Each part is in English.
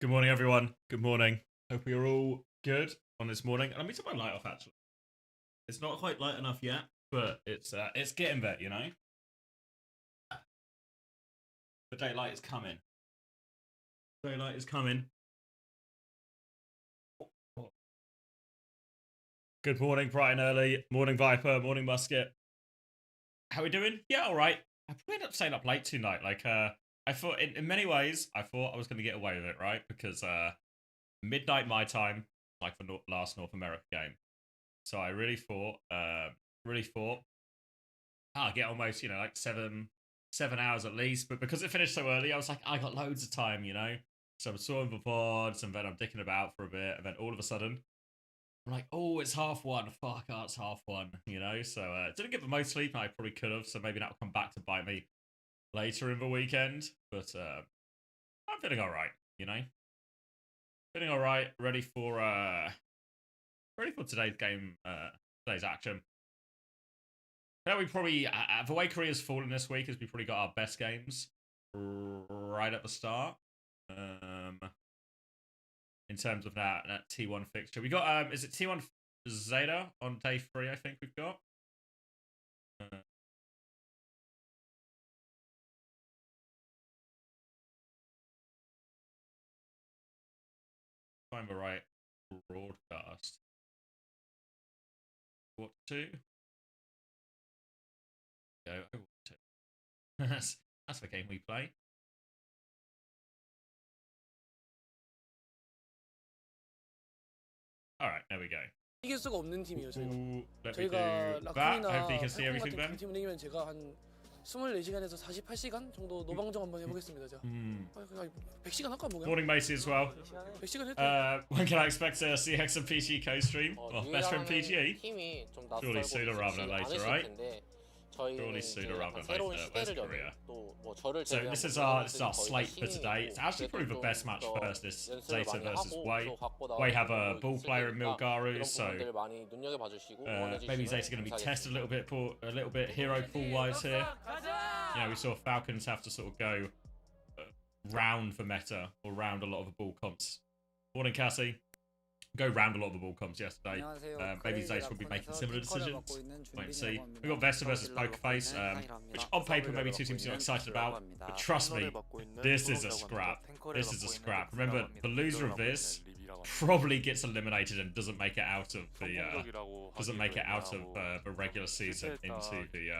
Good morning, everyone. Good morning. Hope you're all good on this morning. Let me turn my light off. Actually, it's not quite light enough yet, but it's getting there. You know, the daylight is coming. Daylight is coming. Good morning, bright and early. Morning, Viper. Morning, Musket. How we doing? Yeah, all right. I probably ended up staying up late tonight. I thought in many ways, I thought I was going to get away with it, right? Because midnight my time, like for last North America game. So I really thought, I'll get almost, like 7 hours at least. But because it finished so early, I was like, I got loads of time, you know? So I'm sorting for pods, and then I'm dicking about for a bit, and then all of a sudden, I'm like, oh, it's half one. Fuck, it's half one, you know? So didn't get the most sleep I probably could have, so maybe that'll come back to bite me later in the weekend. But I'm feeling alright, you know? Feeling alright, ready for today's game, today's action. Yeah, we probably the way Korea's fallen this week is we probably got our best games right at the start. In terms of that T1 fixture, we got is it T1 Zeta on day 3? I think we've got. Find the right broadcast. What to? Go. That's the game we play. All right, there we go. 이길 수가 없는 팀이에요, 저희가. Ooh, let me 저희가 do that. Hopefully you 라쿤이나 can see 팔콘 everything 같은 then. 강팀을 이기면 제가 한 24시간에서 48시간 정도 노방정 한번 해보겠습니다, 제가. 100시간 할까 뭐. Morning, Macy, as well. 100시간 해도. When can I expect to see Hex and PG co-stream? Best friend PG? 팀이 좀 Surely 낯설고 sooner rather than later, 않으실 right? 텐데 Surely 저희는 sooner 이제 rather 약간 than 새로운 later. Where's 시대를 Korea? 여는 또뭐 저를 So 제외한 this is 모든 our 선수들이 거의 slate for today. It's actually probably the best match first. This 연습을 Zeta 많이 versus 하고 Wei. 또 갖고 Wei have a 나와서 ball 있을 player in 테니까 Milgaru, 그런 so 부분들을 많이 눈여겨봐 주시고 maybe Zeta's going to be tested a little bit hero pool wise here. You know, we saw Falcons have to sort of go round for meta or round a lot of the ball comps. Morning, Cassie. Go round a lot of the ball comps yesterday. Maybe Zeta will be making similar decisions. Wait and see. We got Vesta versus Pokerface, which on paper maybe two teams you're excited about, but trust me, this is a scrap. This is a scrap. Remember, the loser of this probably gets eliminated and doesn't make it out of the regular season into the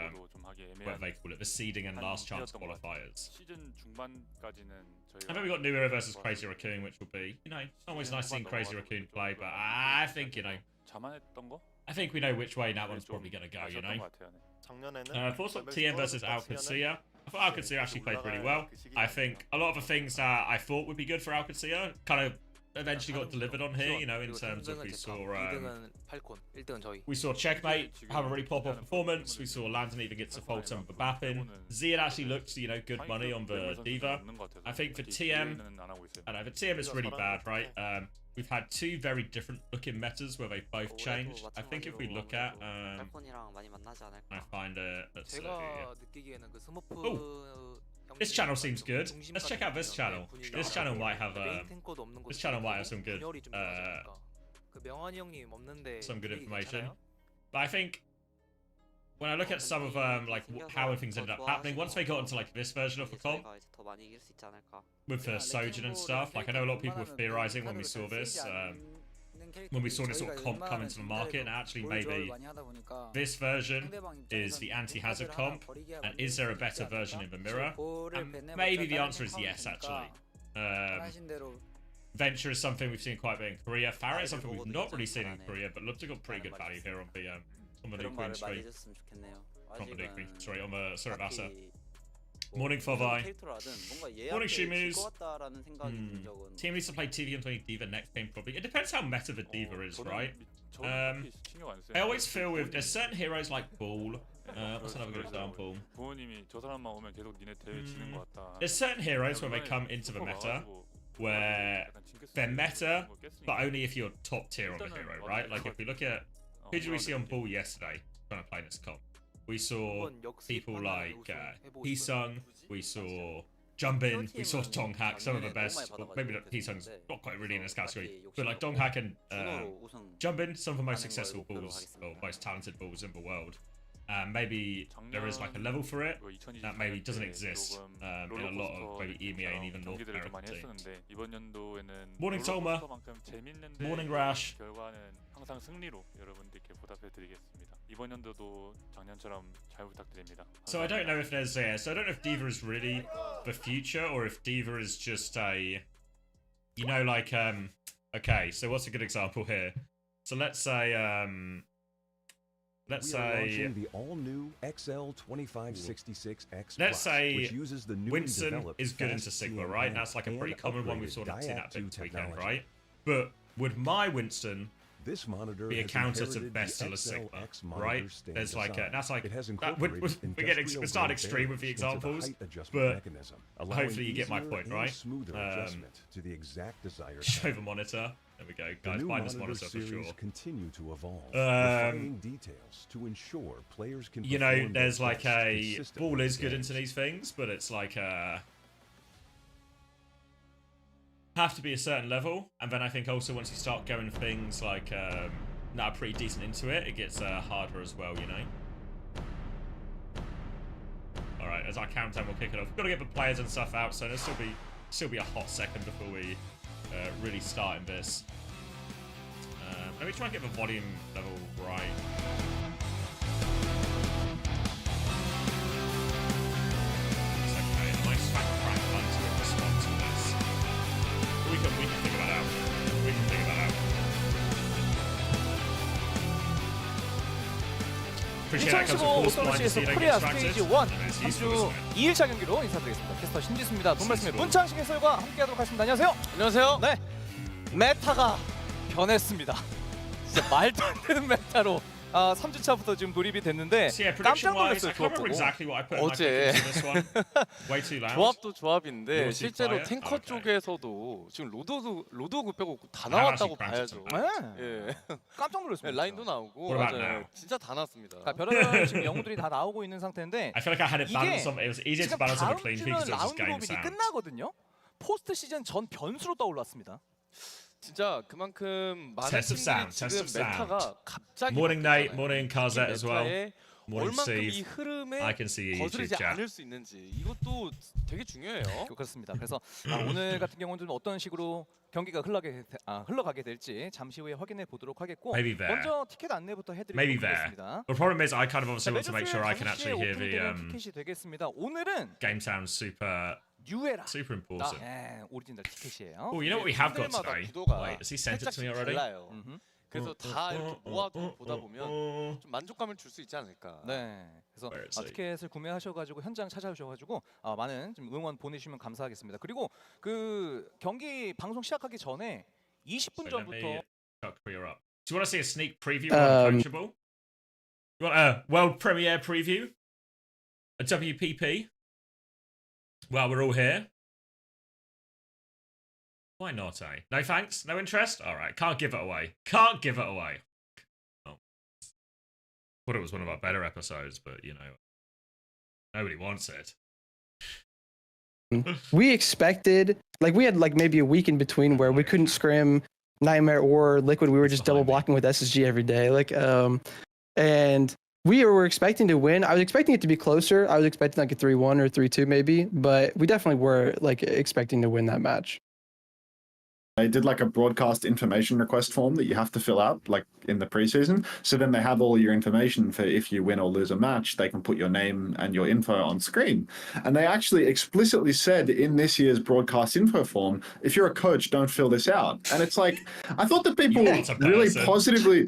what they call it, the seeding and last chance qualifiers. And then we got New Era versus Crazy Raccoon, which will be, always nice seeing Crazy Raccoon play, but I think, I think we know which way that one's probably going to go, Force up TM versus Alcacia. I thought Alcacia actually played pretty well. I think a lot of the things that I thought would be good for Alcacia kind of eventually got delivered on here, in terms of we saw Checkmate have a really pop-off performance. We saw Landon even get to fold some of the bapping. Z had actually looked, good money on the Diva. I think for TM, I know for TM it's really bad, right? We've had two very different looking metas where they both changed. I think if we look at, I find it, let's see. Oh, this channel seems good. Let's check out this channel. This channel might have some good information. But I think when I look at some of how things ended up happening, once they got into this version of the comp with the Sojin and stuff, I know a lot of people were theorizing when we saw this. When we saw this sort of comp come into the market, and actually maybe this version is the anti-hazard comp, and is there a better version in the mirror? And maybe the answer is yes, actually. Venture is something we've seen quite a bit in Korea. Farah is something we've not really seen in Korea, but looks to got pretty good value here on the new Queen Street. Not the new Queen Street, on the Surabasa. Morning, Fovai. Morning, Shimus. Team needs to play TV120 Diva next game, probably. It depends how meta the Diva is, right? I always feel with there's certain heroes like Bull. What's another good example? There's certain heroes when they come into the meta where they're meta, but only if you're top tier on the hero, right? Like if we look at who did we see on Bull yesterday trying to play this comp? We saw people like Heesung, we saw jump in. We saw Dong Hack, some of the best. Well, maybe not P-Sung's not quite really in this category, but like Dong Hack and jump in, some of the most successful bulls or most talented bulls in the world. Maybe there is like a level for it that maybe doesn't exist in a lot of maybe EMEA and even North American teams. Morning Tolma, morning Rash. 항상 승리로 여러분들께 보답해드리겠습니다. 이번 연도도 작년처럼 잘 부탁드립니다. So I don't know if there's so I don't know if Diva is really the future or if Diva is just a, you know, like okay, so what's a good example here? So let's say the all-new XL2566X. Let's say which uses the new Winston is good into Sigma, right? That's like a pretty common one we've sort of seen at this weekend, right? But would my Winston this monitor be a counter to Bestial Sigma, right? There's like that's like we're starting extreme with the examples, but hopefully you get my point, right? To the exact desired show the monitor. There we go, guys. Find this monitor for sure. Continue to evolve, details to ensure players can. You know, there's like a ball is good into these things, but it's like have to be a certain level, and then I think also once you start going things like that are pretty decent into it, it gets harder as well, you know. All right, as our countdown, we'll kick it off. We've got to get the players and stuff out, so there'll still be a hot second before we really start in this. Let me try and get the volume level right. It's okay. A nice smack crack onto a response to this. We can figure that out. We can figure that out. Appreciate that comes with course blind to see OWCS you don't 코리아 get 스테이지 distracted. 1 And it's useful, 3주 isn't it? 2일차 경기로 인사드리겠습니다. 캐스터 신지수입니다. 돈 말씀에 문창식 해설과 함께하도록 하겠습니다. 안녕하세요. 안녕하세요. 네, 메타가 변했습니다. 진짜 말도 안 되는 메타로 3주차부터 지금 돌입이 됐는데 So yeah, 깜짝 prediction-wise, I 놀랐어요. can't 조합 remember 보고. exactly what I put in my 어제 predictions for this one. Way too loud. 조합도 조합인데 You're too 실제로 quiet? 탱커 Okay. 쪽에서도 지금 로드오그 빼고 다 I'm 나왔다고 actually 봐야죠. cranked 네, 예. 깜짝 놀랐습니다. 네, 라인도 나오고 What about 맞아요. now? 진짜 다 나왔습니다. 그러니까 별의별 지금 영웅들이 다 나오고 있는 상태인데 I feel like I had it balanced on. It was easier to 지금 balance on 다음 a clean 주는 feed because it was just 라운드 game 로빈이 sound. 끝나거든요. 포스트 시즌 전 변수로 떠올랐습니다. 진짜 그만큼 많은 Test of 팀들이 sound, 지금 test of sound. 메타가 갑자기 Morning Nate, 바뀌었잖아요. morning 이 Karzet as well. 메타에 Morning 얼만큼 이 Steve. 흐름에 I can see your 거스르지 YouTube chat. 않을 수 있는지 이것도 되게 중요해요. 그렇습니다. 그래서 오늘 같은 경우는 좀 어떤 식으로 경기가 흘러가게 될지 잠시 후에 확인해 보도록 하겠고 Maybe there. 먼저 티켓 안내부터 Maybe 해드리도록 there. 하겠습니다. The problem is I kind of obviously want to make 매주 sure I can 5시에 actually hear the 오픈되는 티켓이 되겠습니다. 오늘은 game sound super 뉴에라 important. 네, 오리지널 티켓이에요. Oh, you know what we have got 팀들마다 today? 구도가 Wait, has he sent it to me 살짝씩 already? 달라요. 음흠. 그래서 다 이렇게 모아서 보다 보면 좀 만족감을 줄 수 있지 않을까. 네, 그래서 Where is it? 티켓을 구매하셔가지고 현장 찾아오셔가지고 많은 좀 응원 보내주시면 감사하겠습니다. 그리고 그 경기 방송 시작하기 전에 20분 So let me 전부터 clear up. Do you want to see a sneak preview on Coachable? You want a world premiere preview? A WPP? Well, we're all here. Why not, eh? No thanks? No interest? Alright, can't give it away. Can't give it away. Oh. Thought it was one of our better episodes, but you know, nobody wants it. We expected, like, we had like maybe a week in between where we couldn't scrim Nightmare or Liquid. We were just double blocking with SSG every day. Like, and we were expecting to win. I was expecting it to be closer. I was expecting like a 3-1 or 3-2 maybe, but we definitely were like expecting to win that match. They did like a broadcast information request form that you have to fill out like in the preseason. So then they have all your information for if you win or lose a match, they can put your name and your info on screen. And they actually explicitly said in this year's broadcast info form, if you're a coach, don't fill this out. And it's like, I thought that people really positively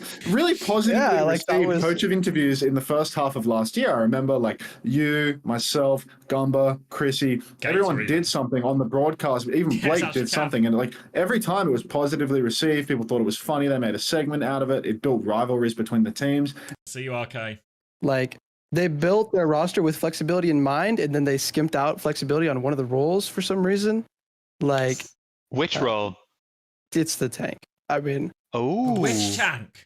Yeah, like that received was- coach of interviews in the first half of last year. I remember like you, myself, Gumba, Chrissy, everyone did something on the broadcast. Even Blake did something. And like every time it was positively received. People thought it was funny. They made a segment out of it. It built rivalries between the teams. See you, RK. Like, they built their roster with flexibility in mind, and then they skimped out flexibility on one of the roles for some reason. Like, which role? It's the tank. I mean, Which tank?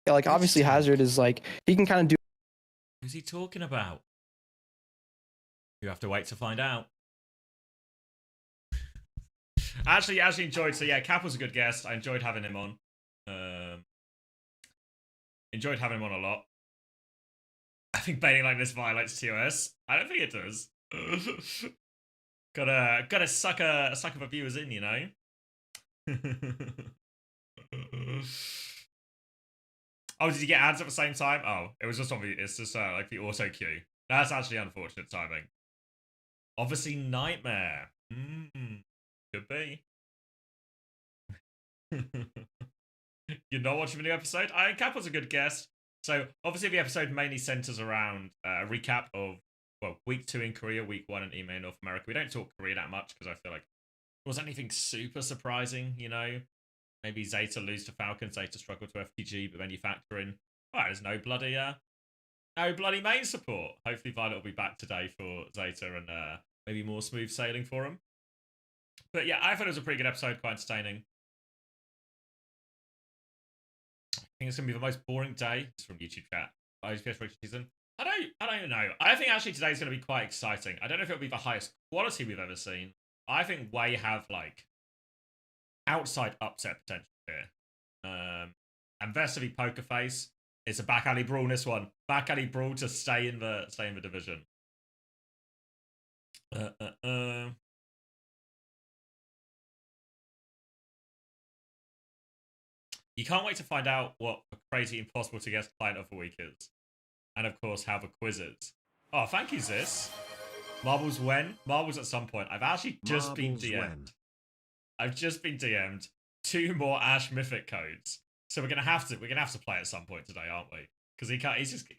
yeah, like obviously Hazard is like, he can kind of do. Who's he talking about? You have to wait to find out. actually enjoyed. So yeah, Cap was a good guest. I enjoyed having him on. Enjoyed having him on a lot. I think baiting like this violates TOS. I don't think it does. gotta suck a viewers in, you know. Oh, did you get ads at the same time? Oh, it was just on the. It's just like the auto cue. That's actually unfortunate timing. Obviously, Nightmare. Could be. You're not watching the new episode? Cap was a good guest. So obviously the episode mainly centers around a recap of week 2 in Korea, week 1 in EMEA North America. We don't talk Korea that much because I feel like it wasn't anything super surprising, you know. Maybe Zeta lose to Falcon, Zeta struggle to FTG, but then you factor in, there's no bloody main support. Hopefully Violet will be back today for Zeta and maybe more smooth sailing for him. But yeah, I thought it was a pretty good episode, quite entertaining. I think it's gonna be the most boring day. It's from YouTube chat. OWCS regular season. I don't know. I think actually today's gonna be quite exciting. I don't know if it'll be the highest quality we've ever seen. I think Wei have like outside upset potential here. And Vesely Poker Face. It's a back alley brawl in this one. Back alley brawl to stay in the division. You can't wait to find out what a crazy impossible to guess client of the week is. And of course, how the quiz is. Oh, thank you, Sis. Marbles when? Marbles at some point. I've actually just been DM'd. I've just been DM'd 2 more Ash Mythic codes. So we're gonna have to play at some point today, aren't we? Because he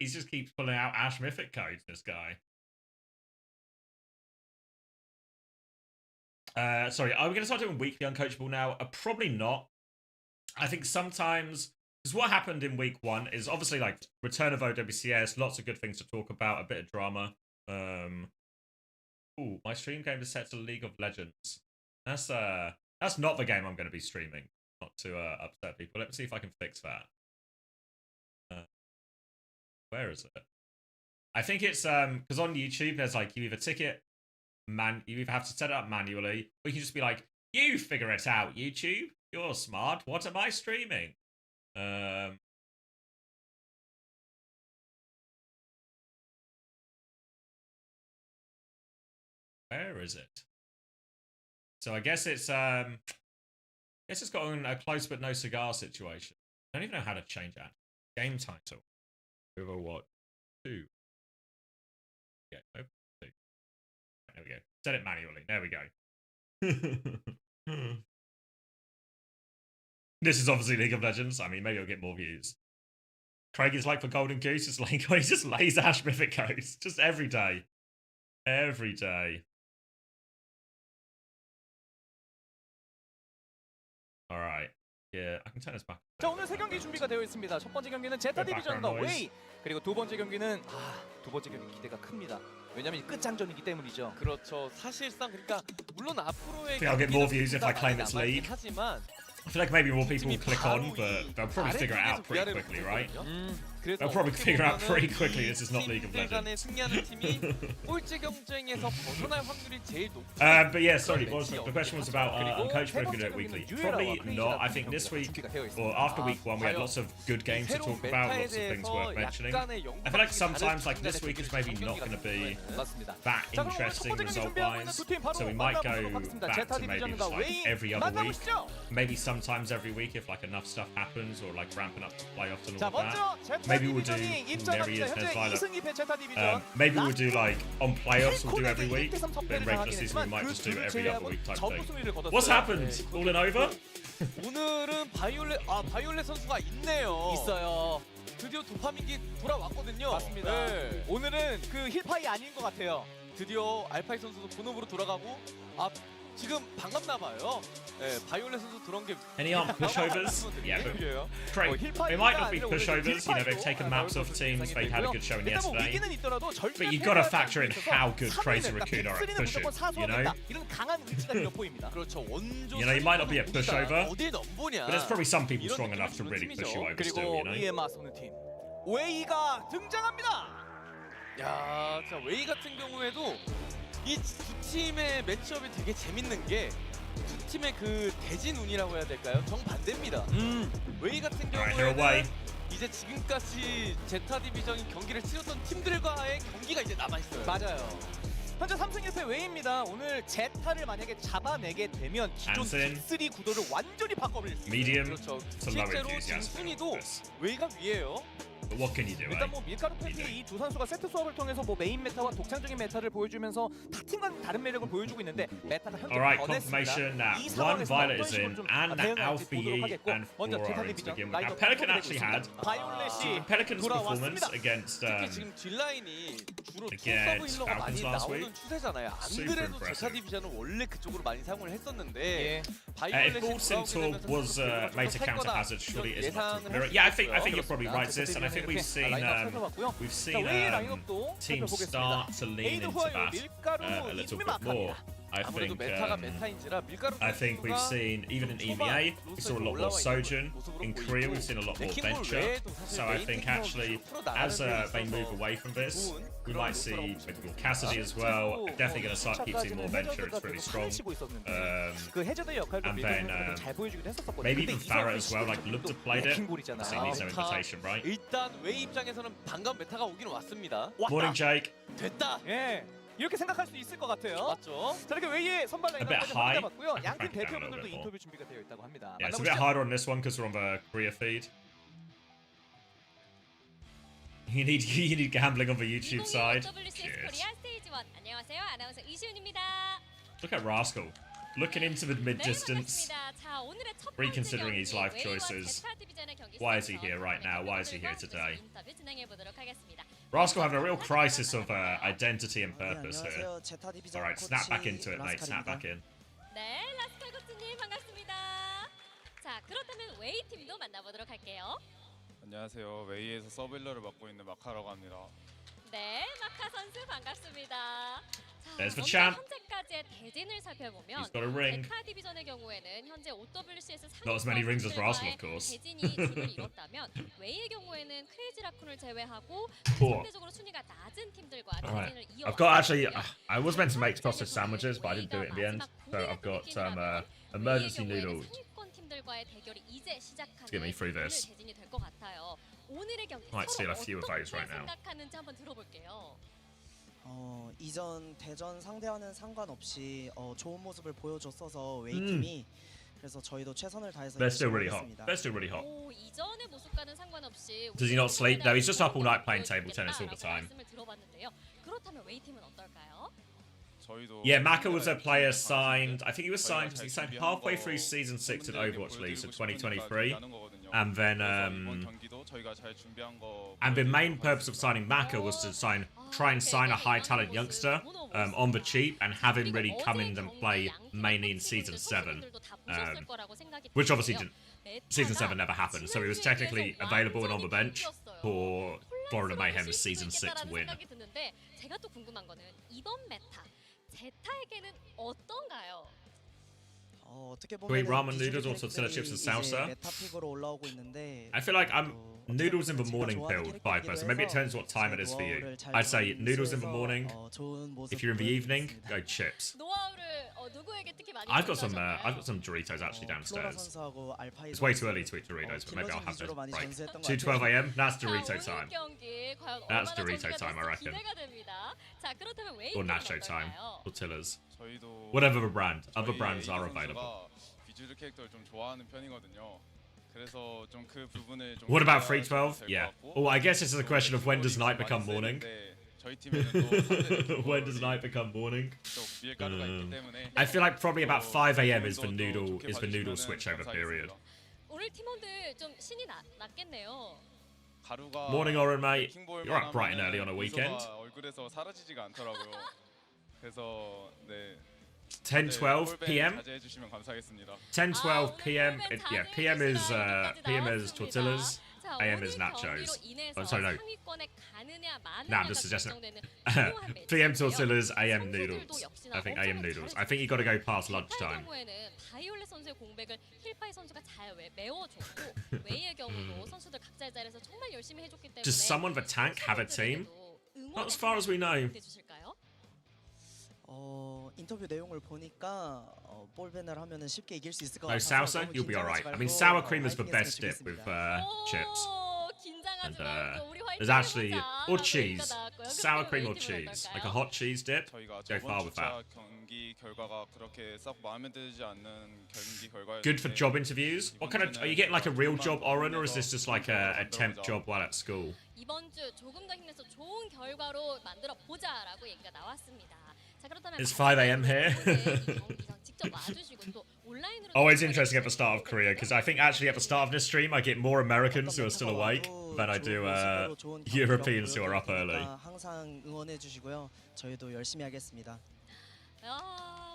just keeps pulling out Ash Mythic codes, this guy. Sorry, are we gonna start doing weekly uncoachable now? Probably not. I think sometimes, because what happened in week 1 is obviously like return of OWCS, lots of good things to talk about, a bit of drama. Ooh, my stream game is set to League of Legends. That's not the game I'm going to be streaming. Not to upset people. Let me see if I can fix that. Where is it? I think it's because on YouTube there's like you either have to set it up manually, or you can just be like, you figure it out, YouTube. You're smart. What am I streaming? Where is it? So I guess it's got a close but no cigar situation. I don't even know how to change that. Game title. Overwatch 2. Yeah, Overwatch 2. There we go. Set it manually. There we go. This is obviously League of Legends. I mean, maybe it'll get more views. Craig is like for Golden Goose. It's like he just lays Ash Mythic codes. Just every day. Every day. Alright. Yeah, I can turn this back. 자, 오늘 3경기 준비가 되어 있습니다. 첫 번째 경기는 제타 디비전과 웨이, 그리고 두 번째 경기는 두 번째 경기 기대가 큽니다. 왜냐면 끝장전이기 때문이죠. 그렇죠. 사실상 그러니까 물론 앞으로의 I'll get more views if I claim it's league. 하지만 I feel like maybe more people will click on, but they'll probably figure it out pretty quickly, right? They'll probably figure out pretty quickly this is not League of Legends. But yeah, sorry, the question was about uncoachable if we do it weekly. Probably not. I think this week, or after week 1, we had lots of good games to talk about, lots of things worth mentioning. I feel like sometimes, like this week is maybe not going to be that interesting result-wise, so we might go back to maybe just like every other week. Maybe sometimes every week if like enough stuff happens, or like ramping up to playoffs and all that. Maybe we'll do maybe we'll do like on playoffs we'll do every week, but in regular season we might just do every other week type thing. What's happened? All in over? 오늘은 바이올렛 선수가 있네요. 있어요. 드디어 도파민기 돌아왔거든요. 맞습니다. 네. 오늘은 그 힐파이 아닌 것 같아요. 드디어 알파이 선수도 본업으로 돌아가고 지금 반갑나 봐요. 네, 바이올렛 선수 들어온 게 Any aren't pushovers? Yeah, but Craig, they might not be pushovers. You know, they've taken maps off teams. They had a good showing yesterday. But you've got to factor in how good Crazy Raccoon are at pushing. You know, you know, you might not be a pushover, but there's probably some people strong enough to really push you over still. You know. 웨이가 등장합니다. 야, 자 웨이 같은 경우에도 이 두 팀의 매치업이 되게 재밌는 게 두 팀의 그 대진운이라고 해야 될까요? 정반대입니다. 웨이 같은 Alright, they're away. 경우에는 이제 지금까지 제타 디비전 경기를 치렀던 팀들과의 경기가 이제 남아있어요. 맞아요. 현재 3승 1패 웨이입니다. 오늘 제타를 만약에 잡아내게 되면 기존 Hansen. 빅3 구도를 완전히 바꿔버릴 수 있어요. Medium 그렇죠. to low 실제로 enthusiasm. 진순이도 This. 웨이가 위에요. But what can you do? 일단 뭐 밀가루 팬들이 이 두 선수가 세트 수업을 통해서 뭐 메인 메타와 독창적인 메타를 보여주면서 타 팀과는 다른 매력을 보여주고 있는데 메타가 현재 Alright, 변했습니다. confirmation now. 이 One 상황에서 Violet 어떤 is 식으로 in, 좀 and 대응할지 Alfie 보도록 하겠고 and 먼저 Flora 제타 to 디비전 begin with. Now 라인업 Pelican 보도록 actually had 하겠습니다. 바이올렛이 Pelican's performance 돌아왔습니다. against 특히 지금 뒷라인이 주로 투 against 서브 힐러가 많이 Falcons last 나오는 week. 추세잖아요. 안 Super 그래도 제타 impressive. 디비전은 원래 그쪽으로 많이 사용을 했었는데 예. if 바이올렛이 Goldson 돌아오게 Talk was 되면서 made to counter hazard, surely it is not too mirror. Yeah, I think you're probably right, Sis, and I think we've seen teams start to lean into that a little bit more. 아무래도 메타가 메타인지라 밀가루 I think we've seen, even in EVA, we saw a lot more Sojin. In Korea, we've seen a lot more Venture. So I think actually, as they move away from this, we might see maybe more Cassidy as well. Definitely going to start keep seeing more Venture. It's really strong. And then maybe even Farah as well. Like looked to play it. Obviously needs no invitation, right? 일단 웨이 입장에서는 반가운 메타가 오긴 왔습니다. Morning, Jake. 됐다. 예. 이렇게 생각할 수 있을 것 같아요. 맞죠? 자, 이렇게 웨이의 선발 A bit 라인업까지 high. 확인해봤고요. 양팀 Crank it down a 대표분들도 little bit more. 인터뷰 준비가 되어 있다고 합니다. Yeah, it's a bit harder on this one because we're on the Korea feed. You need gambling on the YouTube side. Cheers. 안녕하세요. 아나운서 이시윤입니다. Look at Rascal. Looking into the mid-distance, reconsidering his life choices. Why is he here right now? Why is he here today? Rascal having a real crisis of identity and purpose here. Alright, snap back into it, mate. Snap back in. 네, 라스칼 코치님 반갑습니다. 자, 그렇다면 웨이 팀도 만나보도록 할게요. 안녕하세요. 웨이에서 서빌러를 맡고 있는 마카라고 합니다. 네, 마카 선수 반갑습니다. There's the 먼저 champ. 현재까지의 대진을 살펴보면 He's got a ring. 제타 디비전의 경우에는 현재 OWCS Not as many rings as Rascal, of course. 대진이 줄을 이뤘다면 웨이의 경우에는 크레이지 라쿤을 제외하고 Poor. 상대적으로 순위가 낮은 팀들과 Alright. 대진을 이어. I've got actually. I was meant to make sausage sandwiches, but I didn't do it in the end. So I've got some emergency noodles. 상위권 팀들과의 대결이 이제 시작하는 get me through this. 오늘 대진이 될 것 같아요. 오늘의 경기 Might steal a 서로 few of those 어떻게 right now. 생각하는지 한번 들어볼게요. 이전 대전 상대와는 상관없이 좋은 모습을 보여줬어서 웨이 팀이 그래서 저희도 최선을 다해서 They're still really 열심히 hot. 하겠습니다. They're still really hot. 오, 이전의 모습과는 상관없이 Does he not sleep? No, he's just up all night playing table tennis all the time. 말씀을 들어봤는데요. 그렇다면 웨이 팀은 어떨까요? 저희도 Yeah, Maka was a player signed. I think he was signed halfway through season 6 at Overwatch League, so 2023. And then the main purpose of signing Maka was to try and sign a high talent youngster on the cheap and have him really come in and play mainly in season 7, which obviously didn't. Season 7 never happened, so he was technically available and on the bench for Florida Mayhem's season 6 win. 제가 또 궁금한 거는 이번 메타 제타에게는 어떤가요? 어떻게 Can we 보면 ramen noodles or tortilla chips and salsa? 메타픽으로 올라오고 있는데 I feel like I'm noodles in the morning build Viper, so maybe it depends what time it is for you. I'd say noodles in the morning. If you're in the evening, go chips. 노하우를 누구에게 특히 많이 I've got some Doritos actually downstairs. It's way too early to eat Doritos, but maybe I'll have those break. 2:12 a.m. That's Dorito time. That's Dorito time, I reckon. Or nacho time. Tortillas. Whatever the brand. Other brands are available. 비주얼 캐릭터를 좀 좋아하는 편이거든요. 그래서 좀 그 부분을 좀 What about 3:12? Yeah. Oh, I guess this is a question of when does night become morning? 저희 팀에는 또 When does night become morning? 또 밀가루가 있기 때문에 I feel like probably about 5 a.m. is the noodle switchover period. 오늘 팀원들 좀 신이 났겠네요. 가루가 Morning, Oren, mate. You're up bright and early on a weekend. 얼굴에서 사라지지가 않더라고요. 그래서 네. 10:12 p.m. 자제해 주시면 감사하겠습니다. 10:12 p.m. Yeah, PM is tortillas. AM is nachos. Oh, sorry, no. Nah, I'm just suggesting. PM tortillas, AM noodles. I think AM noodles. I think you got to go past lunchtime. 바이올렛 선수의 공백을 힐파이 선수가 잘 메워줬고 웨이의 경우도 선수들 각자의 자리에서 정말 열심히 해줬기 때문에. Does someone with a tank have a team? Not as far as we know. 인터뷰 내용을 보니까 볼밴을 하면은 쉽게 이길 수 있을 것 No, 같아서 salsa, 너무 you'll be 긴장하지 alright. I 말고, mean, sour cream is the 파이팅했으면 best dip with 좋겠습니다. chips. 긴장하지 And 말고 우리 화이팅 there's actually 해보자. or 라고 cheese, 얘기가 나왔고요. sour 그렇다면 cream or 웨이팀은 cheese, like a 어떨까요? hot cheese dip. 저희가 Go far 저번 with 주차 that. 경기 결과가 그렇게 썩 마음에 들지 않는 경기 결과였는데 Good for job interviews. What kind of are you getting like a real job, Oren, or is this just like a temp job while at school? 이번 주 조금 더 힘내서 좋은 결과로 만들어 보자라고 얘기가 나왔습니다. 자, 그렇다면 It's 5 a.m. here. 경기장 직접 와주시고 또 온라인으로 Always interesting at the start of Korea because I think actually at the start of this stream I get more Americans who are still awake than I do Europeans who are up early. 항상 응원해 주시고요. 저희도 열심히 하겠습니다.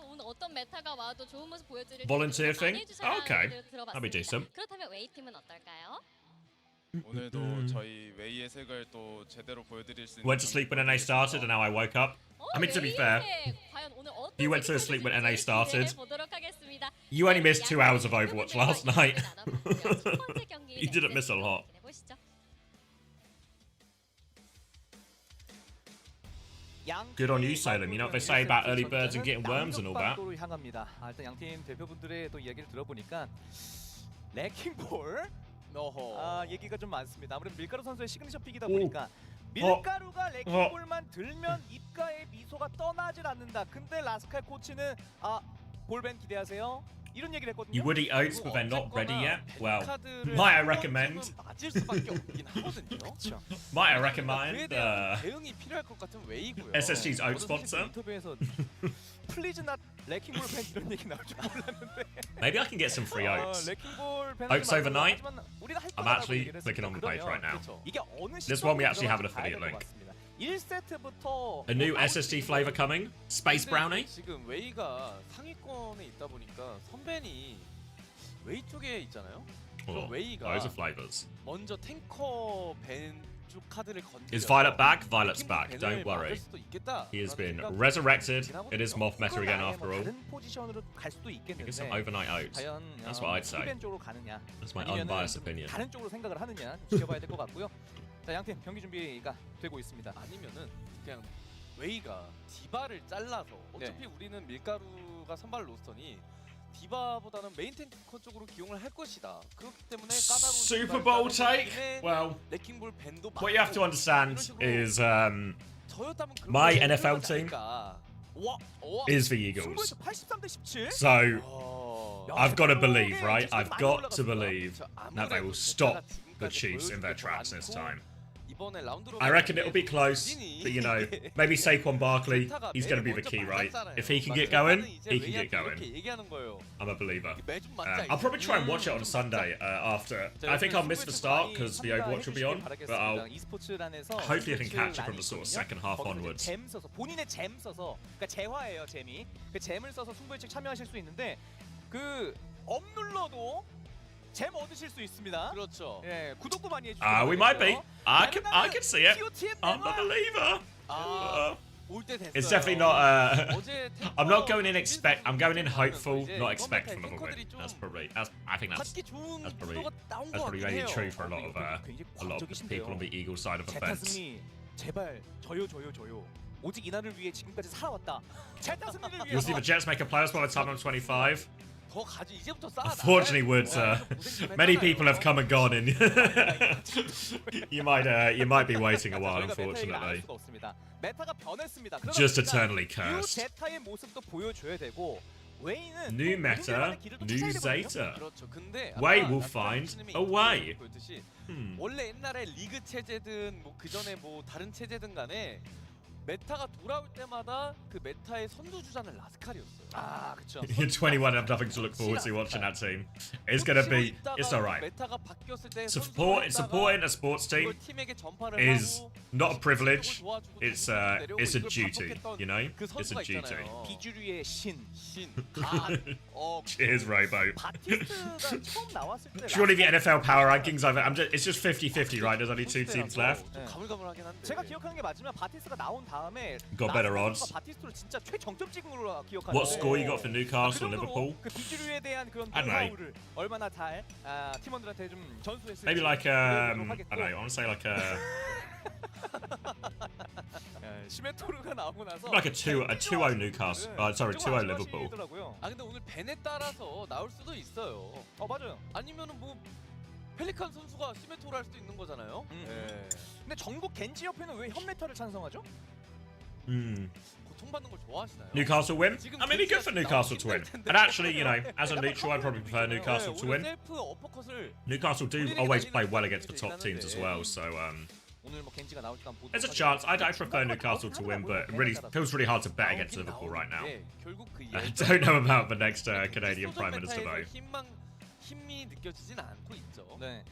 오늘 어떤 메타가 와도 좋은 모습 보여드릴 Volunteer 테니까 많이 thing? 해주셔라 Okay. 얘기를 That'll be 들어봤습니다. decent. 그렇다면 웨이팀은 어떨까요? 오늘도 저희 웨이의 색을 또 제대로 보여드릴 수 있는 Went to sleep when NA started and now I woke up. I mean, to be fair, 과연 오늘 어떤 you went to sleep when NA started. 보도록 하겠습니다. You only missed 2 hours of Overwatch last night. 첫 번째 경기 You didn't miss a lot. 보시죠. Good on you, Salem. You know what they say about early birds and getting worms and all that. 남극방도로 향합니다. 일단 양팀 대표분들의 또 이야기를 들어보니까 레킹볼 얘기가 좀 많습니다. 아무래도 밀가루 선수의 시그니처 픽이다 보니까 밀가루가 레킹볼만 들면 입가에 미소가 떠나질 않는다. 근데 라스칼 코치는 볼밴 기대하세요. 이런 얘기를 했거든요. You would eat oats, but they're not ready yet. Well, might I recommend? 맞을 수밖에 없긴 하거든요. Might I 그에 recommend 대한 대응이 필요할 것 같은 웨이고요. SSG's oat sponsor? 인터뷰에서 플리즈 낫 레킹볼 밴 이런 얘기 나올 줄 몰랐는데. Maybe I can get some free oats. 레킹볼 밴 Oats overnight? 우리가 할 I'm 거라고 actually 얘기를 clicking on the page right now. 이게 어느 This one we actually have an 시점으로 affiliate 들어갈지 link. 봐야 될 것 같습니다. 1세트부터 A new SSG flavor coming? Space brownie? 지금 웨이가 상위권에 있다 보니까 선벤이 웨이 쪽에 있잖아요. Oh, 웨이가 those are flavors. 먼저 탱커 벤 쪽 카드를 건드려. Is Violet back? Violet's back. Don't worry. 수도 있겠다. He has been resurrected. It is Moth meta again after all. 다른 포지션으로 갈 수도 있겠는데. Get some overnight oats. 과연 That's what I'd say. 벤 쪽으로 가느냐? That's my 아니면은 unbiased 좀 opinion. 다른 쪽으로 생각을 하느냐 좀 지켜봐야 될 것 같고요. 자, 양팀 경기 준비가 되고 있습니다. 아니면은 그냥 웨이가 디바를 잘라서 어차피 우리는 밀가루가 선발 로스터니 디바보다는 메인 탱커 쪽으로 기용을 할 것이다. 그렇기 때문에 까다로운 Super Bowl take? Well, 레킹볼 밴도 what you have to understand is 저였다면 그런 my 걸 NFL 해주지 team 않을까. is the Eagles. 83대 17. So I've got to believe, right? I've got to believe that they will stop the Chiefs in their tracks this time. I reckon it'll be close, but you know, maybe Saquon Barkley, he's going to be the key, right? If he can get going, he can get going. I'm a believer. I'll probably try and watch it on Sunday after. I think I'll miss the start because the Overwatch will be on, but hopefully I can catch it from the sort of second half onwards. 잼 써서 본인의 잼 써서 그러니까 재화예요, 잼이. 그 잼을 써서 승부의책 참여하실 수 있는데 그 업 눌러도 잼 얻으실 수 있습니다. 그렇죠. 예, 구독도 많이 해주세요. We might be. I can see it. I'm a believer. It's definitely not. I'm not going in I'm going in hopeful, not expecting them to win. That's probably. I think that's probably really true for a lot of the people on the Eagle side of the fence. 승리 제발 저요. 오직 이날을 위해 지금까지 살아왔다. 제타 승리를 위해. You'll see the Jets make a playoffs by the time I'm 25. 더 가지 이제부터 쌓아. Unfortunately, Woods, many people have come and gone, and you might be waiting a while. Unfortunately, 메타가 변했습니다. just eternally cursed. 제타의 모습도 보여줘야 되고 웨이는 New meta, new Zeta. 그렇죠. 근데 Wei will find a way. 원래 옛날에 리그 체제든 뭐 그 전에 뭐 다른 체제든 간에 메타가 돌아올 때마다 그 메타의 선두주자는 라스칼이었어요. 아, 그렇죠. In 21, I have nothing to look forward to watching that team. It's gonna be. It's alright. 메타가 바뀌었을 때 Supporting a sports team 팀에게 전파를 is 하고 not a privilege. 도와주고 It's a duty. You know, 그 it's a 선수가 duty. 있잖아요. 비주류의 신. Cheers, Robo. 바티스트가 처음 나왔을 때 Surely the NFL power rankings. It's just 50-50, right? There's only 2 teams left. 좀 가물가물하긴 한데. 제가 기억하는 게 맞으면 바티스트가 나온 다음에 Got better odds. 바티스트를 진짜 최정점 찍은 걸로 기억하는데. What score you got for Newcastle, Liverpool? 그 비주류에 대한 그런 I don't know. 노하우를 얼마나 잘 팀원들한테 좀 전수했을지. Maybe like I don't know. I want to say like 시메토르가 나오고 나서 Like a 2-0 Newcastle. Sorry, 2-0 Liverpool. 아 근데 오늘 벤에 따라서 나올 수도 있어요. 맞아요. 아니면은 뭐 펠리칸 선수가 시메토를 할 수도 있는 거잖아요. 예. 근데 전국 겐지 협회는 왜 현메타를 찬성하죠? 고통받는 걸 좋아하시나요? Newcastle win? I mean, it'd be good for Newcastle to win. And actually, you know, as a neutral, I'd probably prefer Newcastle to win. 셀프 어퍼컷을 Newcastle do always play well against the top teams as well, so 오늘 뭐 겐지가 나올까 한번 보도록 there's a chance. I prefer Newcastle to win, but it really feels really hard to bet against Liverpool right now. 결국 그 I don't know about the next Canadian Prime Minister though. 힘이 느껴지진 않고 있죠. 네.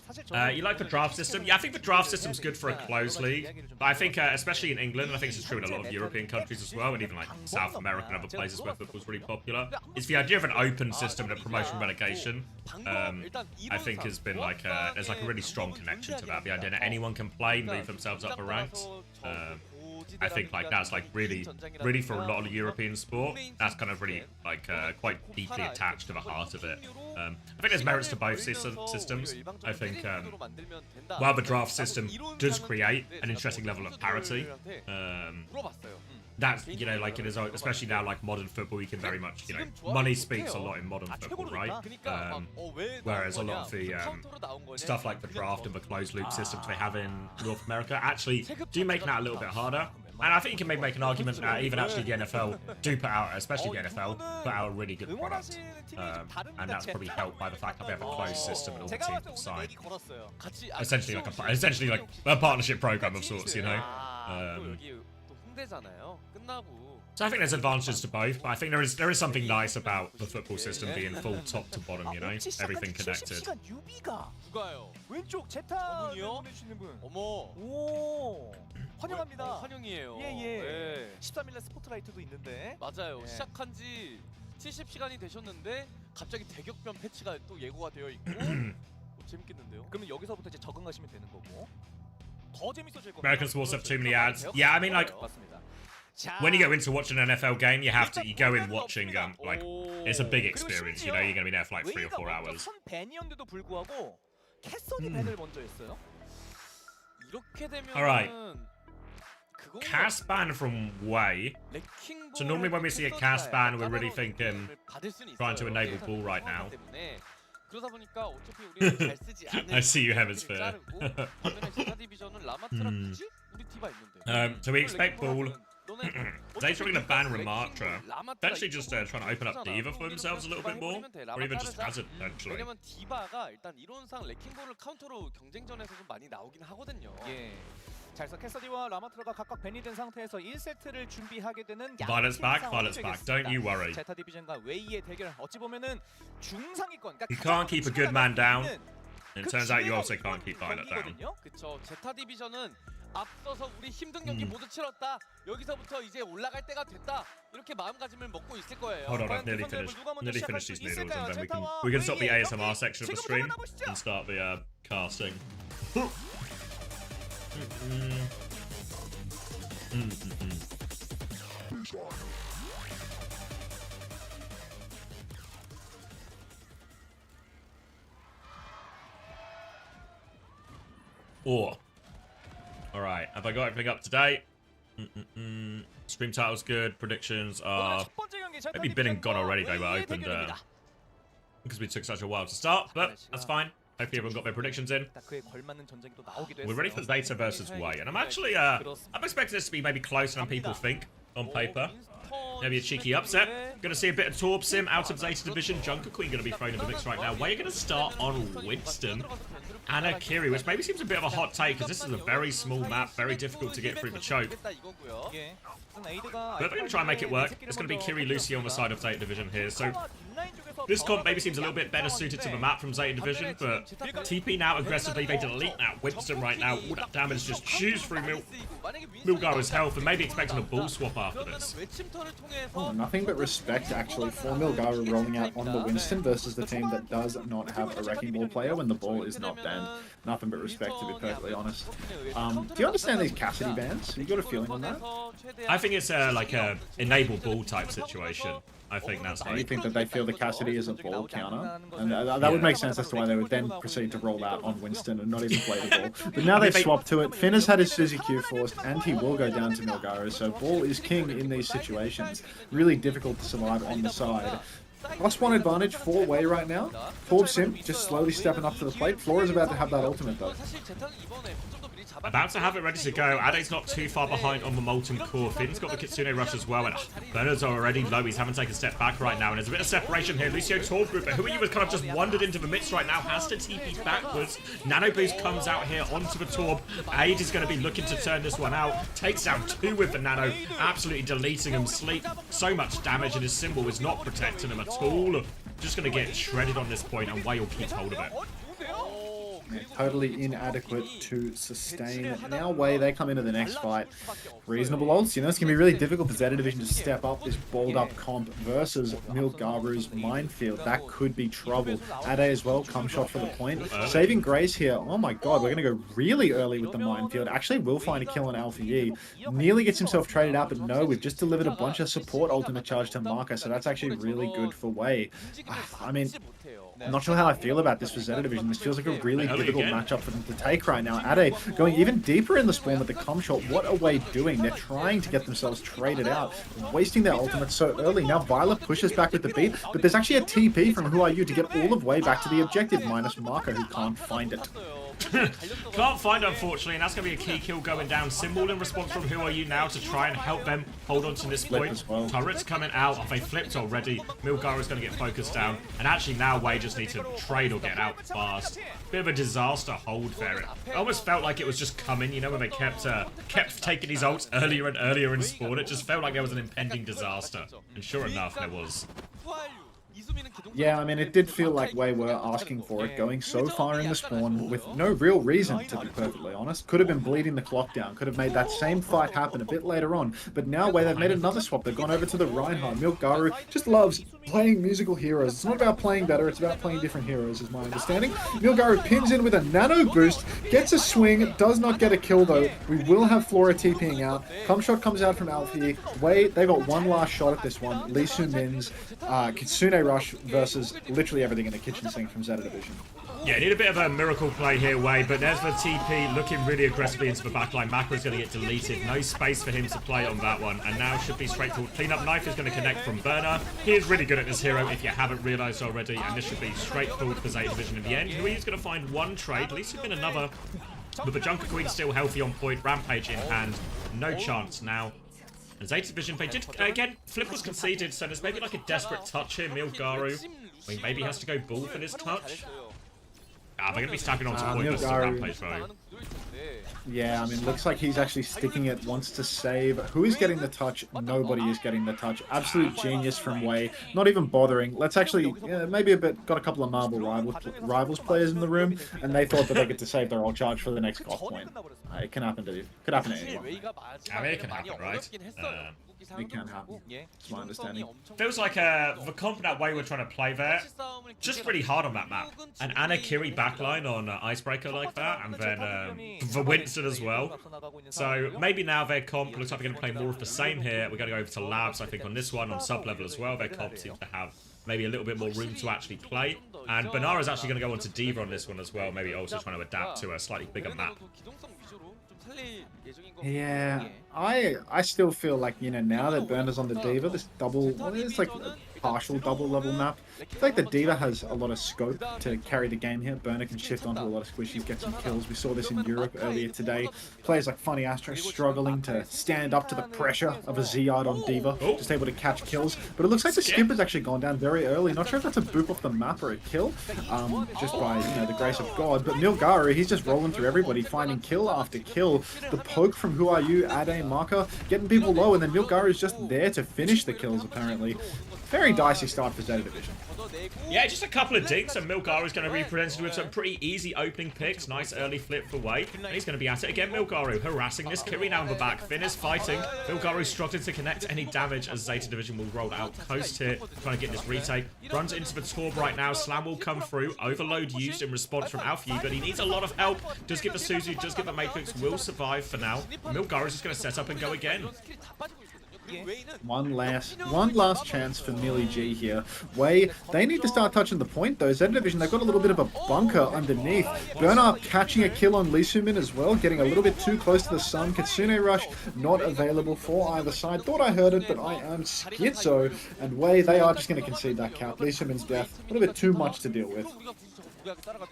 사실 You like the draft system? Yeah, I think the draft system's good for a closed league. But I think, especially in England, and I think this is true in a lot of European countries as well, and even like South America and other places where football's really popular, is the idea of an open system and a promotion relegation. I think has been like there's like a really strong connection to that. The idea that anyone can play, move themselves up the ranks. I think like that's like really for a lot of the European sport, that's kind of really like quite deeply attached to the heart of it. I think there's merits to both systems. I think while the draft system does create an interesting level of parity, that's, you know, like it is, especially now like modern football, you can very much, you know, money speaks a lot in modern football, right? Whereas a lot of the stuff like the draft and the closed loop systems they have in North America actually do make that a little bit harder. And I think you can maybe make an argument that even actually the NFL do put out, especially the NFL, put out a really good product. And that's probably helped by the fact that they have a closed system and all the teams have signed. Essentially like a partnership program of sorts, you know? So I think there's advantages to both, but I think there is something nice about the football system being full top to bottom, you know? Everything connected. 왼쪽 제타 보내주시는 분. 오. 환영합니다. 환영이에요. 예. 13일날 스포트라이트도 있는데. 맞아요. 시작한 지 70시간이 되셨는데 갑자기 대격변 패치가 또 예고가 되어 있고 재밌겠는데요. 그러면 여기서부터 이제 적응하시면 되는 거고. 더 재밌어질 겁니다. American sports have too many ads. Yeah, I mean like when you go into watching an NFL game, you go in watching like it's a big experience. You know, you're gonna be there for like 3 or 4 hours. 벤이었는데도 불구하고 캐서디 벤을 먼저 했어요. 이렇게 되면 Alright. Cast ban from Way. So normally when we see a cast ban, we're really thinking trying to enable ball right now. 그러다 보니까 어차피 우리는 잘 쓰지 않을 I see you, Hemisphere. So we expect ball. They're trying to ban Ramatra. Potentially just trying to open up Diva for themselves a little bit more, or even just Hazard potentially. 왜냐면 디바가 일단 이론상 레킹볼을 카운터로 경쟁전에서 좀 많이 나오긴 하거든요. 예. 자, 그래서 캐서디와 라마트라가 각각 벤이 된 상태에서 1세트를 준비하게 되는 Violence back, don't you worry. 제타 디비전과 웨이의 대결 어찌 보면은 중상위권. You can't keep a good man down. It turns out you also can't keep Violet down. 그쵸. 제타 디비전은 앞서서 우리 힘든 경기 모두 치렀다. 여기서부터 이제 올라갈 때가 됐다. 이렇게 마음가짐을 먹고 있을 거예요. Hold on, I've nearly finished these noodles, and then we can stop the ASMR section of the stream and start the casting. Alright, have I got everything up to date? Stream title's good, predictions are maybe been and gone already, they were opened because we took such a while to start, but that's fine. Hopefully everyone got their predictions in. We're ready for Zeta versus Way, and I'm actually I'm expecting this to be maybe closer than people think on paper. Maybe a cheeky upset. Gonna see a bit of Torb Sim out of Zeta Division. Junker Queen gonna be thrown in the mix right now. Way gonna start on Winston and Akiri, which maybe seems a bit of a hot take because this is a very small map, very difficult to get through the choke. But they're gonna try and make it work. It's gonna be Kiri Lucy on the side of Zeta Division here. So this comp maybe seems a little bit better suited to the map from Zeta Division, but TP now aggressively. They delete that Winston right now. All that damage just chews through Milgaro's health, and maybe expecting a ball swap after this. Oh, nothing but respect actually for Milgaro rolling out on the Winston versus the team that does not have a Wrecking Ball player when the ball is not banned. Nothing but respect, to be perfectly honest. Do you understand these Cassidy bans? Have you got a feeling on that? I think it's like a enable ball type situation. I think that's I right. think that they feel the Cassidy is a ball counter, and that would make sense as to why they would then proceed to roll out on Winston and not even play the ball. But now they've swapped to it. Finn has had his Suzy Q forced, and he will go down to Milgaro, so ball is king in these situations. Really difficult to survive on the side. +1 advantage for Wei right now. Torb Sim just slowly stepping up to the plate. Flora's about to have that ultimate though. About to have it ready to go. Ade's not too far behind on the Molten Core. Finn's got the Kitsune Rush as well, and Bernard's already low. He's having to take a step back right now, and there's a bit of separation here. Lucio Torb Group, but who are you was kind of just wandered into the midst right now, has to TP backwards. Nano Boost comes out here onto the Torb. Ade is going to be looking to turn this one out. Takes down 2 with the Nano, absolutely deleting him. Sleep, so much damage, and his symbol is not protecting him at all. Just going to get shredded on this point, and Wei will keep hold of it. Totally inadequate to sustain. Now Wei, they come into the next fight. Reasonable odds. You know, it's going to be really difficult for Zeta Division to step up this balled up comp versus Milgaru's Minefield. That could be trouble. Ade as well, come shot for the point. Saving Grace here. Oh my god, we're going to go really early with the Minefield. Actually will find a kill on Alpha Yi. Nearly gets himself traded out, but no, we've just delivered a bunch of support ultimate charge to Marco, so that's actually really good for Wei. I mean, I'm not sure how I feel about this for Zeta Division. This feels like a really difficult matchup for them to take right now. Ade going even deeper in the spawn with the cum shot. What are Wei doing? They're trying to get themselves traded out, wasting their ultimate so early. Now Violet pushes back with the beat, but there's actually a TP from Who Are You to get all of Wei back to the objective, minus Marco, who can't find it. Can't find it, unfortunately, and that's going to be a key kill going down. Symbol in response from Who Are You now to try and help them hold on to this point. Well. Turrets coming out. They flipped already. Milgaru's going to get focused down. And actually now Wei just need to trade or get out fast. Bit of a disaster hold there. It almost felt like it was just coming, you know, when they kept taking these ults earlier and earlier in spawn. It just felt like there was an impending disaster. And sure enough, there was. Yeah, I mean, it did feel like Wei were asking for it, going so far in the spawn with no real reason, to be perfectly honest. Could have been bleeding the clock down, could have made that same fight happen a bit later on. But now Wei, they've made another swap. They've gone over to the Reinhardt. Milgaru just loves playing musical heroes. It's not about playing better, it's about playing different heroes, is my understanding. Milgaru pins in with a nano boost, gets a swing, does not get a kill though. We will have Flora TPing out. Cum shot comes out from Alfie. Wei, they got one last shot at this one. Lee Su Min's Kitsune Rush versus literally everything in the kitchen sink from Zeta Division. Yeah, need a bit of a miracle play here, Wei, but there's the TP looking really aggressively into the backline. Macro's going to get deleted. No space for him to play on that one, and now should be straightforward. Cleanup Knife is going to connect from Burner. He is really good at this hero, if you haven't realised already, and this should be straightforward for Zeta Division in the end. He's going to find one trade, at least it's been another, but the Junker Queen still healthy on point, Rampage in hand. No chance now. And Zeta Division, they did, again, Flip was conceded, so there's maybe like a desperate touch here. Milgaru, I mean, maybe he has to go bull for this touch. Ah, they're going to be stacking onto point versus Rampage, though. Yeah, I mean, looks like he's actually sticking it, wants to save. Who is getting the touch? Nobody is getting the touch. Absolute genius from Wei. Not even bothering. Let's actually, maybe a bit, got a couple of Marble Rivals players in the room, and they thought that they get to save their all charge for the next Goth point. It can happen to you. Could happen to anyone. I mean, it can happen, right? It can happen. It's my understanding. Feels like the comp that Wei were trying to play there, just really hard on that map. An Anakiri backline on Icebreaker like that, and then the Winston as well. So maybe now their comp looks like they're going to play more of the same here. We're going to go over to Labs, I think, on this one, on sub-level as well. Their comp seems to have maybe a little bit more room to actually play. And Banara's actually going to go on to Diva on this one as well, maybe also trying to adapt to a slightly bigger map. Yeah, I still feel like, you know, now that Burner's on the Diva, this double, well, it's like a partial double level map. I feel like the Diva has a lot of scope to carry the game here. Burner can shift onto a lot of squishies, get some kills. We saw this in Europe earlier today. Players like Funny Astro struggling to stand up to the pressure of a Ziyad on Diva, just able to catch kills. But it looks like the skip has actually gone down very early. Not sure if that's a boop off the map or a kill, just by, you know, the grace of God. But Milgaru, he's just rolling through everybody, finding kill after kill. The poke from Who Are You, Ade, Marker, getting people low, and then Milgaru is just there to finish the kills, apparently. Very dicey start for Zeta Division. Yeah, just a couple of dinks, and Milgaru is going to be presented with some pretty easy opening picks. Nice early flip for Wei, and he's going to be at it again. Milgaru harassing this Kiri now on the back. Finn is fighting. Milgaru struggling to connect any damage as Zeta Division will roll out coast here, trying to get this retake. Runs into the Torb right now. Slam will come through. Overload used in response from Alfie, but he needs a lot of help. Does get the Suzu, does get the Matrix, will survive for now. Milgaru is just going to set up and go again. One last chance for Millie G here. Wei, they need to start touching the point though. Z Division, they've got a little bit of a bunker underneath. Bernard catching a kill on Lee Sumin as well, getting a little bit too close to the sun. Kitsune Rush not available for either side. Thought I heard it, but I am schizo. And Wei, they are just going to concede that count. Lee Sumin's death, a little bit too much to deal with.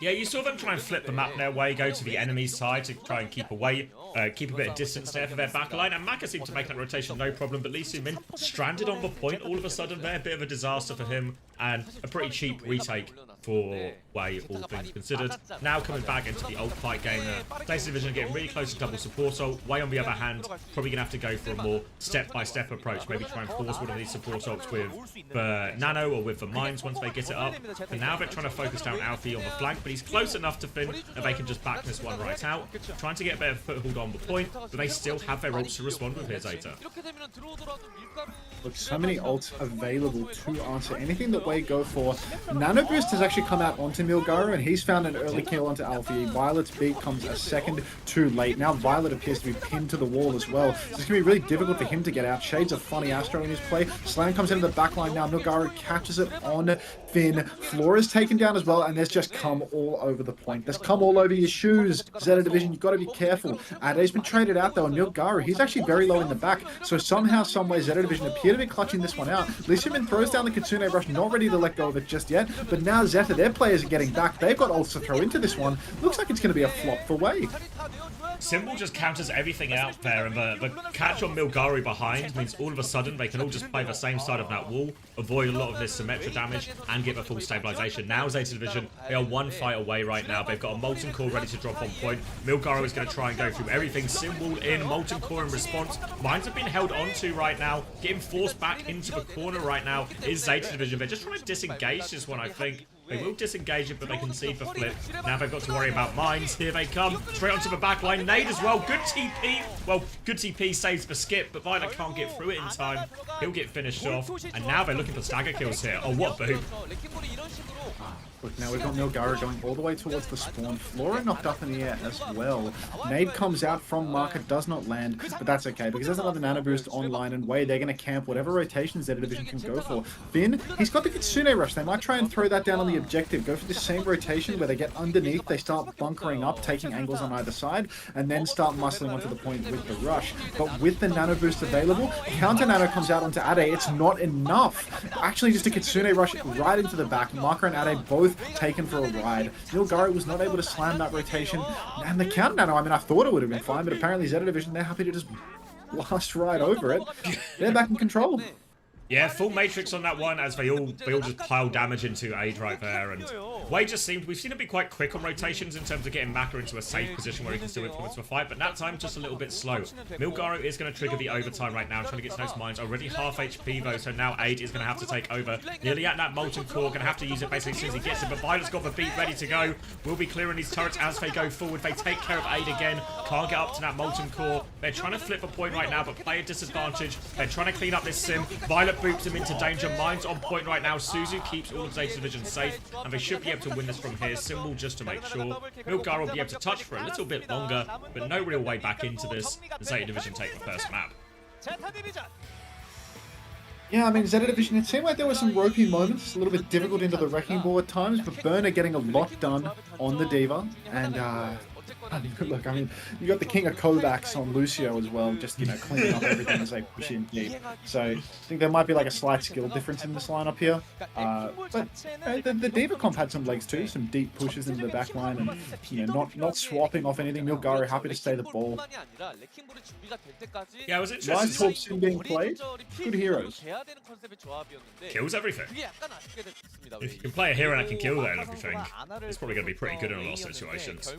Yeah, you saw them try and flip the map their way, go to the enemy's side to try and keep away, keep a bit of distance there for their backline, and Maka seemed to make that rotation no problem, but Lee Sumin stranded on the point all of a sudden there, a bit of a disaster for him, and a pretty cheap retake for Wei, all things considered. Now coming back into the ult fight game, Place Division getting really close to double support ult. Wei, on the other hand, probably going to have to go for a more step-by-step approach, maybe try and force one of these support ults with the Nano or with the Mines once they get it up. And now they're trying to focus down Alfie on the flank, but he's close enough to Finn that they can just back this one right out. Trying to get a better foothold on the point, but they still have their ults to respond with here, Zeta. Look, so many ults available to answer anything that Wei go for. Nano Boost has actually come out onto Milgaru, and he's found an early kill onto Alfie. Violet's beat comes a second too late. Now Violet appears to be pinned to the wall as well. So it's going to be really difficult for him to get out. Shades of Funny Astro in his play. Slam comes into the backline now. Milgaru catches it on Finn. Flora's taken down as well, and there's just come all over the point. There's come all over your shoes. Zeta Division, you've got to be careful. Ade's been traded out though, and Milgaru, he's actually very low in the back. So somehow, someway, Zeta Division appear to be clutching this one out. Lee Sumin throws down the Kitsune Rush, not ready to let go of it just yet, but now Zeta, their players are getting back. They've got ults to throw into this one. Looks like it's going to be a flop for Wei. Symbol just counters everything out there, and the catch on Milgaru behind means all of a sudden they can all just play the same side of that wall, avoid a lot of this Symmetra damage, and get the full stabilization. Now Zeta Division, they are one fight away right now. They've got a Molten Core ready to drop on point. Milgaru is going to try and go through everything. Symbol in, Molten Core in response. Mines have been held onto right now, getting forced back into the corner right now is Zeta Division. They're just trying to disengage this one, I think. They will disengage it, but they concede the flip. Now they've got to worry about Mines. Here they come. Straight onto the back line. Nade as well. Good TP. Well, good TP saves the skip, but Violet can't get through it in time. He'll get finished off. And now they're looking for stagger kills here. Oh, what a boot. Look, now we've got Milgaru going all the way towards the spawn. Flora knocked up in the air as well. Nade comes out from market, does not land, but that's okay because there's another Nano Boost online, and Wei, they're going to camp whatever rotations Zeta Division can go for. Finn, he's got the Kitsune Rush. They might try and throw that down on the objective. Go for the same rotation where they get underneath, they start bunkering up, taking angles on either side, and then start muscling onto the point with the rush. But with the Nano Boost available, Counter Nano comes out onto Ade. It's not enough. Actually, just a Kitsune Rush right into the back. Marker and Ade both taken for a ride. Milgaru was not able to slam that rotation, and the Counter Nano, I mean, I thought it would have been fine, but apparently Zeta Division, they're happy to just blast right over it. They're back in control. Yeah, full Matrix on that one as they all just pile damage into Aid right there, and Wei just seemed, we've seen him be quite quick on rotations in terms of getting Maka into a safe position where he can still influence the fight, but that time just a little bit slow. Milgaru is going to trigger the overtime right now, trying to get to those mines. Already half HP though, so now Aid is going to have to take over. Nearly at that Molten Core, going to have to use it basically as soon as he gets it, but Violet's got the beat ready to go. Will be clearing these turrets as they go forward. They take care of Aid again, can't get up to that Molten Core. They're trying to flip a point right now, but player disadvantage. They're trying to clean up this sim. Violet boops him into danger. Mines on point right now. Suzu keeps all of Zeta Division safe, and they should be able to win this from here. Symbol just to make sure. Milgaru will be able to touch for a little bit longer, but no real way back into this. The Zeta Division take the first map. Yeah, I mean, Zeta Division, it seemed like there were some ropey moments, a little bit difficult into the wrecking ball at times, but Burner getting a lot done on the Diva, and look, I mean, you got the King of Kovacs on Lucio as well, just, you know, cleaning up everything as they push in deep. So I think there might be like a slight skill difference in this lineup here. But you know, the Diva comp had some legs too, some deep pushes into the back line, and you know, not swapping off anything. Milgaru happy to stay the ball. Yeah, it was interesting. Wise Torp soon being played. Good heroes. Kills everything. If you can play a hero and I can kill that and everything, it's probably going to be pretty good in a lot of situations.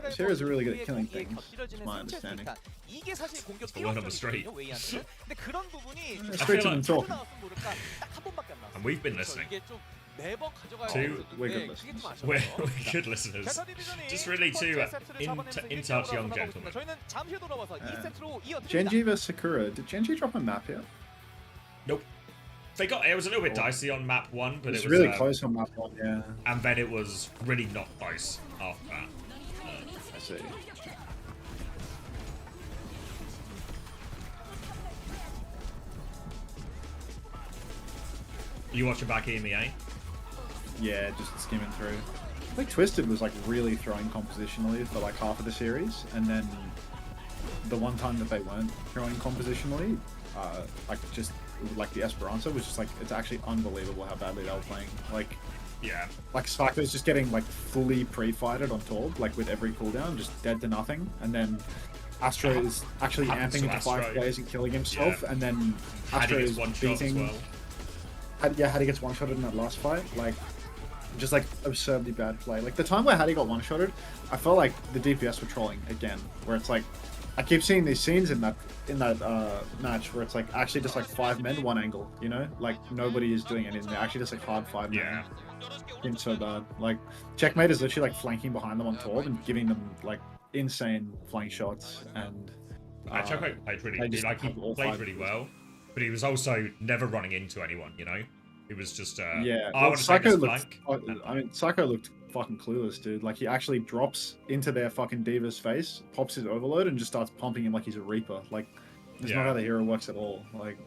These heroes are really good at killing things, is my understanding. It's the word on the street. Straight to them talking. And we've been listening. We're good listeners. We're good listeners. Just really two in-touch young gentlemen. Genji vs Sakura. Did Genji drop a map here? Nope. They got, it was a little bit dicey on map 1, but it was really close on map 1, yeah. And then it was really not close after that. I see. You watching back EMEA? Yeah, just skimming through. I think Twisted was like really throwing compositionally for like half of the series, and then the one time that they weren't throwing compositionally, like just like the Esperanza was just like, it's actually unbelievable how badly they were playing. Like, yeah, like Psycho's just getting like fully pre-fighted on Torb, like with every cooldown, just dead to nothing, and then Astro is actually amping into 5 players and killing himself, and then Astro is beating. Hattie gets one-shotted in that last fight, like just like absurdly bad play. Like the time where Hattie got one-shotted, I felt like the DPS were trolling again, where it's like I keep seeing these scenes in that match where it's like actually just like 5 men, 1 angle, you know, like nobody is doing anything. They're actually just like hard 5 men. It's so bad. Like Checkmate is literally like flanking behind them on Torb and giving them like insane flank shots, and Checkmate played really, like he played really well, but he was also never running into anyone, you know. It was just yeah. I want to take this flank. I mean, Psycho looked fucking clueless, dude. Like he actually drops into their fucking Diva's face, pops his overload, and just starts pumping him like he's a Reaper. Like, that's not how the hero works at all. Like,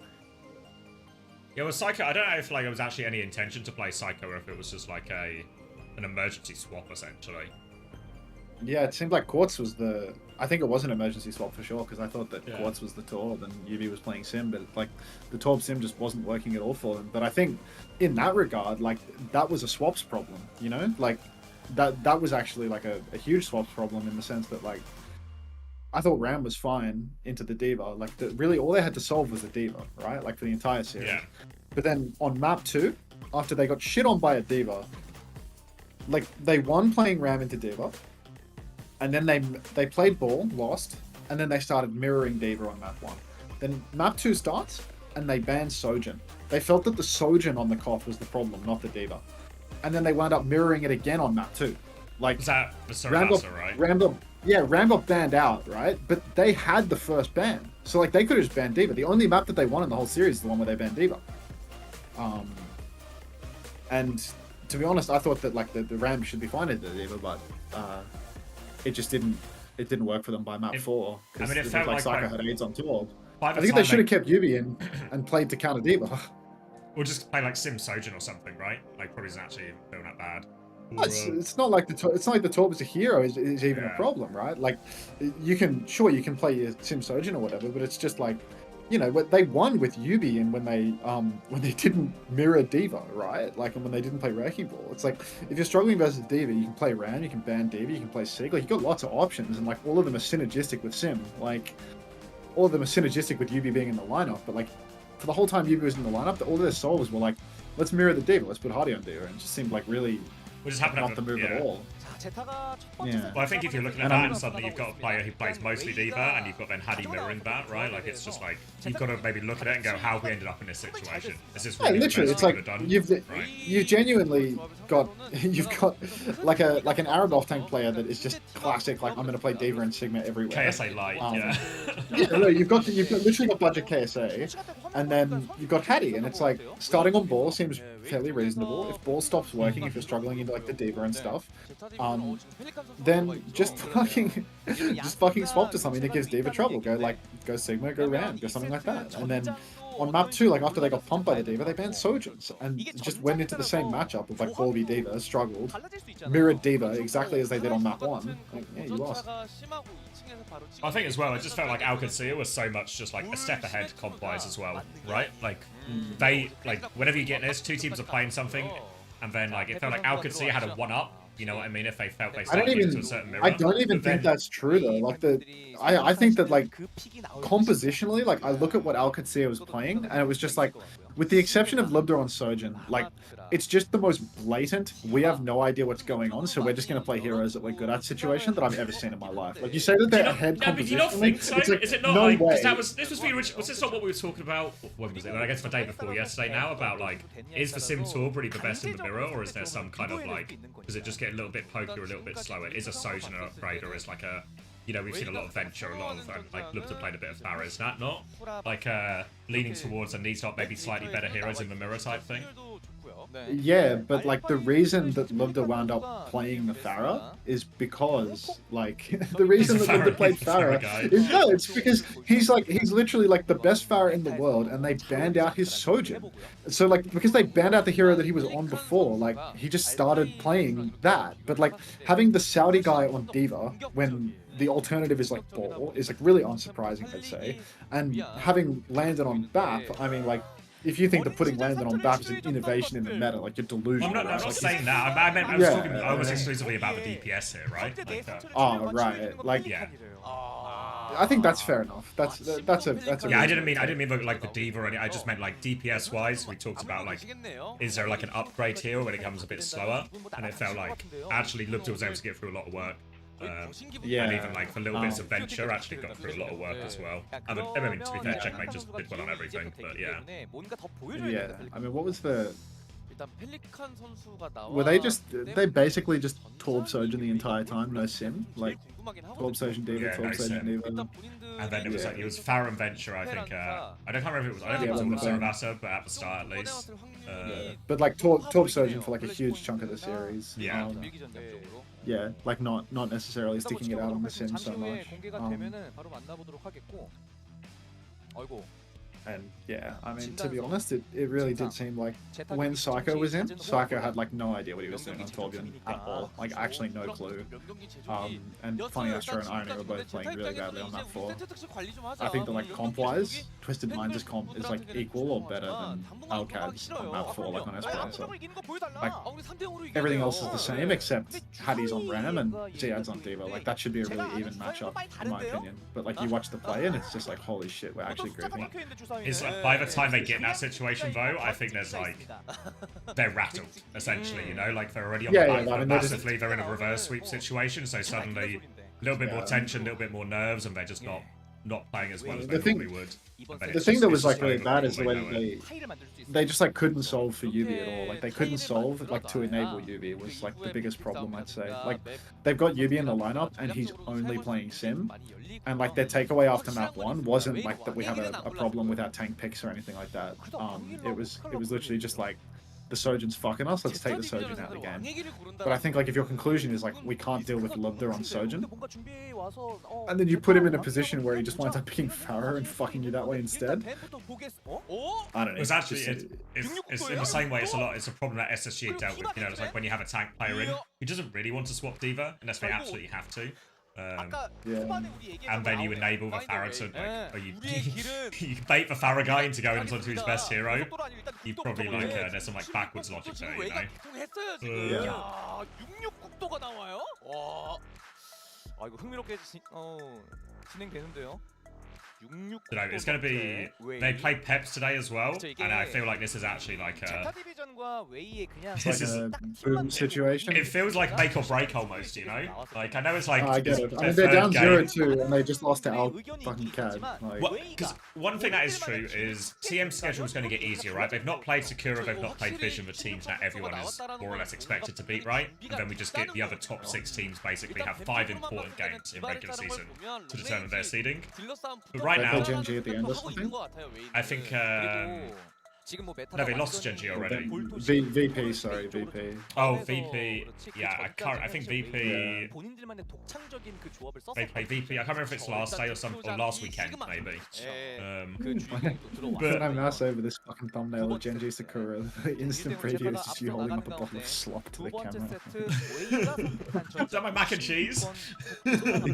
yeah, well, Psycho. I don't know if like there was actually any intention to play Psycho, or if it was just like an emergency swap essentially. Yeah, it seemed like Quartz was the. I think it was an emergency swap for sure, because I thought that Quartz was the Torb and Yubi was playing Sim, but like the Torb Sim just wasn't working at all for them. But I think in that regard, like that was a swaps problem, you know, like that was actually like a huge swaps problem in the sense that like I thought Ram was fine into the Diva. Like really all they had to solve was the Diva, right? Like for the entire series. Yeah. But then on map 2, after they got shit on by a Diva, like they won playing Ram into Diva. And then they played ball, lost, and then they started mirroring Diva on map 1. Then map 2 starts, and they banned Sojin. They felt that the Sojin on the Koth was the problem, not the Diva. And then they wound up mirroring it again on map 2. Like, was that the Sarasa, right? Ram got banned out, right? But they had the first ban. So like they could have just banned Diva. The only map that they won in the whole series is the one where they banned Diva. And to be honest, I thought that like the Ram should be fine in the Diva, but it just didn't work for them by map 4. I mean, it felt felt like like Psycho had AIDS on Torb. By I the think they time should have kept Yubi in and played to counter Diva. Or just play like Sim Sojin or something, right? Like probably isn't actually doing that bad. It's not like the Torb as a hero is even a problem, right? Like you can play your Sim Sojin or whatever, but it's just like, you know, they won with Yubi and when they didn't mirror Diva, right? Like, and when they didn't play Wrecking Ball. It's like, if you're struggling versus Diva, you can play Ram, you can ban Diva, you can play Sig. Like, you've got lots of options, and like, all of them are synergistic with Sim. Like, all of them are synergistic with Yubi being in the lineup, but like, for the whole time Yubi was in the lineup, all of their solvers were like, let's mirror the Diva, let's put Hardy on Diva, and it just seemed like really not the move at all. Well, I think if you're looking at that and suddenly you've got a player who plays mostly Diva and you've got then Hattie mirroring that, right? Like it's just like you've got to maybe look at it and go, how have we ended up in this situation? Is this really literally, it's like done? you've genuinely got like an Arab off tank player that is just classic. Like I'm going to play Diva and Sigma everywhere. KSA light, yeah. Yeah, no, you've literally got budget KSA, and then you've got Hattie, and it's like starting on ball seems fairly reasonable. If ball stops working, if you're struggling into like the Diva and stuff, then just fucking swap to something that gives Diva trouble. Go Sigma, go Ram, go something like that. And then on map 2, like after they got pumped by the Diva, they banned Sojins and just went into the same matchup of like ball v Diva, struggled, mirrored Diva exactly as they did on map 1. Like, yeah, you lost. I think as well, it just felt like Alcacia was so much just like a step ahead comp-wise as well, right? Like they whenever you get this, 2 teams are playing something, and then like it felt like Alcacia had a 1-up. You know what I mean? If they felt they started getting to a certain mirror. I don't even think that's true though. Like I think that like compositionally, like I look at what Alcacia was playing, and it was just like, with the exception of Libdor and Sojin, like it's just the most blatant. We have no idea what's going on, so we're just gonna play heroes that we're good at situation that I've ever seen in my life. Like you say that they're ahead compositionally. No, but do you not think so? It's like, is it not no like way. this was the original? Was this not what we were talking about? When was it? I guess the day before yesterday. Now about like, is the Sim Torb really the best in the mirror, or is there some kind of like, does it just get a little bit pokey or a little bit slower? Is a Sojin an upgrade, or is like a, you know, we've seen a lot of Venture, a lot of like Lubta played a bit of Farah. Is that not like leaning towards and needs to maybe slightly better heroes in the mirror type thing? Yeah, but like the reason that Lubda wound up playing the Pharah is because like the reason that Lubda played Pharah is no, it's because he's literally like the best Pharah in the world, and they banned out his Sojin. So like because they banned out the hero that he was on before, like he just started playing that. But like having the Saudi guy on Diva when the alternative is like Ball is like really unsurprising, I'd say. And having Landon on BAP, I mean like if you think that putting Landon on BAP is an innovation in the meta, like you're delusional. I'm not saying that. I was talking almost exclusively about the DPS here, right? Like, oh right, like yeah. I think that's fair enough. That's a yeah. I didn't mean like the diva or anything. I just meant like DPS wise. We talked about like, is there like an upgrade here when it comes a bit slower? And it felt like actually Lubda was able to get through a lot of work. Yeah. And even like for little bits of venture, actually got through a lot of work as well. I mean, to be fair, Checkmate just did well on everything, but yeah. Yeah. I mean, what was the? Were they basically just Torb Sojin the entire time, no sim? Like Torb Sojin Diva, yeah, Torb Sojin Diva. And then it was like it was Pharah and Venture, I think. I don't remember if it was. I don't think it was all of Saravasa, but at the start at least. But like Torb Sojin for like a huge chunk of the series. Yeah. Yeah, like not necessarily sticking it out on the sim so much. And yeah, I mean, to be honest, it really did seem like when Psycho was in, Psycho had like no idea what he was doing on Torbjorn at all. Like actually no clue. And Funny Astro and Irony were both playing really badly on map 4. I think that like comp-wise, Twisted Minds is like equal or better than OWCS on map 4, like on Esperanza. Like everything else is the same except Hattie's on Ram and Ziad's on Diva. Like that should be a really even matchup in my opinion. But like you watch the play and it's just like holy shit, we're actually gripping. It's like by the time they get in that situation though, I think there's like they're rattled essentially, you know, like they're already on the back foot massively. They're in a reverse sweep situation, so suddenly a little bit more tension, a little bit more nerves, and they're just not playing as well as they normally would. The thing that was like really bad is the way they just like couldn't solve for Yubi at all. Like they couldn't solve like to enable Yubi was like the biggest problem, I'd say. Like they've got Yubi in the lineup and he's only playing Sim, and like their takeaway after map 1 wasn't like that we have a problem with our tank picks or anything like that. It was literally just like the Sojin's fucking us, let's take the Sojin out of the game. But I think like if your conclusion is like we can't deal with Lubda on Sojin, and then you put him in a position where he just winds up picking Pharah and fucking you that way instead. I don't know. It's actually it's in the same way. It's a problem that SSG have dealt with. You know, it's like when you have a tank player in who doesn't really want to swap Diva unless they absolutely have to. And then you enable the Pharah to like, or you bait the Pharah guy into going onto his best hero. You probably like there's some like backwards logic there, you know. 아 이거 흥미롭게 진행되는데요. Today, it's going to be. They play Peps today as well, and I feel like this is actually like a. This is a boom situation. It feels like make or break almost, you know. Like I know it's like. I get it. I mean, they're down 0-2 and they just lost to Al fucking Cad. Because one thing that is true is TM's schedule is going to get easier, right? They've not played Sakura, they've not played Vision, the teams that everyone is more or less expected to beat, right? And then we just get the other top 6 teams basically have 5 important games in regular season to determine their seeding. But right now, Genji at the end or something? I think no, they lost to Genji already. VP, sorry, VP. Oh, VP. Yeah, I think VP. They play VP. I can't remember if it's last day or last weekend, maybe. But I'm mouse over this fucking thumbnail of Genji Sakura. The instant preview is just you holding up a bottle of slop to the camera. Is that my mac and cheese?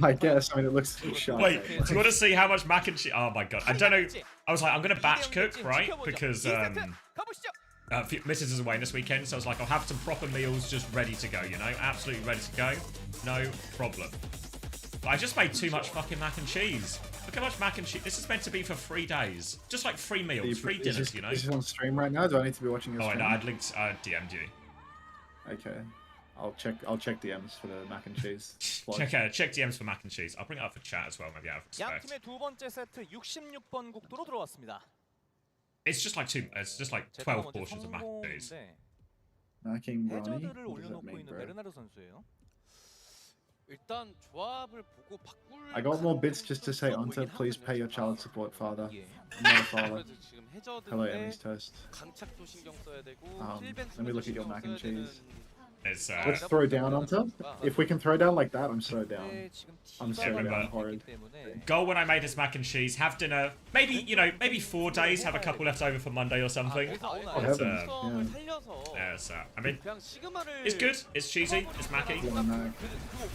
I guess. I mean, it looks sharp. Wait, do you want to see how much mac and cheese? Oh my god, I don't know. I was like, I'm gonna batch cook, right? Because Mrs. is away this weekend, so I was like, I'll have some proper meals just ready to go, you know? Absolutely ready to go. No problem. But I just made too much fucking mac and cheese. Look how much mac and cheese. This is meant to be for 3 days. Just like 3 meals, 3 dinners, you know? Is this on stream right now? Do I need to be watching your stream? Oh, no, I'd linked, DM'd you. Okay. I'll check DMs for the mac and cheese. check DMs for mac and cheese. I'll bring it up for chat as well, maybe out of respect. 양팀의 두 번째 세트 66번 국도로 들어왔습니다. It's just like 12 portions of mac and cheese. Macking brownie? 해저드를 올려놓고 있는 베르나르 선수예요. 일단 조합을 보고 바꿀 I got more bits just to say, Anta, please pay your child support, father. I'm not a father. 그래도 지금 해저드인데 Hello, Emmy's toast. 강착도 신경 써야 되고 Let me look at your mac and cheese. It's Let's throw down, Anta. If we can throw down like that, I'm so down. I'm so remember. down, horrid. goal when I made his mac and cheese. Have dinner. Maybe, you know, maybe 4 days. Have a couple left over for Monday or something. Oh, But, heavens. yeah, so, I mean, it's good. It's cheesy. It's macky.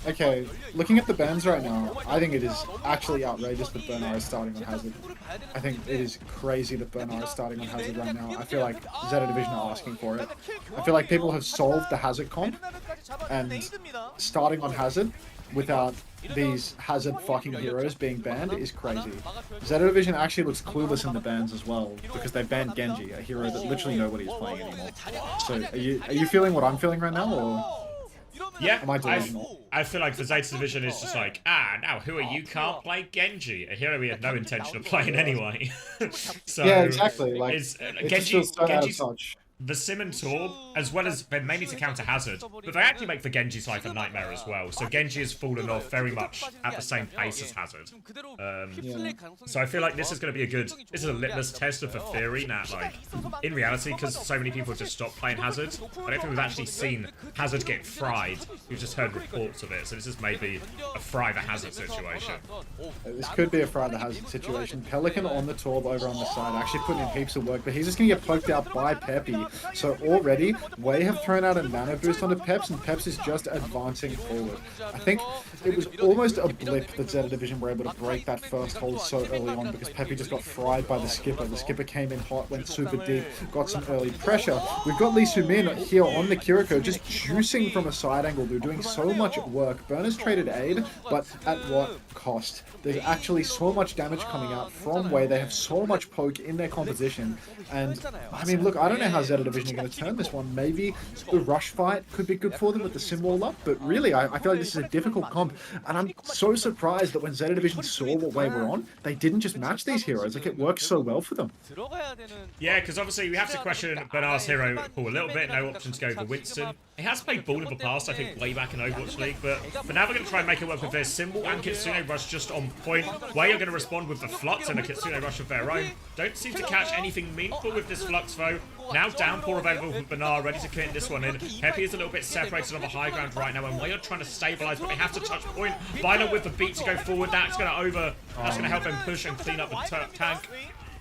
Okay, looking at the bans right now, I think it is actually outrageous that Bernard is starting on Hazard. I think it is crazy that Bernard is starting on Hazard right now. I feel like Zeta Division are asking for it. I feel like people have solved the Hazard comp, and starting on Hazard without these Hazard fucking heroes being banned is crazy. Zeta Division actually looks clueless in the bans as well, because they banned Genji, a hero that literally nobody is playing anymore. So are you feeling what I'm feeling right now, or yeah, am I delusional? I feel like the Zeta Division is just like, now who are you? Can't play Genji, a hero we had no intention of playing anyway. So yeah, exactly. Like it's, it just Genji, feels so out of Genji's, touch. the Sim and Torb, as well as they're mainly to counter Hazard, but they actually make for Genji's life a nightmare as well. So Genji has fallen off very much at the same pace as Hazard. So I feel like this is going to be this is a litmus test of a theory now, like, in reality, because so many people just stopped playing Hazard. I don't think we've actually seen Hazard get fried. We've just heard reports of it, so this is maybe a fry the Hazard situation. This could be a fry the Hazard situation. Pelican on the Torb over on the side, actually putting in heaps of work, but he's just going to get poked out by Peppy. So already, Wei have thrown out a nano boost onto Peps, and Peps is just advancing forward. I think it was almost a blip that Zeta Division were able to break that first hold so early on, because Peppy just got fried by the skipper. The skipper came in hot, went super deep, got some early pressure. We've got Lee Soo-min here on the Kiriko, just juicing from a side angle. They're doing so much work. Burner's traded aid, but at what cost? There's actually so much damage coming out from Wei. They have so much poke in their composition. And, I mean, look, I don't know how Zeta Division are going to turn this one. Maybe the rush fight could be good for them with the sim wall up, but really, I feel like this is a difficult comp. And I'm so surprised that when Zeta Division saw what Wei were on, they didn't just match these heroes. Like, it works so well for them. Yeah, because obviously we have to question Bernard's hero pool a little bit. No option to go for Winston. He has played ball in the past, I think, way back in Overwatch League, but now we're going to try and make it work with their symbol and Kitsune Rush just on point. Wei are going to respond with the Flux and a Kitsune Rush of their own. Don't seem to catch anything meaningful with this Flux, though. Now Downpour available for Bernard, ready to clean this one in. Peppy is a little bit separated on the high ground right now, and Wei are trying to stabilize, but they have to touch point. Violent with the beat to go forward. That's going to help them push and clean up the tank.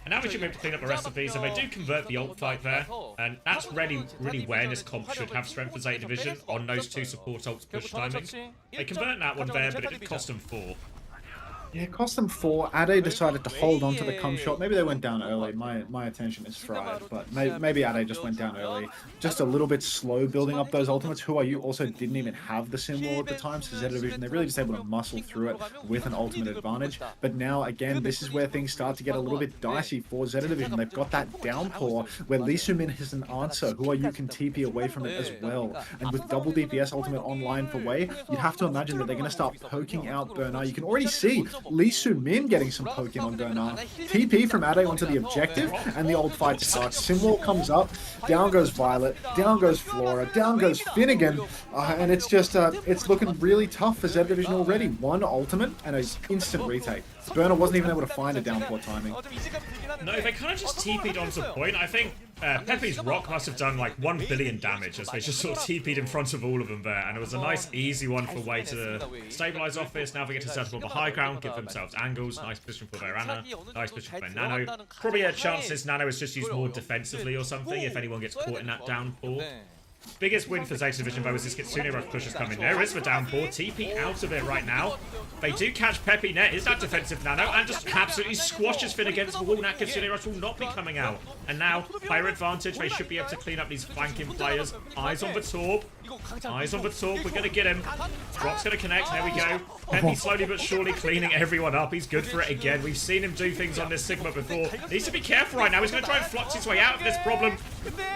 And now we should be able to clean up the rest of these, and they do convert the ult fight there, and that's really where this comp should have strength for Zeta Division on those 2 support ults push timings. They convert that one there, but it did cost them 4. Yeah, it cost them 4. Ade decided to hold on to the cum shot. Maybe they went down early. My attention is fried, but maybe Ade just went down early. Just a little bit slow building up those ultimates. Who Are You also didn't even have the sim wall at the time, so Zeta Division, they're really just able to muscle through it with an ultimate advantage. But now, again, this is where things start to get a little bit dicey for Zeta Division. They've got that downpour where Lee Soo-min has an answer. Who Are You can TP away from it as well. And with double DPS ultimate online for Wei, you'd have to imagine that they're going to start poking out Bernard. You can already see Lee Soo-min getting some poke in on Bernard. TP from Ade onto the objective, and the old fight starts. Simwall comes up, down goes Violet, down goes Flora, down goes Finnegan, and it's just, it's looking really tough for Zeta Division already. 1 ultimate and an instant retake. Burner wasn't even able to find a downpour timing. No, they kind of just TP'd onto point. I think Peppy's Rock must have done like 1 billion damage as they just sort of TP'd in front of all of them there. And it was a nice, easy one for Wei to stabilize off this. Now they get to set up on the high ground, give themselves angles. Nice position for their Ana. Nice position for their Nano. Probably a chance this Nano is just used more defensively or something if anyone gets caught in that downpour. Biggest win for Zeta Division, though, is this Kitsune Rush push is coming. There is the downpour. TP out of it right now. They do catch Peppy net. Is that defensive Nano? And just absolutely squashes Finn against the wall. Now Kitsune Rush will not be coming out. And now, player advantage. They should be able to clean up these flanking players. Eyes on the Torb. Eyes on the Torb. We're going to get him. Drop's going to connect. There we go. Peppy slowly but surely cleaning everyone up. He's good for it again. We've seen him do things on this Sigma before. Needs to be careful right now. He's going to try and flux his way out of this problem.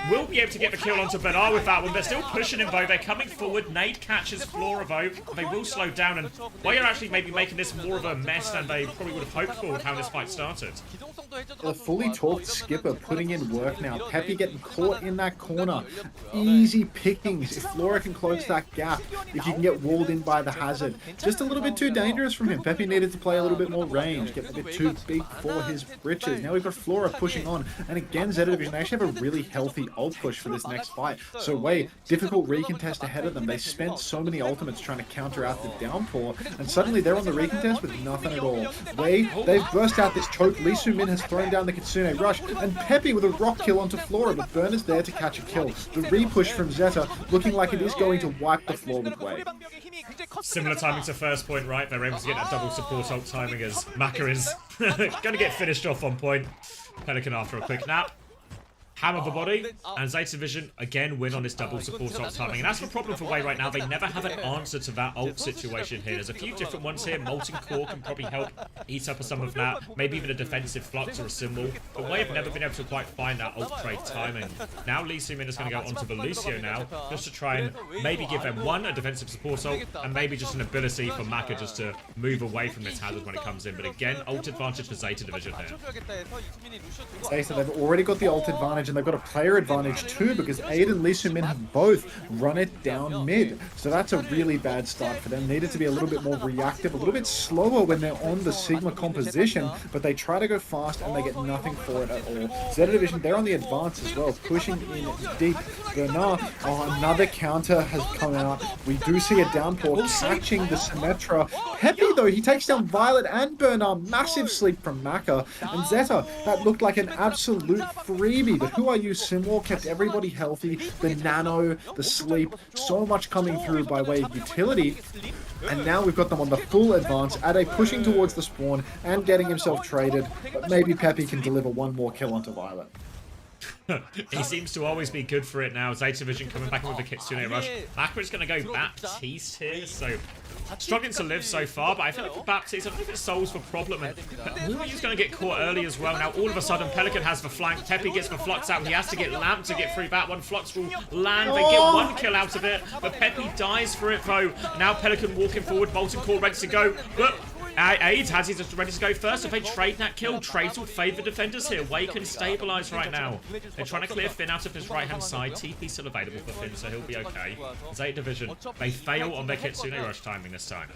Will be able to get the kill onto Bernard with that one. They're still pushing him, though. They're coming forward. Nade catches Flora, though. They will slow down, and Wei are actually maybe making this more of a mess than they probably would have hoped for with how this fight started. The fully talked skipper putting in work now. Peppy getting caught in that corner. Easy pickings if Flora can close that gap. If you can get walled in by the hazard. Just a little bit too dangerous from him. Peppy needed to play a little bit more range. Get a bit too big for his britches. Now we've got Flora pushing on. And again, Zeta Division, they actually have a really healthy ult push for this next fight. So Wei, difficult recontest ahead of them. They spent so many ultimates trying to counter out the downpour. And suddenly they're on the recontest with nothing at all. Wei, they've burst out this choke. Lee Soo-min has thrown down the Kitsune Rush. And Peppy with a rock kill onto Flora. But Burn is there to catch a kill. The re-push from Zeta looking like it is going to wipe the floor with Wei. Similar timing to first point, right? They're able to get that double support ult timing as Maka is going to get finished off on point. Pelican after a quick nap. Hammer the body, and Zeta Division again win on this double support ult timing. And that's the problem for Wei right now. They never have an answer to that ult situation here. There's a few different ones here. Molten Core can probably help eat up some of that. Maybe even a defensive flux or a symbol. But Wei have never been able to quite find that ult trade timing. Now Lee Soo-min is going to go onto Velucio now, just to try and maybe give them one, a defensive support ult, and maybe just an ability for Maka just to move away from this hazard when it comes in. But again, ult advantage for Zeta Division here. Zeta, they've already got the ult advantage, and they've got a player advantage too, because Aid and Lee Soo-min have both run it down mid. So that's a really bad start for them. Needed to be a little bit more reactive, a little bit slower when they're on the Sigma composition, but they try to go fast and they get nothing for it at all. Zeta Division, they're on the advance as well, pushing in deep. Bernard, another counter has come out. We do see a downpour catching the Symmetra. Peppy though, he takes down Violet and Bernard. Massive sleep from Maka. And Zeta, that looked like an absolute freebie, but who are you? Simwar kept everybody healthy. The nano, the sleep, so much coming through by way of utility. And now we've got them on the full advance. Ade pushing towards the spawn and getting himself traded. But maybe Peppy can deliver one more kill onto Violet. He seems to always be good for it now. Zeta Division coming back in with the Kitsune Rush. Maka's going to go Baptiste here, so struggling to live so far, but I feel like for Baptiste, I don't know if it solves the problem. And Wu's going to get caught early as well. Now, all of a sudden, Pelican has the flank. Peppy gets the Flux out. He has to get Lamp to get through that one. Flux will land. They get one kill out of it, but Peppy dies for it, though. Now, Pelican walking forward. Molten Core ready to go. But Aid has he just ready to go first. If they trade that kill, trades will favour defenders here. Wei can stabilise right now. They're trying to clear Finn out of his right-hand side. TP still available for Finn, so he'll be okay. Zeta Division, they fail on their Kitsune Rush timing this time.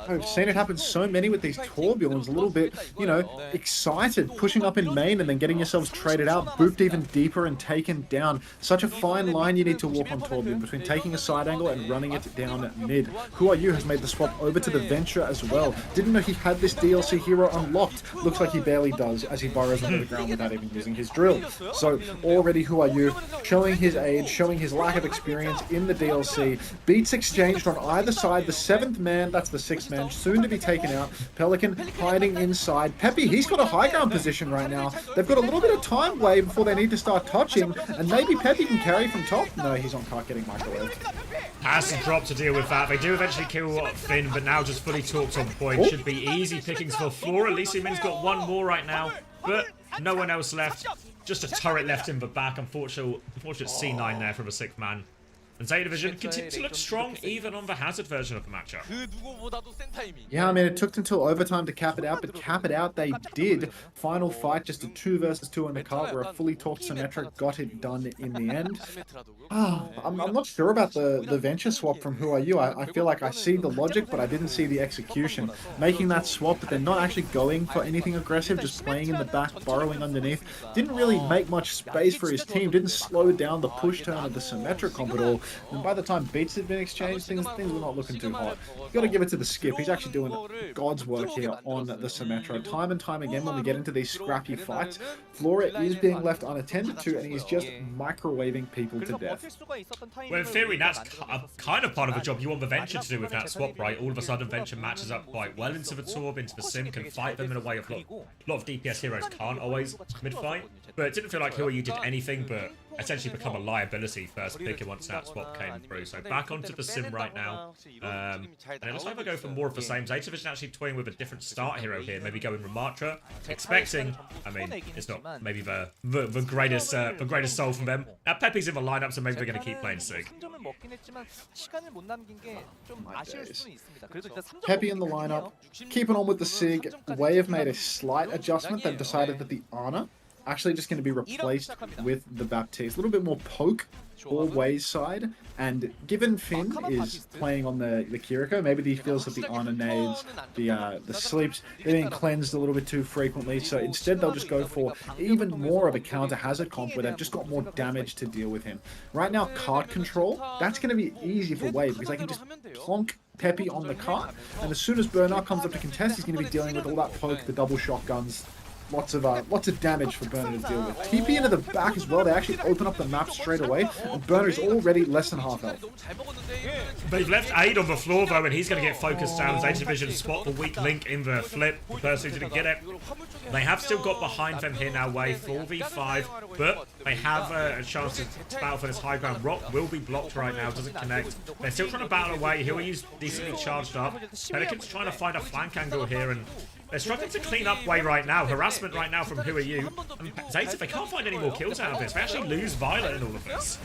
I've seen it happen so many with these Torbjorns. A little bit, you know, excited, pushing up in main and then getting yourselves traded out, booped even deeper and taken down. Such a fine line you need to walk on Torbjorn between taking a side angle and running it down mid. Who Are You has made the swap over to the Venture as well. Didn't know he had this DLC hero unlocked. Looks like he barely does as he burrows under the ground without even using his drill. So already Who Are You showing his age, showing his lack of experience in the DLC. Beats exchanged on either side. The 7th man, that's the 6th man, soon to be taken out. Pelican hiding inside. Peppy, he's got a high ground position right now. They've got a little bit of time Wei before they need to start touching, and maybe Peppy can carry from top. No, he's on cart getting microwaved. Has to drop to deal with that. They do eventually kill Finn, but now just fully talked on point. Should be easy pickings for Flora. Lee Soo-min's got one more right now, but no one else left. Just a turret left in the back. Unfortunate C9 there from a 6th man. And Zeta Division continue to look strong even on the Hazard version of the matchup. Yeah, I mean, it took until overtime to cap it out, but cap it out they did. Final fight, just a 2 versus 2 in the cart where a fully talked Symmetra got it done in the end. I'm not sure about the Venture swap from Who Are You. I feel like I see the logic, but I didn't see the execution. Making that swap, but they're not actually going for anything aggressive, just playing in the back, burrowing underneath. Didn't really make much space for his team, didn't slow down the push turn of the Symmetra comp at all. And by the time beats had been exchanged, things were not looking too hot. You got to give it to the skip. He's actually doing God's work here on the Symmetra. Time and time again, when we get into these scrappy fights, Flora is being left unattended to, and he's just microwaving people to death. Well, in theory, that's kind of part of the job you want the Venture to do with that swap, right? All of a sudden, Venture matches up quite well into the Torb, into the Sim, can fight them in a way a lot of DPS heroes can't always mid-fight. But it didn't feel like Who Are You did anything but essentially become a liability first pick once that spot came through. So back onto the sim right now. And it looks like we'll go for more of the same. Zeta Vision actually toying with a different start hero here. Maybe going Ramatra. Expecting, I mean, it's not maybe the greatest soul from them. Now Pepe's in the lineup, so maybe they're going to keep playing Sig. Pepe in the lineup, keeping on with the Sig. Way have made a slight adjustment. They've decided that the Ana actually just going to be replaced with the Baptiste. A little bit more poke or Way's side. And given Finn is playing on the Kiriko, maybe he feels that the Ana nades, the sleeps, they're being cleansed a little bit too frequently. So instead they'll just go for even more of a counter hazard comp where they've just got more damage to deal with him. Right now, card control, that's going to be easy for Way because they can just plonk Pepe on the cart. And as soon as Bernard comes up to contest, he's going to be dealing with all that poke, the double shotguns. Lots of damage for Burner to deal with. TP into the back as well. They actually open up the map straight away. And Burner's already less than half health. They've left Aid on the floor though, and he's going to get focused down. Zeta Vision spot the weak link in the flip. The person who didn't get it. They have still got behind them here now, Way 4v5, but they have a chance to battle for this high ground. Rock will be blocked right now, doesn't connect. They're still trying to battle away. He's decently charged up. Pelican's trying to find a flank angle here, and they're struggling to clean up Way right now. Harassment right now from Who Are You? And Zeta, they can't find any more kills out of this. They actually lose Violet in all of this.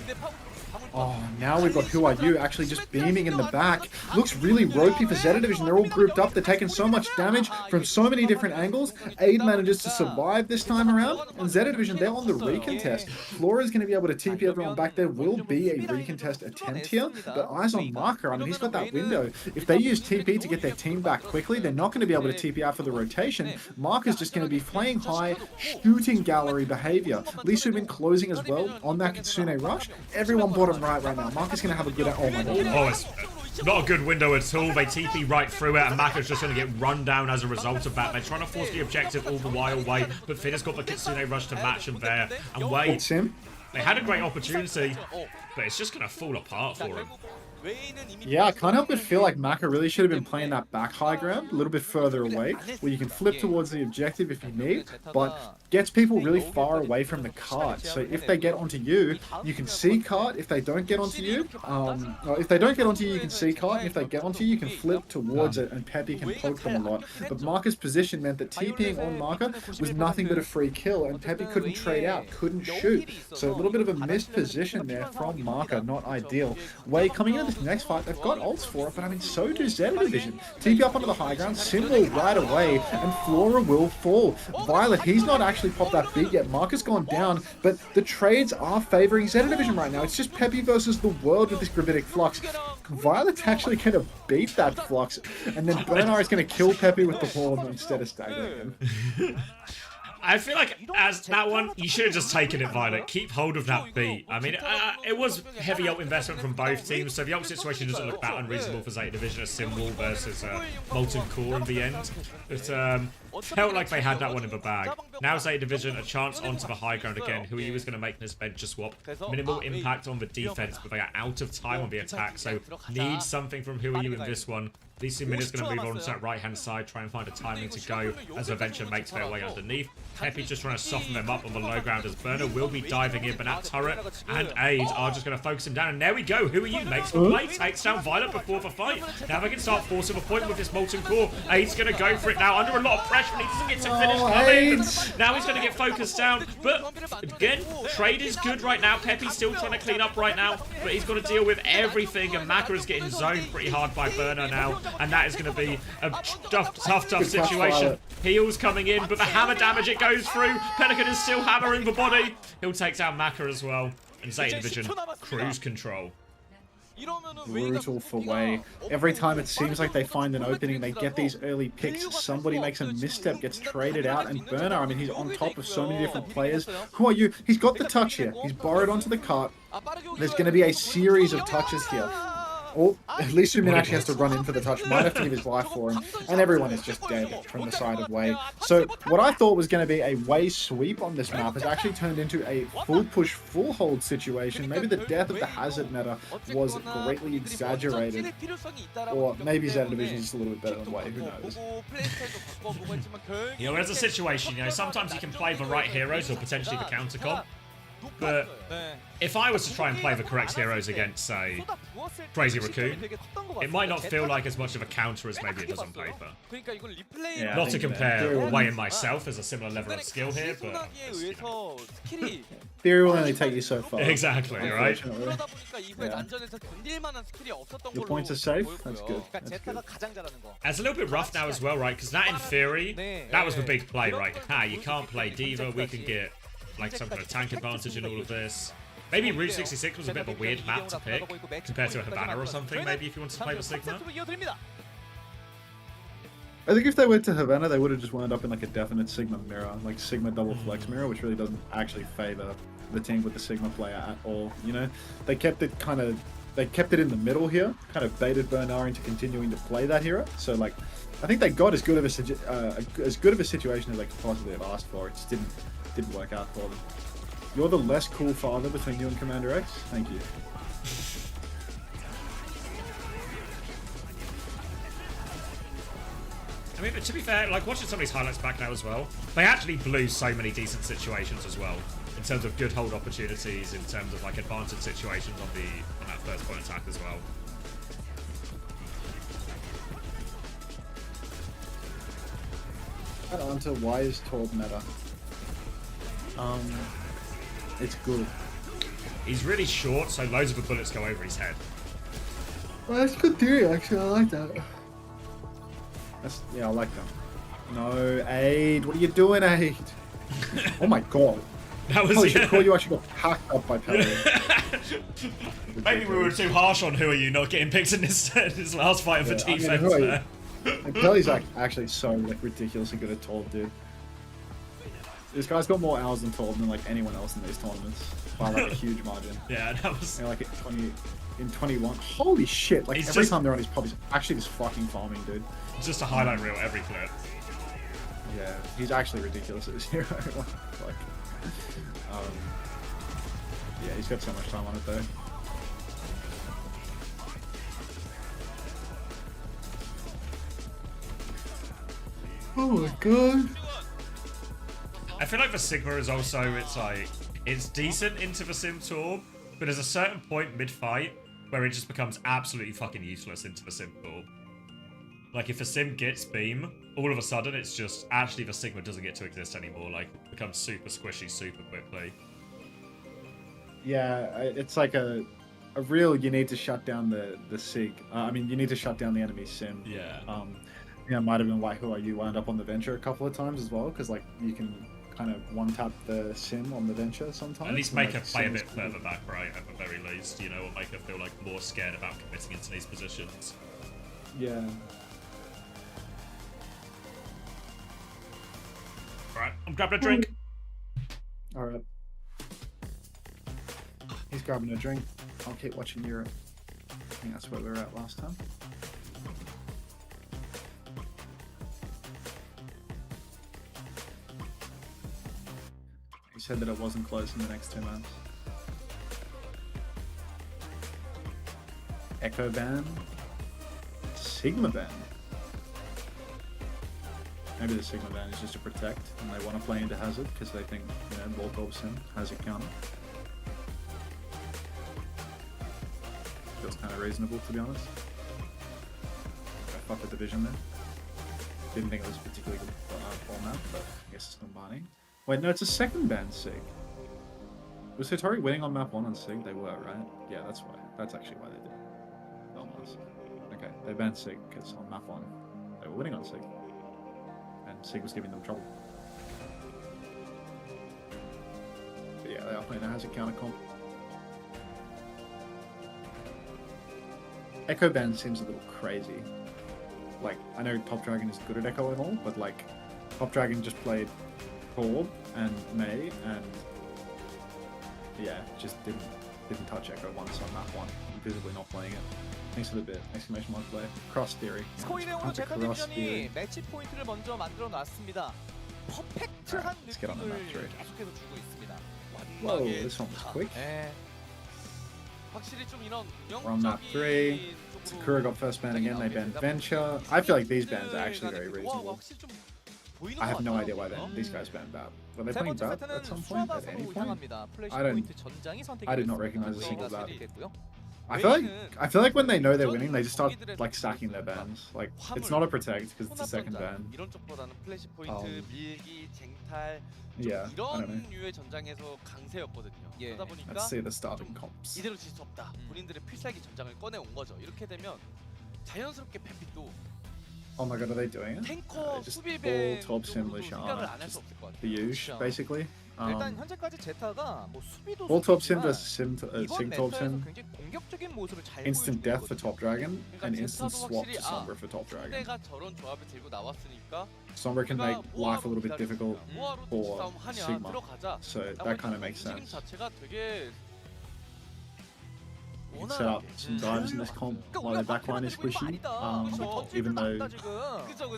Oh, now we've got Who Are You actually just beaming in the back. Looks really ropey for Zeta Division. They're all grouped up. They're taking so much damage from so many different angles. Aid manages to survive this time around. And Zeta Division, they're on the recontest. Flora's going to be able to TP everyone back. There will be a recontest attempt here. But eyes on Marker. I mean, he's got that window. If they use TP to get their team back quickly, they're not going to be able to TP out for the rotation. Marker's just going to be playing high, shooting gallery behavior. Lee Subin closing as well on that Kitsune rush. Everyone bottom right now. Marker's going to have a good... Oh my god. Oh, it's not a good window at all. They TP right through it, and Marker's just going to get run down as a result of that. They're trying to force the objective all the while Way, but Finn has got the Kitsune rush to match him there. And Way, they had a great opportunity, but it's just going to fall apart for him. Yeah, I can't help but feel like Maka really should have been playing that back high ground a little bit further away, where you can flip towards the objective if you need, but gets people really far away from the cart. So if they get onto you, you can see cart. If they don't get onto you, if they don't get onto you, you can see cart. And if they get onto you, you can flip towards it, and Pepe can poke them a lot. But Marker's position meant that TPing on Marker was nothing but a free kill, and Pepe couldn't trade out, couldn't shoot. So a little bit of a missed position there from Marker, not ideal. Way coming into this next fight, they've got ults for it, but I mean, so do Zeta Division. TP up onto the high ground, symbol right away, and Flora will fall. Violet, he's not actually popped that beat yet. Marker's gone down, but the trades are favoring Zeta Division right now. It's just Pepe versus the world with this Gravitic Flux. Violet's actually going to beat that Flux, and then Bernard is going to kill Pepe with the horn instead of staggering him. I feel like as that one, you should have just taken it, Violet. Keep hold of that beat. I mean, it was heavy ult investment from both teams, so the ult situation doesn't look that unreasonable for Zeta Division, a Symbol versus Molten Core in the end. But felt like they had that one in the bag. Now Zeta Division, a chance onto the high ground again. Who he was going to make this venture swap. Minimal impact on the defense, but they are out of time on the attack, so need something from Who Are You in this one. Lee Min is going to move on to that right-hand side, try and find a timing to go as the venture makes their way underneath. Pepe just trying to soften them up on the low ground as Burner will be diving in, but that turret and Aid are just going to focus him down. And there we go. Who Are You makes the play, takes down Violet before the fight. Now they can start forcing a point with this Molten Core. Aid's going to go for it now, under a lot of pressure, and he doesn't get to finish coming. Now he's going to get focused down, but again, trade is good right now. Pepe's still trying to clean up right now, but he's got to deal with everything, and Maka is getting zoned pretty hard by Burner now. And that is going to be a tough situation. Heals coming in, but the hammer damage, it goes through. Pelican is still hammering the body. He'll take down Maka as well. And Zeta Division, cruise control. Brutal for Way. Every time it seems like they find an opening, they get these early picks. Somebody makes a misstep, gets traded out, and Burner, I mean, he's on top of so many different players. Who Are You? He's got the touch here. He's borrowed onto the cart. There's going to be a series of touches here. Oh, at least Sumin actually has to run in for the touch. Might have to give his life for him. And everyone is just dead from the side of Way. So what I thought was going to be a Way sweep on this map has actually turned into a full push, full hold situation. Maybe the death of the hazard meta was greatly exaggerated. Or maybe Zeta Division is just a little bit better than Way. Who knows? You know, there's a situation, you know, sometimes you can play the right heroes or potentially the counter comp. But if I was to try and play the correct heroes against, say, Crazy Raccoon, it might not feel like as much of a counter as maybe it does on paper. Yeah, Not to compare Wei and myself as a similar level of skill here, but... Theory will only take you so far. Exactly, right? Your points are safe? That's good. That's good. It's a little bit rough now as well, right? Because that, in theory, that was the big play, right? You can't play Diva, we can get like some kind of tank advantage in all of this. Maybe Route 66 was a bit of a weird map to pick compared to a Havana or something, maybe if you wanted to play the Sigma. I think if they went to Havana, they would have just wound up in like a definite Sigma mirror, like Sigma double flex mirror, which really doesn't actually favor the team with the Sigma player at all. You know, they kept it in the middle here, kind of baited Bernard into continuing to play that hero. So like, I think they got as good of a situation as they could possibly have asked for. It just didn't work out for them. You're the less cool father between you and Commander X. Thank you. I mean, but to be fair, like watching some of these highlights back now as well, they actually blew so many decent situations as well, in terms of good hold opportunities, in terms of like advantage situations on that first point attack as well. Add on to why is Torb meta? It's good. He's really short, so loads of the bullets go over his head. Well, that's good theory, actually. I like that. Yeah, I like that. No, Aid. What are you doing, Aid? Oh my god. That was you actually got hacked up by Pelly. Maybe we were too harsh on who are you not getting picked in his last fight for defense there. Pelly's actually so like ridiculously good at Torb, dude. This guy's got more hours than Torb than like anyone else in these tournaments by like a huge margin. Yeah, that was like in 21. Holy shit! Like every time they're on his pub, he's actually just fucking farming, dude. It's just a highlight reel every clip. Yeah, he's actually ridiculous at his hero. Like, yeah, he's got so much time on it though. Oh my god. I feel like the Sigma is also, it's decent into the Sim Torb, but there's a certain point mid-fight where it just becomes absolutely fucking useless into the Sim Torb. Like, if a Sim gets Beam, all of a sudden it's just, actually the Sigma doesn't get to exist anymore, like, it becomes super squishy super quickly. Yeah, it's like a real, you need to shut down the Sig. I mean, you need to shut down the enemy Sim. Yeah. Yeah, it might have been why Who Are You wound up on the Venture a couple of times as well, because like you can kind of one-tap the Sim on the Venture sometimes. At least make her play a bit further back, right, at the very least, you know, or make her feel like more scared about committing into these positions. Yeah. Alright, I'm grabbing a drink. Alright. He's grabbing a drink. I'll keep watching Europe. I think that's where we were at last time. He said that it wasn't close in the next 2 months. Echo ban? Sigma ban? Maybe the Sigma ban is just to protect and they want to play into Hazard because they think, you know, Walk Sim has a counter. Feels kind of reasonable, to be honest. I fucked with the vision there. Didn't think it was a particularly good format, but I guess it's combining. Wait, no, it's a second ban Sig. Was Hitori winning on map 1 on Sig? They were, right? Yeah, that's why. That's actually why they did it. Almost. Okay, they banned Sig because on map 1 they were winning on Sig. And Sig was giving them trouble. But yeah, they are playing a Hazard counter comp. Echo ban seems a little crazy. Like, I know Top Dragon is good at Echo and all, but like, Top Dragon just played Torb and May, and yeah, just didn't touch Echo once on map 1. Visibly not playing it. Thanks for the bit. exclamation mark play. Cross theory. 스코이 내용으로 제타 디비전이 매치 포인트를 먼저 만들어 놨습니다. 퍼펙트한 느낌을 계속해서 주고 있습니다. Whoa, this one was quick. 확실히 좀 이런 We're on map 3. Sakura got first ban again. They banned Venture. I feel like these bans are actually very reasonable. I have no idea why these guys banned BAP. Were they 세 playing 번째 Bat 세트는 at some point? At 수아바스로 any point? 이상합니다. 플래시 I don't- 포인트 전장이 선택이 I did not 됐습니다. recognize a single 웨이가 Bat. 선택했고요. I feel like when they know they're winning, they just start like sacking their bans. Like it's not a protect because it's the second ban. 이런 쪽보다는 플래시 포인트, 밀기, 쟁탈 좀 Yeah, I don't 이런 know. 류의 전장에서 강세였거든요. 예. 그러다 보니까 Let's see the starting 좀 comps. 이대로 질 수 없다. 본인들의 필살기 전장을 꺼내 온 거죠. 이렇게 되면 자연스럽게 뱀픽도 Oh my god, are they doing it? 탱커 just 수비배 all top sim 쪽으로도 Lucian, 생각을 안 할 just 수 없을 것 같아요. The huge, basically. 일단 현재까지 제타가 뭐 수비도 All top sim 수비지만 versus sim 이번 sim top 메타에서 sim. 굉장히 공격적인 모습을 잘 Instant 보여주고 death for 있거든요. top dragon 그러니까 and instant 제타도 swap 확실히 to Sombra for top dragon. 상대가 저런 조합을 들고 나왔으니까 Sombra can make life a little bit difficult 뭐하러 for 싸움 하냐 Sigma. 들어가자. So that kind of makes 움직임 sense. 자체가 되게 You can set up some dives in this comp while their backline is squishy. Even though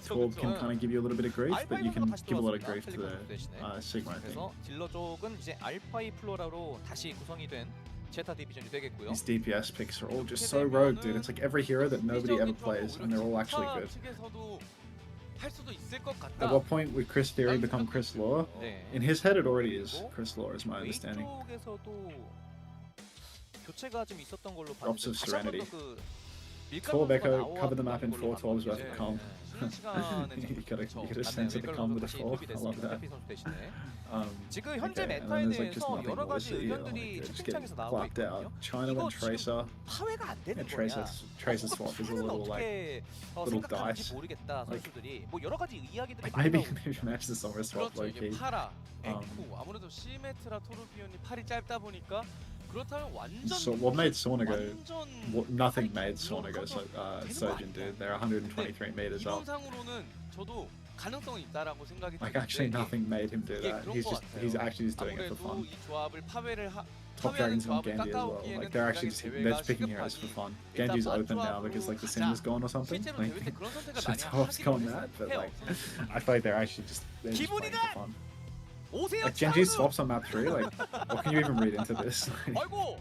Torb can kind of give you a little bit of grief, but you can give a lot of grief to the Sigma, I think. 그래서 딜러 쪽은 이제 알파이 플로라로 다시 구성이 된 제타 디비전이 되겠고요. These DPS picks are all just so rogue, dude. It's like every hero that nobody ever plays, and they're all actually good. 측에서도 할 수도 있을 것 At 같다. what point would Chris Theory become Chris Law? 네. In his head, it already is Chris Law, is my 웨이 understanding. 쪽에서도 교체가 좀 있었던 걸로 Drops 봤는데 of 다시 한번 Serenity. 그 Torb Echo cover the map in 4 12s worth of comp. 쉬는 시간에 You gotta sense the comp with a 4. I love that. 지금 현재 Okay, and 메타에 then there's like just 대해서 nothing 여러 more to 가지 see. 의견들이 Like, they're just 채팅창에서 getting 나오고 clapped out. 있거든요. China 이거 and Tracer. 파회가 안 되는 And 거냐? Tracer swap is a little like little 생각하는지 dice. 모르겠다 선수들이 뭐 여러 가지 이야기들이 Like 많이 maybe 나오고 maybe match the Sombra swap 그렇죠. low 이게 key. 파라, 에코 아무래도 시메트라 토르비온이 팔이 짧다 보니까 그렇다면 완전 So what made Sauna go? 완전 Nothing made Sauna go surgeon, dude. They're 123 meters up. 이론상으로는 저도 가능성은 있다라고 생각이 Like actually nothing made him do 이게 that. 그런 He's 것 just 같아요. he's actually just doing it for 아무래도 fun. 이 조합을 파괴를 Top 파괴하는 Dragons on 조합을 Genji as well. 깎아오기에는 Like they're actually just 굉장히 they're 대회가 just picking heroes for 시급하니 fun. Genji's 일단 open now because like the sim is gone or something. 실제로 Like 대회 때 그런 선택을 so 많이 Tor's 하기도 gone mad, but 해요. like I feel like they're actually just they're just playing for fun. 오세요. Like Genji's swaps on map 3. Like what can you even read into this? 아이고.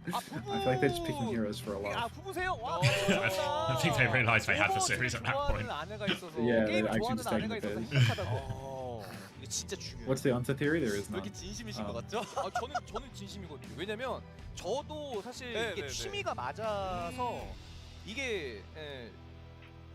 아 부부. I feel like they're just picking heroes for a 아 laugh. 부부세요. 와. I think they realised they had the series at that point. 아내가 있어서 Yeah, 게임 they're actually 좋아하는 just 아내가 taking the 있어서 piss. 행복하다고. 이게 진짜 중요해요. What's the answer theory? There is 왜 none. 이렇게 진심이신 것 어. 같죠? 아 저는 진심이거든요. 왜냐면 저도 사실 네, 이게 네, 네. 취미가 맞아서 이게 예,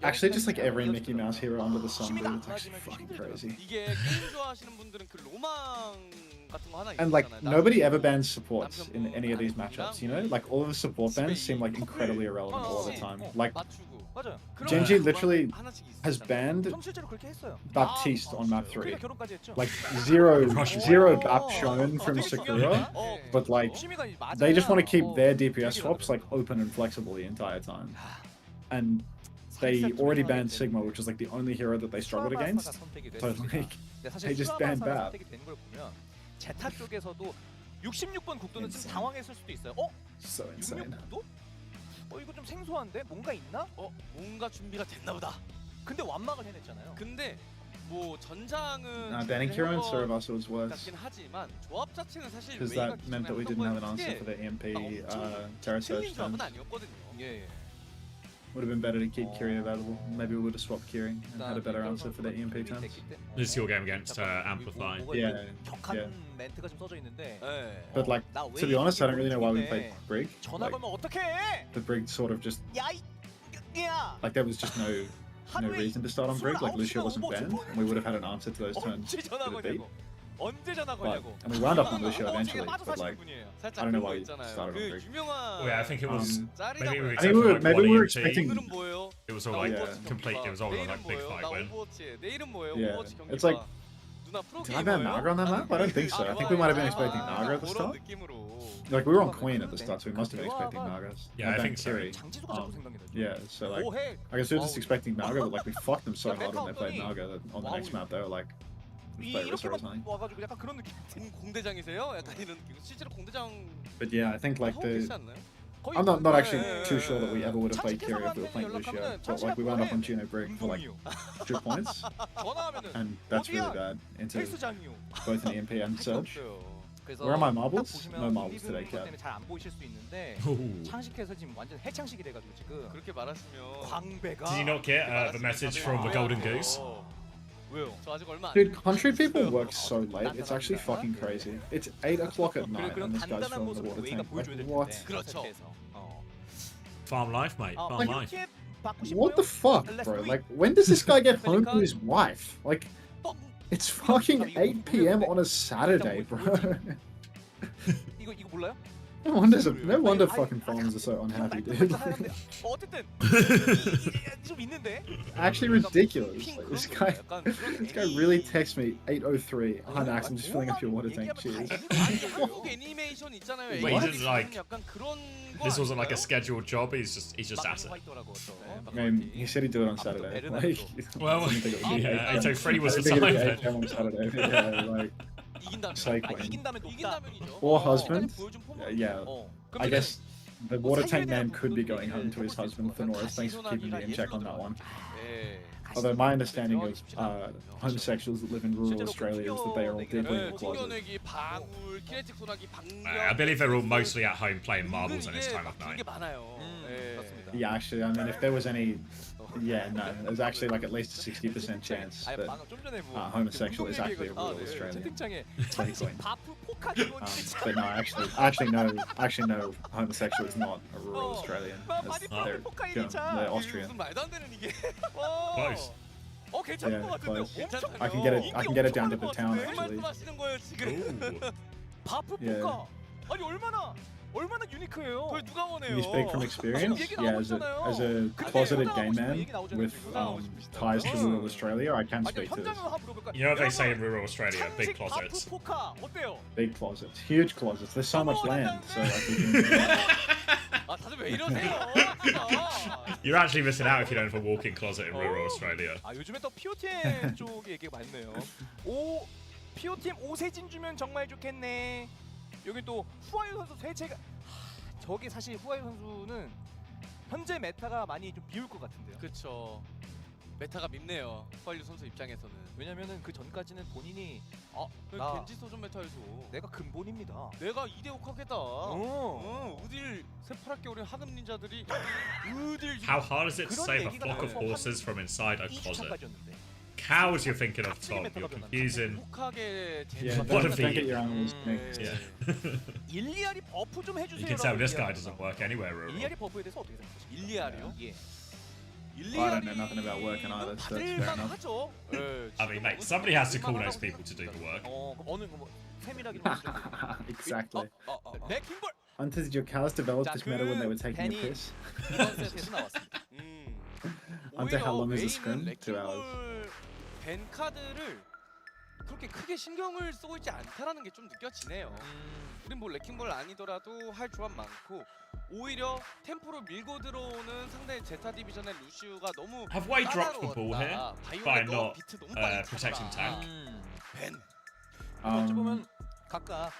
Actually, just like every Mickey Mouse hero under the sun, 취미가 dude, 안 it's actually 맞으면 좀 fucking 힘들더라고요. crazy. 이게 게임 좋아하시는 분들은 그 로망 같은 거 하나 And like 있잖아요. nobody ever bans supports in any of these matchups, you know? Like all of the support bans seem like incredibly irrelevant all the time. Like 맞추고 맞아요. Genji 그런 literally 하나씩 has 있었잖아요. banned 전 실제로 그렇게 했어요. Baptiste on map 3. 그러니까 결혼까지 했죠. Like zero BAP shown from Sakura, 네. but like 취미가 맞아야 they just want to keep their 되게 DPS swaps like open and flexible the entire time. And they already banned Sigma, which was like the only hero that they struggled against. So like 근데 사실 they just banned 수아바사가 BAP. 선택이 되는 걸 보면 제타 쪽에서도 66번 국도는 좀 Insane. 당황했을 수도 있어요. 어? So insane. 66도? 이거 좀 생소한데 뭔가 있나? 뭔가 준비가 됐나 보다. 근데 완막을 해냈잖아요. 근데 뭐 전장은 Banning Kira and Cerebus was worse. 같긴 하지만 조합 자체는 사실 Because 웨이가 that meant that we didn't have an answer for the EMP Terra Surge 틀린 조합은 turns. 아니었거든요. 예. Would have been better to keep Kiri available. Maybe we would have swapped Kiri and had a better answer for the EMP turns. This is your game against Amplify. Yeah, 격한 yeah. 멘트가 좀 써져 있는데. But like, to be honest, I don't really know why we played Brig. 전화 Like, 걸면 어떡해? the Brig sort of just 야! like there was just no reason to start on Brig. Like Lucio wasn't banned, and we would have had an answer to those turns. 언제 전화 with a beat. 걸냐고. 언제 전화 But 걸냐고. and we wound up on Lucio eventually. 빠져 But like, 사시는 분이에요. I don't know why we started on 그 Brig. 유명한 Oh, yeah, I think it was maybe we I think we were, maybe we were expecting. 오늘은 뭐예요? It was all like Yeah. complete. It was all 내일은 like big 뭐예요? fight 나 win. 오버워치. 내일은 뭐예요? Yeah. 오버워치 경기 It's like, 봐. 누나 프로 Did I ban Naga on that map? I don't think so. I think we might have been expecting Naga at the 그런 start. 느낌으로. Like we were on Queen at the start, so we must have been expecting Nagas. Yeah, I think so. Kiri. 장지수가 자꾸 생각이 나죠. Yeah, so like 오해. I guess we were just expecting Naga, but like we fucked them so hard when they played Naga that on the next map they were like, play Rissa or something. 이렇게만 와가지고 약간 그런 느낌. 공대장이세요? 약간 이런 느낌. 실제로 공대장 But yeah, I think like 하고 계시지 the 않나요? I'm not actually too sure that we ever would have played Kiri if we were playing Lucio, but like we wound up on Juno Brig for like 2 points, 전화하면은 and that's really bad into 헬스장이요. both an EMP and Surge. 그래서 Where are my 딱 marbles? 보시면 No marbles 리뷰 today, Cat. 때문에 잘 안 보이실 수 있는데 Ooh. 창식해서 지금 완전 해창식이 돼가지고 지금 그렇게 말하시면 광배가 Did you not get the message from the Golden Goose? 왜요? 저 아직 얼마 안 Dude, country people work so late. It's actually fucking crazy. It's 8 o'clock at night 그런 and this guy's 단단한 filming the 모습을 water 웨이가 tank. 보여줘야 Like, 될 what? 텐데. 그렇죠. Farm life, mate. Farm life. UTF 받고 싶어요? What the fuck, bro? Like, when does this guy get home to his wife? Like, it's fucking 8 p.m. on a Saturday, bro. 이거 몰라요? No wonder fucking farmers are so unhappy, dude. 어쨌든 좀 있는데. Actually ridiculous. Like, this guy really texts me 8:03. Hi Max, I'm just filling up your water tank. Cheers. 한국 애니메이션 있잖아요. Wait, he didn't like. 약간 그런 거 This wasn't like a 아닐까요? scheduled job. He's just at it. I mean, he said he'd do it on Saturday. Like, Well, I didn't think it would be yeah, 8 8:03 was I the didn't think time. it'd be 8 p.m. on Saturday. Yeah, like, 이긴다면 cycling. 이긴다면이죠. Or husband. 보여준 폼은 Yeah. I guess the water tank man could be going home to his husband for Norris. Thanks for keeping me in check on that one. Although my understanding of homosexuals that live in rural Australia is that they are all deeply in the closet. 튕겨내기, 방울, 키네틱 소나기, I believe they're all mostly at home playing marbles on this time of night. 게 많아요. Yeah, actually, I mean, if there was any, yeah, no, there's actually like at least a 60% chance that homosexual is actually a rural Australian. Cycling. But no, actually no, homosexual is not a rural Australian. They're Austrian. 말도 안 되는 이게. Close. 괜찮은 것 Yeah, 같은데요. close. I can get it down to the town actually. 말씀하시는 거예요 지금? 바프 Yeah. 포카. 아니 얼마나 유니크해요. 그걸 누가 원해요? You speak from experience? Yeah, as a closeted gay man with ties to rural Australia, I can speak to this. You know what they say in rural Australia? Big closets. 바프 포카 어때요? Big closets, huge closets. There's so much land, so like we can. 아 다들 왜 이러세요? You're actually missing out if you don't have a walk-in closet in rural Australia. 아 요즘에 또 POTM 쪽에 얘기가 많네요. POTM 오세진 주면 정말 좋겠네. 여기 또 후아유 선수 세체가 저게 사실 후아유 선수는 현재 메타가 많이 좀 미울 것 같은데요. 그렇죠. 메타가 밉네요. 후알류 선수 입장에서는. 왜냐면은 그 전까지는 본인이 나 겐지 소전 메타에서 내가 근본입니다. 내가 2대5 하겠다. 어딜 새파랗게 우리 하급 닌자들이 어딜 How hard is it to save a flock of horses from inside a closet? Cows you're thinking of, Tom. You're confusing. Yeah, What a don't get feat. your animals mixed. Yeah. 일리아리 버프 좀 해주세요. You can tell this guy doesn't work anywhere rural. 일리아리 버프에 대해서 어떻게 생각하세요? 일리아리요? 예. I don't know nothing about working either, so that's fair enough. 하죠. I mean, mate, somebody has to call those people to do the work. 어느 뭐 세밀하게 Exactly. 레킹볼. Hunter, did your cows develop this meta when they were taking a piss? 이번 세트에서 나왔습니다. Hunter, how long is the scrim? 웨이는 2 hours. 밴 카드를 그렇게 크게 신경을 쓰고 있지 않다라는 게 좀 느껴지네요. 우린 뭐 레킹볼 아니더라도 할 조합 많고 오히려 템포로 밀고 들어오는 상대 제타 디비전의 루시우가 너무 Have Wade dropped the ball here by not 비트 너무 빨리 protecting 차더라. tank? 밴. 어찌 보면 각각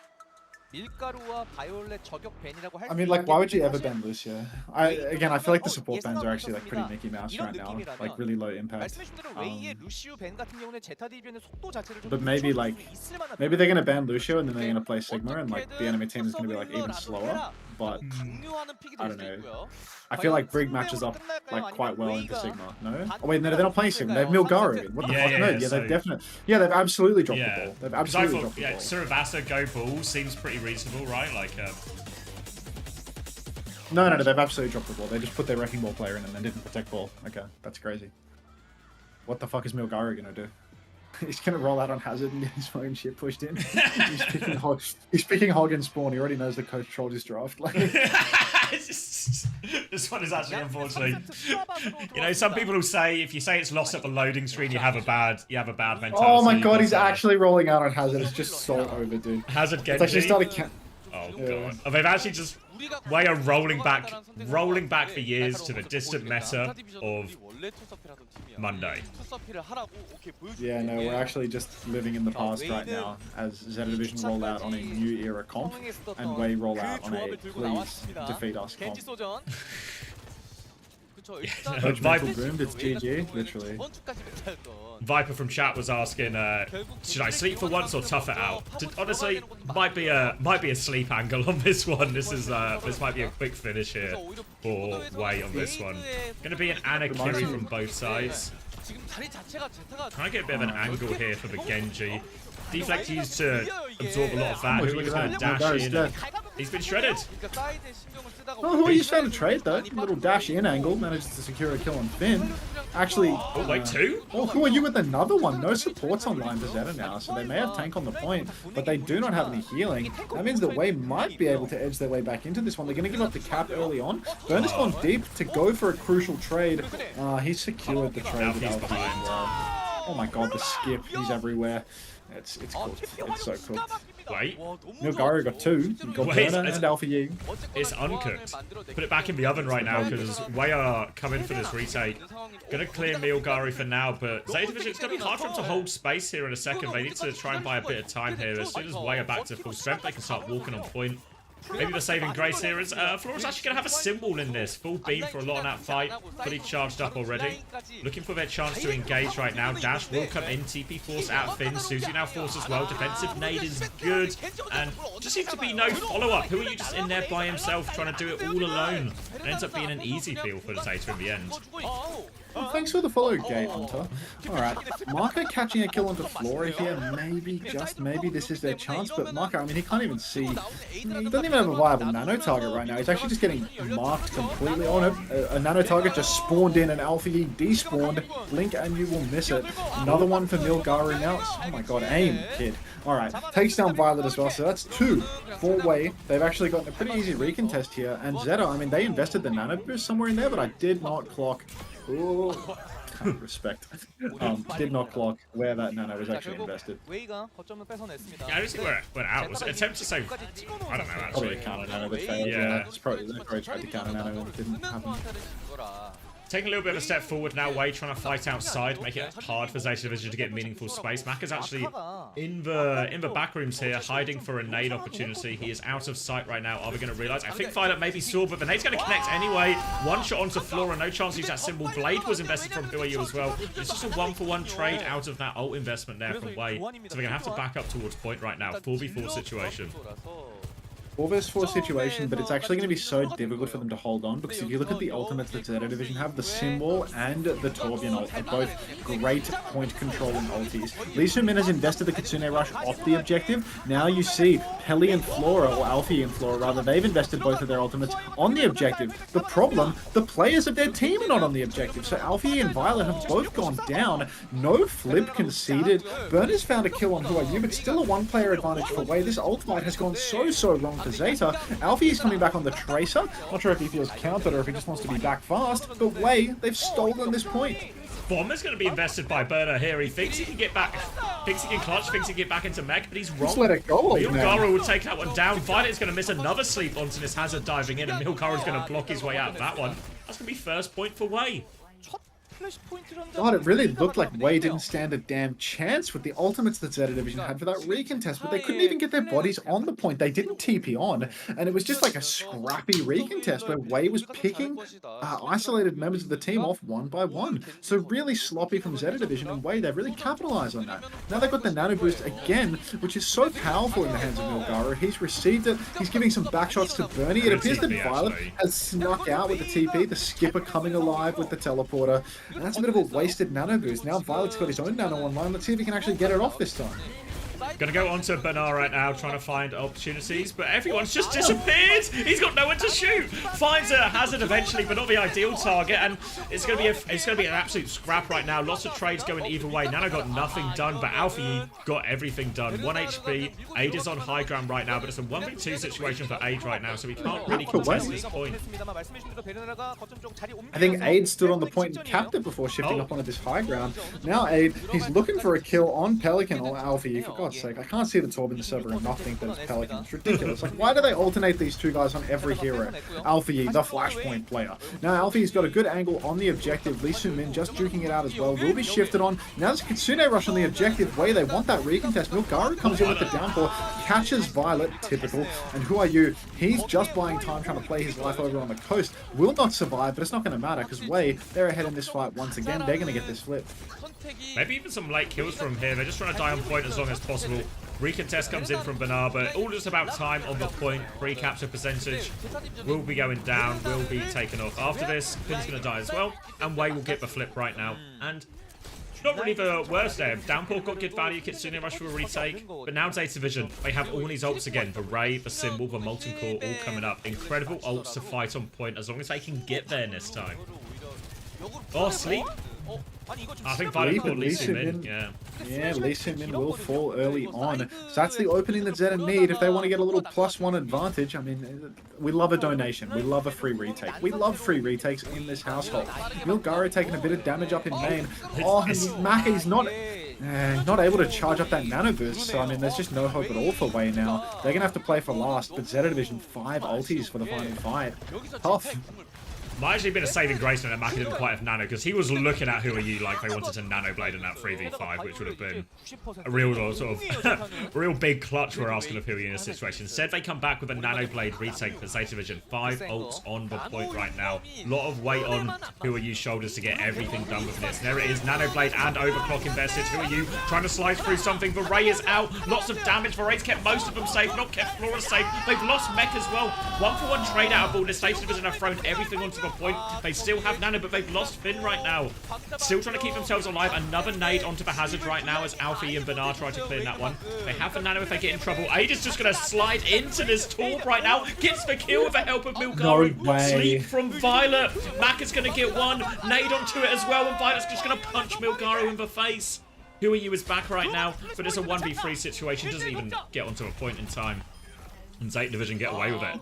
밀가루와 바이올렛 저격 밴이라고 할 I mean, like, why would you ever ban Lucio? I feel like the support bans are actually like pretty Mickey Mouse right now, like really low impact. 말씀해주신 대로 웨이의 루시우 밴 같은 경우는 제타 디비전의 속도 자체를 좀 But maybe like, maybe they're gonna ban Lucio and then they're gonna play Sigma and like the enemy team is gonna be like even slower. But I don't know. I feel like Brig matches up like quite well into Sigma. No? Oh wait, no, they're not playing Sigma. They have Milgaru. What the fuck? No, yeah, they've definitely. Yeah, they've absolutely dropped the ball. They've absolutely dropped the ball. Surabasa go ball seems pretty reasonable, right? Like, No, they've absolutely dropped the ball. They just put their wrecking ball player in and then didn't protect ball. Okay, that's crazy. What the fuck is Milgaru gonna do? He's gonna roll out on Hazard and get his fucking shit pushed in. He's picking Hog and Spawn. He already knows the coach trolled his draft. Like, this one is actually unfortunately. You know, some people will say if you say it's lost at the loading screen, you have a bad mentality. oh my god, he's actually rolling out on Hazard. It's just so over, dude. Hazard Genji. It's actually started. Oh god. Oh, they've actually just way of rolling back for years to the distant meta of Monday. Yeah, no, we're actually just living in the past right now as Zeta Division roll out on a new era comp and Way roll out on a please defeat us comp. Viper boomed, it's GG, literally. Viper from chat was asking, should I sleep for once or tough it out? Honestly, might be a sleep angle on this one. This might be a quick finish here for Way on this one. Gonna be an Ana carry from both sides. 지금 자리 자체가 제타가 Trying to get a bit of an angle here for the Genji. Deflect used to absorb a lot of that. Who was going to dash in? He's been shredded. 그러니까 사이드에 신경을 쓰다가 Oh, who are you trying to trade though? Little dash in angle manages to secure a kill on Finn. Actually, Oh, wait, two? oh, who are you with another one? No supports online for Zeta now, so they may have tank on the point, but they do not have any healing. That means that Wei might be able to edge their way back into this one. They're going to give up the cap early on. Burn has gone deep to go for a crucial trade. He's secured the trade with Alfie's Alfie behind. as well. Oh my god, the skip. He's everywhere. It's cooked. It's so cooked. Wait. Milgaru got two. You got Wait, Burner it's- and Alpha Yi. It's uncooked. Put it back in the oven right now because Wei are coming for this retake. Gonna clear Milgaru for now, but Zeta Division, it's gonna be hard for them to hold space here in a second. They need to try and buy a bit of time here. As soon as Wei are back to full strength, they can start walking on point. Maybe the saving grace here is Flora's actually going to have a symbol in this. Full beam for a lot in that fight. Fully charged up already. Looking for their chance to engage right now. Dash will come in. TP force out Finn. Susie now force as well. Defensive nade is good. And just seems to be no follow-up. Who are you just in there by himself trying to do it all alone? It ends up being an easy peel for the Zeta in the end. Oh, thanks for the follow, Gate Hunter. Alright, Marco catching a kill onto Flora here. Maybe, just maybe, this is their chance. But Marco, I mean, he can't even see. He doesn't even have a viable nano target right now. He's actually just getting marked completely. Oh no, a nano target just spawned in and Alpha Yi despawned. Blink and you will miss it. Another one for Milgaru now. Oh my god, aim, kid. Alright, takes down Violet as well, so that's two for Wei. They've actually gotten a pretty easy recontest here. And Zeta, I mean, they invested the nano boost somewhere in there, but I did not clock. Ooh, respect. Did not clock where that nano was actually invested. 웨이가 거점을 뺏어냈습니다. Yeah, I don't see where it went out. Was it an attempt to save? I don't know Probably actually. a counter nano that failed. Yeah. It's probably a great tried to counter nano and it didn't happen. Taking a little bit of a step forward now, Wei trying to fight outside, make it hard for Zeta Division to get meaningful space. Mac is actually in the back rooms here, hiding for a nade opportunity. He is out of sight right now. Are we going to realize? I think Violet maybe saw, but the nade's going to connect anyway. One shot onto Flora, no chance to use that symbol. Blade was invested from Who Are You as well. It's just a 1-for-1 trade out of that ult investment there from Wei. So they're going to have to back up towards point right now. 4v4 situation. 4v4 situation, but it's actually going to be so difficult for them to hold on because if you look at the ultimates that Zeta Division have, the Symbol and the Torbjorn ult are both great point controlling ultis. Lee Soo-min has invested the Kitsune Rush off the objective. Now you see Peli and Flora, or Alfie and Flora rather, they've invested both of their ultimates on the objective. The problem, the players of their team are not on the objective. So Alfie and Violet have both gone down. No flip conceded. Burner's found a kill on Who Are You, but still a one-player advantage for Wei. This ult fight has gone so wrong for Zeta. Alfie is coming back on the Tracer. Not sure if he feels countered or if he just wants to be back fast. But Wei, they've stolen this point. Bomb is going to be invested by Burner here. He thinks he can get back, thinks he can clutch, thinks he can get back into mech, but he's wrong. Just let it go, Milgaru will take that one down. Violet is going to miss another sleep onto this Hazard diving in, and Milgaru is going to block his way out of that one. That's going to be first point for Wei. God, it really looked like Wei didn't stand a damn chance with the ultimates that Zeta Division had for that recontest, but they couldn't even get their bodies on the point. They didn't TP on, and it was just like a scrappy recontest where Wei was picking isolated members of the team off one by one. So really sloppy from Zeta Division, and Wei, they've really capitalized on that. Now they've got the nano boost again, which is so powerful in the hands of Milgaru. He's received it, he's giving some backshots to Bernie. It appears that Violet has snuck out with the TP, the skipper coming alive with the teleporter. And that's a bit of a wasted nano boost. Now Violet's got his own nano online. Let's see if he can actually get it off this time. Gonna go on to Bernard right now, trying to find opportunities, but everyone's just disappeared. He's got nowhere to shoot. Finds a Hazard eventually, but not the ideal target, and it's gonna be an absolute scrap right now. Lots of trades going either way. Nano got nothing done, but Alfie got everything done. 1 HP. Aid is on high ground right now, but it's a 1v2 situation for Aid right now, so we can't really contest this point. I think Aid stood on the point and capped it before shifting up onto this high ground. Now Aid, he's looking for a kill on Pelican or Alfie, for God's sake. I can't see the Torb in the server and not think that it's Pelican. It's ridiculous. Like, why do they alternate these two guys on every hero? Alfie, the flashpoint player. Now Alfie's got a good angle on the objective. Lee Soo-min just juking it out as well. Will be shifted on. Now there's a Kitsune Rush on the objective. Wei, they want that recontest. Milgaru comes in with the downpour, catches Violet, typical. And Who Are You? He's just buying time trying to play his life over on the coast. Will not survive, but it's not going to matter because Wei, they're ahead in this fight once again. They're going to get this flip. Maybe even some late kills from here. They're just trying to die on point as long as possible. Recontest comes in from Bernard, but all just about time on the point. Pre-capture percentage will be going down, will be taken off. After this, Finn's going to die as well, and Wei will get the flip right now. And not really the worst there. Downpour got good value, Kitsune Rush for a retake, but now Zeta Division, they have all these ults again. The Ray, the Symbol, the Molten Core, all coming up. Incredible ults to fight on point as long as they can get there this time. Oh, sleep. I think Violet caught Lee Sin-min, yeah. Yeah, Lee Sin-min will fall early on. So that's the opening that Zeta need if they want to get a little +1 advantage. I mean, we love a donation. We love a free retake. We love free retakes in this household. Milgaro taking a bit of damage up in main. Oh, and Mackey's not able to charge up that nano boost. So, I mean, there's just no hope at all for Wei now. They're going to have to play for last. But Zeta Division, 5 ultis for the final fight. Tough. Might actually been a saving grace that Maka didn't quite have nano, because he was looking at Who Are You like they wanted to nano blade in that 3v5, which would have been a real sort of real big clutch we're asking of Who Are You in this situation. Instead, they come back with a nano blade retake for Zeta Division. 5 ults on the point right now. A lot of weight on Who Are You's shoulders to get everything done with this. And there it is, nano blade and overclock invested. Who Are You trying to slice through something? The Ray is out. Lots of damage. The Ray's kept most of them safe, not kept Flora safe. They've lost mech as well. 1-for-1 trade out of all this. Zeta Division have thrown everything onto the point. They still have nano, but they've lost Finn right now. Still trying to keep themselves alive. Another nade onto the hazard right now as Alfie and Bernard try to clear that one. They have the nano if they get in trouble. Ada's just going to slide into this Torb right now. Gets the kill with the help of Milgaro. No way. Sleep from Violet. Mac is going to get one. Nade onto it as well, and Violet's just going to punch Milgaro in the face. Who Are You is back right now, but it's a 1v3 situation. Doesn't even get onto a point in time. And Zeta Division get away with it.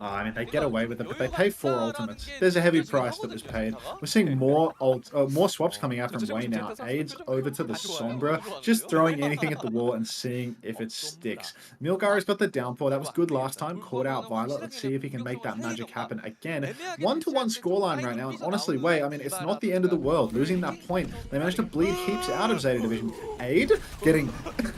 I mean, they get away with it, but they pay 4 ultimates. There's a heavy price that was paid. We're seeing more swaps coming out from Wei now. Aids over to the Sombra, just throwing anything at the wall and seeing if it sticks. Milgaro's got the downpour. That was good last time. Caught out Violet. Let's see if he can make that magic happen again. 1-1 scoreline right now. And honestly, Wei, I mean, it's not the end of the world. Losing that point, they managed to bleed heaps out of Zeta Division. Aid getting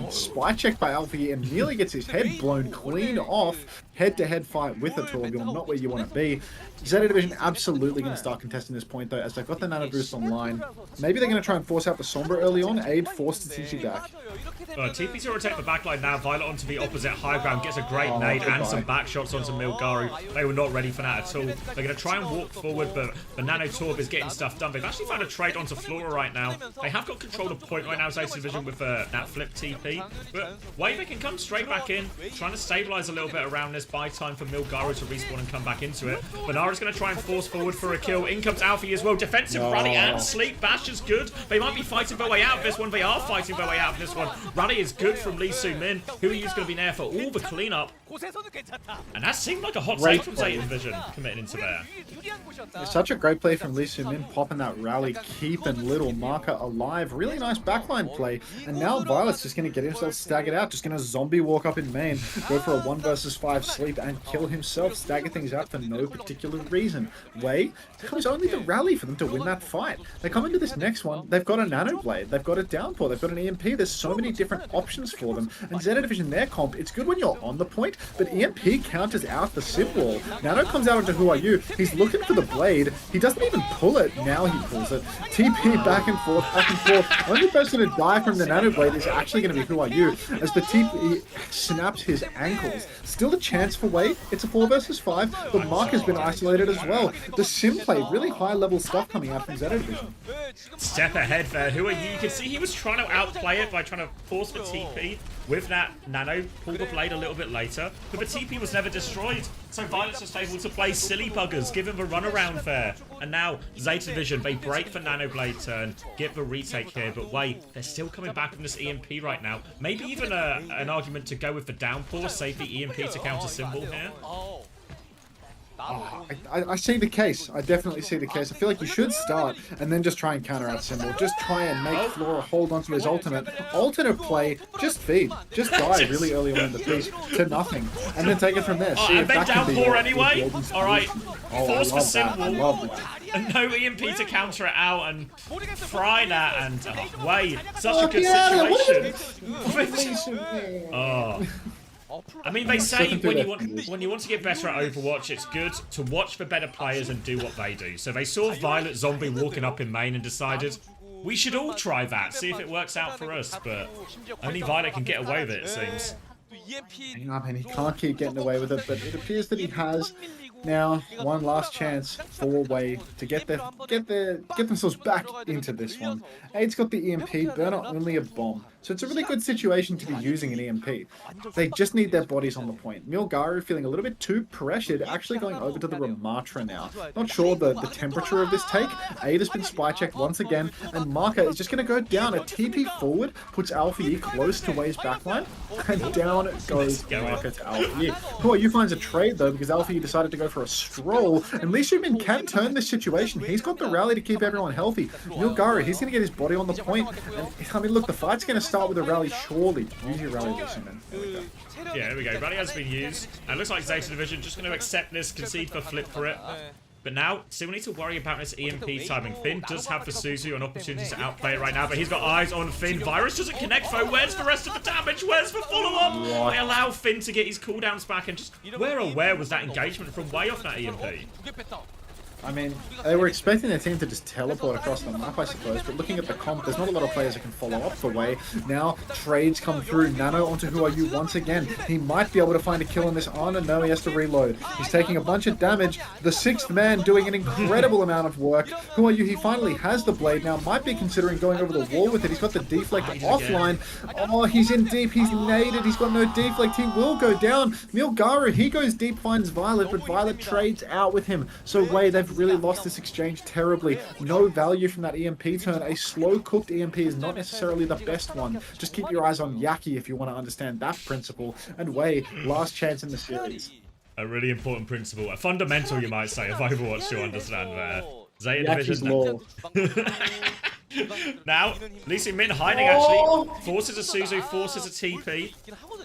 spy checked by Alfie and nearly gets his head blown clean off. Head-to-head fight with a Torbjorn, not where you want to be. Zeta Division absolutely going to start contesting this point, though, as they've got the nano boost online. Maybe they're going to try and force out the Sombra early on. Aid forced the TP back. TP's going to take the backline now. Violet onto the opposite high ground. Gets a great nade and some back shots onto Milgaro. They were not ready for that at all. They're going to try and walk forward, but the Nano Torb is getting stuff done. They've actually found a trade onto Flora right now. They have got control of point right now, Zeta Division, with that flip TP. But Wei, they can come straight back in. Trying to stabilize a little bit around this. Buy time for Milgaro to respawn and come back into it. Banara's going to try and force forward for a kill. In comes Alfie as well. Defensive rally and sleep. Bash is good. They might be fighting their way out of this one. They are fighting their way out of this one. Rally is good from Lee Soo-min. Who Are You's going to be there for all the cleanup. And that seemed like a hot save from Zeta Division committing into there. It's such a great play from Lee Soo-min, popping that rally, keeping little Marker alive. Really nice backline play. And now Violet's just going to get himself staggered out. Just going to zombie walk up in main, go for a 1 versus 5 sleep and kill himself. Stagger things out for no particular reason. Wei, it was only the rally for them to win that fight. They come into this next one, they've got a Nano Blade, they've got a Downpour, they've got an EMP. There's so many different options for them. And Zeta Division, their comp, it's good when you're on the point, but EMP counters out the sim wall. Nano comes out onto Who Are You. He's looking for the blade. He doesn't even pull it. Now he pulls it. TP back and forth, back and forth. Only person to die from the Nano Blade is actually going to be Who Are You, as the TP snaps his ankles. Still a chance for Wei. It's a 4 versus 5, but Mark has been isolated as well. The sim play, really high level stuff coming out from Zeta Division. Step ahead there. Who Are You? You can see he was trying to outplay it by trying to force the TP with that nano, pull the blade a little bit later, but the TP was never destroyed. So Violet's just able to play silly buggers, give him the runaround there. And now Zeta Division, they break the nano blade turn, get the retake here, but wait, they're still coming back from this EMP right now. Maybe even an argument to go with the downpour, save the EMP to counter symbol here. I see the case. I definitely see the case. I feel like you should start and then just try and counter out symbol. Just try and make Flora hold onto his ultimate. Alternate play, just feed. Just die really early on in the piece to nothing. And then take it from there. See and if then that can be downpour anyway. Alright. Force the symbol. I love that. And no EMP to counter it out and fry that and Wei. Such a good situation. I mean, they say when you want to get better at Overwatch, it's good to watch for better players and do what they do. So they saw Violet Zombie walking up in main and decided, we should all try that, see if it works out for us. But only Violet can get away with it, it seems. I mean, he can't keep getting away with it, but it appears that he has. Now, one last chance for Wei to get themselves back into this one. Aid's got the EMP, Burner only a bomb. So it's a really good situation to be using an EMP. They just need their bodies on the point. Milgaru feeling a little bit too pressured, actually going over to the Ramatra now. Not sure the temperature of this take. Aid has been spy checked once again, and Marker is just going to go down. A TP forward puts Alpha Yi close to Wei's backline, and down goes Marker to Alpha Yi. Who Yu finds a trade though, because Alpha Yi decided to go for a stroll, and Lee Shumin can turn this situation. He's got the rally to keep everyone healthy. Milgaru, he's going to get his body on the point, and I mean, look, the fight's going to start with a rally, surely. Use your rally, Lee Shumin. Yeah, there we go. Rally has been used. And it looks like Zeta Division just going to accept this, concede for flip for it. But now, still need to worry about this EMP timing. Finn does have the Suzu an opportunity to outplay it right now, but he's got eyes on Finn. Virus doesn't connect, though. Where's the rest of the damage? Where's the follow-up? They allow Finn to get his cooldowns back, and just where was that engagement from Wei off that EMP? I mean, they were expecting their team to just teleport across the map, I suppose, but looking at the comp, there's not a lot of players that can follow up for Wei. Now, trades come through. Nano onto Who Are You once again. He might be able to find a kill on this Ana. No, he has to reload. He's taking a bunch of damage. The sixth man doing an incredible amount of work. Who Are You? He finally has the blade now. Might be considering going over the wall with it. He's got the deflect offline. Oh, he's in deep. He's naded. He's got no deflect. He will go down. Milgaru, he goes deep, finds Violet, but Violet trades out with him. So Wei, they've really lost this exchange terribly. No value from that EMP turn. A slow-cooked EMP is not necessarily the best one. Just keep your eyes on Yaki if you want to understand that principle. And Wei, last chance in the series. A really important principle. A fundamental, you might say, of Overwatch to understand there. Zeta Yaki's Division. law. Now, Lee Min hiding actually. Forces a Suzu, forces a TP.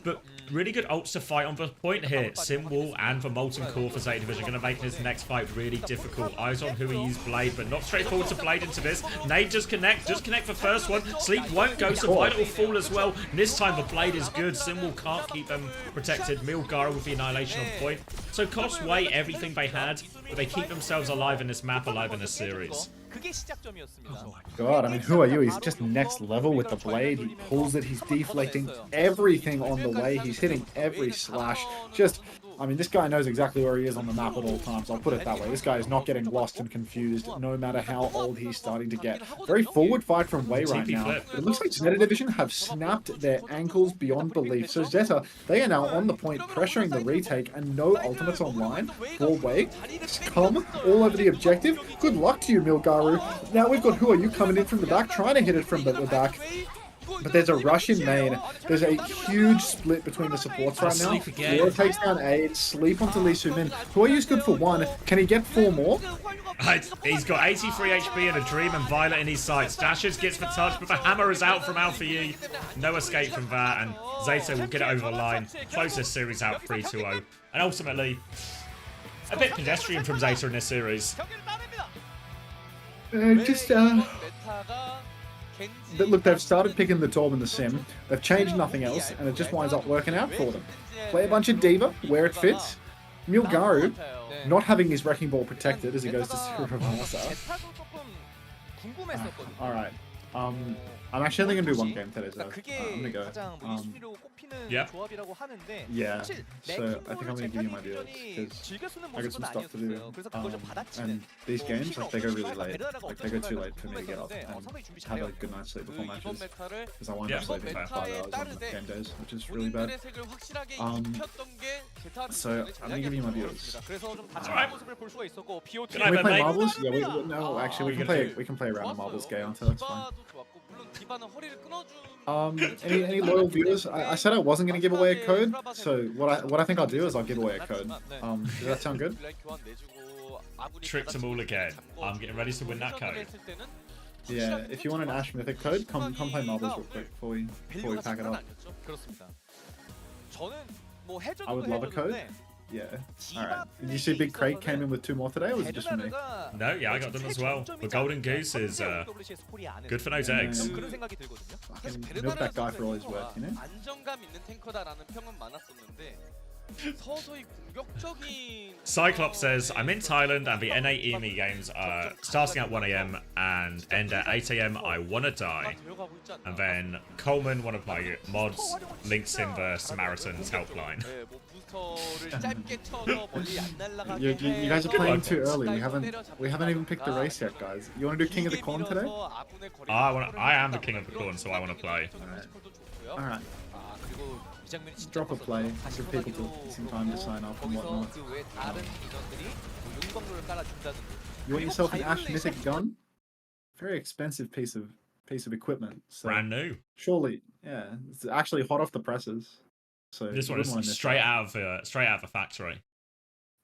But really good ults to fight on the point here. Simwall and the Molten Core for Zeta Division. Going to make this next fight really difficult. Eyes on Who He Is Blade, but not straightforward to Blade into this. Nade just connect the first one. Sleep won't go, so Violet will fall as well. And this time the Blade is good. Simwall can't keep them protected. Milgaru with the Annihilation on point. So cost Wei everything they had, but they keep themselves alive in this map, alive in this series. Oh my god, I mean, Who Are You? He's just next level with the blade. He pulls it, he's deflecting everything on the way. He's hitting every slash. Just, I mean, this guy knows exactly where he is on the map at all times. I'll put it that way. This guy is not getting lost and confused, no matter how old he's starting to get. Very forward fight from Wei right now. But it looks like Zeta Division have snapped their ankles beyond belief. So Zeta, they are now on the point, pressuring the retake, and no ultimates online for Wei. Come all over the objective. Good luck to you, Milgaru. Now we've got Who Are You coming in from the back, trying to hit it from the back. But there's a rush in main. There's a huge split between the supports right now. Laura takes down Aid, Sleep onto Lee Min. Who Are You's good for one. Can he get 4 more? He's got 83 HP and a Dream and Violet in his sights. Dashes gets the touch, but the hammer is out from Alpha Yi. No escape from that, and Zeta will get it over the line. Close this series out 3-2-0. And ultimately, a bit pedestrian from Zeta in this series. Look, they've started picking the Torb and the Sim. They've changed nothing else, and it just winds up working out for them. Play a bunch of Diva where it fits. Milgaru, not having his Wrecking Ball protected as he goes to Surabasa. Alright. I'm actually only going to do one game today, so I'm going to go. Yeah. Yeah, so I think I'm going to give you my deals, because I got some stuff to do. And these games, like, they go really late. Like, they go too late for me to get up and have a good night's sleep before matches. Because I wind up sleeping for 5 hours on game days, which is really bad. So I'm going to give you my deals. Alright. Can we play marbles? Yeah, no, actually, we can play around the marbles game until that's fine. Any loyal viewers? I said I wasn't going to give away a code, so what I think I'll do is I'll give away a code. Does that sound good? Tricked them all again. I'm getting ready to win that code. Yeah, if you want an Ash Mythic code, come play marbles real quick before we pack it up. I would love a code. Yeah. Alright. Did you see Big Crate came in with 2 more today, or was it just for me? No, yeah, I got them as well. The Golden Goose is good for those eggs. Milk that guy for all his work, you know? Cyclops says, I'm in Thailand and the N8 EME games are starting at 1 AM and end at 8 AM. I wanna die. And then Coleman, one of my mods, links in the Samaritan's helpline. 부스터를 짧게 쳐서 멀리 안 날아가게 You guys are 해서 playing too early. 가까이서 We haven't even picked the race yet, 때려잡는다던가 guys. You want to do King of the 길게 Corn today? 밀어서 아군의 거리를 I am the 확보를 king of the corn, so I want to play. 스콜도 좋고요. All right. 아 그리고 이 장면이 진짜 Drop a play. 다시 Give people some time to sign up and 거기서 whatnot. 그 외 다른 인원들이 뭐 용광로를 깔아준다든지. You want yourself an Ash Mythic gun? Very expensive piece of equipment. So Brand new. surely, yeah, it's actually hot off the presses. So This you one wouldn't wanna is miss straight that. out of the factory.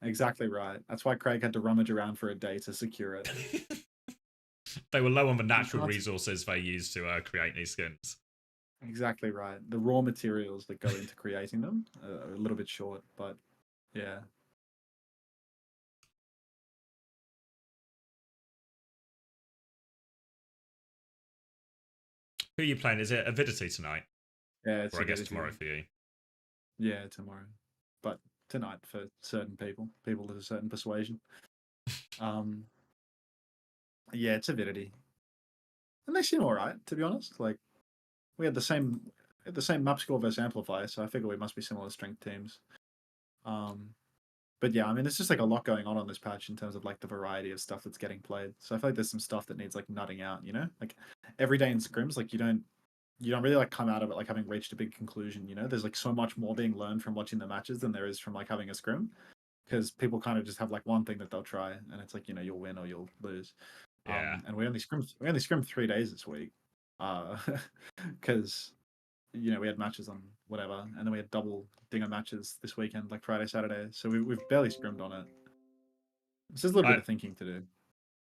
Exactly right. That's why Craig had to rummage around for a day to secure it. They were low on the natural can't- resources they used to create these skins. Exactly right. The raw materials that go into creating them are a little bit short, but yeah. Who are you playing? Is it Avidity tonight? Yeah, it's Or I guess Avidity. tomorrow for you. Yeah, tomorrow. But tonight for certain people of a certain persuasion. Yeah, it's Avidity. And they seem alright, to be honest. Like we had the same map score versus Amplify, so I figure we must be similar strength teams. But yeah, I mean, there's just like a lot going on this patch in terms of like the variety of stuff that's getting played. So I feel like there's some stuff that needs like nutting out, you know? Like every day in scrims, like you don't really like come out of it like having reached a big conclusion, you know? There's like so much more being learned from watching the matches than there is from like having a scrim. Because people kind of just have like one thing that they'll try, and it's like, you know, you'll win or you'll lose. Yeah. And we only scrimmed 3 days this week. Because you know, we had matches on whatever, and then we had double dinger matches this weekend, like Friday, Saturday. So we've barely scrimmed on it. It's just a little bit of thinking to do.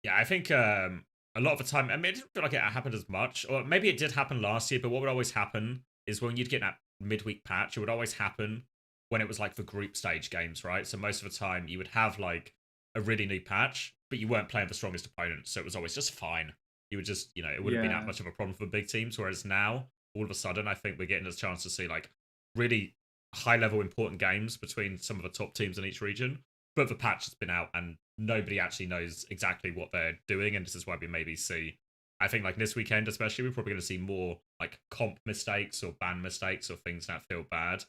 Yeah, I think a lot of the time, I mean, it didn't feel like it happened as much, or maybe it did happen last year, but what would always happen is when you'd get that midweek patch, it would always happen when it was like the group stage games, right? So most of the time you would have like a really new patch, but you weren't playing the strongest opponents, so it was always just fine. You would just, you know, it wouldn't be that much of a problem for big teams, whereas now, all of a sudden, I think we're getting a chance to see like really high-level important games between some of the top teams in each region, but the patch has been out and nobody actually knows exactly what they're doing, and this is why we maybe see, I think like this weekend especially, we're probably going to see more like comp mistakes or ban mistakes or things that feel bad.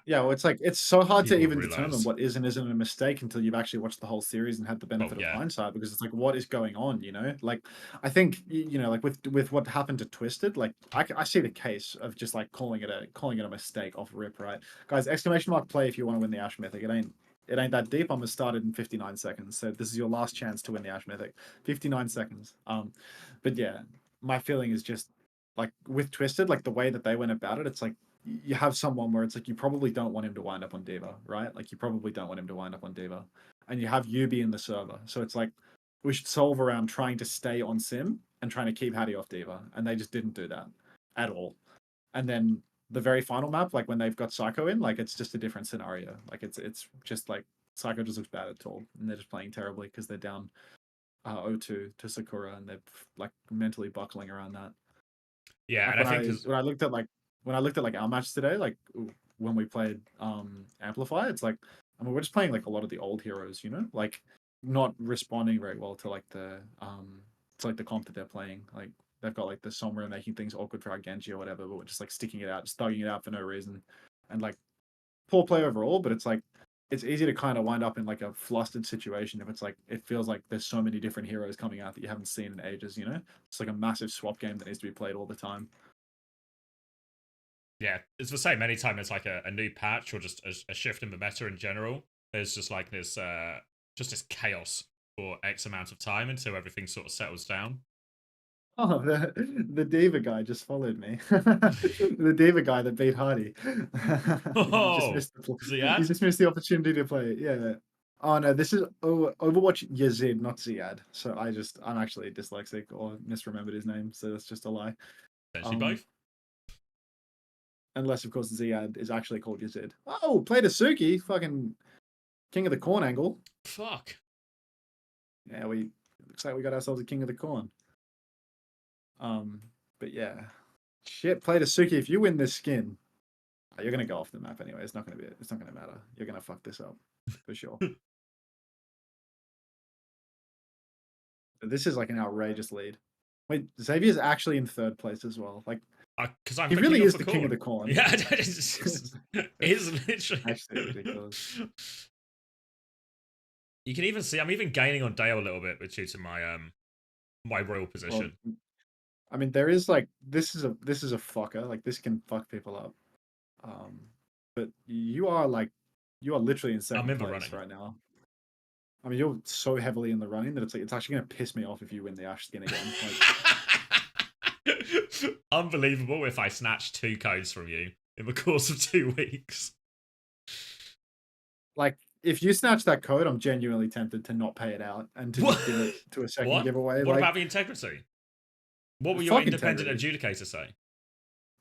Yeah, well, it's like it's so hard to People even realize. determine what is and isn't a mistake until you've actually watched the whole series and had the benefit of hindsight, because it's like, what is going on, you know? Like, I think you know, like with what happened to Twisted, like I see the case of just like calling it a mistake off rip, right? Guys, exclamation mark play if you want to win the Ash Mythic. It ain't that deep. I'm gonna start it in 59 seconds. So this is your last chance to win the Ash Mythic. 59 seconds. But yeah, my feeling is just like with Twisted, like the way that they went about it, it's like you have someone where it's like you probably don't want him to wind up on Diva, right? Like you probably don't want him to wind up on Diva. And you have Yubi in the server. So it's like we should solve around trying to stay on Sim and trying to keep Hattie off Diva. And they just didn't do that at all. And then the very final map, like when they've got Psycho in, like it's just a different scenario. Like it's just like Psycho just looks bad at all. And they're just playing terribly because they're down 0-2 to Sakura and they're like mentally buckling around that. Yeah, like and I think when I looked at like our match today, like when we played Amplify, it's like, I mean, we're just playing like a lot of the old heroes, you know, like not responding very well to like the comp that they're playing. Like they've got like the Sombra making things awkward for our Genji or whatever, but we're just like sticking it out, just thugging it out for no reason, and like poor play overall. But it's like it's easy to kind of wind up in like a flustered situation if it's like it feels like there's so many different heroes coming out that you haven't seen in ages, you know? It's like a massive swap game that needs to be played all the time. Yeah, it's the same anytime it's like a new patch or just a shift in the meta in general. There's just like this chaos for X amount of time until everything sort of settles down. Oh, the Diva guy just followed me. The Diva guy that beat Hardy. Oh, he just missed the opportunity to play. Yeah. Oh no, this is Overwatch Yazid, not Ziad. So I'm actually dyslexic or misremembered his name, so that's just a lie. Essentially both. Unless of course Ziad is actually called Yazid. Oh, played Asuki, fucking King of the Corn angle. Fuck. Yeah, looks like we got ourselves a King of the Corn. But yeah, shit. Play Asuki. If you win this skin, you're gonna go off the map anyway. It's not gonna matter. You're gonna fuck this up for sure. This is like an outrageous lead. Wait, Xavier's actually in third place as well. Like Because I'm He the really king is of the the king of corn. the corn. Yeah, it's literally Actually ridiculous. You can even see I'm even gaining on Dale a little bit with choosing my my royal position. Well, I mean, there is like this is a fucker. Like this can fuck people up. But you are literally in second I'm in the place running. right now. I mean, you're so heavily in the running that it's actually gonna piss me off if you win the Ash skin again. Like, unbelievable if I snatch 2 codes from you in the course of 2 weeks. like if you snatch that code, I'm genuinely tempted to not pay it out and to just give it to a second giveaway. What like, about the integrity? What will your fuck independent integrity. adjudicator say?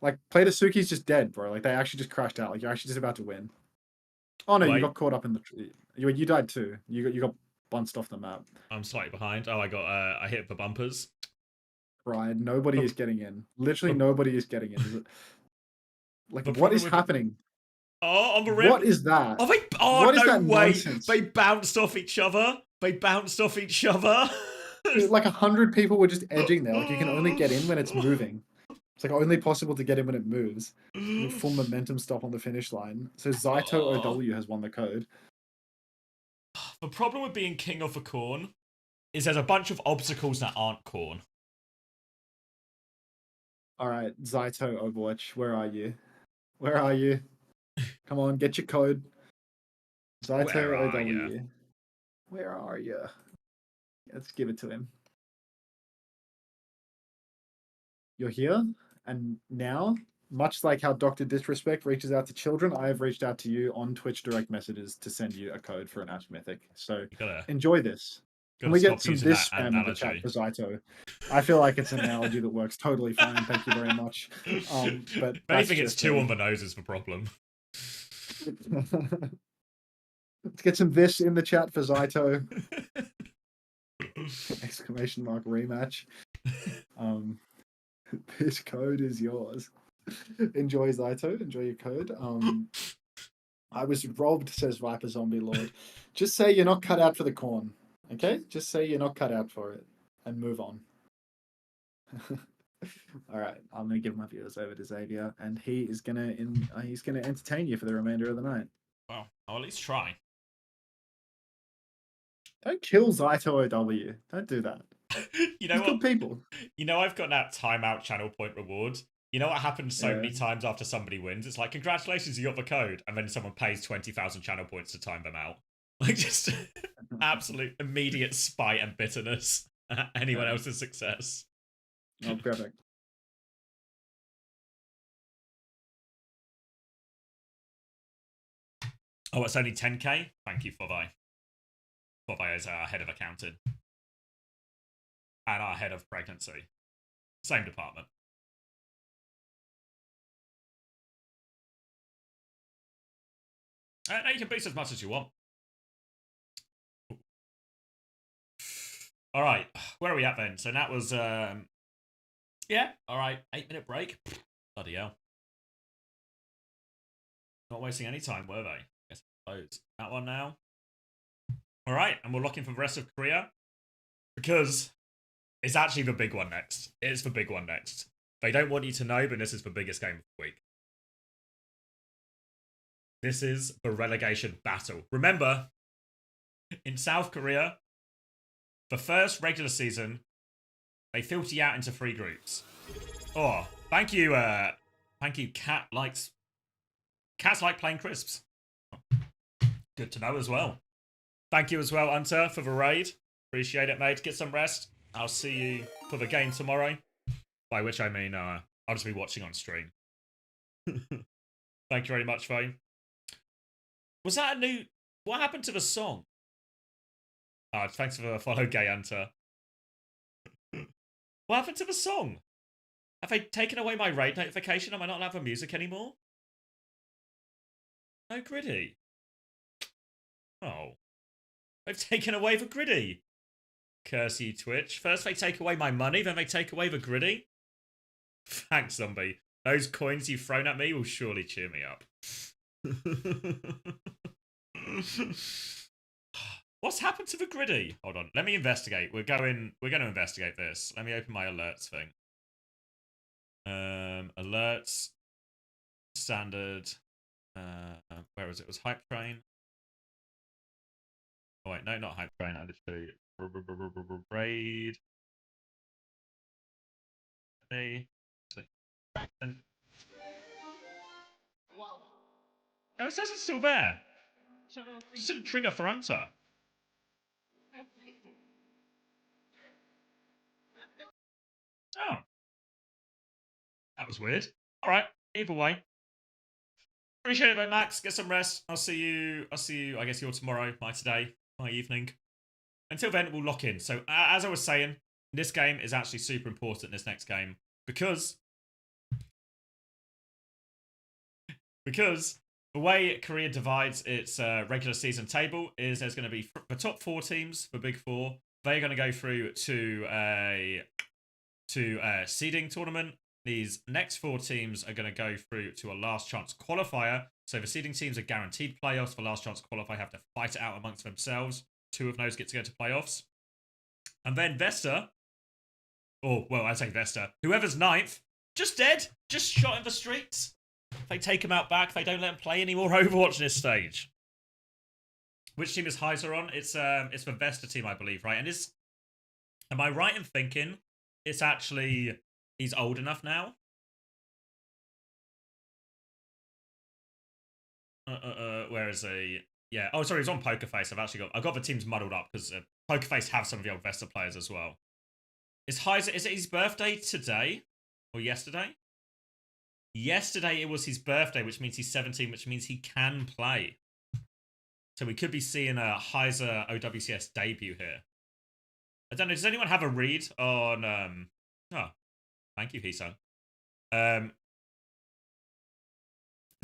Like, Playtasuki's just dead, bro. Like, they actually just crashed out. Like, you're actually just about to win. Oh no, you Wait. got caught up in the tree. You died too. You got bounced off the map. I'm slightly behind. Oh, I hit the bumpers. Right, nobody is getting in. Literally nobody is getting in. Like, The what is problem with- happening? Oh, on the rim. What is that? Oh, What is no that way. nonsense? They bounced off each other. Like 100 people were just edging there. Like, you can only get in when it's moving. It's like only possible to get in when it moves. Full momentum stop on the finish line. So Zaito OW has won the code. The problem with being king of the corn is there's a bunch of obstacles that aren't corn. Alright, Zaito Overwatch, where are you? Where are you? Come on, get your code. Zaito Where are OW. ya? Where are you? Let's give it to him. You're here, and now, much like how Dr. Disrespect reaches out to children, I have reached out to you on Twitch direct messages to send you a code for an Ash Mythic. So enjoy this. Can we get some this spam in the chat for Zaito? I feel like it's an analogy that works totally fine. Thank you very much. But If anything, it's 2 on the nose is the problem. Let's get some this in the chat for Zaito. Exclamation mark rematch. This code is yours. Enjoy, Zaito. Enjoy your code. I was robbed, says Viper Zombie Lord. Just say you're not cut out for the corn. Okay? Just say you're not cut out for it. And move on. Alright, I'm gonna give my viewers over to Xavier, and he is gonna entertain you for the remainder of the night. Well, I'll at least try. Don't kill Zaito OW. Don't do that. You know He's what? good people. You know I've got that timeout channel point reward. You know what happens so many times after somebody wins? It's like, congratulations, you got the code, and then someone pays 20,000 channel points to time them out. Like, just absolute immediate spite and bitterness at anyone else's success. Oh, perfect. Oh, it's only 10k? Thank you, Fovai. Fovai is our head of accounting. And our head of pregnancy. Same department. No, you can boost as much as you want. All right, where are we at then? So that was, yeah, all right, 8-minute break. Bloody hell. Not wasting any time, were they? Guess close that one now. All right, and we're looking for the rest of Korea because it's actually the big one next. It's the big one next. They don't want you to know, but this is the biggest game of the week. This is the relegation battle. Remember, in South Korea, the first regular season, they filter you out into 3 groups. Oh, thank you, Cats like playing crisps. Good to know as well. Thank you as well, Hunter, for the raid. Appreciate it, mate. Get some rest. I'll see you for the game tomorrow. By which I mean, I'll just be watching on stream. Thank you very much, Faye. Was that a new... What happened to the song? Oh, thanks for the follow, Gay Hunter. What happened to the song? Have they taken away my raid notification? Am I not allowed for music anymore? No Griddy. Oh. They've taken away the Griddy. Curse you, Twitch. First they take away my money, then they take away the Griddy. Thanks, Zombie. Those coins you've thrown at me will surely cheer me up. What's happened to the Griddy? Hold on, let me investigate. We're going to investigate this. Let me open my alerts thing. Alerts. Standard. Where was it? It was Hype Train. Oh wait, no, not Hype Train. I literally raid. Me. Oh, it says it's still there. Just didn't trigger for answer. Oh. That was weird. Alright, either way. Appreciate it, mate, Max. Get some rest. I'll see you, I guess you're tomorrow, my today, my evening. Until then, we'll lock in. So, as I was saying, this game is actually super important, this next game, because the way Korea divides its regular season table is there's going to be the top 4 teams, the big 4. They're going to go through to a seeding tournament. These next 4 teams are going to go through to a last chance qualifier. So the seeding teams are guaranteed playoffs. For last chance qualifier, have to fight it out amongst themselves. 2 of those get to go to playoffs. And then Vesta, or well, I say Vesta, whoever's 9th, just dead, just shot in the streets. They take him out back. They don't let him play any more Overwatch this stage. Which team is Heiser on? It's the Vesta team, I believe, right? And am I right in thinking it's actually he's old enough now? Where is he? Yeah. Oh, sorry, he's on Poker Face. I've got the teams muddled up because Poker Face have some of the old Vesta players as well. Is it his birthday today or yesterday? Yesterday it was his birthday, which means he's 17, which means he can play. So we could be seeing a Heiser OWCS debut here. I don't know. Does anyone have a read on? Oh, thank you, Hisan. Does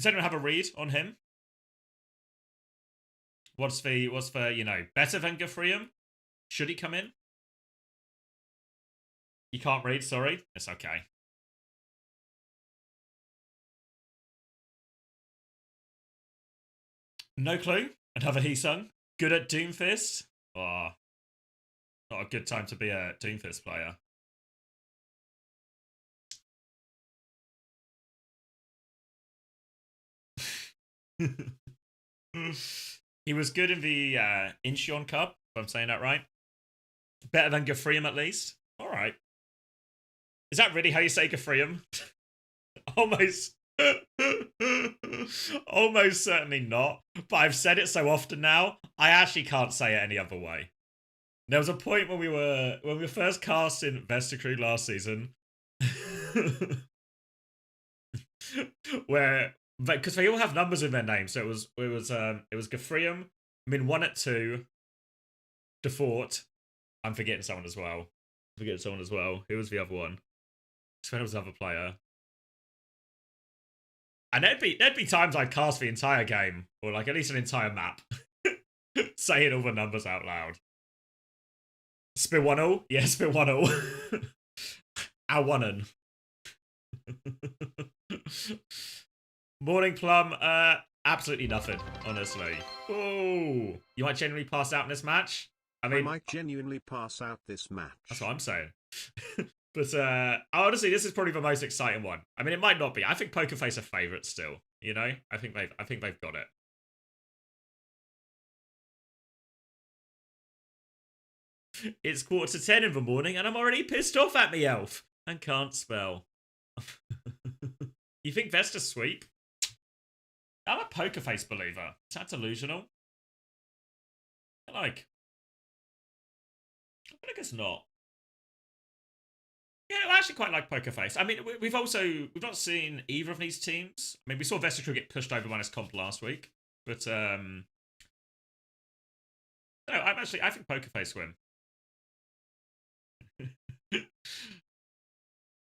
anyone have a read on him? What's the better than Gafrium? Should he come in? You can't read. Sorry, it's okay. No clue. Another Heesung. Good at Doomfist. Oh, not a good time to be a Doomfist player. He was good in the Incheon Cup, if I'm saying that right. Better than Gafrium, at least. All right. Is that really how you say Gafrium? Almost. Almost certainly not. But I've said it so often now, I actually can't say it any other way. There was a point when we were first cast in Vesta Crew last season, where because they all have numbers in their name, so it was Gafrium, Min 1 at 2, Defort. I'm forgetting someone as well. Who was the other one? Sven was another player. And there'd be times I'd cast the entire game, or like at least an entire map, saying all the numbers out loud. Spirwannel? Yeah, Spirwannel. Awannen. Morning Plum, absolutely nothing, honestly. Oh, you might genuinely pass out in this match? I might genuinely pass out this match. That's what I'm saying. But honestly, this is probably the most exciting one. I mean, it might not be. I think Poker Face are favourites still. You know, I think they've got it. It's 9:45 in the morning, and I'm already pissed off at me, Elf, and can't spell. You think Vesta sweep? I'm a Poker Face believer. Is that delusional? I think it's not. Yeah, I actually quite like Poker Face. I mean, we've not seen either of these teams. I mean, we saw Vesta Crew get pushed over minus comp last week, but no, I think Poker Face win.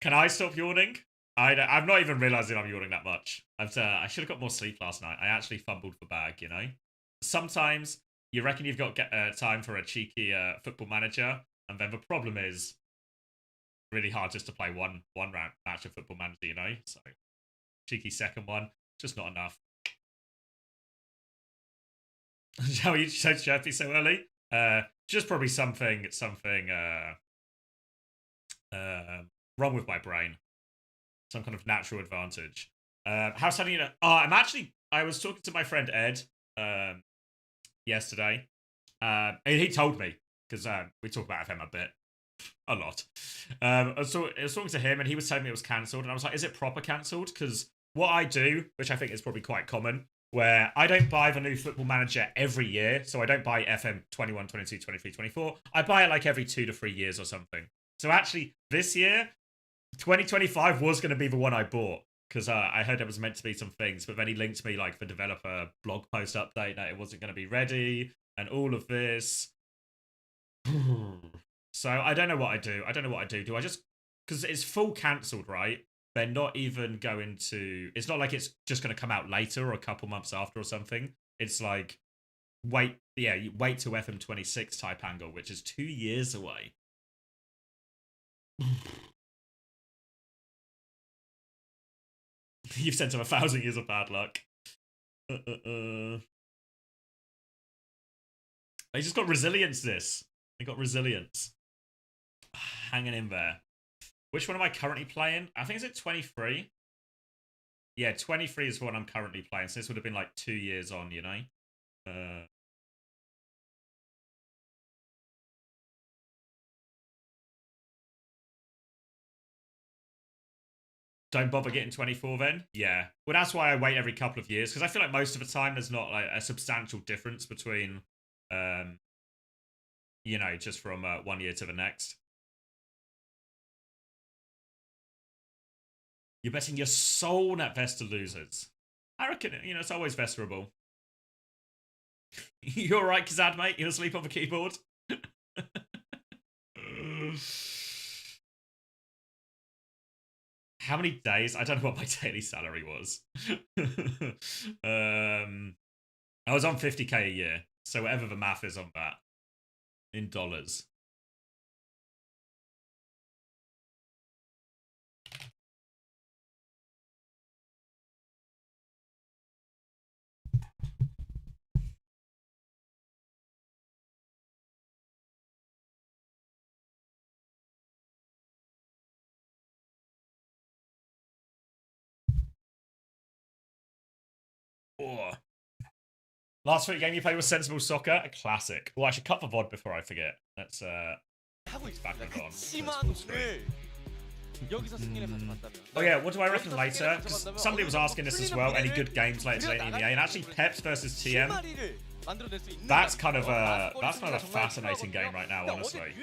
Can I stop yawning? I'm not even realizing I'm yawning that much. I should have got more sleep last night. I actually fumbled the bag, you know. Sometimes you reckon you've got time for a cheeky football manager, and then the problem is really hard just to play one round match of football manager, you know. So cheeky second one, just not enough. How are you so chirpy so early? Just probably something wrong with my brain. some kind of natural advantage. How suddenly, you know? I was talking to my friend Ed yesterday, and he told me, because we talk about FM a lot. I was talking to him, and he was telling me it was cancelled, and I was like, is it proper cancelled? Because what I do, which I think is probably quite common, where I don't buy the new Football Manager every year, so I don't buy FM 21, 22, 23, 24. I buy it like every 2 to 3 years or something. So actually, this year, 2025 was going to be the one I bought, because I heard there was meant to be some things, but then he linked me like the developer blog post update that it wasn't going to be ready, and all of this. So I don't know what I do. Do I just, because it's full cancelled, right? They're not even going to, it's not like it's just going to come out later or a couple months after or something. It's like, you wait till FM26 type angle, which is 2 years away. You've sent him 1,000 years of bad luck. They just got resilience this. They got resilience. Hanging in there. Which one am I currently playing? I think it's at 23. Yeah, 23 is the one I'm currently playing. So this would have been like 2 years on, you know? Don't bother getting 24 then? Yeah. Well, that's why I wait every couple of years, because I feel like most of the time there's not like a substantial difference between, you know, just from 1 year to the next. You're betting your soul that Vesta loses. I reckon, you know, it's always Vesterable. You alright, Kazad, mate? You asleep on the keyboard? How many days? I don't know what my daily salary was. I was on 50k a year. So whatever the math is on that. In dollars. Oh. Last week game you played was Sensible Soccer, a classic. Oh, I should cut the VOD before I forget. Let's back it on. Oh yeah, what do I reckon later? Because somebody was asking this as well. Any good games later today in EMEA? And actually, Peps versus TM. That's kind of a fascinating game right now, honestly.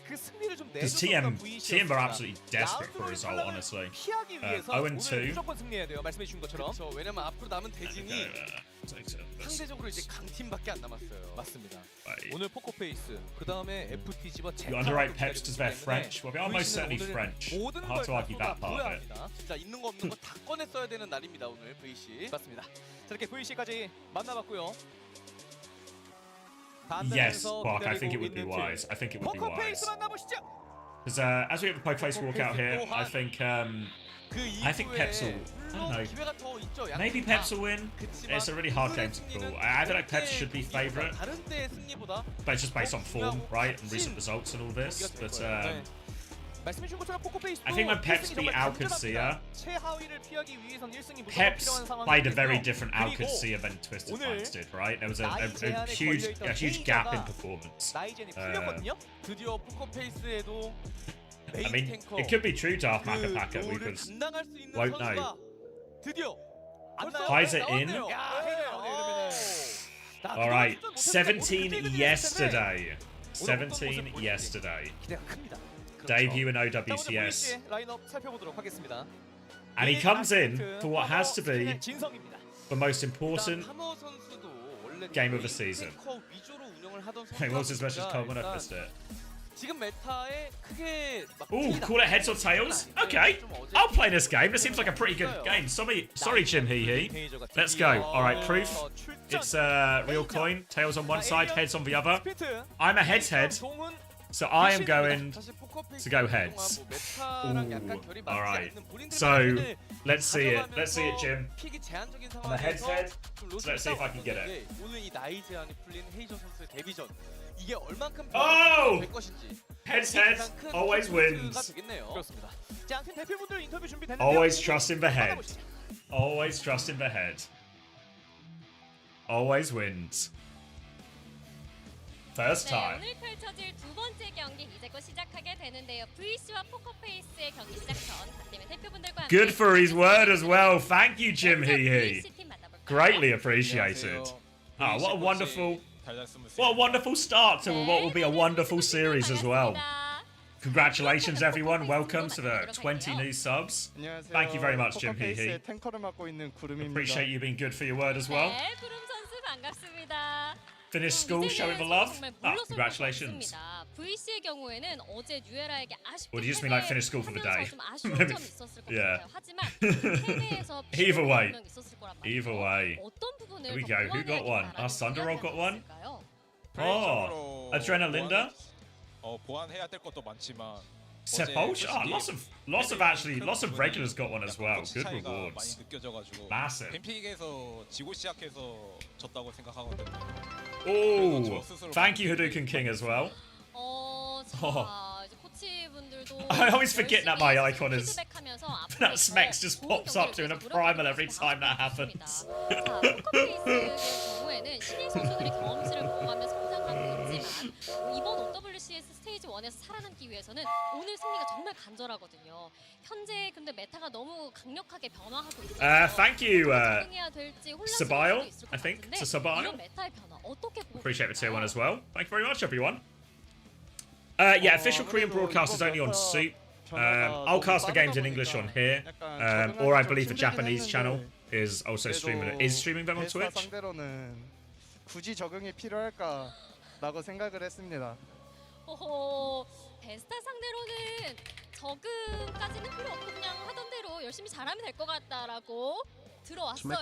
Because TM are absolutely desperate for a result, honestly. 0-2. 왜냐면 앞으로 남은 대진이 상대적으로 이제 강팀밖에 안 남았어요. 맞습니다. 오늘 포커페이스, 그 다음에 FTG와 You underrate Peps because they're French? Well, they are most certainly French. Hard to argue that part of it. 진짜 있는 거 없는 거 다 꺼내 써야 되는 날입니다, 오늘 VC. 맞습니다. 자, 이렇게 VC까지 만나봤고요. Yes, Quark, I think it would be wise. I think it would be wise. Because as we have a Pokeface walkout here, I think Peps will, I don't know, maybe Peps will win. It's a really hard game to call. I feel like Peps should be favourite, but it's just based on form, right, and recent results and all this. But I think when Peps beat Alcacia, Peps played a very different Alcacia than Twisted Minds did, right? There was a huge gap in performance. I mean, it could be true, Darth Makapaka, because won't know. Ties it in. Alright, 17 yesterday. 17 yesterday. Debut in OWCS. And he comes in for what has to be the most important game of the season. Wait, what was his message, Coleman? I missed it. Ooh, call it heads or tails? Okay, I'll play this game. This seems like a pretty good game. Sorry, Jim Hee. Let's go. Alright, proof. It's real coin. Tails on one side, heads on the other. I'm a head. So I am going to go heads. Alright. So let's see it. Let's see it, Jim. I'm a head. So let's see if I can get it. Oh! Heads always wins. 자, 양팀 대표분들 인터뷰 준비됐는데요. Always trust in the head. Always trust in the head. Always wins. First 네, time. 오늘 펼쳐질 두 번째 경기 이제 곧 시작하게 되는데요. VC와 포커페이스의 경기 시작 전 박대면 대표분들과 함께 Good for his word as well. Thank you, Jim 먼저 Hee. VC 팀 만나볼까요? Greatly appreciated. Ah, what a wonderful start to what will be a wonderful series as well. Congratulations, everyone. Welcome to the 20 new subs. Thank you very much, Jim Hee. 탱커를 맡고 있는 구름입니다. Appreciate you being good for your word as well. 네, 구름 선수 반갑습니다. Finished school, showing the love. Ah, congratulations. VC의 경우에는 어제 뉴에라에게 Or do you just mean like finish school for the day? 좀 아쉬운 점이 있었을 것 Yeah. 같아요. 하지만 패배에서 Either way. 분명 있었을 거란 말이죠. Either way. 어떤 부분을 Here we 더 go. Who got one? 보완해야 Sunderog got one. 있을까요? Oh, Adrenalinda. 보완해야 될 것도 많지만 Sepulch. Ah, lots of regulars got one as well. Good rewards. Massive. 캠핑에서 지고 시작해서 졌다고 생각하거든요. Oh, thank you, Hadouken King as well. 자, 이제 코치분들도 I always forget that my icon is 피드백하면서 앞으로 that Smex just pops up doing a primal every time that happens. 자, 포커페이스의 경우에는 신인 선수들이 경험치를 모아가며 성장하고 있지만 이번 OWCS 스테이지 1에서 살아남기 위해서는 오늘 승리가 정말 간절하거든요. 현재 근데 메타가 너무 강력하게 변화하고 있어요. Thank you, 적응해야 될지 혼란스러울 Sabile. 수도 있을 것 I think 같은데 it's a Sabile. 이런 메타의 변화 어떻게 보고 Appreciate the tier 계시나요? 1 as well. Thank you very much, everyone. Yeah, official Korean broadcast is only on Soup. I'll cast the games in English on here, or I believe the Japanese channel is also streaming them on Twitch. 상대로는 굳이 적응이 필요할까라고 생각을 했습니다. 베스타 상대로는 적응까지는 필요 없고 그냥 하던 대로 열심히 잘하면 될 것 같다라고 들어왔어요.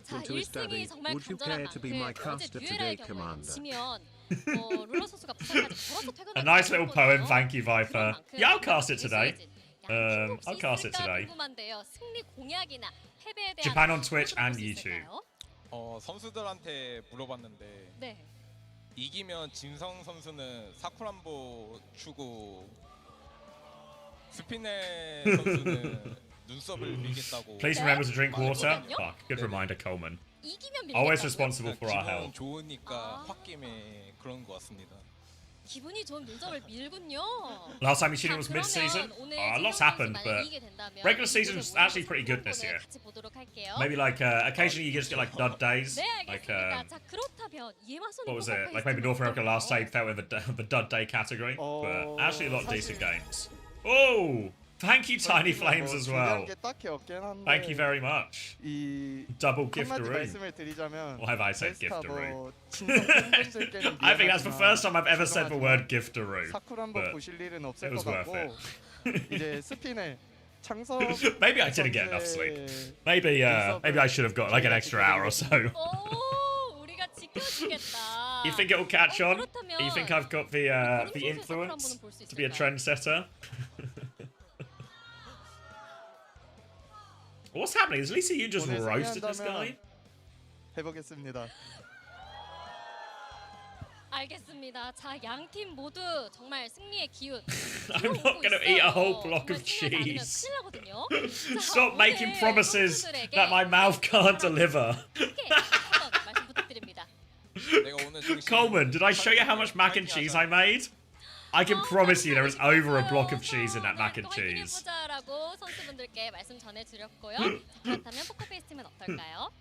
자, 1승이 정말 간절한 만큼 어제 뉴에라의 경우에 지면 룰러 선수가 부산까지 걸어서 퇴근할 A nice little poem, thank you, Viper. Yeah, I'll cast it today. I'll cast it today. 궁금한데요. 승리 공약이나 패배에 대한 Japan on Twitch and YouTube. 선수들한테 물어봤는데 네. 이기면 진성 선수는 사쿠란보 추고 스피네 선수는 눈썹을 밀겠다고. Please remember to drink water. Fuck, good reminder, Coleman. Always responsible for our health. 좋으니까 홧김에 그런 것 같습니다. 기분이 좋은 눈썹을 밀군요. Last time you seen it was mid-season. Lots happened, but regular season was actually pretty good this year. Maybe like occasionally you just get like dud days. Like what was it? Like maybe North America last day fell in the dud day category, but actually a lot of decent games. Oh, thank you, Tiny Flames as well. Thank you very much. Double giftaroo. Or have I said giftaroo? I think that's the first time I've ever said the word giftaroo. But it was worth it. Maybe I didn't get enough sleep. Maybe I should have got like an extra hour or so. You think it will catch on? You think I've got the influence to be a trendsetter? What's happening? Is Lisa you just roasted this guy? 해보겠습니다. 알겠습니다. 자, 양 팀 모두 정말 승리의 기운. I'm not gonna eat a whole block of cheese. Stop making promises that my mouth can't deliver. Coleman, did I show you how much mac and cheese I made? I can promise you there is over a block of cheese in that mac and cheese. 선수분들께 말씀 전해드렸고요. 그렇다면 포커페이스 팀은 어떨까요?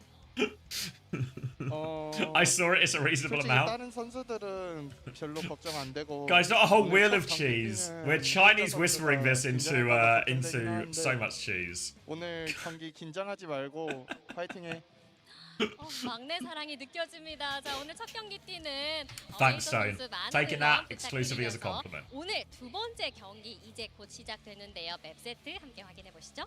I saw it. It's a reasonable amount. 다른 선수들은 별로 걱정 안 되고. Guys, not a whole wheel of cheese. We're Chinese whispering this into so much cheese. 오늘 경기 긴장하지 말고 파이팅해. 막내 사랑이 느껴집니다. 자, 오늘 첫 경기 뛰는 Thanks, Stone. Taking that exclusively as a compliment. 오늘 두 번째 경기 이제 곧 시작되는데요. 맵 세트 함께 확인해 보시죠.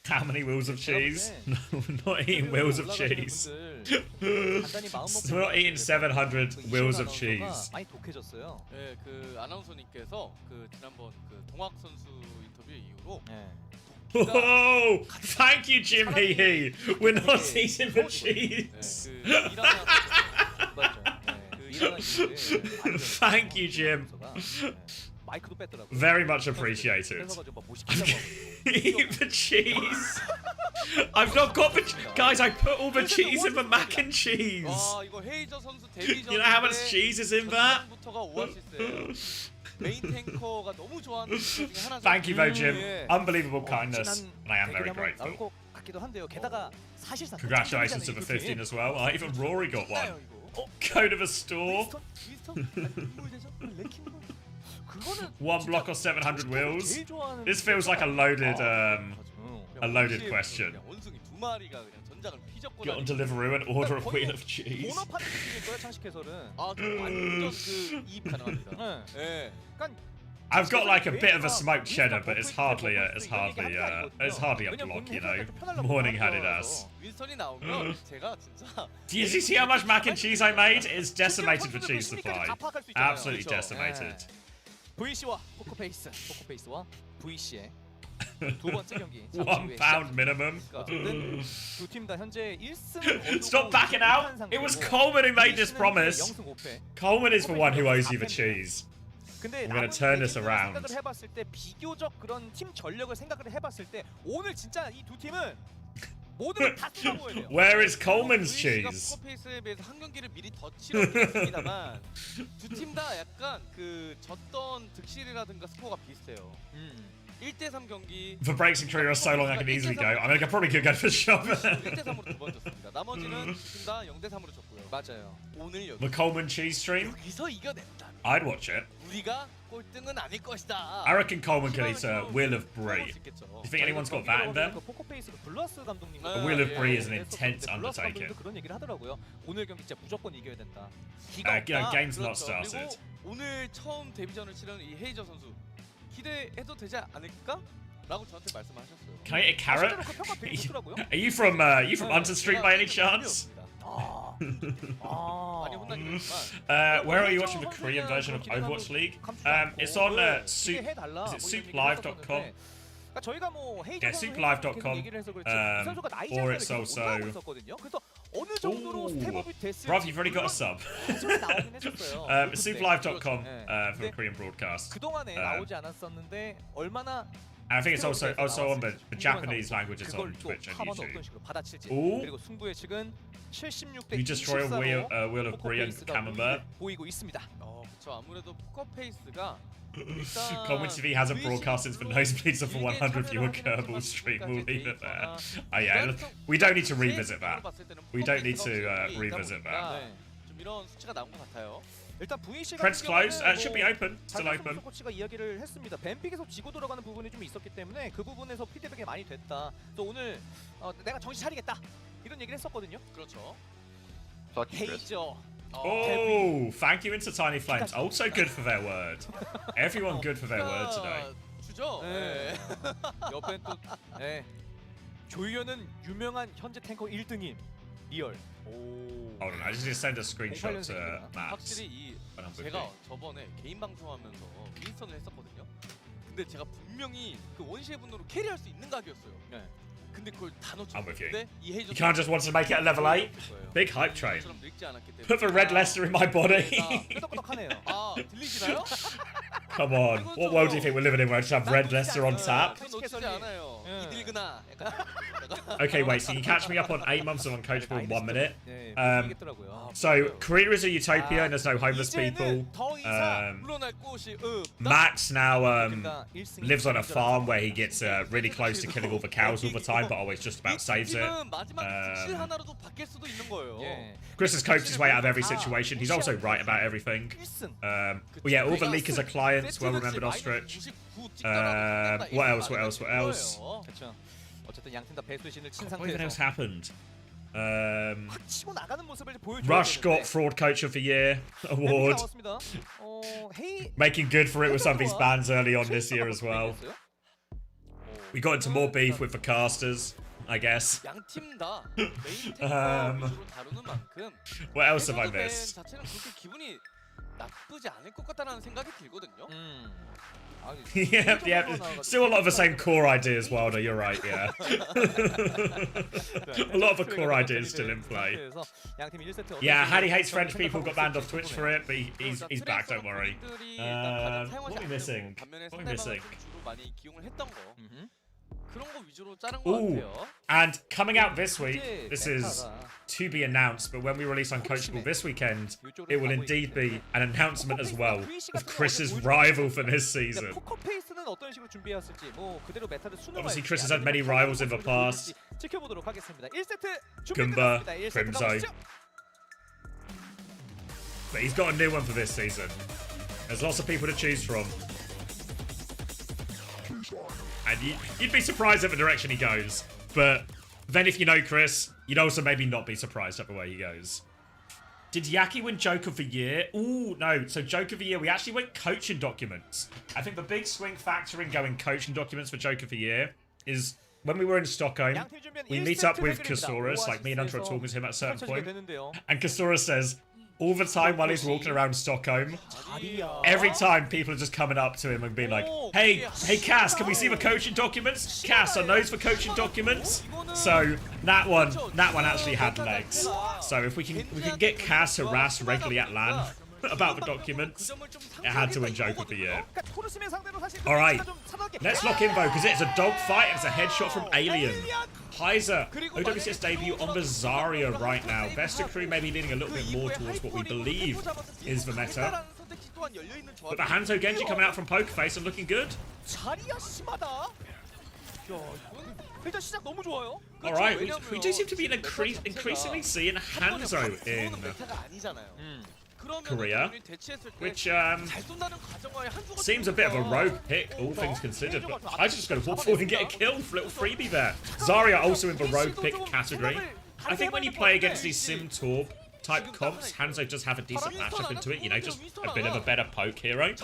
How many wheels of cheese? No, we're not eating wheels of cheese. We're not eating 700 wheels of cheese. 많이 독해졌어요. 네, 그 아나운서님께서 그 지난번 그 동학 선수 인터뷰 이후로 Oh, thank you, Jim Hee. We're not eating the cheese. Thank you, Jim. 마이크도 뺐더라고요. Very much appreciated. 그래서 막 뭐 시키자고 하고. Eat the cheese. I've not got the guys. I put all the cheese in the mac and cheese. 와 이거 헤이저 선수 데뷔 You know how much cheese is in that? 부터가 오아시스예요. 메인 탱커가 너무 좋아하는 것 중에 하나죠. Thank you, Jim. 예. Unbelievable kindness, 진한 and I am very 대결이 한번 나올 grateful. 것 같기도 한데요. 게다가 사실상 Congratulations to the 15 as well. Even Rory got one. Go to the store. One block or 700 wheels. This feels like a loaded question. 원숭이 두 마리가 그냥 전장을 피적고 Get on Deliveroo and order a wheel of cheese. 모노파는 거예요, 창식 해설은. 아, 완전 그 이입 가능합니다. 예. I've got like a bit of a smoked cheddar, but it's hardly a block, you know. Morning had it as. 윈스턴이 나오면 제가 진짜. Do you see how much mac and cheese I made? It's decimated for cheese supply. Absolutely decimated. VC와 포커페이스와 VC의 두 번째 경기. £1 minimum. 어쨌든 두 팀 다 현재 1승. Stop backing out. It was Coleman who made this promise. Coleman is the one who owes you the cheese. 근데 I'm gonna turn this around. 생각을 해봤을 때 비교적 그런 팀 전력을 생각을 해봤을 때 오늘 진짜 이 두 팀은 모든 걸 다 쏟아부어야 돼요. Where is Coleman's cheese? 포커페이스에 비해서 한 경기를 미리 더 치렀습니다만 두 팀 다 약간 그 졌던 득실이라든가 스코어가 비슷해요. 1대3 경기. The breaks in career are so long I can easily go. I mean, I probably could go for sure. 1대3으로 두 번 졌습니다. 나머지는 팀 다 0대3으로 졌고요. 맞아요. 오늘 여기 The Coleman cheese stream? 여기서 이겨냈다. I'd watch it. 우리가 꼴등은 아닐 것이다. I reckon Coleman could eat a Wheel of Brie. Do you think anyone's got that in them? 포커페이스 블러스 감독님. A Wheel of Brie is an intense undertaking. 그런 얘기를 하더라고요. 오늘 경기 진짜 무조건 이겨야 된다. Game's not started. 그리고 오늘 처음 데뷔전을 치른 이 헤이저 선수 기대해도 되지 않을까? 라고 저한테 말씀하셨어요. Can I eat a carrot? Are you from Hunter Street by any chance? Where are you watching the Korean version of Overwatch League? It's on soup. Is it souplive.com? 저희가 뭐 Yeah, souplive.com. Or it's also. Bruv, you've already got a sub. Souplive.com for the Korean broadcast. 그동안에 나오지 않았었는데 얼마나 I think it's also on the Japanese languages on Twitch and YouTube. 그리고 승부의 측은 76대 You destroy a wheel of Brie and Camembert. 보이고 있습니다. 그렇죠. 아무래도 포커페이스가 Coleman TV hasn't broadcast since the nosebleeds of a 100 viewer Kerbal stream. We'll leave it there. Oh yeah, we don't need to revisit that. We don't need to revisit that. 좀 이런 수치가 나온 것 같아요. 일단 VC Cred's closed. Should be open. Still open. 코치가 이야기를 했습니다. 뱀픽에서 지고 들어가는 부분이 좀 있었기 때문에 그 부분에서 피드백이 많이 됐다. 또 오늘 내가 정신 차리겠다 이런 얘기를 했었거든요. 그렇죠. 헤이저. Oh, thank you into Tiny Flames. Also good for their word. Everyone good for their word today. 주죠. 네. 옆에 또 조이현은 유명한 현재 탱커 1등임. 리얼. Hold on, I just need to send a screenshot to Max. 확실히 제가 저번에 개인 방송하면서 윈스턴을 했었거든요. 근데 제가 분명히 그 원시의 분노로 캐리할 수 있는 각이었어요. 근데 그걸 다 I'm with you. 놓쳤는데 이 헤이저 You can't just want to make it a level 8. Big hype train. Put the red Leicester in my body. 아, 들리시나요? Come on. What world do you think we're living in where I just have red Leicester on tap? 놓치지 않아요. 이들그나. Okay, wait, so you catch me up on 8 months of uncoachable in 1 minute. So, Korea is a utopia and there's no homeless people. Max now lives on a farm where he gets really close to killing all the cows all the time, but always just about saves it. Chris has coped his way out of every situation. He's also right about everything. Well, yeah, all the leakers are clients. Well remembered, Ostrich. What else? 어쨌든 양팀 다 배수의 신을 친 What even else 상태에서 happened? 확 치고 나가는 모습을 보여줘야 Rush got 되는데. Fraud Coach of the Year award. 나왔습니다. Making good for it with some of these bans early on this year as well. We got into more beef with the casters, I guess. 양팀 다 메인 탱커 위주로 다루는 만큼 What else have I missed? 자체는 그렇게 기분이 나쁘지 않을 것 같다라는 생각이 들거든요. Yeah. Still a lot of the same core ideas, Wilder. You're right. Yeah. A lot of the core ideas still in play. Yeah, Hattie hates French people. Got banned off Twitch for it, but he's back. Don't worry. What are we missing? What are we missing? Ooh, and coming out this week, this is to be announced, but when we release Uncoachable this weekend, it will indeed be an announcement as well of Chris's rival for this season. Obviously, Chris has had many rivals in the past. Goomba, Crimzo. But he's got a new one for this season. There's lots of people to choose from. And you'd be surprised at the direction he goes. But then if you know Chris, you'd also maybe not be surprised at the way he goes. Did Yaki win Joke of the Year? Ooh, no. So Joke of the Year, we actually went coaching documents. I think the big swing factor in going coaching documents for Joke of the Year is when we were in Stockholm, we meet up with Kasaurus, like me and Hunter are talking to him at a certain point. And Kasaurus says, all the time while he's walking around Stockholm, every time people are just coming up to him and being like, hey Cass, can we see the coaching documents? Cass, are those for coaching documents? So that one actually had legs. So if we can get Cass harassed regularly at LAN about the documents, it had to win Joke of the Year. Alright, let's lock in though, because it's a dog fight and it's a headshot from Alien. Heiser, OWCS debut on the Zarya right now. Vesta crew maybe leaning a little bit more towards what we believe is the meta. But the Hanzo Genji coming out from Pokerface and looking good. Alright, we do seem to be increasingly seeing Hanzo in Korea, which seems a bit of a rogue pick, all things considered, but I just got to walk forward and get a kill, little freebie there. Zarya also in the rogue pick category. I think when you play against these Sim Torb type comps, Hanzo does have a decent matchup into it, you know, just a bit of a better poke hero.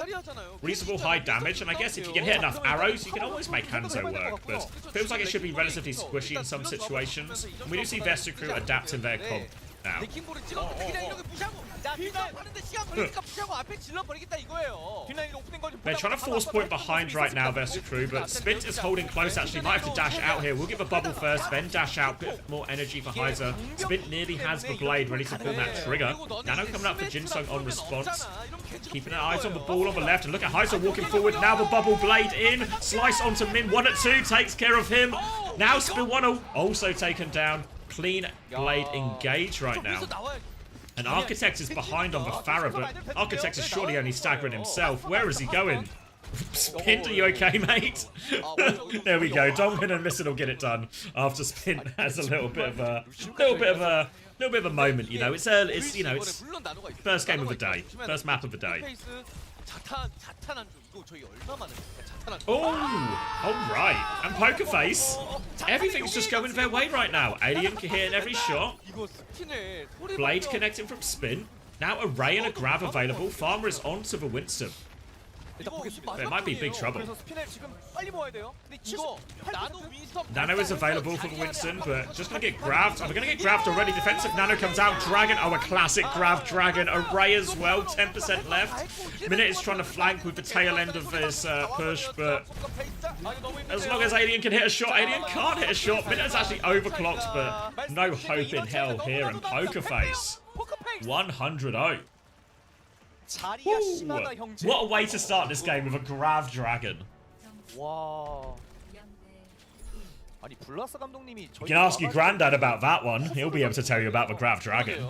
Reasonable high damage, and I guess if you can hit enough arrows, you can always make Hanzo work, but feels like it should be relatively squishy in some situations. And we do see Vesta crew adapting their comp now. They're trying to force point behind right now, Vesta crew, but Spint is holding close actually. Might have to dash out here. We'll give a bubble first, then dash out. Bit more energy for Heiser. Spint nearly has the blade ready to pull that trigger. Nano coming up for Jinsung on response. Keeping an eyes on the ball on the left. And look at Heiser walking forward. Now the bubble blade in. Slice onto Min. 1 at 2 takes care of him. Now Spilwano also taken down. Clean blade engage right now. And Architect is behind on the Farah, but Architect is surely only staggering himself. Where is he going? Spint, are you okay, mate? There we go. Domin and Missing will get it done after Spint has a little bit of a moment. You know, it's first game of the day, first map of the day. Oh, alright. And Pokerface, everything's just going their way right now. Alien hitting every shot. Blade connecting from Spin. Now a Ray and a Grav available. Farmer is on to the Winston. There might be big trouble. Nano is available for the Winston, but just going to get grabbed. We're going to get grabbed already. Defensive Nano comes out. Dragon. Oh, a classic grab Dragon. Array as well. 10% left. Minute is trying to flank with the tail end of this push, but as long as Alien can hit a shot, Alien can't hit a shot. Minute is actually overclocked, but no hope in hell here. And Pokerface. 100-0. Ooh, what a way to start this game with a Grav Dragon. Wow. You can ask your granddad about that one. He'll be able to tell you about the Grav Dragon.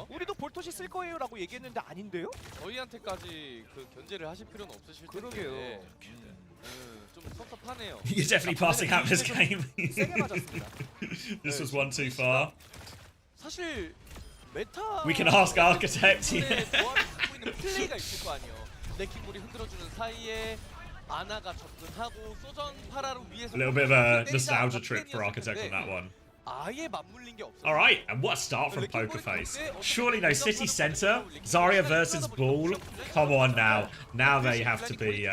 You're definitely passing out this game. This was one too far. We can ask Architect. A little bit of a nostalgia trip for Architect on that one. Alright, and what a start from Pokerface. Surely no City Center, Zarya versus Bull. Come on now. Now they have to be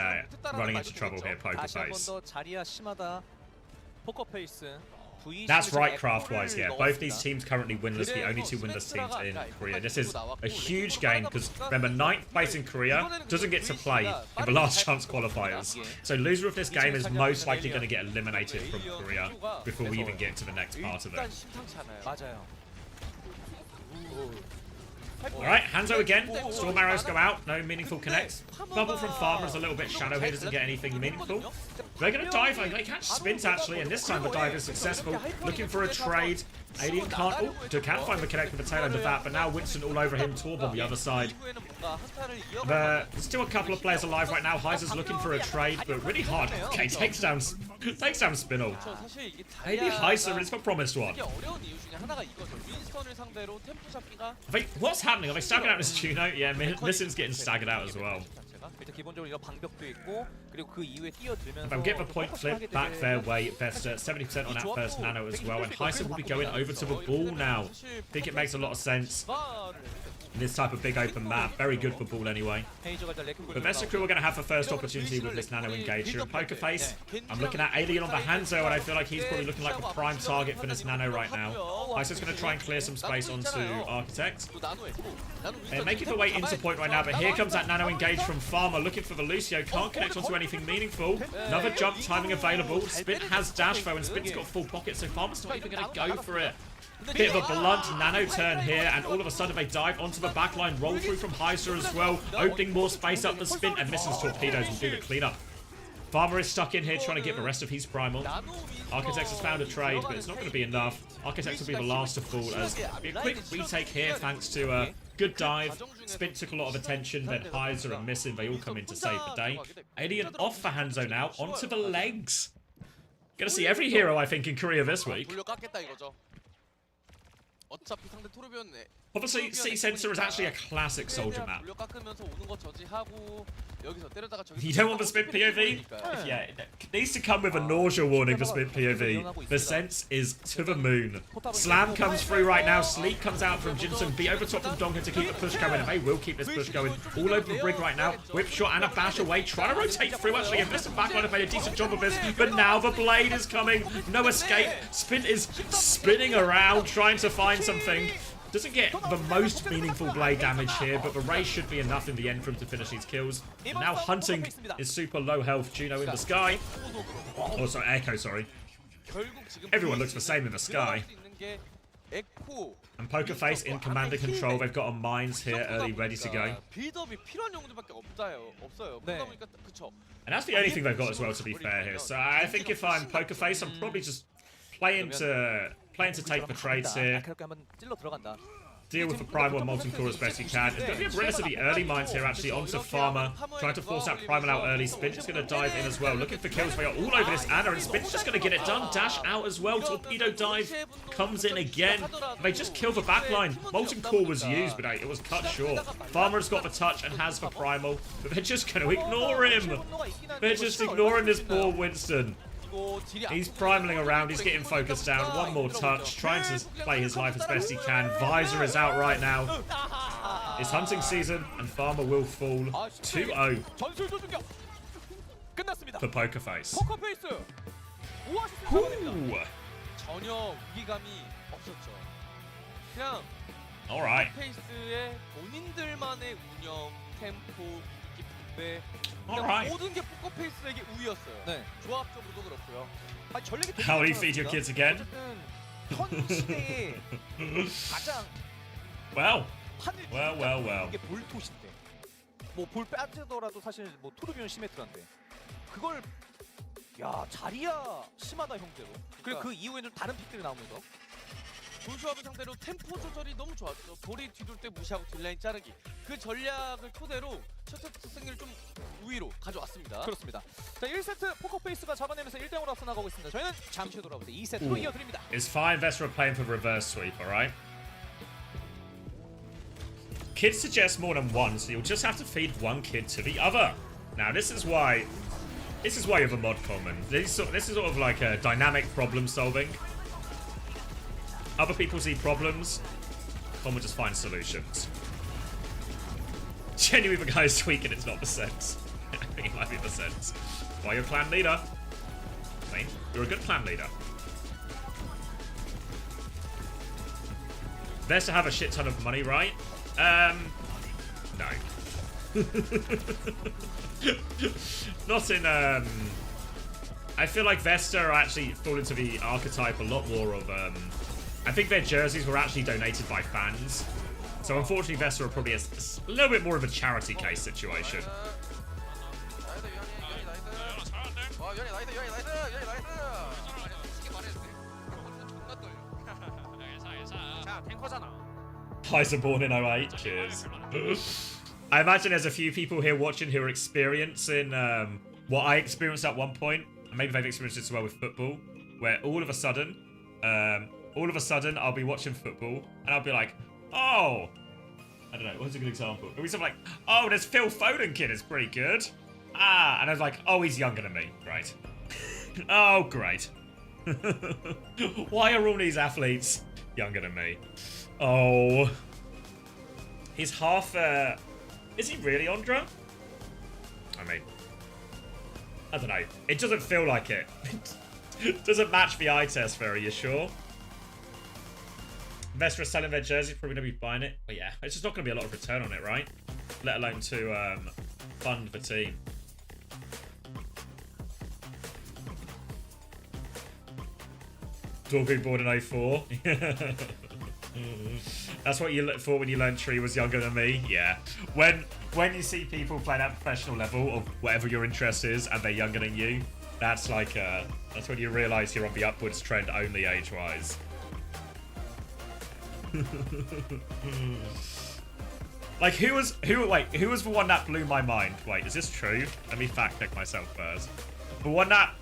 running into trouble here, Pokerface. That's right, craft-wise, yeah. Both these teams currently winless, the only two winless teams in Korea. This is a huge game because, remember, 9th place in Korea doesn't get to play in the last chance qualifiers. So loser of this game is most likely going to get eliminated from Korea before we even get to the next part of it. Alright, Hanzo again. Storm arrows go out. No meaningful connects. Bubble from Farmer is a little bit shallow here. Doesn't get anything meaningful. They're going to dive. They catch Spint, actually. And this time the dive is successful. Looking for a trade. Alien can't find the connect with the tail end of that. But now Winston all over him. Torb on the other side. There's still a couple of players alive right now. Heiser's looking for a trade, but really hard. Okay, takes down Spinel. Maybe Heiser, but it's got promised one. What's happening? Are they staggered out this Juno? Yeah, Missin's getting staggered out as well. If I get the point flip back their way, Vesta 70% on that first nano as well, and Heiser will be going over to the ball now. I think it makes a lot of sense. This type of big open map, very good for ball anyway. But Vesta crew are going to have the first opportunity with this nano engage here. Poker Face, I'm looking at Alien on the Hanzo, and I feel like he's probably looking like the prime target for this nano right now. Heiser's going to try and clear some space onto Architect. They're making their way into point right now, but here comes that nano engage from Farmer, looking for the Lucio. Can't connect onto anything meaningful. Another jump timing available. Spint has dash though, and Spint's got full pocket, so Farmer's not even going to go for it. Bit of a blunt nano turn here, and all of a sudden they dive onto the backline, roll through from Heiser as well, opening more space up for Spint, and Missin's torpedoes will do the cleanup. Farmer is stuck in here trying to get the rest of his primal. Architects has found a trade, but it's not going to be enough. Architects will be the last to fall as a quick retake here thanks to a good dive. Spint took a lot of attention, then Heiser and Missin, they all come in to save the day. Alien off for Hanzo now, onto the legs. Gonna see every hero, I think, in Korea this week. Obviously, C-Sensor is actually a classic soldier map. You don't want the Spint POV? Yeah, it needs to come with a nausea warning for Spint POV. The sense is to the moon. Slam comes through right now. Sleep comes out from Jinsun. Be over top from Donka to keep the push going. And they will keep this push going. All over the brig right now. Whip shot and a bash away. Trying to rotate through actually. And Mr. Backline have made a decent job of this. But now the blade is coming. No escape. Spint is spinning around trying to find something. Doesn't get the most meaningful blade damage here, but the ray should be enough in the end for him to finish these kills. And now Hunting is super low health. Juno in the sky. Oh, sorry, Echo, sorry. Everyone looks the same in the sky. And Poker Face in commander control. They've got a mines here early, ready to go. And that's the only thing they've got as well, to be fair here. So I think if I'm Poker Face, I'm probably just playing to take the trades here. Deal with the Primal and Molten Core as best you can. It's going to be a relatively early mines here, actually, onto Farmer. Trying to force that Primal out early. Spint's just going to dive in as well. Looking for kills. They are all over this Anna, and Spint's just going to get it done. Dash out as well. Torpedo dive comes in again. They just kill the backline. Molten Core was used, but it was cut short. Farmer's got the touch and has the Primal, but they're just going to ignore him. They're just ignoring this poor Winston. He's primaling around, he's getting focused down. One more touch, trying to play his life as best he can. Visor is out right now. It's hunting season, and Farmer will fall 2-0 for Poker Face. Alright. Alright. How do you feed your kids again? Well. 이게 볼토신데. 볼 빠지더라도 사실 토르비온 시메트라인데. 그걸 자리야 심하다 형제로. 그리고 그 이후에는 다른 픽들이 나오면서 조슈아브 상대로 템포 조절이 너무 좋았죠. 볼이 뒤돌 때 무시하고 딜라인 자르기. 그 전략을 토대로 첫 세트 승리를 좀 우위로 가져왔습니다. 그렇습니다. 자, 1세트 포커페이스가 잡아내면서 1대0으로 앞서 나가고 있습니다. 저희는 잠시 후 돌아오면서 2세트로 이어드립니다. It's fine, Vestra playing for reverse sweep, alright? Kids suggest more than one, so you'll just have to feed one kid to the other. Now, this is why you have a mod common. This is sort of like a dynamic problem solving. Other people see problems, common just finds solutions. Genuinely, the guy's tweaking, it's not the sense. I think it might be the sense. Why you're a clan leader? I mean, you're a good clan leader. Vesta have a shit ton of money, right? No. Not in, I feel like Vesta are actually fall into the archetype a lot more of, I think their jerseys were actually donated by fans. So unfortunately, Vesta are probably a little bit more of a charity case situation. Heiser born in 08. Cheers. I imagine there's a few people here watching who are experiencing what I experienced at one point, and maybe they've experienced it as well with football, where all of a sudden I'll be watching football and I'll be like, oh, I don't know, what's a good example? It'll be something like, oh, this Phil Foden kid is pretty good. Ah, and I was like, oh, he's younger than me. Great. Oh, great. Why are all these athletes younger than me? Oh. He's half, is he really Ondra? I mean, I don't know. It doesn't feel like it. It doesn't match the eye test very, you sure? Vesta are selling their jerseys, probably going to be buying it. But yeah, it's just not going to be a lot of return on it, right? Let alone to fund the team. Dog born in 04. That's what you look for when you learn Tree was younger than me. Yeah. When you see people playing at professional level of whatever your interest is and they're younger than you, that's like that's when you realise you're on the upwards trend only age-wise. Like who was the one that blew my mind? Wait, is this true? Let me fact check myself first. The one that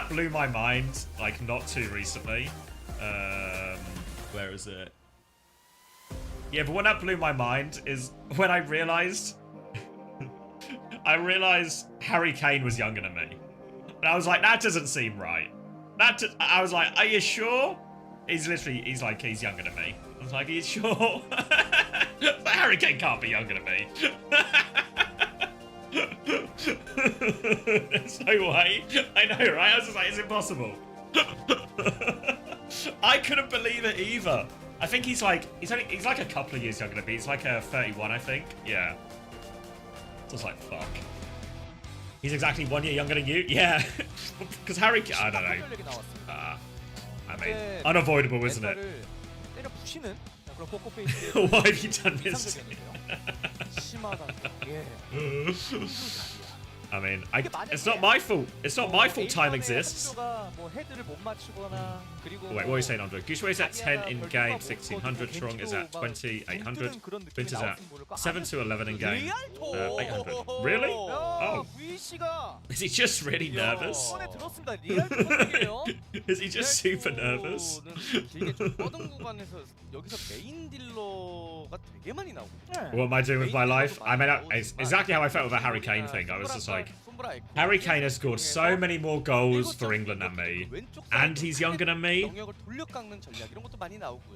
blew my mind, like not too recently. Where is it? Yeah, the one that blew my mind is when I realized Harry Kane was younger than me. And I was like, that doesn't seem right. I was like, are you sure? He's like, he's younger than me. I was like, are you sure? But Harry Kane can't be younger than me. There's no way. I know, right? I was just like, it's impossible. I couldn't believe it either. I think he's like a couple of years younger than me. He's like 31, I think. Yeah. Just like fuck. He's exactly 1 year younger than you. Yeah. Because Harry, I don't know. I mean, unavoidable, isn't it? Why have you done this? I mean, it's not my fault. It's not my fault time exists. Wait, what are you saying, Andre? Gushue is at 10 in game, 1600. Trong is at 2800. Vint is at 7 to 11 in game, 800. Really? Oh. Is he just really nervous? Is he just super nervous? What am I doing with my life? I mean, it's exactly how I felt with the Harry Kane thing. I was just like, Harry Kane has scored so many more goals for England than me, and he's younger than me.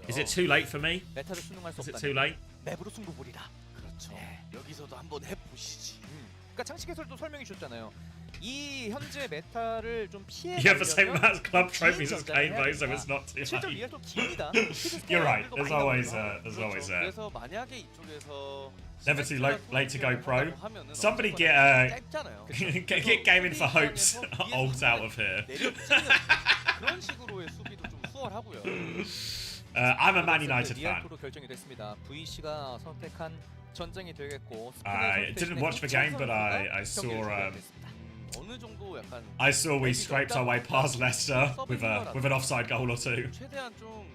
Is it too late for me? Is it too late? 이 현재 메타를 좀 피해. You have the same amount of club trophies as Kane, though, so it's not too late. You're right. There's always 그래서 만약에 이쪽에서 never too late to go pro. Somebody get gaming for hopes olds out of here. 그런 식으로의 수비도 좀 수월하고요. I'm a Man United fan. 결정이 됐습니다. VC가 선택한 전쟁이 되겠고. I didn't watch the game, but I saw we scraped our way past Leicester with an offside goal or two. 최대한 좀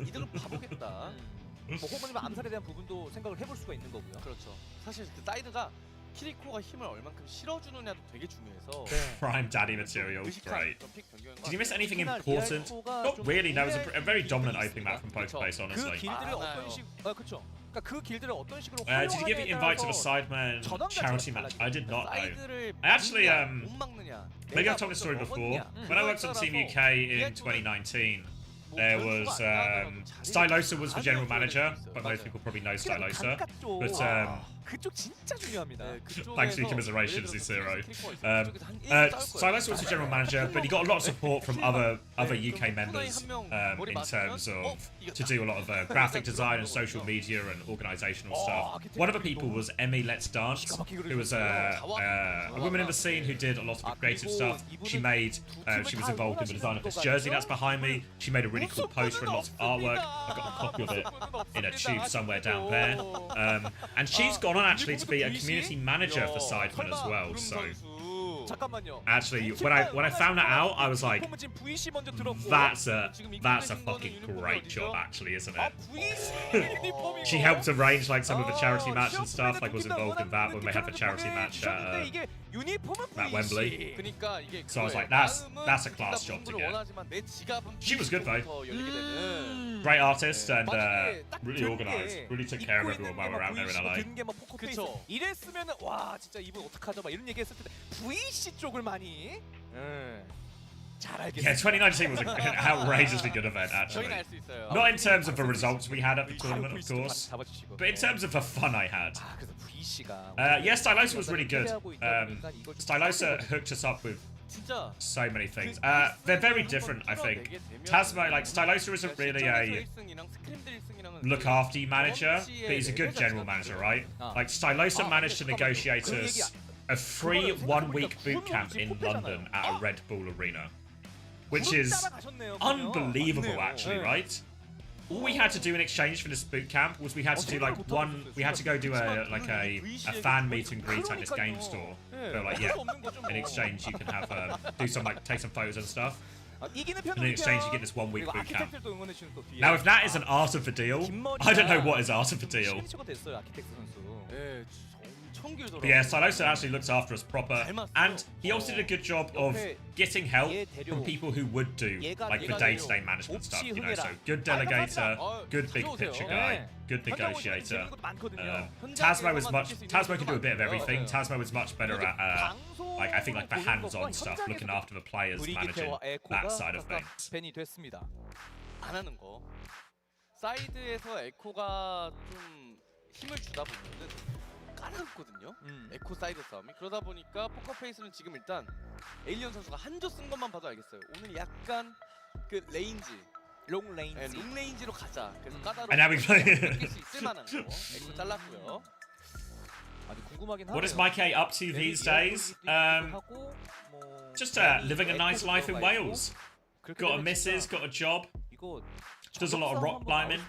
이득을 봐보겠다. 뭐 혹은 암살에 대한 부분도 생각을 해볼 수가 있는 거고요. 그렇죠. 사실 그 사이드가 키리코가 힘을 얼만큼 실어주느냐도 되게 중요해서. Prime daddy material, great. Did you miss anything important? Not really. No, it was a very dominant opening map from both places, honestly. 그 길들을 어떤 그렇죠. 그러니까 그 길들을 어떤 식으로 did you give the invite to the Sidemen charity match? I did not know. I actually maybe I've told this story before. When I worked on Team UK in 2019, there was Stylosa was the general manager, but most people probably know Stylosa. But 그쪽 진짜 중요합니다. Thanks for your commiserations, Zero. Silas was the general manager, but he got a lot of support from other UK members in terms of to do a lot of graphic design and social media and organisational stuff. One of the people was Emmy Let's Dance, who was a woman in the scene who did a lot of the creative stuff. She was involved in the design of this jersey that's behind me. She made a really cool poster and lots of artwork. I've got a copy of it in a tube somewhere down there. And she's gone on actually to be a community manager for Sidemen as well. So actually, when I found that out, I was like, that's a fucking great job, actually, isn't it? She helped arrange like some of the charity match and stuff. Like was involved in that when they had the charity match at Wembley. So I was like, that's a class job to get. She was good though. Great artist and really organised. Really took care of everyone while we were out there in LA. 그쵸. 이랬으면은 와 진짜 이분 어떡하죠? 막 이런 얘기했을 텐데 VC 쪽을 많이 잘 알겠어요. Yeah, 2019 was an outrageously good event actually. Not in terms of the results we had at the tournament, of course, but in terms of the fun I had. Yeah, Stylosa was really good. Stylosa hooked us up with so many things. They're very different, I think. Tasmo, like Stylosa isn't really a look after you manager, but he's a good general manager, right? Like Stylosa managed to negotiate us a free 1 week boot camp in London at a Red Bull Arena, which is unbelievable actually, right? All we had to do in exchange for this boot camp was we had to do like we had to go do a fan meet and greet at this game store. So like yeah, in exchange you can have do some like take some photos and stuff. And in exchange you get this 1 week boot camp. Now if that isn't art of the deal, I don't know what is art of the deal. But yeah, Stylosa actually looks after us proper, and he also did a good job of getting help from people who would do like the day-to-day management stuff, you know, so good delegator, good big picture guy, good negotiator. Tasmo can do a bit of everything. Tasmo was much better at like I think like the hands-on stuff, looking after the players, managing that side of things. 안 하는 거. 사이드에서 에코가 좀 힘을 주다 보면은 까다롭거든요. 에코 사이드 싸움이. 그러다 보니까 포커페이스는 지금 일단 에일리언 선수가 한조 쓴 것만 봐도 알겠어요. 오늘 약간 그 레인지, 롱 레인지로 가자. 그래서 까다로운 느낄 수 있을 만한 거. 에코 잘랐고요. What is Mike A up to these days? Just living a nice life in Wales. Got a missus, got a job. Does a lot of rock climbing.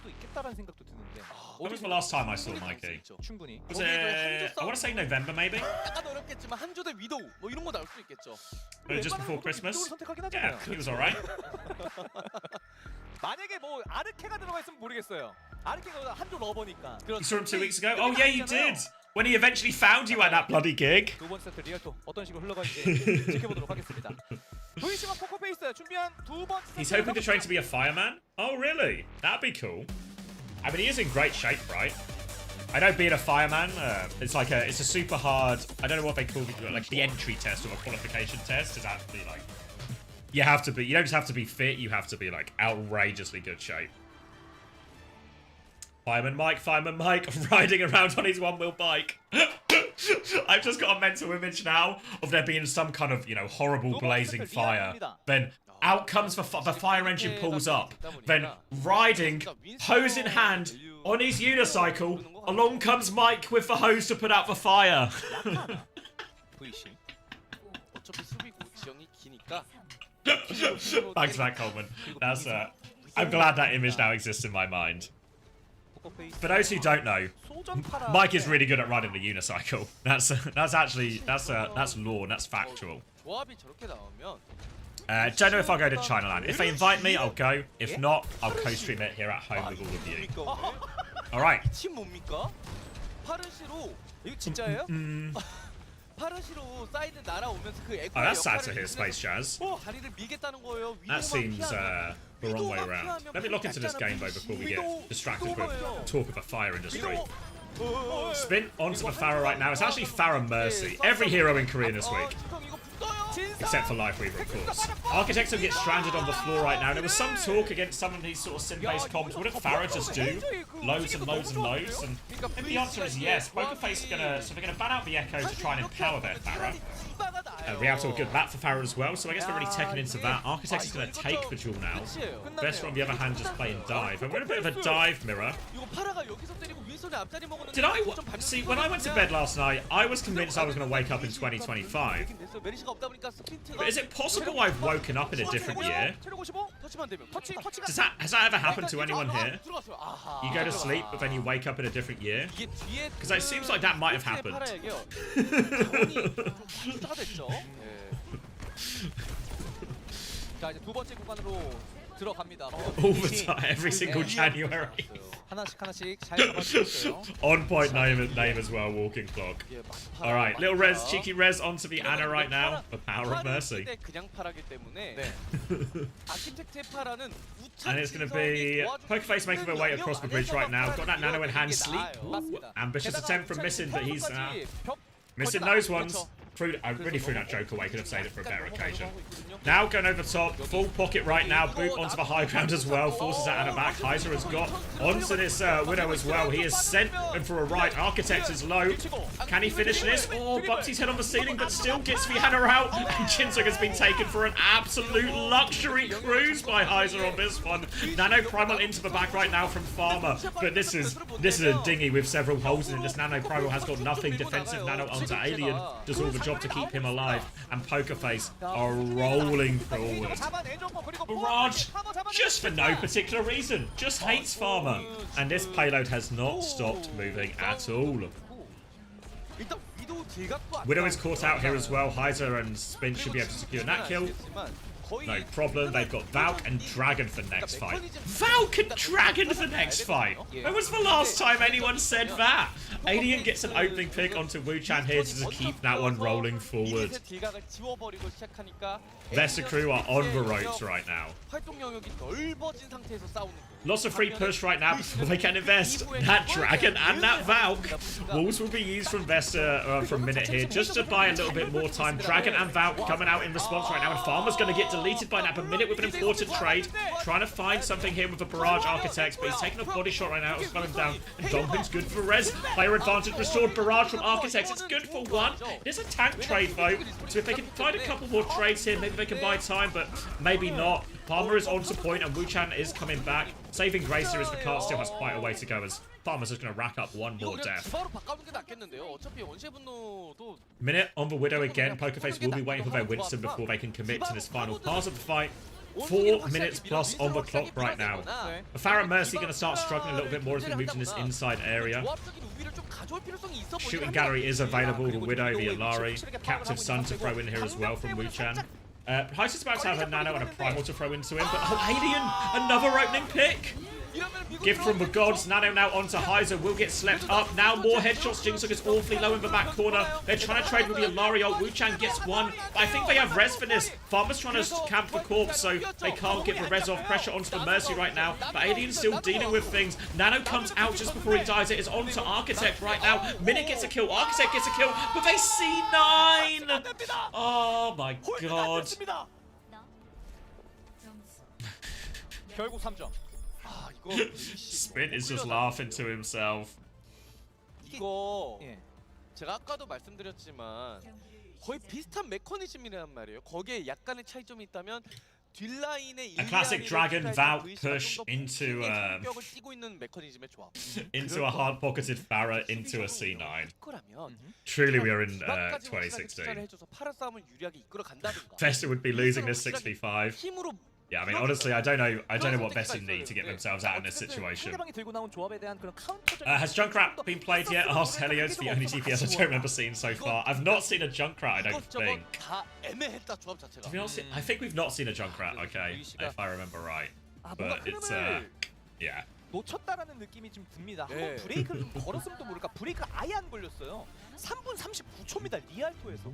When was the last time I saw Mikey? Was it, I want to say November maybe? 약간 어렵겠지만 한조 대 위도우 뭐 이런 거 나올 수 있겠죠. Just before Christmas? Yeah, he was alright. 만약에 뭐 아르케가 들어가 있으면 모르겠어요. 아르케가 한조 러버니까. You saw him 2 weeks ago? Oh yeah, you did! When he eventually found you at that bloody gig. 두 번째 세트 리얼토 어떤 식으로 흘러갈지 지켜보도록 하겠습니다. VC와 포커페이스 준비한 두 번째 세트. He's hoping to train to be a fireman? Oh really? That'd be cool. I mean, he is in great shape, right? I know being a fireman, it's a super hard, I don't know what they call it, like the entry test or a qualification test is actually like, you don't just have to be fit, you have to be like outrageously good shape. Fireman Mike, riding around on his one-wheel bike. I've just got a mental image now of there being some kind of, you know, horrible blazing fire. Then out comes the fire engine pulls up. Then riding, hose in hand, on his unicycle, along comes Mike with the hose to put out the fire. Thanks for that, Coleman. That's I'm glad that image now exists in my mind. For those who don't know, Mike is really good at riding the unicycle. That's law and that's factual. Don't know if I'll go to Chinaland. If they invite me, I'll go. If not, I'll co-stream it here at home with all of you. Alright. Oh, that's sad to hear, Space Jazz. That seems the wrong way around. Let me look into this game though before we get distracted with talk of the fire industry. Spin onto the Pharah right now. It's actually Pharah Mercy. Every hero in Korea this week. Except for Life Weaver, of course. Architects will get stranded on the floor right now. There was some talk against some of these sort of sim-based comps. Wouldn't Farah just do loads and loads and loads? And the answer is yes. Pokerface is gonna, so they're gonna ban out the Echo to try and empower their Farah. We have to a good map for Farah as well, so I guess they're really taking into that. Architects is going to take the duel now. Vesper, on the other hand, just playing dive. And we're in a bit of a dive mirror. Did I see, when I went to bed last night, I was convinced I was going to wake up in 2025. But is it possible I've woken up in a different year? Has that ever happened to anyone here? You go to sleep, but then you wake up in a different year? Because it seems like that might have happened. 자, 이제 두 번째 구간으로 들어갑니다. All the time, every single January. 하나씩 잘 잡아주셨어요. On point name as well, walking clock. Alright, little res, cheeky res onto the Ana right now. The power of mercy. And it's going to be Pokerface making their way across the bridge right now. Got that nano in hand, sleep. Ooh, ambitious attempt from Missing, but he's missing those ones. I really threw that joke away, could have saved it for a better occasion. Now going over top, full pocket right now, boot onto the high ground as well, forces that Ana back. Heiser has got onto this Widow as well. He has sent him for a ride. Architect is low. Can he finish this? Oh, bumps his head on the ceiling, but still gets the Ana out. And Jinsung has been taken for an absolute luxury cruise by Heiser on this one. Nano Primal into the back right now from Farmer, but this is a dinghy with several holes in it. This Nano Primal has got nothing. Defensive Nano onto Alien does all the job to keep him alive, and Pokerface are rolling forward. Barrage, just for no particular reason, just hates Farmer, and this payload has not stopped moving at all. Widow is caught out here as well. Heiser and Spin should be able to secure that kill. No problem, they've got Valk and Dragon for next fight. Valk and Dragon for next fight! When was the last time anyone said that? Alien gets an opening pick onto Wu-Chan here to keep that one rolling forward. Vesta crew are on the ropes right now. Lots of free push right now before they can invest. That Dragon and that Valk. Walls will be used from Vesta for a minute here just to buy a little bit more time. Dragon and Valk coming out in response right now, and Farmer's going to get deleted by Nap a minute with an important trade. Trying to find something here with the Barrage Architects, but he's taking a body shot right now. It'll slow him down. And Dumping's good for res. Player advantage restored. Barrage from Architects. It's good for one. It is a tank trade though, so if they can find a couple more trades here, maybe they can buy time, but maybe not. Palmer is onto point and Wu-Chan is coming back. Saving Grace here as the cart still has quite a way to go, as Farmer's just going to rack up one more death. Minute on the Widow again. Pokerface will be waiting for their Winston before they can commit to this final part of the fight. 4 minutes plus on the clock right now. The Farah Mercy going to start struggling a little bit more as we move to this inside area. Shooting gallery is available. The Widow, the Alari. Captive Sun to throw in here as well from Wu-Chan. Heiser's about to have a Nano and a Primal to throw into him, but Alien, another opening pick! Gift from the gods. Nano now onto Heiser. Will get slept up. Now more headshots. Jingsung is awfully low in the back corner. They're trying to trade with the Alari ult. Wu-Chan gets one. I think they have res for this. Farmer's trying to camp the corpse, so they can't get the res off. Pressure onto the Mercy right now. But Alien's still dealing with things. Nano comes out just before he dies. It is onto Architect right now. Minute gets a kill. Architect gets a kill. But they C9! Oh my god. 결국 3점. Spin is just laughing to himself. 이거 제가 아까도 말씀드렸지만 거의 비슷한 메커니즘이란 말이에요. 거기에 약간의 차이점이 있다면 뒷라인의 A classic Dragon Valk push into a hard-pocketed Farah into a C9. Truly, we are in 2016. Vesta would be losing this 6v5. Yeah, I mean, honestly, I don't know what Vesta need to get themselves out in this situation. Has Junkrat been played yet? Asked Helios, the only TPS I don't remember seeing so far. I've not seen a Junkrat, I don't think. I think we've not seen a Junkrat, okay, if I remember right. But it's, yeah. 놓쳤다라는 느낌이 좀 듭니다. 한번 브레이크를 좀 걸었으면 모를까. 브레이크가 아예 안 걸렸어요. 3분 39초입니다. 리알토에서.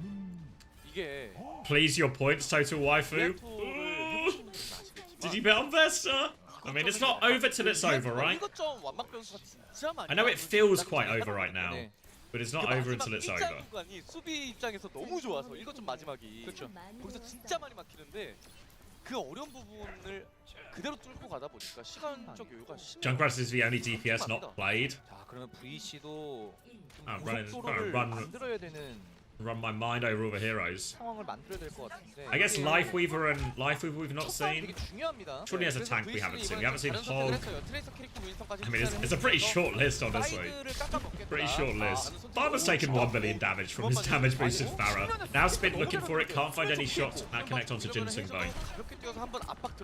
이게 Please your points, Total Waifu. Did you bet on Vesta? I mean, it's not over till it's over, right? I know it feels quite over right now. But it's not 그 over 마지막 until it's 일장 over. 구간이 수비 입장에서 너무 좋아서 이것 좀 마지막이 거기서 진짜 많이 막히는데 그 어려운 부분을 그대로 뚫고 가다 보니까 시간적 여유가 심해요. Junkrat's is the only DPS not played. 자, 그러면 VC도 I'm running, 고속도로를 만들어야 되는 run my mind over all the heroes. 상황을 만들어야 될 것 같은데. I guess Lifeweaver and Lifeweaver we've not seen. 되게 중요합니다. Surely as a tank we haven't seen. We haven't seen Hog. I I mean, it's a pretty short list, honestly. Pretty short list. Farmer's taken 1 million damage from his damage boosted Pharah. Now Spin looking for it, can't find any shots that connect onto Ginseng though.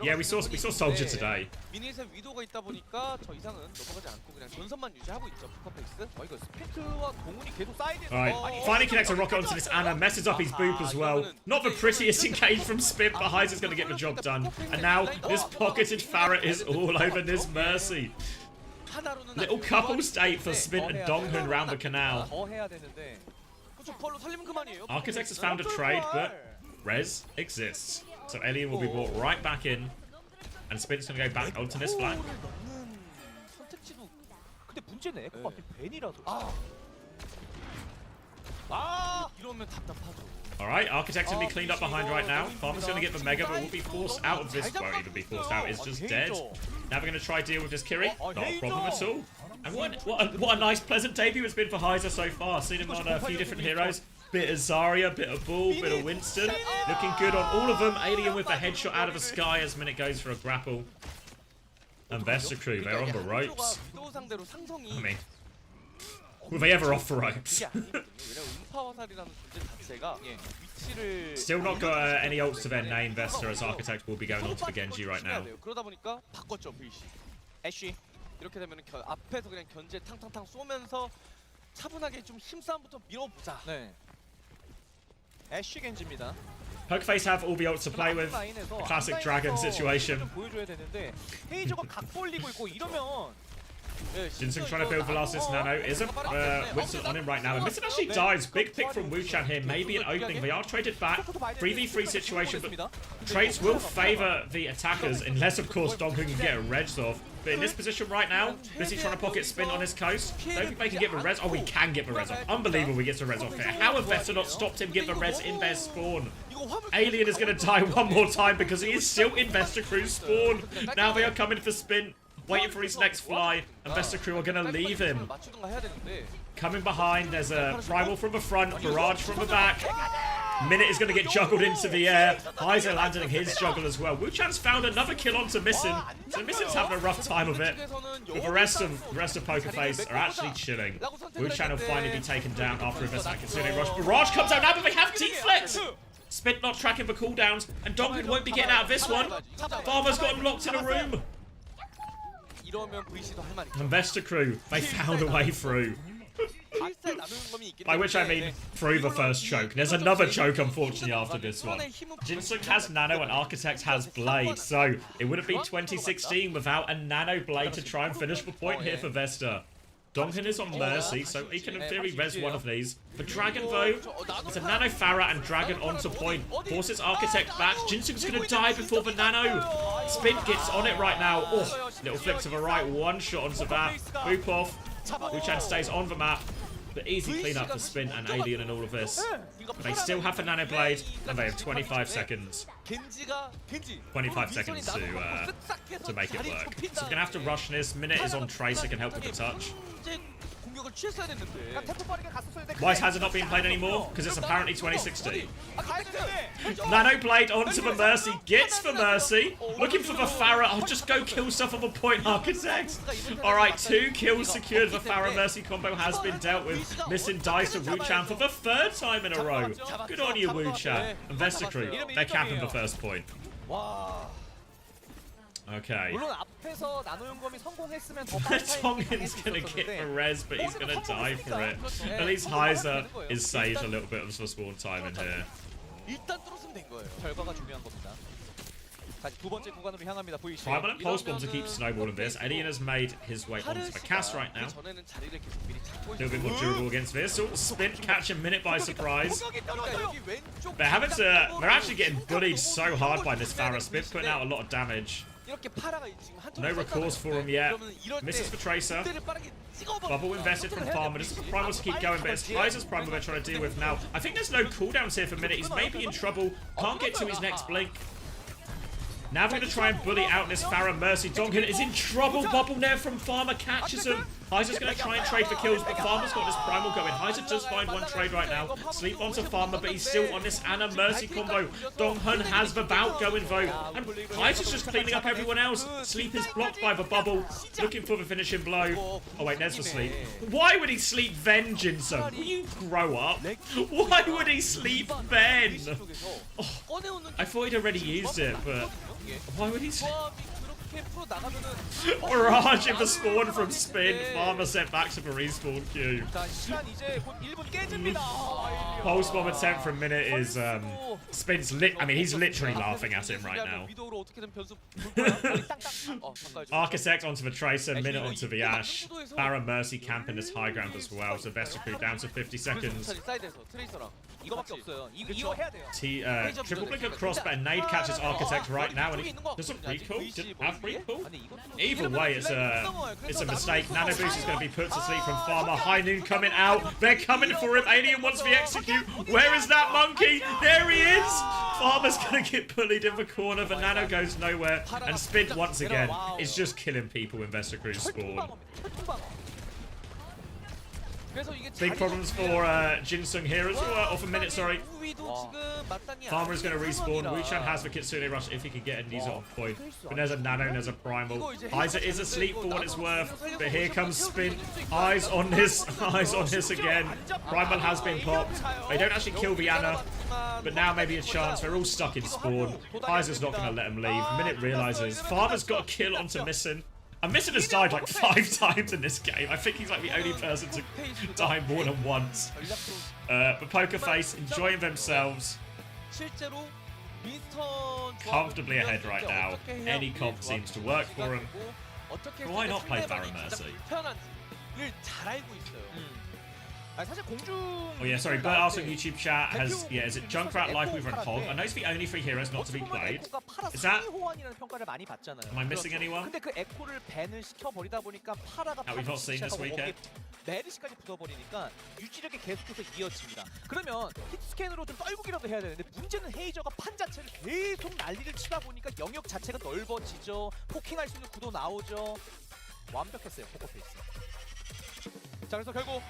Yeah, we saw Soldier today. 미닛의 위도가 있다 보니까 저 이상은 넘어가지 않고 그냥 전선만 유지하고 있죠. 포커페이스. 이거 스피트와 동훈이 계속 사이드에서. Alright, finally connects a rocket onto this Anna, messes up his boop as well. Not the prettiest engage from Spin, but Heiser's going to get the job done. And now this pocketed Pharah is all over this Mercy. Little couple state for Spin and Donghun round the canal. 더 해야 되는데. Architects has found a trade, but Res exists. So Alien will be brought right back in. And Spin's going to go back onto this flank. 근데 문제는 에코가 벤이라서. 이러면 답답하죠. Alright, Architect's going to be cleaned up behind right now. Farmer's going to get the Mega, but will be forced out of this. Won't even be forced out, is just dead. Now we're going to try deal with this Kiri. Not a problem at all. And what a nice, pleasant debut it's been for Heiser so far. Seen him on a few different heroes. Bit of Zarya, bit of Bull, bit of Winston. Looking good on all of them. Alien with a headshot out of the sky as Minute goes for a grapple. And Vesta Crew, they're on the ropes. I mean, will they ever off the ropes? Still not got any ults to their name, Vesta, as Architect will be going on to the Genji right now. 그러다 보니까 바꿨죠, VC. 애쉬. 이렇게 되면 앞에서 그냥 견제 탕탕탕 쏘면서 차분하게 좀 힘싸움부터 밀어보자. 네. 애쉬 겐지입니다. Pokerface have all the ults to play with. A classic dragon situation. 보여줘야 되는데 헤이저가 각 벌리고 있고 이러면 Ginseng trying to build Velasquez Nano. Isn't Winston on him right now? And Winston actually dies. Big pick from Wuchan here. Maybe an opening. They are traded back. 3v3 situation, but trades will favour the attackers unless, of course, Donghun can get a res off. But in this position right now, busy trying to pocket Spin on his coast. Don't think they can get the res. Oh, we can get the res off. Unbelievable he gets the res off here. How have Vesta not stopped him get the res in their spawn? Alien is going to die one more time because he is still in Vesta Crew's spawn. Now they are coming for Spin. Waiting for his next fly, and Vesta Crew are going to leave him. Coming behind, there's a Primal from the front, Barrage from the back. Minute is going to get juggled into the air. Heiser landing his juggle as well. Wuchan's found another kill onto Missin, so Missin's having a rough time of it. But the rest of Pokerface are actually chilling. Wuchan will finally be taken down after a Kitsune rush. Barrage comes out now, but they have deflect! Spit not tracking the cooldowns, and Donghun won't be getting out of this one. Farmer's got him locked in a room. And Vesta Crew, they found a way through. By which I mean through the first choke. There's another choke, unfortunately, after this one. Ginseng has Nano and Architect has Blade, so it wouldn't be 2016 without a Nano Blade to try and finish the point here for Vesta. Donghun is on Mercy, so he can in theory res one of these. For Dragon, though, it's a Nano Pharah and Dragon onto point. Forces Architect back. Ginseng's going to die before the Nano. Spin gets on it right now. Oh, little flip to the right. One shot onto that. Boop off. Wuchan stays on the map. The easy cleanup for Spin and Alien and all of this. But they still have the Nano Blade, and they have 25 seconds. 25 seconds to make it work. So we're going to have to rush this. Minute is on Tracer, can help with the touch. Why has it not been played anymore? Because it's apparently 2016. Nano Blade onto the Mercy, gets the Mercy. Looking for the Pharah. I'll just go kill stuff on the point, Architect. Alright, 2 kills secured. The Pharah Mercy combo has been dealt with. Missing dice to Wuchan for the 3rd time in a row. Good on you, Wuchan. And Vesta Crew, they're capping the first point. Okay. Dongin's gonna get the res, but he's gonna die for it. At least Heiser is saved a little bit of the spawn time in here. Primal and Pulse Bombs to keep snowballing this. Alien has made his way onto the cast right now. A little bit more durable against this. Spin catching Minute by surprise. They're having to. They're actually getting bullied so hard by this Pharah. Spin putting out a lot of damage. 이렇게 파라가 지금 한 No recourse for him yet. Misses for Tracer. Bubble invested from Farmer. Just for Primals to keep going, but it's Heiser's Primal they're trying to deal with now. I think there's no cooldowns here for a minute. He's maybe in trouble. Can't get to his next blink. Now we're going to try and bully out this Farah Mercy. Donkin is in trouble. Bubble there from Farmer catches him. Heiser's going to try and trade for kills, but Farmer's got this Primal going. Heiser does find one trade right now. Sleep onto Farmer, but he's still on this Anna Mercy combo. Donghun has the bout going, though. And Heiser's just cleaning up everyone else. Sleep is blocked by the Bubble. Looking for the finishing blow. Oh, wait, there's the Sleep. Why would he sleep then, Jinsun? Will you grow up? Why would he sleep then? Oh, I thought he'd already used it, but... why would he sleep? Mirage in the spawn from Spin. Farmer sent back to the respawn queue. Pulse bomb attempt for a minute is Spin's lit. I mean, he's literally laughing at him right now. Architect onto the Tracer, minute onto the Ash. Farah Mercy camping this high ground as well. So Vesticrew down to 50 seconds. Triple blink across, but a nade catches Architect right now, and he doesn't recall. Didn't have recall. Either way, it's a mistake. Nano Boost is going to be put to sleep from Farmer. High Noon coming out. They're coming for him. Alien wants the execute. Where is that monkey? There he is. Farmer's going to get bullied in the corner. The Nano goes nowhere, and Spin once again is just killing people in Vesticrew's spawn. Big problems for Jinsung here as well. Off a minute, sorry. Farmer is going to respawn. Wuchan has the Kitsune Rush if he can get Nisa on point. But there's a Nano and there's a Primal. Heiser is asleep for what it's worth. But here comes Spin. Eyes on this. Eyes on this again. Primal has been popped. They don't actually kill the Anna. But now maybe a chance. They're all stuck in spawn. Heiser's not going to let him leave. Minute realizes Farmer's got a kill onto Missing. And Missing has died like 5 times in this game. I think he's like the only person to die more than once. But Poker Face enjoying themselves. Comfortably ahead right now. Any comp seems to work for him. Why not play Farah Mercy? Oh yeah, sorry, Bert asked on YouTube chat, has, yeah, is it Junkrat, Lifeweaver and Hog? I know it's the only 3 heroes not to be played. Is that... am I missing anyone? That we've not seen this weekend? 메르시까지 붙어버리니까 유지력이 계속해서 이어집니다. 그러면 히트스캔으로 좀 떨구기라도 해야 되는데 문제는 헤이저가 판 자체를 계속 난리를 치다 보니까 영역 자체가 넓어지죠. 포킹할 수 있는 구도 나오죠. 완벽했어요, 포커페이스. 자, 그래서 결국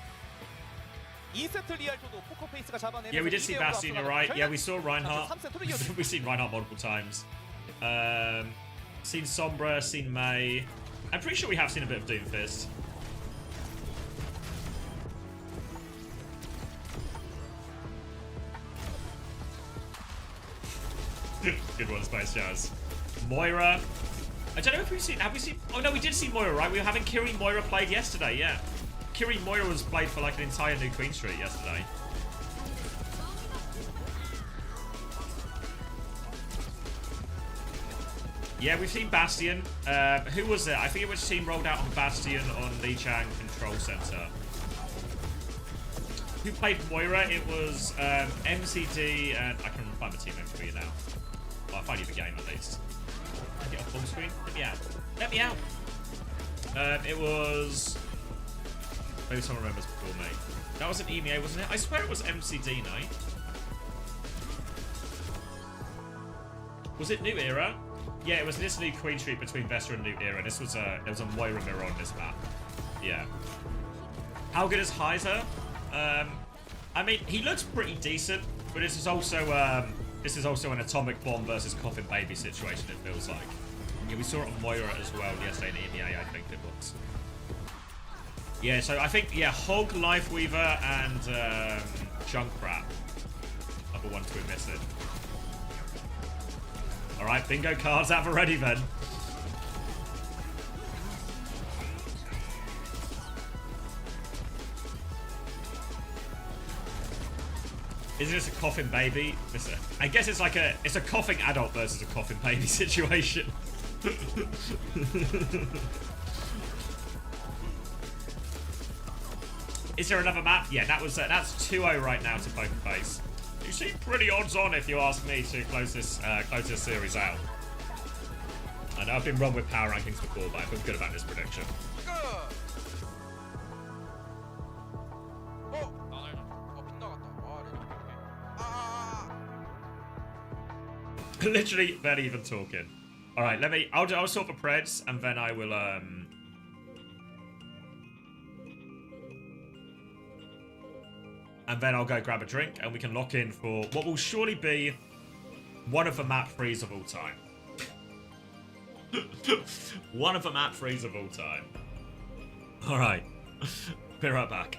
2세트 리알토도 포커페이스가 잡아내는. Yeah, we did see Bastion, you're right. Yeah, we saw Reinhardt. We've seen Reinhardt multiple times. Seen Sombra, seen Mei. I'm pretty sure we have seen a bit of Doomfist. Good one, Space Jazz. Moira. I don't know if we've seen... have we seen... oh no, we did see Moira, right? We were having Kiri Moira played yesterday, yeah. Kiri Moira was played for like an entire new Queen Street yesterday. Yeah, we've seen Bastion. Who was it? I think which team rolled out on Bastion on Lichang Control Center. Who played Moira? It was MCD and... I can find the team name for you now. Well, I'll find you the game at least. Can I get a full screen? Let me out. Let me out! It was... maybe someone remembers before me. That was an EMEA, wasn't it? I swear it was MCD night. Was it New Era? Yeah, it was this new Queen Street between Vesta and New Era. This was there was a Moira mirror on this map. Yeah. How good is Heiser? I mean, he looks pretty decent, but this is also an atomic bomb versus coffin baby situation. It feels like. Yeah, we saw it on Moira as well yesterday in EMEA. I think it was. Yeah, so I think, yeah, Hog, Lifeweaver, and Junkrat are the ones we're missing. Alright, bingo cards have already then. Isn't this a coffin baby? I guess it's like a coughing adult versus a coffin baby situation. Is there another map? Yeah, that's 2-0 right now to Poker Face. You seem pretty odds on if you ask me to close this series out. I know I've been wrong with power rankings before, but I feel good about this prediction. Literally, barely even talking. All right, I'll sort the Preds, and then I will and then I'll go grab a drink, and we can lock in for what will surely be one of the map threes of all time. One of the map threes of all time. All right, be right back.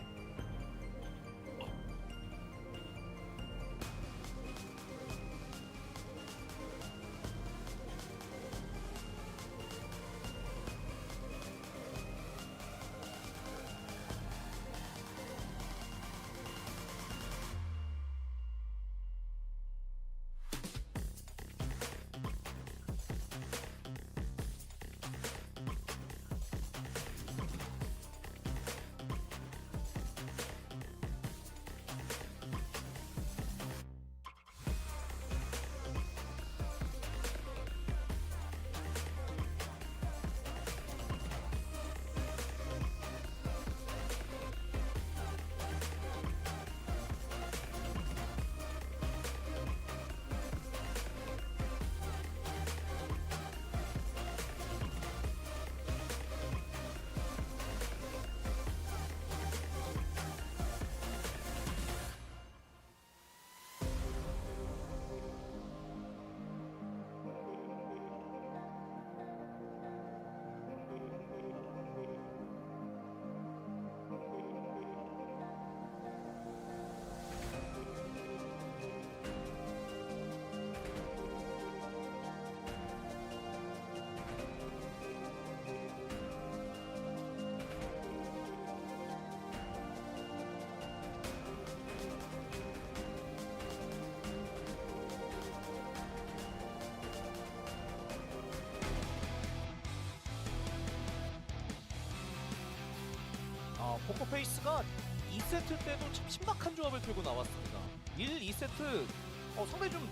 포커페이스가 2세트 때도 참 신박한 조합을 들고 나왔습니다. 1, 2세트 상당히 좀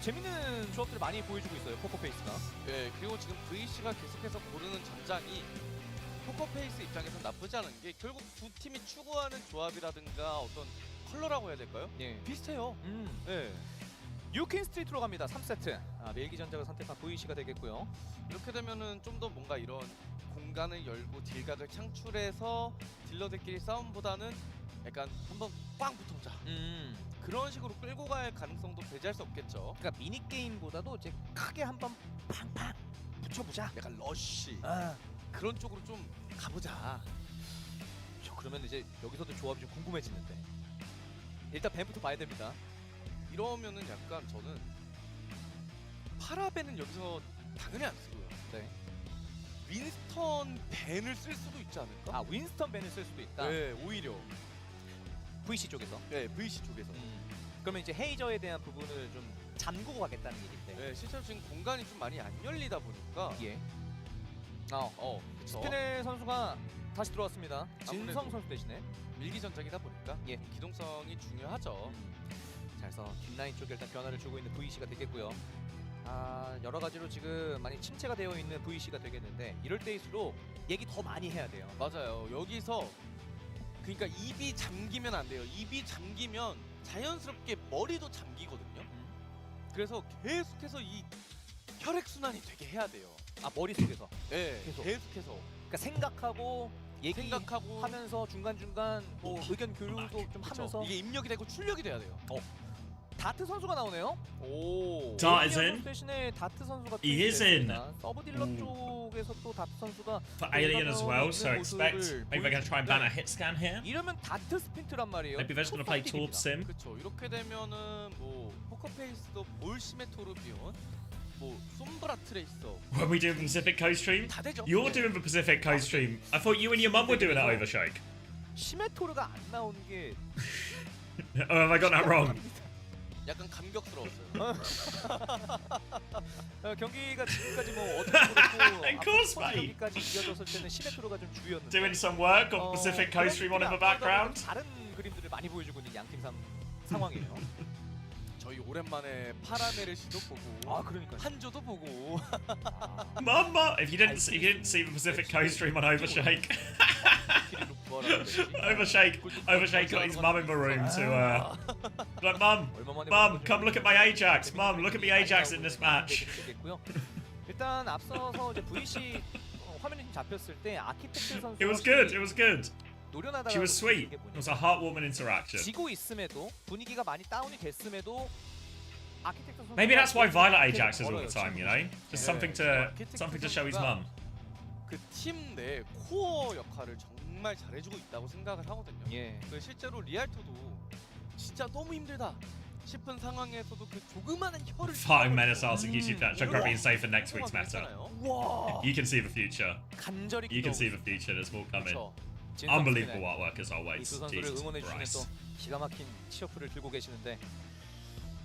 재밌는 조합들을 많이 보여주고 있어요, 포커페이스가. 네, 그리고 지금 VC가 계속해서 고르는 전장이 포커페이스 입장에서 나쁘지 않은 게 결국 두 팀이 추구하는 조합이라든가 어떤 컬러라고 해야 될까요? 예. 비슷해요. 네. 유킨 스트리트로 갑니다. 3세트. 밀기전작을 선택한 VC가 되겠고요. 이렇게 되면은 좀 더 뭔가 이런 공간을 열고 딜각을 창출해서 딜러들끼리 싸움보다는 약간 한번 빵 붙어보자. 그런 식으로 끌고 갈 가능성도 배제할 수 없겠죠. 그러니까 미니 게임보다도 이제 크게 한번 팡팡 붙여보자. 약간 러쉬. 그런 쪽으로 좀 가보자. 그러면 이제 여기서도 조합이 좀 궁금해지는데. 일단 밴부터 봐야 됩니다. 이러면은 약간 저는 파라벤은 여기서 당연히 안 쓰고요. 네. 윈스턴 벤을 쓸 수도 있지 않을까? 윈스턴 벤을 쓸 수도 있다. 네, 오히려 VC 쪽에서. 네, VC 쪽에서. 그러면 이제 헤이저에 대한 부분을 좀 잠그고 가겠다는 얘기인데. 네, 실제로 지금 공간이 좀 많이 안 열리다 보니까. 예. 그쵸. 스피넬 선수가 다시 들어왔습니다. 진성 선수 대신에 밀기 전작이다 보니까 예. 기동성이 중요하죠. 자, 그래서 뒷라인 쪽에 일단 변화를 주고 있는 VC가 되겠고요. 여러 가지로 지금 많이 침체가 되어 있는 VC가 되겠는데 이럴 때일수록 얘기 더 많이 해야 돼요. 맞아요. 여기서 그러니까 입이 잠기면 안 돼요. 입이 잠기면 자연스럽게 머리도 잠기거든요. 그래서 계속해서 이 혈액 순환이 되게 해야 돼요. 머릿속에서. 네, 계속. 계속해서. 그러니까 생각하고 하면서 중간중간 뭐 의견 교류도 좀 하면서 이게 입력이 되고 출력이 돼야 돼요. 다트 선수가 나오네요. 오. Dart is in. 대신에 다트 선수가 He is in. 서브 딜러 쪽에서 또 다트 선수가 For Alien as well, so expect maybe they're going to try and ban a hit scan here. 이러면 다트 스핀트란 말이에요. Maybe they're just going to play Torb Sim. 그렇죠. 이렇게 되면은 뭐 포커페이스도 볼심의 토르비온, 뭐 솜브라 트레이서. When we do the Pacific Coast stream, 다 되죠. you're doing the Pacific Coast stream. I thought you and your mum were doing that over Shake. 시메토르가 안 나오는 게. Oh, have I got that wrong? 약간 감격스러웠어요. 경기가 지금까지 뭐 어떻게 그렇고 Of course, mate. 경기까지 이어졌을 때는 시메토르가 좀 주였는데. Doing some work on Pacific Coast stream on in the background. 다른 그림들을 많이 보여주고 있는 양팀 상황이에요. 저희 오랜만에 파라메르 씨도 보고 그러니까 한조도 보고 Mama! If you didn't see the Pacific Coast stream on Overshake. Overshake got his mum in the room to like, Mum, come look at my Ajax. Mum, look at me Ajax in this match. 일단 앞서서 이제 VC 화면이 좀 잡혔을 때 아키텍트 선수 It was good. It was good. 노련하다가 She was sweet. It was a heartwarming interaction. 지고 있음에도 분위기가 많이 다운이 됐음에도 아키텍트 선수 Maybe that's why Violet Ajax is all the time, you know? Just something to show his mum. 그 팀 내 코어 역할을 정말 잘해주고 있다고 생각을 하거든요. 그 실제로 리알토도 진짜 너무 힘들다 싶은 상황에서도 그 조그마한 혀를 Fighting Menace asking YouTube chat, should being safe for next week's meta. You can see the future. You can see the future. There's more coming. Unbelievable artwork as always. Jesus Christ. 기가 막힌 티셔프를 들고 계시는데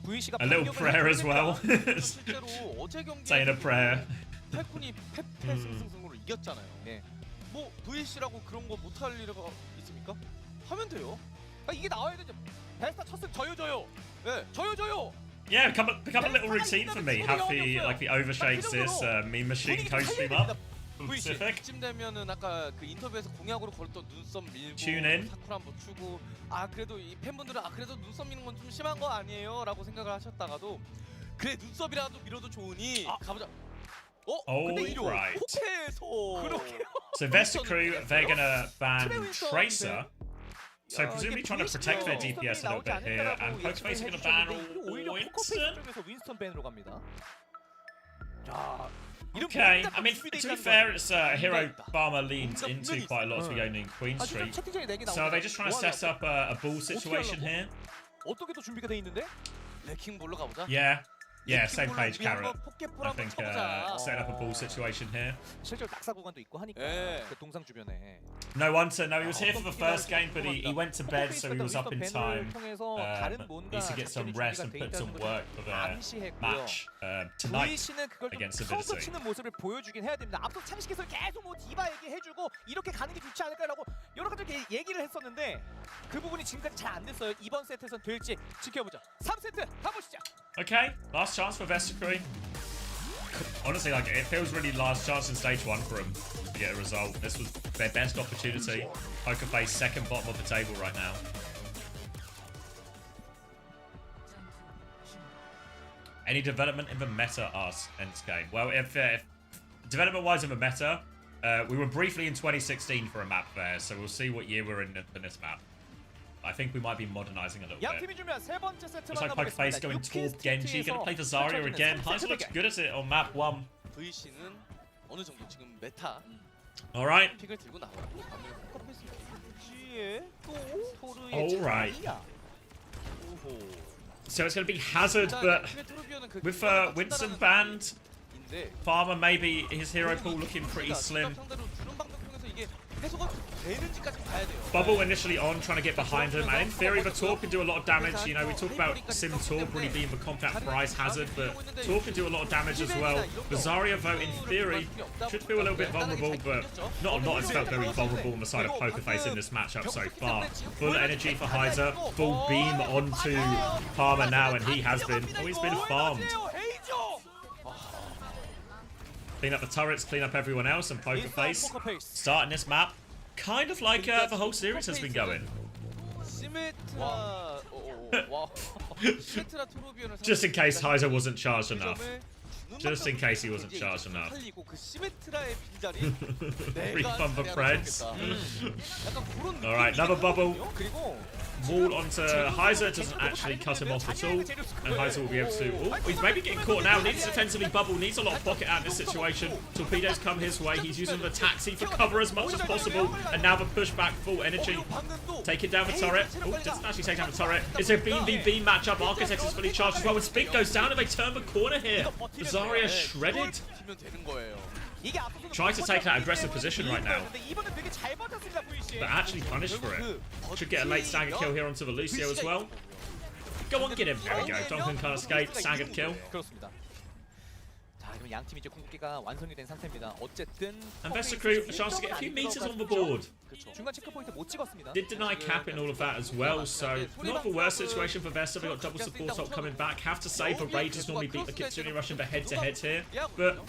VC가 A little prayer as well. 실제로 어제 경기 Saying a prayer. 팔콘이 패패승승승으로 이겼잖아요. 뭐 VC라고 그런 거 못할 일가 있습니까? 하면 돼요. 이게 나와야 되죠. 베스타 쳤으면 저요. 저요. Yeah, become a little routine for me. Have the overshakes this meme machine co-stream up. Pacific. 이쯤 되면은 아까 그 인터뷰에서 공약으로 걸었던 눈썹 밀고 Tune in. 사쿠라 한번 추고 그래도 이 팬분들은 그래도 눈썹 미는 건 좀 심한 거 아니에요? 라고 생각을 하셨다가도 그래 눈썹이라도 밀어도 좋으니 가보자. 근데 이거 right. 포켓에서 So Vesta crew, they're gonna ban Tracer. So presumably trying to protect their DPS a little bit here, and Pokeface are gonna ban Winston. 윈스턴 밴으로 갑니다. Okay, I mean, to be fair, it's Hero Farmer leans into quite a lot to be owning Queen Street. So are they just trying to set up a ball situation here? 어떻게 또 준비가 돼 있는데? 레킹볼로 가보자. Yeah, same page, Carrot. I think setting up a ball situation here. 실제로 낙사 구간도 있고 하니까 그 동상 주변에. No wonder. No, he was here for the first game, but he went to bed, so he was up in time. Needs to get some rest and put some work for the match tonight against Avidity. 치는 모습을 보여주긴 해야 됩니다. 앞서 창식에서 계속 뭐 디바 얘기해주고 이렇게 가는 게 좋지 않을까라고 여러 가지 얘기를 했었는데 그 부분이 지금까지 잘 안 됐어요. 이번 세트에선 될지 지켜보자. 3세트 가보시죠. Okay, last chance for Vesticree. Honestly, like, it feels really last chance in stage 1 for them to get a result. This was their best opportunity. Pokerface second bottom of the table right now. Any development in the meta? Asks Endgame. Well, if development-wise in the meta, we were briefly in 2016 for a map there, so we'll see what year we're in for this map. I think we might be modernizing a little bit. Looks like Pokeface going toward Genji. Gonna play for Zarya again. Heiser looks good at it on map 1. VC는 어느 정도 지금 메타 Alright. 픽을 들고 나왔고 Alright. So it's gonna be Hazard, but with Winston banned, Farmer maybe his hero pool looking pretty slim. Bubble initially on, trying to get behind him, and in theory the Tor can do a lot of damage. You know, we talk about Sim Tor really being the compact prize Hazard, but Tor can do a lot of damage as well. The Zarya, though, in theory, should feel a little bit vulnerable, but not a lot has felt very vulnerable on the side of Pokerface in this matchup so far. Full energy for Heiser, full beam onto Palmer now, and he has been. Oh, he's been farmed. Clean up the turrets, clean up everyone else, and Pokerface starting this map kind of like the whole series has been going. Just in case Heiser wasn't charged enough. Just in case he wasn't charged enough. Refund the Preds. Alright, another bubble. Wall onto Heiser, doesn't actually cut him off at all. And Heiser will be able to... Oh, he's maybe getting caught now. Needs defensively bubble, needs a lot of pocket out in this situation. Torpedoes come his way. He's using the taxi for cover as much as possible. And now the pushback, full energy. Taking down the turret. Oh, doesn't actually take down the turret. It's a Beam v Beam matchup. Architect is fully charged as well. When Spink goes down and they turn the corner here. Zarya shredded. Trying to take that aggressive position right now, but actually punished for it. Should get a late staggered kill here onto the Lucio as well. Go on, get him. There we go. Duncan can't escape. Staggered kill. 그럼 양 팀이 이제 궁극기가 완성이 된 상태입니다. 어쨌든 And Vesta Crew, a chance to get a few meters on the board. 중간 체크 포인트 못 찍었습니다. Did deny cap in all of that as well, so not the worst situation for Vesta. They got double support up coming back. Have to say, Raiders normally beat the Kitsune Rush in the head-to-head here, but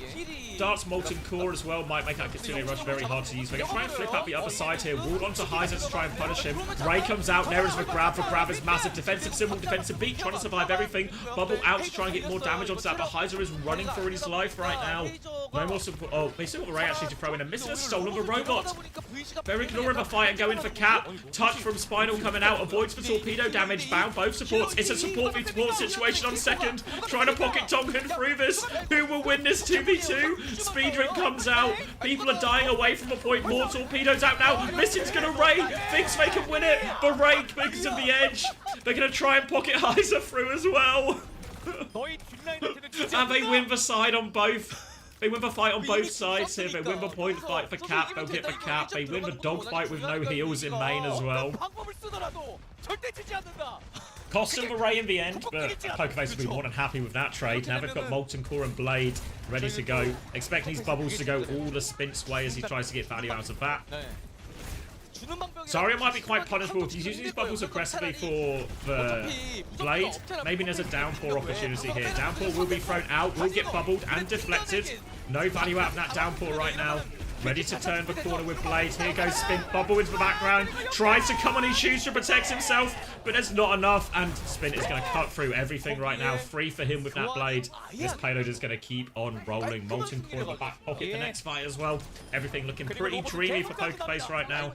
Dart's Molten Core as well might make that Kitsune Rush very hard to use. They're going to try and flip up the other side here. Wall onto Heiser to try and punish him. Ray comes out. There is the grab. The grab is massive. Defensive symbol, defensive beat, trying to survive everything. Bubble out to try and get more damage onto that, but Heiser is running for his life right now. No more support. Oh, they still got Ray actually to throw in a missile. Stolen the robot. They're ignoring the fight and going for cap. Touch from Spinal coming out. Avoids the torpedo damage. Bound both supports. It's a support v support situation on second. Trying to pocket Tongan through this. Who will win this 2v2? Speedrink comes out. People are dying away from a point. More torpedoes out now. Missing's going to Ray. Thinks they can win it. But Ray because of the edge. They're going to try and pocket Heiser through as well. And they win the side on both. They win the fight on both sides here. They win the point fight for cap. They'll hit the cap. They win the dogfight with no heals in main as well. Cost them the Ray in the end, but Pokerface will be more than happy with that trade. Now they've got Molten Core and Blade ready to go. Expect these bubbles to go all the Spint's way as he tries to get value out of that. Zarya might be quite punishable if he's using these bubbles aggressively for the Blade. Maybe there's a downpour opportunity here. Downpour will be thrown out, will get bubbled and deflected. No value out of that downpour right now. Ready to turn the corner with Blade. Here goes Spin. Bubble into the background. Tries to come on his shoes to protect himself, but there's not enough. And Spin is going to cut through everything right now. Free for him with that Blade. This payload is going to keep on rolling. Molten Core in the back pocket for next fight as well. Everything looking pretty dreamy for Pokerface right now,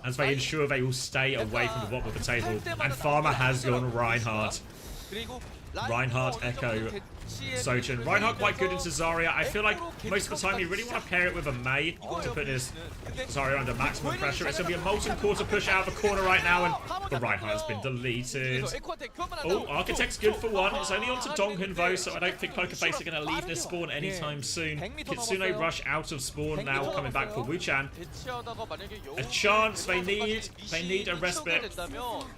as they ensure they will stay away from the bottom of the table. And Farmer has gone Reinhardt. Reinhardt, Echo, Sochin. Reinhardt quite good into Zarya. I feel like most of the time you really want to pair it with a Mei to put this Zarya under maximum pressure. It's going to be a Molten Core to push out of the corner right now, and the Reinhardt has been deleted. Oh, Architect's good for one. It's only on to Donghyun though, so I don't think Pokerface are going to leave this spawn anytime soon. Kitsune Rush out of spawn now, coming back for Wuchan. A chance they need a respite.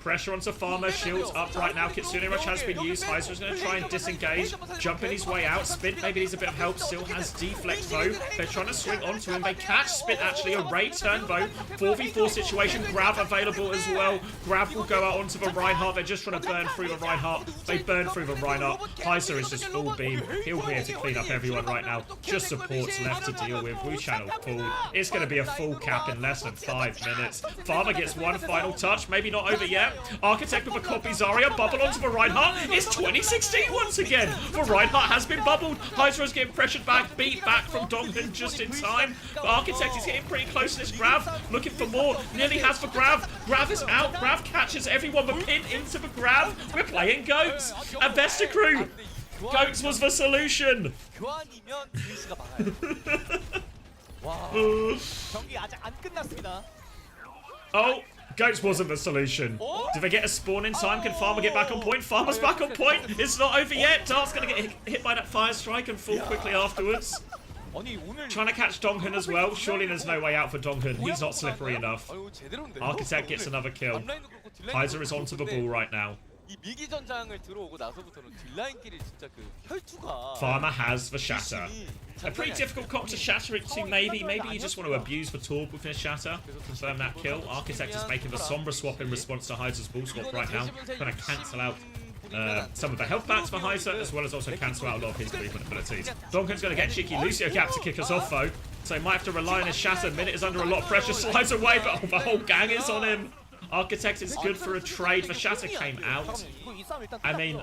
Pressure onto Farmer, shields up right now. Kitsune Rush has been used. Heiser is going to try and disengage. Jumping his way out. Spin maybe needs a bit of help. Still has deflect though. They're trying to swing onto him. They catch Spin actually. A Ray turn though. 4v4 situation. Grab available as well. Grab will go out onto the Reinhardt. They're just trying to burn through the Reinhardt. They burn through the Reinhardt. Heiser is just full beam. He'll be here to clean up everyone right now. Just supports left to deal with. Wuchan will pull. It's going to be a full cap in less than 5 minutes. Farmer gets one final touch. Maybe not over yet. Architect with a copy Zarya. Bubble onto the Reinhardt. It's 2016 once again. The Reinhardt has been bubbled. Heiser is getting pressured back. Beat back from Donghyun just in time. The Architect is getting pretty close to this grab. Looking for more. Nearly has the grab. Grab is out. Grab catches everyone. The pin into the grab. We're playing Goats. And Vesta Crew. Goats was the solution. Oh. Goats wasn't the solution. Did they get a spawn in time? Can Farmer get back on point? Farmer's back on point. It's not over yet. Dart's going to get hit by that fire strike and fall quickly afterwards. Trying to catch Donghyun as well. Surely there's no way out for Donghyun. He's not slippery enough. Architect gets another kill. Heiser is onto the ball right now. Farmer has the shatter. A pretty difficult comp to shatter it to, maybe. Maybe you just want to abuse the Torb with his shatter. Confirm that kill. Architect is making the Sombra swap in response to Heiser's ball swap right now. Trying to cancel out some of the health backs for Heiser, as well as also cancel out a lot of his movement abilities. Donkan's going to get cheeky Lucio Cap to kick us off though. So he might have to rely on his shatter. Minute is under a lot of pressure. Slides away, but the whole gang is on him. Architect is good for a trade. The shatter came out. I mean,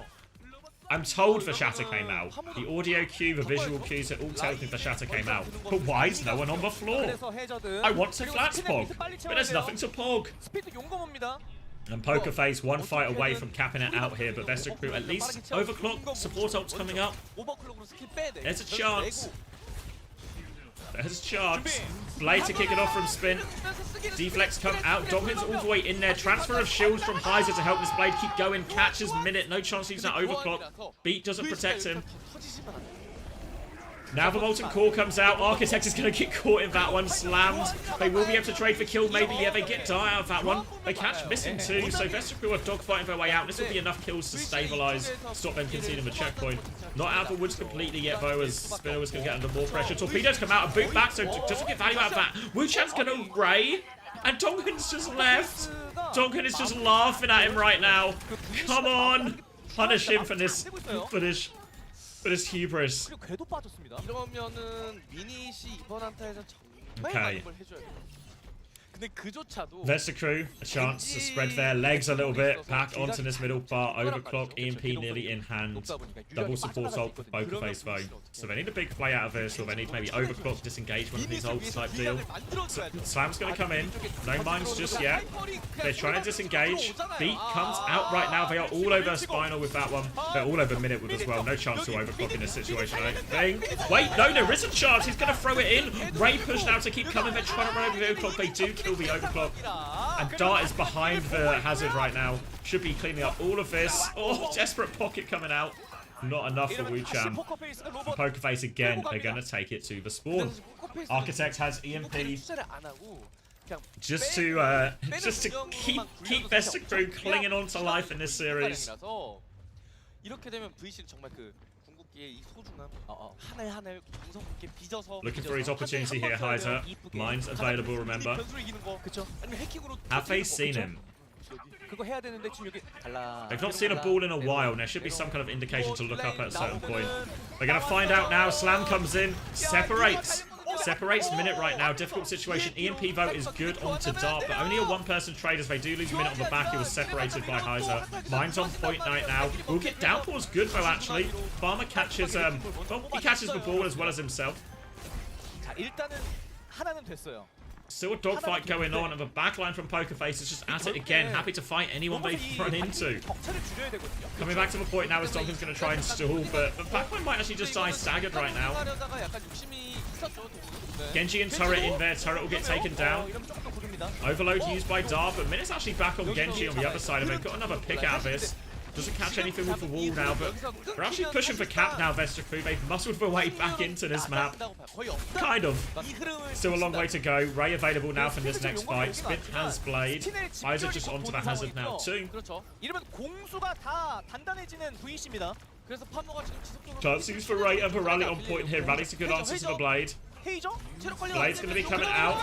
I'm told the shatter came out. The audio cue, the visual cues, it all tells me the shatter came out. But why is no one on the floor? I want to flat pog, but there's nothing to pog. And Pokerface one fight away from capping it out here, but Vesta Crew at least overclock. Support ult's coming up. There's a chance. There's a chance. Blade to kick it off from Spin. Deflex come out. Donghyun's all the way in there. Transfer of shields from Heiser to help this Blade keep going. Catches Minute. No chance to use that overclock. Beat doesn't protect him. Now the Molten Core comes out. Architect is going to get caught in that one. Slammed. They will be able to trade for kill. Maybe, yeah, they get die out of that one. They catch missing 2. So Vestercrew are dogfighting their way out. This will be enough kills to stabilize, stop them conceding the checkpoint. Not out of the woods completely yet, though, as Spinner was going to get under more pressure. Torpedoes come out and boot back, so just to get value out of that. Wu Chan's going to Ray. And Donkin's just left. Donkin is just laughing at him right now. Come on. Punish him for this hubris. 이러면은 미닛이 이번 한타에서 정말 Okay. 많은 걸 해줘야 돼요. 근데 그조차도 Vestercrew, a chance to spread their legs a little bit. Back onto this middle part. Overclock, EMP nearly in hand. Double support ult for Poker Face though. So they need a big play out of this, or they need maybe overclock, disengage one of these ults type deal. Slam's going to come in. No mines just yet. They're trying to disengage. Beat comes out right now. They are all over Spinal with that one. They're all over Minute with as well. No chance to overclock in this situation, I don't think. Wait, no, there is a chance. He's going to throw it in. Ray pushed out to keep coming. They're trying to run over the overclock. They do kill the overclock. And Dart is behind the hazard right now. Should be cleaning up all of this. Oh, desperate pocket coming out. Not enough for Wu Chan. Poker Face again. They're going to take it to the spawn. Architect has EMP. Just to keep Vestercrew clinging on to life in this series. 이렇게 되면 VC는 정말 그 궁극기의 이 소중함 한 알 한 알 구성품께 빚어서 Looking for his opportunity here, Heiser. Mine's available, remember. Have they seen him? They've not seen a ball in a while, and there should be some kind of indication to look up at a certain point. They're going to find out now. Slam comes in, separates Minute right now. Difficult situation. EMP vote is good onto Dart, but only a one-person trade as they do lose Minute on the back. He was separated by Heiser. Mine's on point right now. We'll get Downpour's good though, actually. Farmer catches, he catches the ball as well as himself. Still a dogfight going on, and the backline from Poker Face is just at it again, happy to fight anyone they run into. Coming back to the point now as Donkin's going to try and stall, but the backline might actually just die staggered right now. Genji and Turret in there, Turret will get taken down. Overload used by Dart, but Minute's actually back on Genji on the other side of it. Got another pick out of this. Doesn't catch anything with the wall now, but they're actually pushing for cap now, Vestercrew. They've muscled their way back into this map. Kind of. Still a long way to go. Ray available now for this next fight. Spit has Blade. Heiser just onto the hazard now too. Chance used for Ray and for Rally on point here. Rally's a good answer to the Blade. Blade's going to be coming out.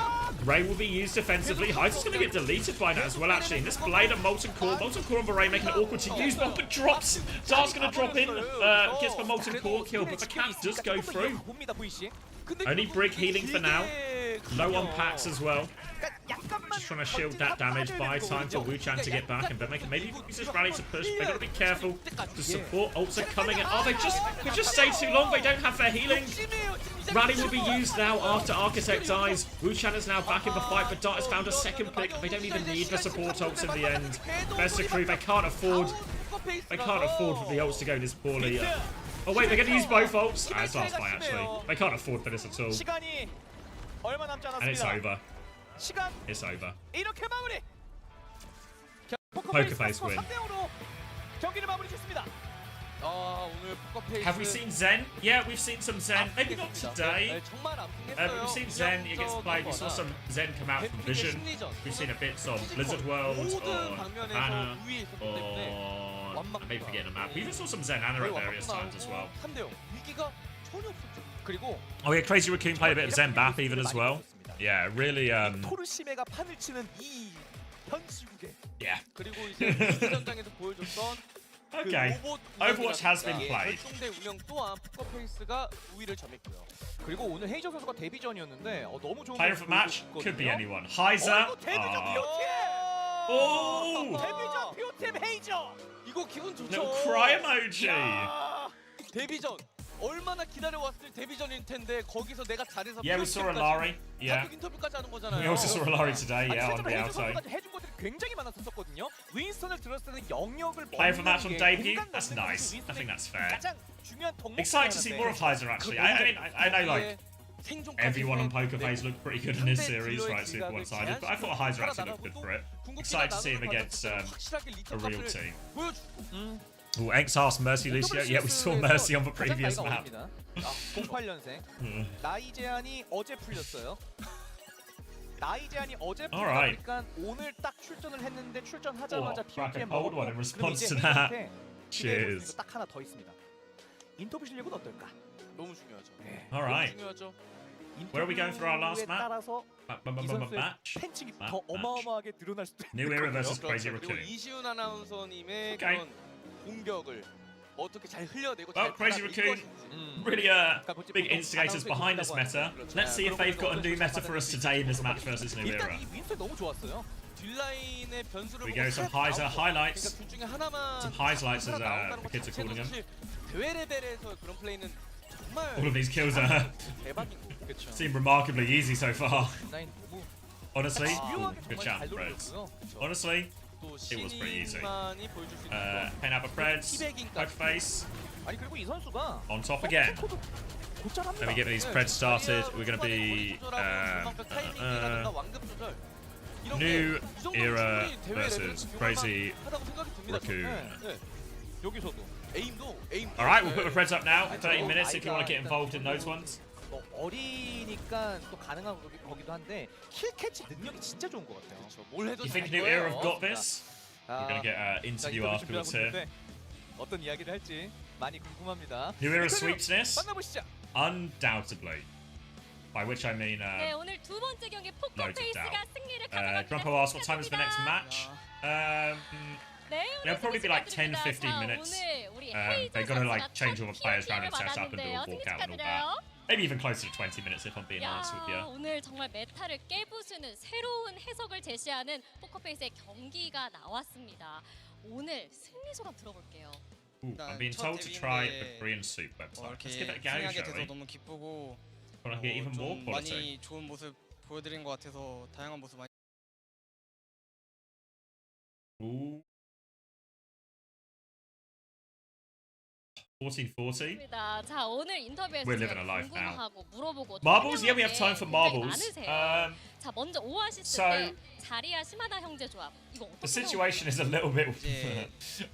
Ray will be used defensively. Heiser's going to get deleted by that as well, actually. And this Blade and Molten Core on the Ray making it awkward to use, but drops. Dart's going to drop in. Gets the Molten Core kill, but the cap does go through. Only Brig healing for now. Low on packs as well. Just trying to shield that damage. Buy time for Wu Chan to get back, and maybe use this Rally to push. They've got to be careful. The support ults are coming in. Oh, they've just stayed too long. They don't have their healing. Rally will be used now after Architect dies. Wu Chan is now back in the fight, but Dart has found a second pick. They don't even need the support ults in the end. Vestercrew, they can't afford for the ults to go this poorly. Oh wait, they're going to use both ults. It's last fight actually. They can't afford for this at all. And it's over. It's over. Poker Face win. Have we seen Zen? Yeah, we've seen some Zen. Maybe not today. We've seen Zen. It gets played. We saw some Zen come out from Vision. We've seen a bit of Blizzard World or Anna or maybe forgetting a map. We even saw some Zen Anna at various times as well. Oh yeah, Crazy Raccoon played a bit of Zen Bap even as well. Yeah, really. Yeah. Okay. Overwatch has been played. Player of the match could be anyone. Heiser. Oh. Little cry emoji. Yeah, we saw a Lari. Yeah. We also saw a Lari today, yeah, on the outside. Player of the match on debut? That's nice. I think that's fair. Excited to see more of Heiser, actually. I know, like, everyone on Poker Face looked pretty good in this series, right, super one-sided, but I thought Heiser actually looked good for it. Excited to see him against a real team. Oh, X asked Mercy Lucio. Yeah, we saw Mercy on the previous map. 08년생. 나이 제한이 어제 풀렸어요. 나이 제한이 어제 Alright. 풀리니까 오늘 딱 출전을 했는데 출전하자마자 Bracket POTM hold one in 먹었고 response to 그럼 이제 that. 헤이한테 Cheers. 딱 하나 더 있습니다. 인터뷰 실력은 어떨까? 너무 중요하죠. Alright. 중요하죠. Where are we going for our last map? 따라서 이 선수의 Match. 팬층이 더 어마어마하게 늘어날 수도 있는 New Era 거고요. versus Crazy 그리고 Raccoon. 이시훈 아나운서님의 Okay. 그런 공격을 어떻게 잘 흘려내고 Well, 잘 Crazy 받아낼 Raccoon, 것인지. really big instigators behind this meta. Let's see if they've got a new meta for us today in this match versus New 일단 Era. 이 윈스 너무 좋았어요. 뒷라인의 변수를 We 보고 go some 셋 Heiser 나오고, highlights. 그러니까 둘 중에 하나만 Some highlights as 나온다는 the 것 kids are calling them. 자체도 사실 대회 레벨에서 그런 플레이는 정말 All of these kills are 대박이고. 그렇죠. seem remarkably easy so far. 라인 너무 Honestly, 집요하게 good 정말 chat, 잘 Preds. 돌렸고요. Honestly, 또 it was pretty easy. 신인만이 보여줄 수 있는 Pen up a Preds, poke face, 아니 그리고 이 선수가 on top again. 곧잘합니다. Let me get these Preds started. We're going to be New Era versus Crazy Raccoon. 여기서도 에임도 Alright, we'll put the Preds up now. 30 minutes if you want to get involved in those ones. 어리니까 또 가능한 거기도 한데 킬 캐치 능력이 진짜 좋은 것 같아요. 뭘 해도 You think 잘 New Era 거예요. have got this? We're going to get an interview afterwards here. 어떤 이야기를 할지 많이 궁금합니다. New Era sweeps this? 만나보시죠. Undoubtedly. By which I mean, 네, 오늘 두 번째 경기 loads of 포커페이스가 doubt. 승리를 가져갑니다. Grumpo asked what time is the next match? 네, It'll probably be like 10, 15 minutes. They've got to like change all the players around and set up and do a walkout and all that. Maybe even closer to 20 minutes if I'm being honest with you. 오늘 정말 메타를 깨부수는 새로운 해석을 제시하는 포커페이스의 경기가 나왔습니다. 오늘 승리 소감 들어볼게요. Ooh, I'm being told to try the Korean soup website. Let's give it a go, shall we? 너무 기쁘고 Want to get even more 좀 quality? 많이 좋은 모습 보여드린 것 같아서 다양한 모습 많이. Ooh. 1440. 자, 오늘 인터뷰에서 We're living a life now. 궁금하고 물어보고 Marbles? Yeah, we have time for marbles. 많으세요. 자, 먼저 오아시스 so- 때 자리아 시마다 형제 조합. 이거 The 어떻게 situation is a little bit,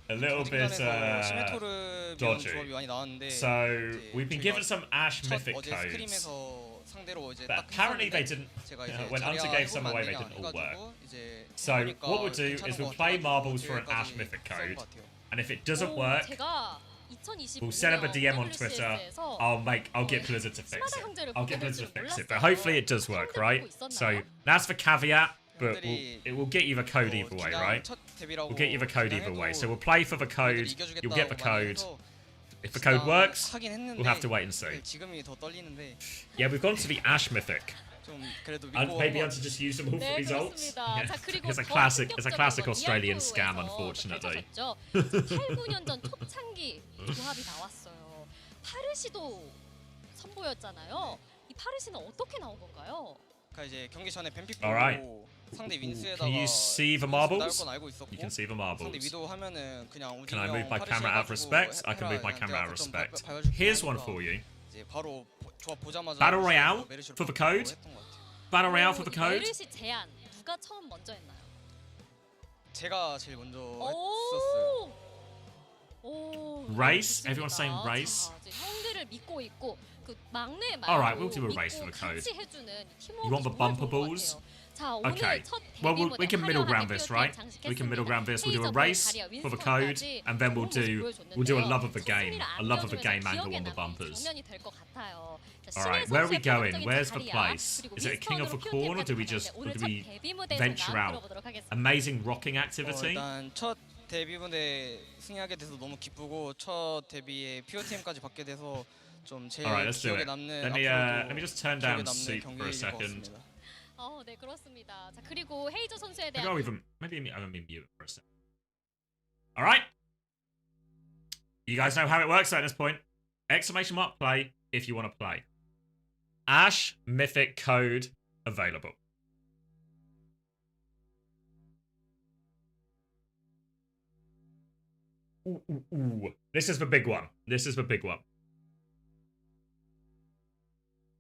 a little bit 시메토르 dodgy. 조합이 많이 나왔는데. So we've been given some Ash mythic 어제 codes, 스크림에서 상대로 이제 but 딱 apparently they didn't. 제가 이제 When Hunter 자리아 gave some 해보면 away, 안 they 되냐 didn't all work. 해가지고 이제 So 해보니까 what we'll do 괜찮은 is we'll 것 play 같아가지고 marbles for an Ash 여기까지 mythic 비싼 code, 것 같아요. and if it doesn't work, 제가 2025년 we'll send him a DM on Twitter. I'll get Blizzard to fix it. I'll get Blizzard to fix it. But hopefully it does work, right? So that's the caveat. But it will get you the code either way, right? We'll get you the code either way. So we'll play for the code. You'll get the code. If the code works, we'll have to wait and see. 지금이 더 떨리는데 Yeah, we've gone to the Ash mythic. 좀 그래도 And 믿고 maybe 한번 Hunter just use them all for 네, his ults. 그렇습니다. Yeah. 자, 그리고 It's a 더 classic. It's a classic 충격적인 Australian 건 scam, ERP에서 unfortunately. 펼쳐졌죠. 8, 9년 전 초창기 조합이 나왔어요. 파르시도 선보였잖아요. 이 파르시는 어떻게 나온 건가요? 그러니까 이제 경기 전에 뱀픽 Alright. 보고 상대 윈스에다가 Can you see the 나올 marbles? 건 알고 있었고 You can see the 상대 marbles. 위도 하면은 그냥 Can I move 우진이 my 형 camera out of 파르시 respect? 해가지고 I can move my 해라, camera out of 내가 좀 respect. 봐줄게 Here's one 하니까 for you. 이제 바로 조합 보자마자 Battle Royale 메르시로 for the 바꾸고 code. 했던 것 같아요. Battle Royale for 이 the code. 메르시 제안 누가 처음 먼저 했나요? 제가 제일 먼저 했었어요. 오, Race? 좋습니다. Everyone's saying race? 자, 이제 형들을 믿고 있고 그 막내 말고 Alright, we'll do a race for 믿고 the code. 같이 해주는 이 You want the 팀워크가 bumper 정말 좋은 것 balls? 같아요. 자, 오늘 Okay. 첫 Well, 데뷔 we can 무대 middle 화려하게 ground this, right? We can middle ground this. We'll do a race for the code, and then we'll do a love of the game, a love of the game angle on the bumpers. Alright, where are we going? Where's the place? Is it a King of the Corn, or do we venture out? Amazing rocking activity. 일단 첫 데뷔 무대 승리하게 돼서 너무 기쁘고 첫 데뷔에 POTM까지 받게 돼서 좀 제일 Alright, let's do 기억에 it. 남는 Let me just turn down 기억에 남는 soup for a 경기일 것 second. 같습니다. 네, 그렇습니다. 자, 그리고 헤이저 선수에 Maybe 대한 I'll even I'm mute for a second. Alright. You guys know how it works at this point. Exclamation mark play if you want to play. Ash Mythic code available. Ooh. This is the big one. This is the big one.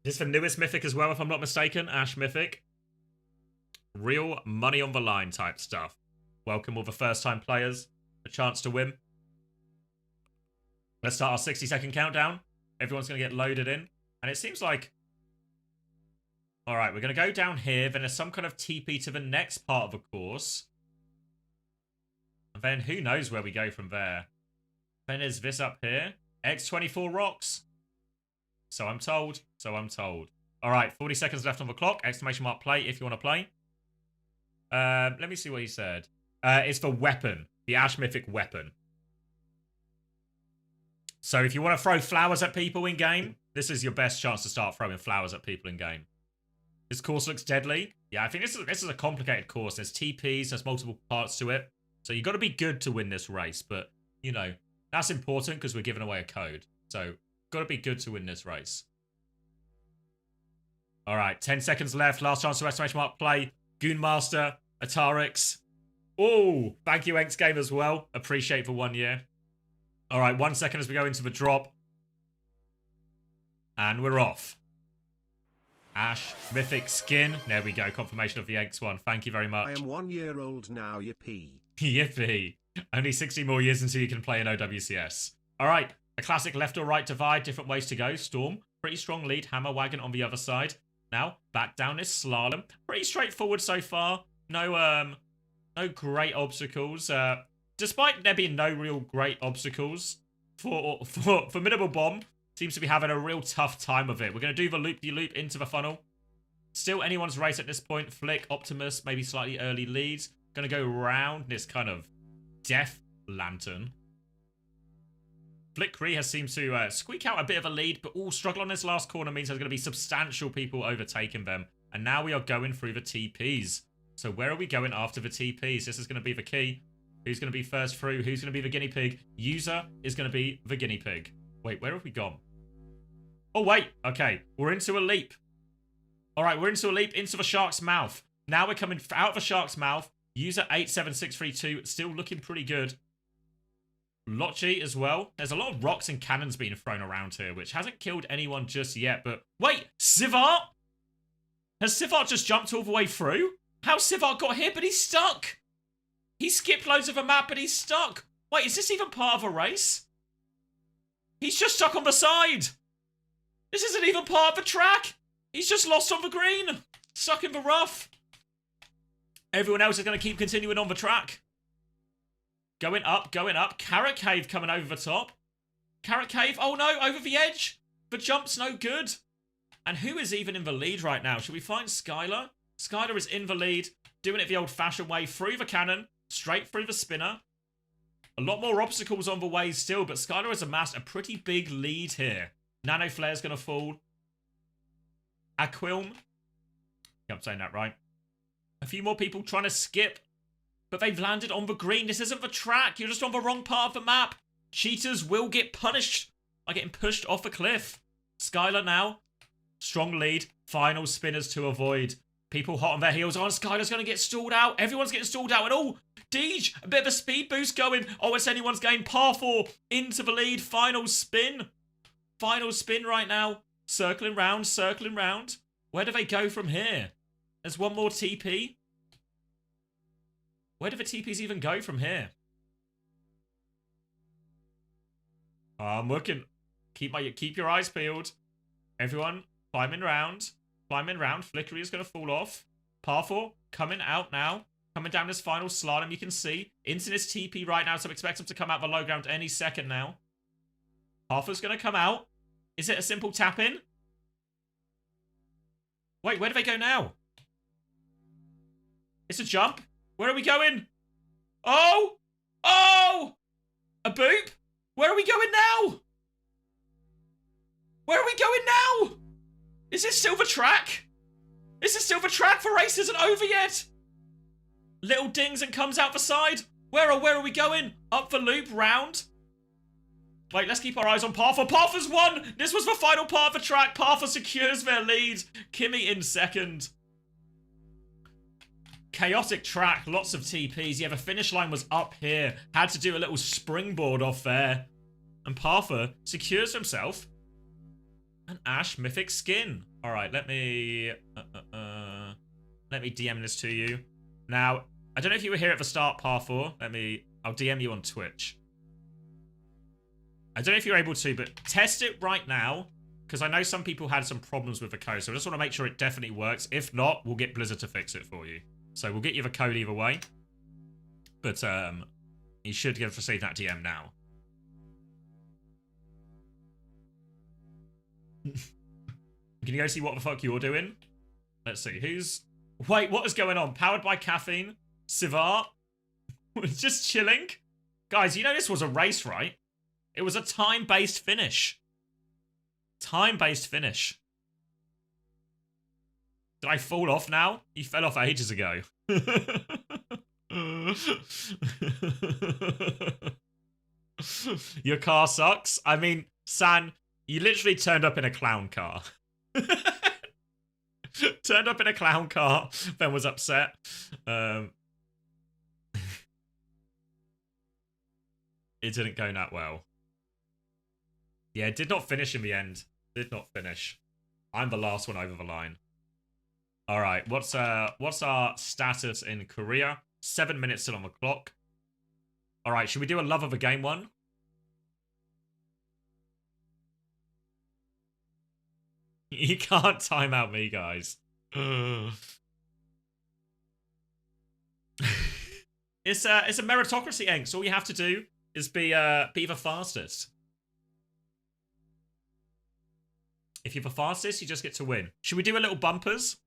This is the newest Mythic as well, if I'm not mistaken. Ash Mythic. Real money on the line type stuff. Welcome all the first time players. A chance to win. Let's start our 60-second countdown. Everyone's going to get loaded in. And it seems like... Alright, we're going to go down here. Then there's some kind of TP to the next part of the course. And then who knows where we go from there. Then there's this up here. X24 rocks. So I'm told. So I'm told. Alright, 40 seconds left on the clock. Exclamation mark play if you want to play. Let me see what he said. It's the weapon. The Ash Mythic weapon. So if you want to throw flowers at people in game, this is your best chance to start throwing flowers at people in game. This course looks deadly. Yeah, I think this is a complicated course. There's TPs, there's multiple parts to it. So you got to be good to win this race. But, you know, that's important because we're giving away a code. So, got to be good to win this race. Alright, 10 seconds left. Last chance to exclamation mark play. Goonmaster, Atarix. Oh, thank you, X Game, as well. Appreciate for 1 year. Alright, 1 second as we go into the drop. And we're off. Ash, Mythic Skin. There we go, confirmation of the X1. Thank you very much. I am 1 year old now, yippee. Yippee. Only 60 more years until you can play in OWCS. Alright, a classic left or right divide, different ways to go. Storm, pretty strong lead. Hammer Wagon on the other side. Now, back down this slalom. Pretty straightforward so far. No great obstacles. Despite there being no real great obstacles, Formidable Bomb seems to be having a real tough time of it. We're going to do the loop-de-loop into the funnel. Still anyone's race at this point. Flick, Optimus, maybe slightly early leads. Going to go round this kind of death lantern. Flick has seemed to squeak out a bit of a lead, but all struggle on this last corner means there's going to be substantial people overtaking them. And now we are going through the TPs. So where are we going after the TPs? This is going to be the key. Who's going to be first through? Who's going to be the guinea pig? User is going to be the guinea pig. Wait, where have we gone? Oh, wait. Okay, we're into a leap. All right, we're into a leap into the shark's mouth. Now we're coming out of the shark's mouth. User 87632, still looking pretty good. Lotchi as well. There's a lot of rocks and cannons being thrown around here, which hasn't killed anyone just yet. But wait, Sivart? Has Sivart just jumped all the way through? How's Sivart got here, but he's stuck? He skipped loads of a map, but he's stuck. Wait, is this even part of a race? He's just stuck on the side. This isn't even part of the track. He's just lost on the green. Stuck in the rough. Everyone else is going to keep continuing on the track. Going up, going up. Carrot Cave coming over the top. Carrot Cave, oh no, over the edge. The jump's no good. And who is even in the lead right now? Should we find Skylar? Skylar is in the lead, doing it the old-fashioned way, through the cannon, straight through the spinner. A lot more obstacles on the way still, but Skylar has amassed a pretty big lead here. Nano Flare's going to fall. Aquilm. I'm saying that right. A few more people trying to skip, but they've landed on the green. This isn't the track. You're just on the wrong part of the map. Cheaters will get punished by getting pushed off a cliff. Skylar now. Strong lead. Final spinners to avoid. People hot on their heels. Oh, and Skylar's going to get stalled out. Everyone's getting stalled out. And oh, Deej, a bit of a speed boost going. Oh, it's anyone's game. Par 4 into the lead. Final spin. Final spin right now. Circling round, circling round. Where do they go from here? There's one more TP. Where do the TPs even go from here? I'm looking. Keep your eyes peeled. Everyone, climbing round. Climbing round. Flickery is going to fall off. Par 4 coming out now. Coming down this final slalom, you can see. Into this TP right now, so expect him to come out the low ground any second now. Par 4's going to come out. Is it a simple tap in? Wait, where do they go now? It's a jump. Where are we going? Oh! Oh! A boop? Where are we going now? Where are we going now? Is this still the track? Is this still the track? The race isn't over yet. Little dings and comes out the side. Where are we going? Up the loop, round. Wait, let's keep our eyes on Partha. Partha's won! This was the final part of the track. Partha secures their lead. Kimmy in second. Chaotic track, lots of TPs. Yeah, the finish line was up here. Had to do a little springboard off there. And Partha secures himself an Ash Mythic skin. All right, let me DM this to you. Now, I don't know if you were here at the start, Partha. I'll DM you on Twitch. I don't know if you're able to, but test it right now. Because I know some people had some problems with the code. So I just want to make sure it definitely works. If not, we'll get Blizzard to fix it for you. So we'll get you the code either way. But you should get to receive that DM now. Can you go see what the fuck you're doing? Let's see. Who's... Wait, what is going on? Powered by caffeine? Sivar? Just chilling? Guys, you know this was a race, right? It was a time-based finish. Time-based finish. Did I fall off now? You fell off ages ago. Your car sucks? I mean, San, you literally turned up in a clown car. Turned up in a clown car, then was upset. It didn't go that well. Yeah, it did not finish in the end. Did not finish. I'm the last one over the line. All right, what's our status in Korea? 7 minutes still on the clock. All right, should we do a love of the game one? You can't time out me, guys. It's a meritocracy, Enks. All you have to do is be the fastest. If you're the fastest, you just get to win. Should we do a little bumpers?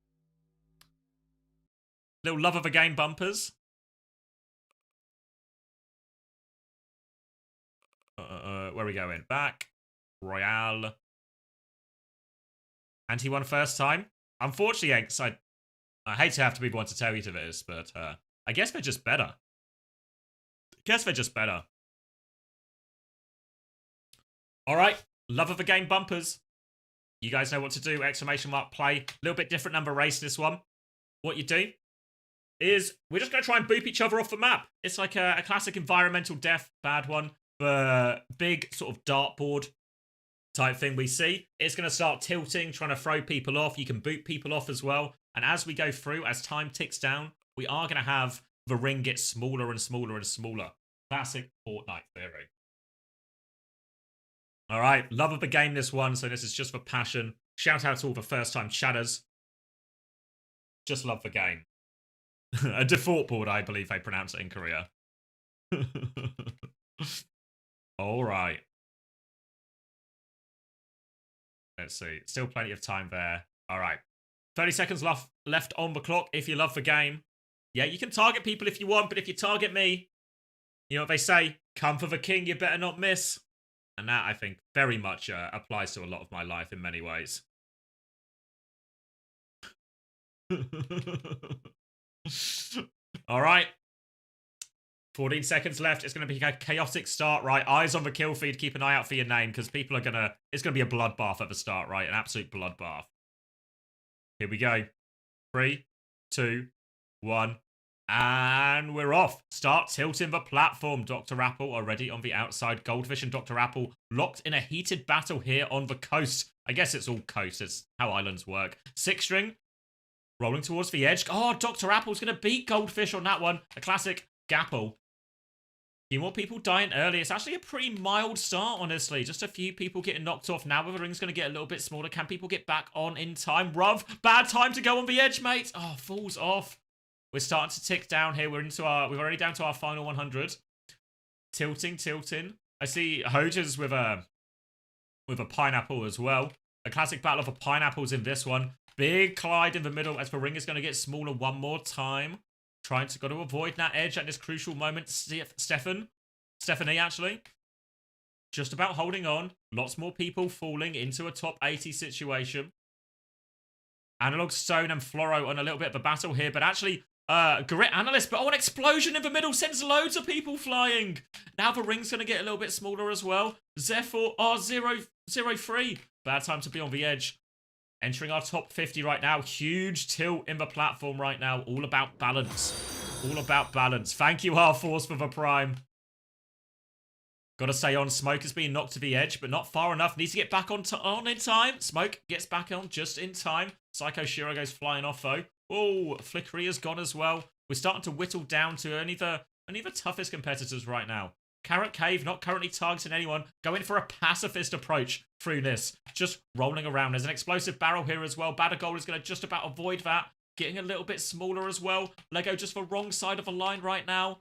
Little love of a game bumpers? Where are we going? Back. Royale. And he won first time. Unfortunately, Enks, I hate to have to be the one to tell you to this, but I guess they're just better. All right. Love of a game bumpers. You guys know what to do. Exclamation mark play. A little bit different number race this one. What you do is we're just going to try and boop each other off the map. It's like a classic environmental death, bad one. The big sort of dartboard type thing we see. It's going to start tilting, trying to throw people off. You can boot people off as well. And as we go through, as time ticks down, we are going to have the ring get smaller and smaller and smaller. Classic Fortnite theory. All right, love of the game this one, so this is just for passion. Shout out to all the first-time chatters. Just love the game. A default board, I believe they pronounce it in Korea. All right. Let's see. Still plenty of time there. All right. 30 seconds left on the clock if you love the game. Yeah, you can target people if you want, but if you target me, you know what they say? Come for the king, you better not miss. And that, I think, very much applies to a lot of my life in many ways. All right. 14 seconds left. It's going to be a chaotic start, right? Eyes on the kill feed. Keep an eye out for your name because people are going to... It's going to be a bloodbath at the start, right? An absolute bloodbath. Here we go. 3, 2, 1. And we're off. Start tilting the platform. Dr. Apple already on the outside. Goldfish and Dr. Apple locked in a heated battle here on the coast. I guess it's all coast. It's how islands work. 6 string. Rolling towards the edge. Oh, Dr. Apple's going to beat Goldfish on that one. A classic Gapple. A few more people dying early. It's actually a pretty mild start, honestly. Just a few people getting knocked off. Now the ring's going to get a little bit smaller. Can people get back on in time? Ruv, bad time to go on the edge, mate. Oh, falls off. We're starting to tick down here. We're already down to our final 100. Tilting. I see Hojas with a pineapple as well. A classic battle of the pineapples in this one. Big Clyde in the middle as the ring is going to get smaller one more time. Got to avoid that edge at this crucial moment. Stephanie, actually. Just about holding on. Lots more people falling into a top 80 situation. Analog Stone and Floro on a little bit of a battle here, but actually... Grit Analyst, but an explosion in the middle sends loads of people flying. Now the ring's going to get a little bit smaller as well. Zephyr, 0-3. Bad time to be on the edge. Entering our top 50 right now. Huge tilt in the platform right now. All about balance. All about balance. Thank you, R-Force, for the prime. Gotta say on, Smoke is being knocked to the edge, but not far enough. Needs to get back on in time. Smoke gets back on just in time. Psycho Shiro goes flying off, though. Oh, Flickery has gone as well. We're starting to whittle down to only the toughest competitors right now. Carrot Cave, not currently targeting anyone. Going for a pacifist approach through this. Just rolling around. There's an explosive barrel here as well. Badagol is going to just about avoid that. Getting a little bit smaller as well. Lego just the wrong side of the line right now.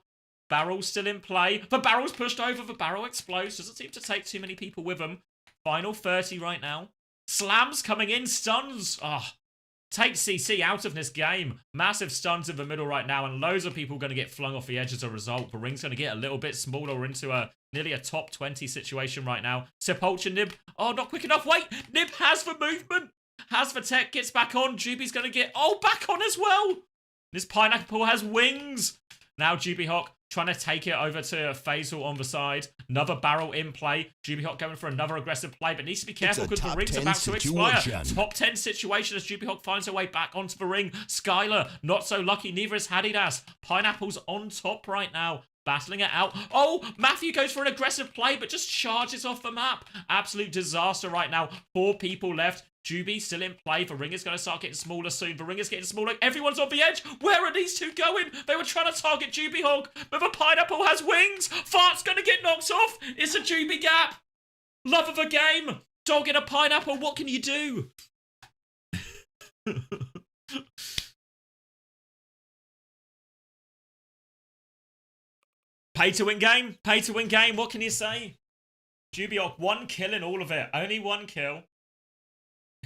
Barrel's still in play. The barrel's pushed over. The barrel explodes. Doesn't seem to take too many people with him. Final 30 right now. Slams coming in. Stuns. Ah. Take CC out of this game. Massive stuns in the middle right now, and loads of people going to get flung off the edge as a result. The ring's going to get a little bit smaller. We're into nearly a top 20 situation right now. Sepulture, Nib. Oh, not quick enough. Wait, Nib has the movement. Has the tech, gets back on. Juby's going to get, back on as well. This Pineapple has wings. Now Juby Hawk trying to take it over to Faisal on the side. Another barrel in play. Juby Hawk going for another aggressive play, but needs to be careful because the ring's about to expire. Top 10 situation as Juby Hawk finds her way back onto the ring. Skylar, not so lucky. Neither is Hadidas. Pineapple's on top right now. Battling it out. Oh, Matthew goes for an aggressive play, but just charges off the map. Absolute disaster right now. 4 people left. Juby still in play. The ring is going to start getting smaller soon. The ring is getting smaller. Everyone's on the edge. Where are these two going? They were trying to target Juby Hog, but the Pineapple has wings. Fart's going to get knocked off. It's a Juby gap. Love of the game. Dog in a pineapple. What can you do? Pay to win game. Pay to win game. What can you say? Juby Hog, 1 kill in all of it. Only 1 kill.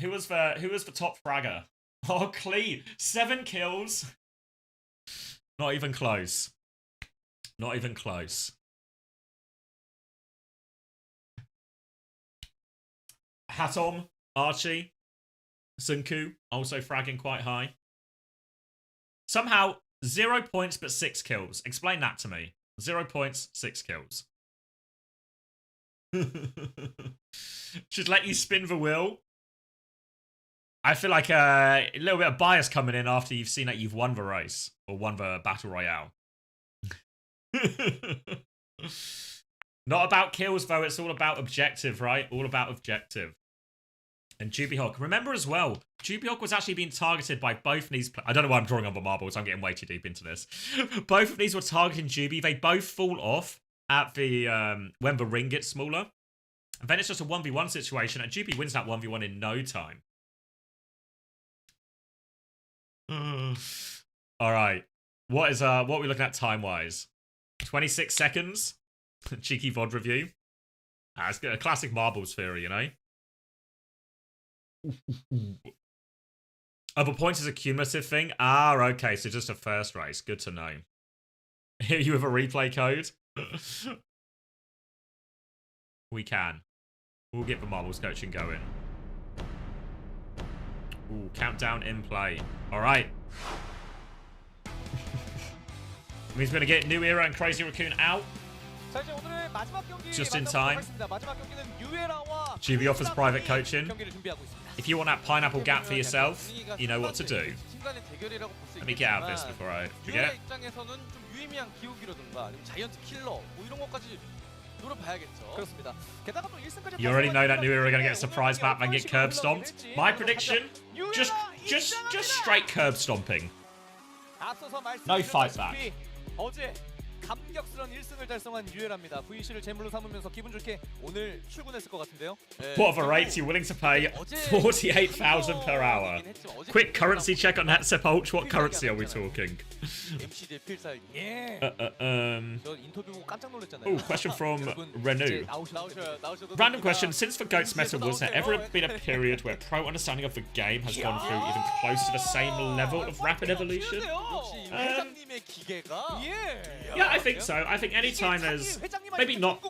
Who was the top fragger? Oh, Clee. 7 kills. Not even close. Not even close. Hatom, Archie, Sunku, also fragging quite high. Somehow, 0 points but 6 kills. Explain that to me. 0 points, 6 kills. Should let you spin the wheel. I feel like a little bit of bias coming in after you've seen that you've won the race. Or won the Battle Royale. Not about kills, though. It's all about objective, right? All about objective. And Juby Hawk. Remember as well, Juby Hawk was actually being targeted by both of these... I don't know why I'm drawing on the marbles. I'm getting way too deep into this. Both of these were targeting Juby. They both fall off at the when the ring gets smaller. And then it's just a 1v1 situation. And Juby wins that 1v1 in no time. All right. What are we looking at time-wise? 26 seconds. Cheeky VOD review. It's a classic marbles theory, you know? Other points is a cumulative thing. Okay, so just a first race. Good to know. Here you have a replay code. We can. We'll get the marbles coaching going. Ooh, countdown in play. All right. Means we're going to get New Era and Crazy Raccoon out. Just in time. GB offers private coaching. If you want that pineapple gap for yourself, you know what to do. Let me get out of this before I forget. You already know that New Era are going to get a surprise map and get curb stomped. My prediction, just straight curb stomping. No fight back. 감격스러운 1승을 달성한 유엘합니다. VC를 제물로 삼으면서 기분 좋게 오늘 출근했을 것 같은데요. What are the rates you're willing to pay? 48,000 per hour. Quick currency check on that Sepulch. What currency are we talking? MC들 필살. 예. 저 인터뷰 보고 깜짝 놀랐잖아요. Oh, question from Renew. Random question. Since the GOATS meta, was there ever been a period where pro understanding of the game has gone through even close to the same level of rapid evolution? Yeah, I think so. I think anytime there's maybe not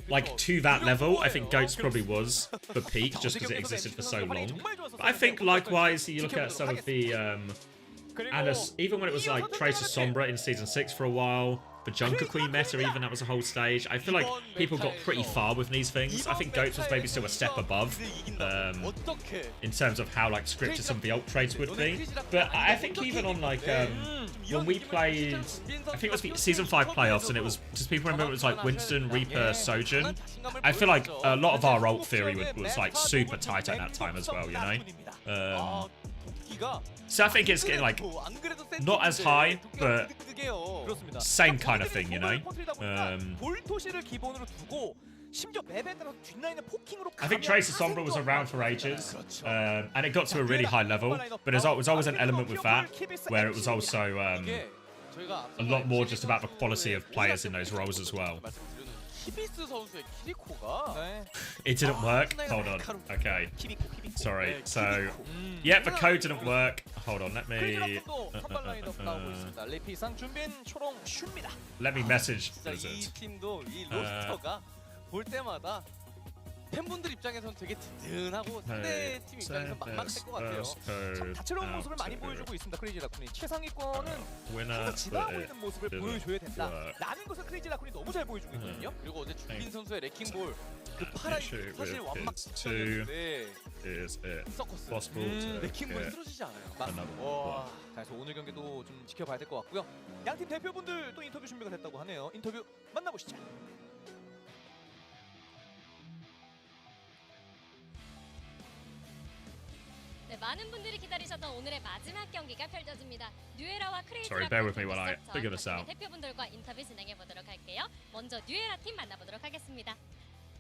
like to that level, I think GOATS probably was the peak just because it existed for so long. But I think likewise, you look at some of the and even when it was like Tracer Sombra in Season 6 for a while, the Junker Queen meta, even that was a whole stage. I feel like people got pretty far with these things. I think GOATS was maybe still a step above in terms of how like scripted some of the ult trades would be. But I think even on like when we played, I think it was the Season 5 playoffs, and it was just people remember it was like Winston, Reaper, Sojourn. I feel like a lot of our ult theory was like super tight at that time as well, you know. So I think it's getting like not as high, but 그렇습니다. same kind of thing, you know. 볼토시를 기본으로 두고 심지어 맵에 따라서 뒷라인을 포킹으로 I think Tracer Sombra was around for ages, and it got to a really high level, but it was always an element with that, where it was also a lot more just about the quality of players in those roles as well. 히비스 선수의 키리코가 It didn't work? Hold on. Okay. Sorry. So, yeah, the code didn't work. Hold on, let me... Let me message 진짜 이 팀도 이 로스터가 볼 때마다 팬분들 입장에서는 되게 든든하고 상대 팀 입장에서 막막할 것 같아요. 참 다채로운 모습을 많이 보여주고 있습니다. 크레이지 라쿤이 최상위권은 항상 지나가고 있는 모습을 보여줘야 된다라는 것을 크레이지 라쿤이 너무 잘 보여주고 있거든요. 그리고 어제 주빈 선수의 레킹볼 그 파라 사실 완막 직전이었는데 서커스 레킹볼이 쓰러지지 않아요. 맞습니다. 와. 그래서 오늘 경기도 좀 지켜봐야 될 것 같고요. 양팀 대표분들 또 인터뷰 준비가 됐다고 하네요. 인터뷰 만나보시죠. 네, 많은 분들이 기다리셨던 오늘의 마지막 경기가 펼쳐집니다. 뉴에라와 크레이지 Sorry, bear with me while I figure this out. 대표분들과 인터뷰 진행해 보도록 할게요. 먼저 뉴에라 팀 만나보도록 하겠습니다.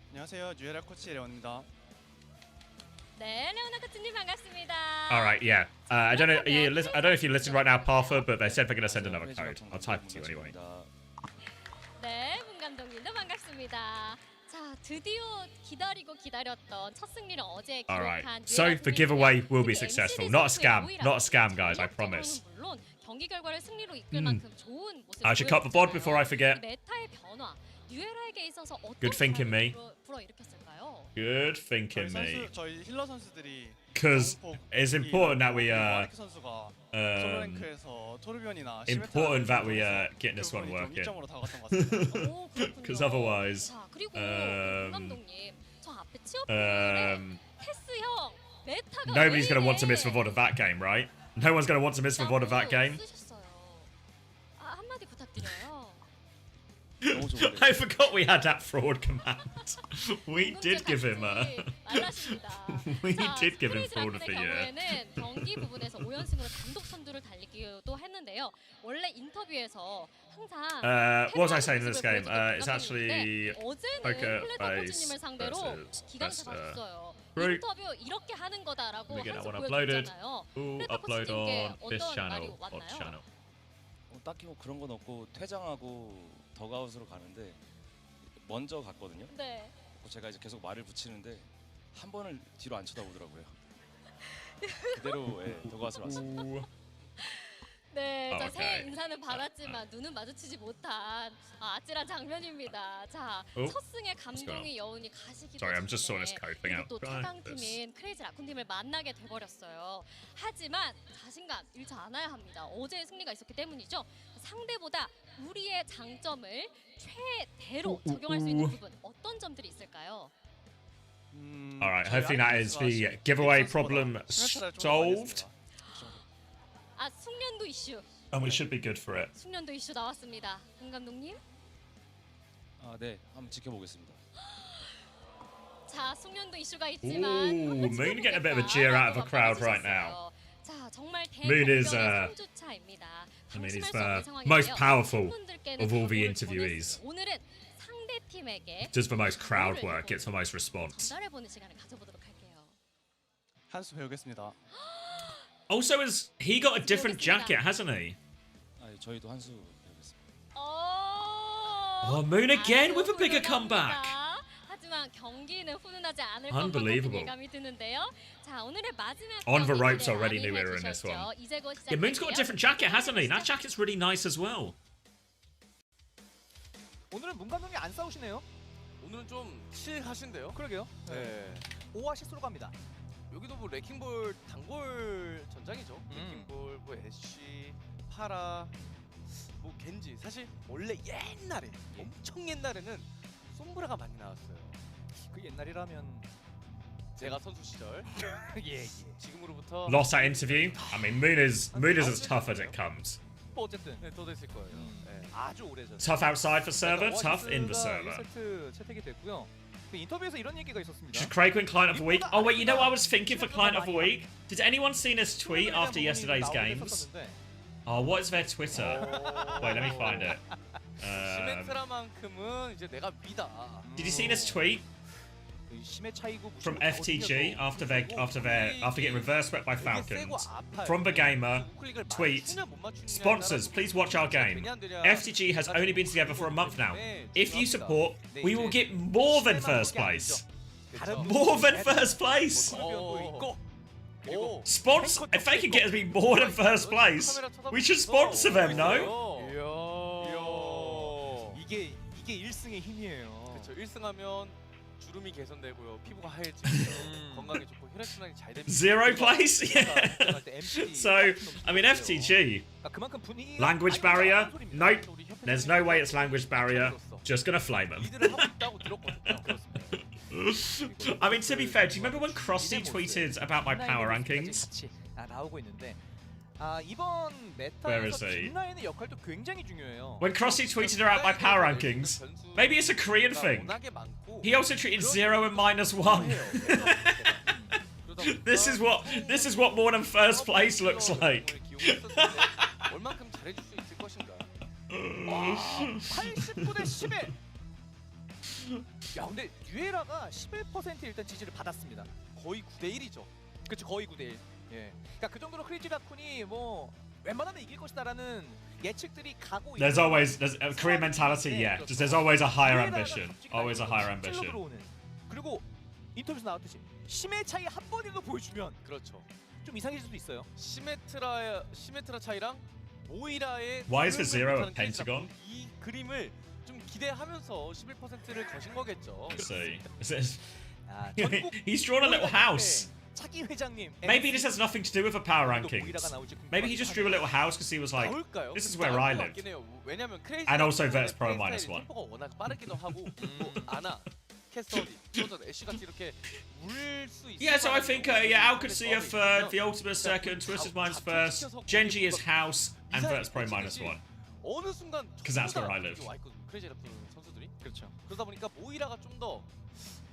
안녕하세요. 뉴에라 코치 레온입니다. 네, 레오나 코치님 반갑습니다. All right, yeah. I don't know. I don't know if you listen right now, Partha, but they said they're going to send another code. I'll type it to you anyway. 네, 문 감독님도 반갑습니다. 자, 드디어 기다렸던 첫 승리를 어제 All right. 기록한 So the giveaway will be successful. Not a scam. Not a scam, guys. I promise. 물론 경기 결과를 승리로 이끌 만큼 좋은 모습을 I should cut the bod before I forget. 메타의 변화, 뉴에라에게 있어서 어떤 Good thinking, me. 불어일으켰을까요? Good thinking, me. 저희 힐러 선수들이 Because it's important that we 선수가 솔랭크에서 토르비언이나 important that we get this one working. Because otherwise, 자, 그리고 감독님, 저 앞에 치어플레이의 패스형 메타가 nobody's going to want to miss the VOD of that game, right? No one's going to want to miss the VOD of that game. 아, 한마디 부탁드려요. I forgot we had that fraud command. We did give him we did give him fraud of the year. 경우에는 경기 부분에서 5연승으로 단독 선두를 달리기도 했는데요. 원래 인터뷰에서 항상 what was I saying in this game? It's actually 어제는 poker 플레이터 face 코치님을 상대로 기강차 봤어요. group. 인터뷰 이렇게 하는 거다라고 We get that 항상 one uploaded. 보여줬잖아요. Upload on this 어떤 channel. 말이 Watch 왔나요? channel. 딱히 뭐 그런 건 없고 퇴장하고 덕아웃으로 가는데 먼저 갔거든요. 네. 제가 이제 계속 말을 붙이는데 한 번을 뒤로 안 쳐다보더라고요. 그대로 덕아웃으로 왔습니다. 네, 자, 새해 인사는 받았지만 눈은 마주치지 못한 아찔한 장면입니다. 자, 첫 승의 감동의 여운이 가시기 Sorry, I'm just sorting this code thing out. 또 최강팀인 크레이지 라쿤 팀을 만나게 돼버렸어요. 하지만 자신감 잃지 않아야 합니다. 어제의 승리가 있었기 때문이죠. 상대보다 우리의 장점을 최대로 적용할 수 있는 부분 어떤 점들이 있을까요? Alright, hopefully that is the giveaway problem solved. 아, 숙련도 이슈. And we should be good for it. 숙련도 이슈 나왔습니다. 문 감독님. 아, 네. 한번 지켜보겠습니다. 자, 숙련도 이슈가 있지만 Ooh, Moon getting a bit of a cheer out of the crowd right now. 자, 정말 Moon is, 대공격의 3주차입니다. I mean, he's the most powerful of all the interviewees. 오늘은 상대 팀에게 Does the most crowd work, gets the most response. 전달해보는 시간을 가져보도록 할게요. 한수 배우겠습니다. Also, has he got a different jacket, hasn't he? 아, 저희도 한수 배우겠습니다. Oh, Moon again with a bigger comeback. 하지만 경기는 훈훈하지 않을 Unbelievable. 예감이 드는데요. 자, 오늘의 마지막 On the ropes already knew we were in this one. Yeah, Moon's got a different jacket, hasn't he? That jacket's really nice as well. 오늘은 문 감독님 안 싸우시네요. 오늘은 좀 칠하신데요. 그러게요. 네. 오아시스로 갑니다. 여기도 뭐 레킹볼 단골 전장이죠. 레킹볼, 뭐 애쉬, 파라, 뭐 겐지. 사실 원래 옛날에 엄청 옛날에는 솜브라가 많이 나왔어요. 그 옛날이라면 제가 선수 시절. 예. 지금으로부터 Lost that interview. I mean, Moon is as tough as it comes. 뭐 어쨌든 네, 더 됐을 거예요. 네. 아주 오래전. Tough outside for server, tough in the server. 1세트 채택이 됐고요. 인터뷰에서 이런 얘기가 있었습니다. Should Craig win Client of the Week? Oh wait, you know what I was thinking for Client of the Week? Did anyone see this tweet after yesterday's games? Oh, what is their Twitter? Wait, let me find it. 시메트라만큼은 이제 내가 믿어. Did you see this tweet? From FTG after getting reverse swept by Falcons. From the gamer, tweet, sponsors, please watch our game. FTG has only been together for a month now. If you support, we will get more than first place. More than first place. Sponsor, if they can get us be more than first place, we should sponsor them, no? 이게 1승의 힘이에요. 그렇죠. 1승하면 주름이 개선되고요. 피부가 하얘지고 건강에 좋고 혈액순환이 잘 됩니다. Zero place? Yeah. So, I mean, FTG. Language barrier? Nope. There's no way it's language barrier. Just gonna flame them. I mean, to be fair, do you remember when Krusty tweeted about my power rankings? Where is he? When Krusty tweeted about my power rankings, maybe it's a Korean thing. He also treated 0 and -1. This is what more than first place looks like. 얼만큼 잘해줄 수 있을 것인가? 89대 11. 야, 근데 뉴에라가 11% 일단 지지를 받았습니다. 거의 9대 1이죠. 그렇죠, 거의 9대 1. 예. 그러니까 그 정도로 크레이지 라쿤이 뭐 웬만하면 이길 것이다라는 예측들이 가고 There's always Korean mentality, yeah. Just there's always a higher ambition. Always a higher ambition. 그리고 인터뷰에서 나왔듯이 심의 차이 한 번이라도 보여주면 그렇죠. 좀 이상해질 수도 있어요. 시메트라 차이랑 모이라의 Why is the 0 a pentagon? 이 그림을 좀 기대하면서 11%를 거신 거겠죠. Let's see. He's drawn a little house. Maybe this has nothing to do with the power rankings. Maybe he just drew a little house because he was like, this is where I live. And also Verts Pro -1. Yeah, so I think Al could see a third, the Ultimate second, Twisted Minds first, Genji is house, and Verts Pro -1. Because that's where I live. 그러다 보니까 모이라가 좀 더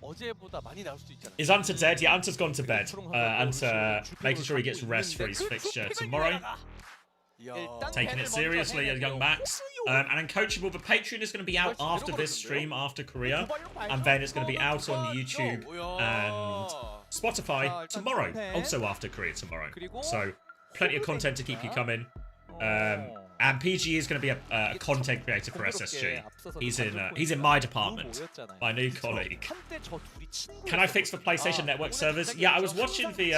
어제보다 많이 나올 수도 있잖아요. Is Unter dead? Yeah, Unter's gone to bed. Unter making sure he gets rest for his fixture tomorrow. Taking it seriously as young Max. And Uncoachable, the Patreon is going to be out after this stream, after Korea. And then it's going to be out on YouTube and Spotify tomorrow. Also after Korea tomorrow. So, plenty of content to keep you coming. And PG is going to be a content creator for SSG. He's in my department, my new colleague. Can I fix the PlayStation Network servers? Yeah, I was watching the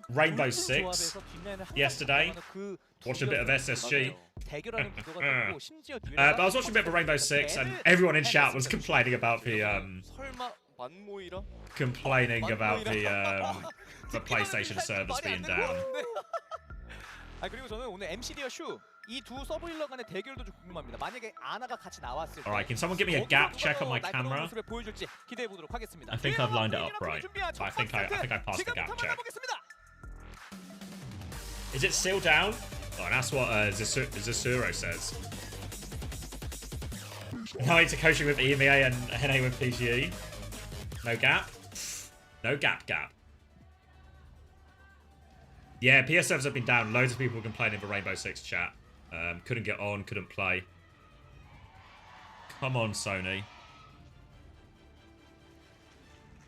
Rainbow Six yesterday. Watched a bit of SSG. But I was watching a bit of Rainbow Six, and everyone in chat was complaining about the PlayStation servers being down. 그리고 저는 오늘 MCD와 슈 이 두 서브힐러 간의 대결도 좀 궁금합니다. 만약에 아나가 같이 나왔을 때. Alright, can someone give me a gap check on my camera? 보여줄지 기대해 보도록 하겠습니다. I think I've lined it up right. I think I passed the gap check. Is it still down? Oh, that's what Zasuro says. Now into coaching with EMEA and Hene with PGE. No gap? No gap. Yeah, PS servers have been down. Loads of people were complaining in the Rainbow Six chat. Couldn't get on, couldn't play. Come on, Sony.